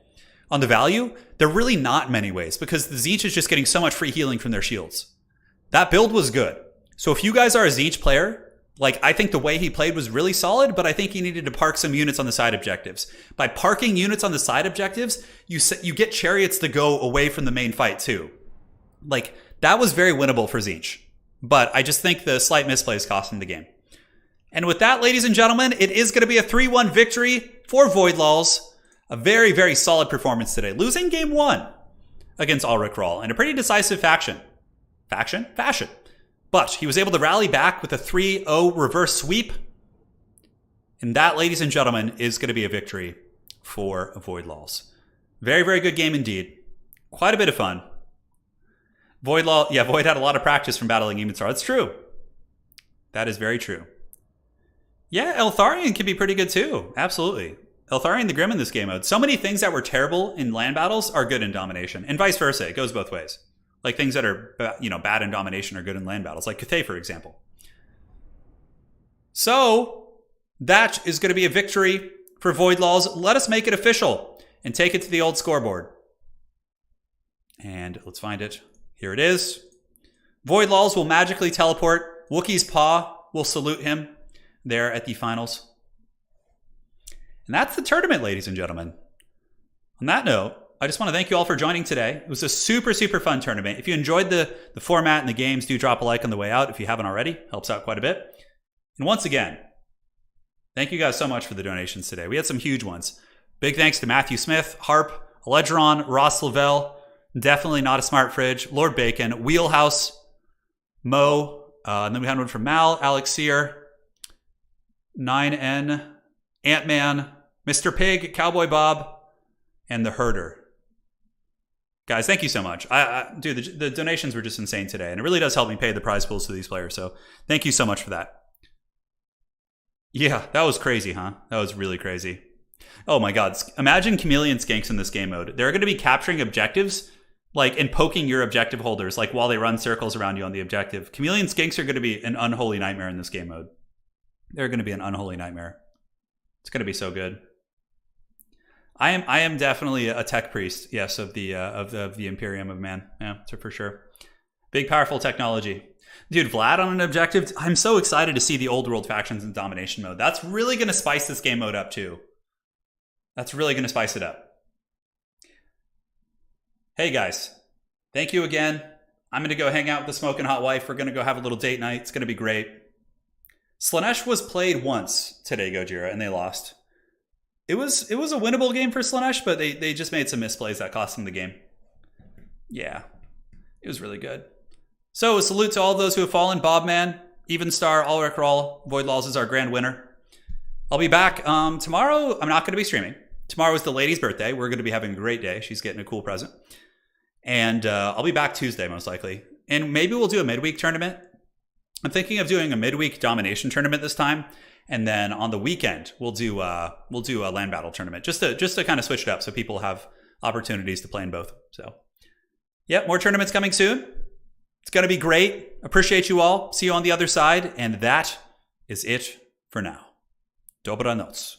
on the value, they're really not in many ways because the Tzeentch is just getting so much free healing from their shields. That build was good. So if you guys are a Tzeentch player, like I think the way he played was really solid, but I think he needed to park some units on the side objectives. By parking units on the side objectives, you get chariots to go away from the main fight too. Like, that was very winnable for Tzeentch. But I just think the slight misplays cost him the game. And with that, ladies and gentlemen, it is going to be a 3-1 victory for Voidlaws. A very, very solid performance today. Losing game 1 against Ulrich Rahl in a pretty decisive fashion. But he was able to rally back with a 3-0 reverse sweep. And that, ladies and gentlemen, is going to be a victory for Voidlaws. Very, very good game indeed. Quite a bit of fun. Void had a lot of practice from battling Emunsar. That's true. That is very true. Yeah, Eltharion can be pretty good too. Absolutely. Eltharion the Grim in this game mode. So many things that were terrible in land battles are good in domination. And vice versa. It goes both ways. Like things that are bad in domination are good in land battles. Like Cathay, for example. So, that is going to be a victory for Voidlaws. Let us make it official and take it to the old scoreboard. And let's find it. Here it is. Voidlaws will magically teleport. Wookiee's Paw will salute him there at the finals. And that's the tournament, ladies and gentlemen. On that note, I just want to thank you all for joining today. It was a super, super fun tournament. If you enjoyed the format and the games, do drop a like on the way out if you haven't already. Helps out quite a bit. And once again, thank you guys so much for the donations today. We had some huge ones. Big thanks to Matthew Smith, Harp, Aledron, Ross Lavelle, Definitely Not a Smart Fridge, Lord Bacon, Wheelhouse, Mo, And then we had one from Mal, Alex Sear, 9N, Ant-Man, Mr. Pig, Cowboy Bob, and The Herder. Guys, thank you so much. Dude, the donations were just insane today, and it really does help me pay the prize pools to these players, so thank you so much for that. Yeah, that was crazy, huh? That was really crazy. Oh my god, imagine chameleon skanks in this game mode. They're going to be capturing objectives, like, and poking your objective holders, like, while they run circles around you on the objective. Chameleon skanks are going to be an unholy nightmare in this game mode. They're going to be an unholy nightmare. It's going to be so good. I am definitely a tech priest, yes, of the Imperium of Man. Yeah, for sure. Big, powerful technology. Dude, Vlad on an objective. I'm so excited to see the old world factions in domination mode. That's really going to spice this game mode up, too. That's really going to spice it up. Hey, guys. Thank you again. I'm going to go hang out with the smoking hot wife. We're going to go have a little date night. It's going to be great. Slaanesh was played once today, Gojira, and they lost. It was a winnable game for Slaanesh, but they just made some misplays that cost them the game. Yeah, it was really good. So a salute to all those who have fallen. Bobman, Evenstar, Ulrich Roll, Void Laws is our grand winner. I'll be back tomorrow. I'm not going to be streaming. Tomorrow is the lady's birthday. We're going to be having a great day. She's getting a cool present. And I'll be back Tuesday, most likely. And maybe we'll do a midweek tournament. I'm thinking of doing a midweek domination tournament this time. And then on the weekend, we'll do a land battle tournament just to kind of switch it up so people have opportunities to play in both. So, yep, more tournaments coming soon. It's going to be great. Appreciate you all. See you on the other side. And that is it for now. Dobranoc.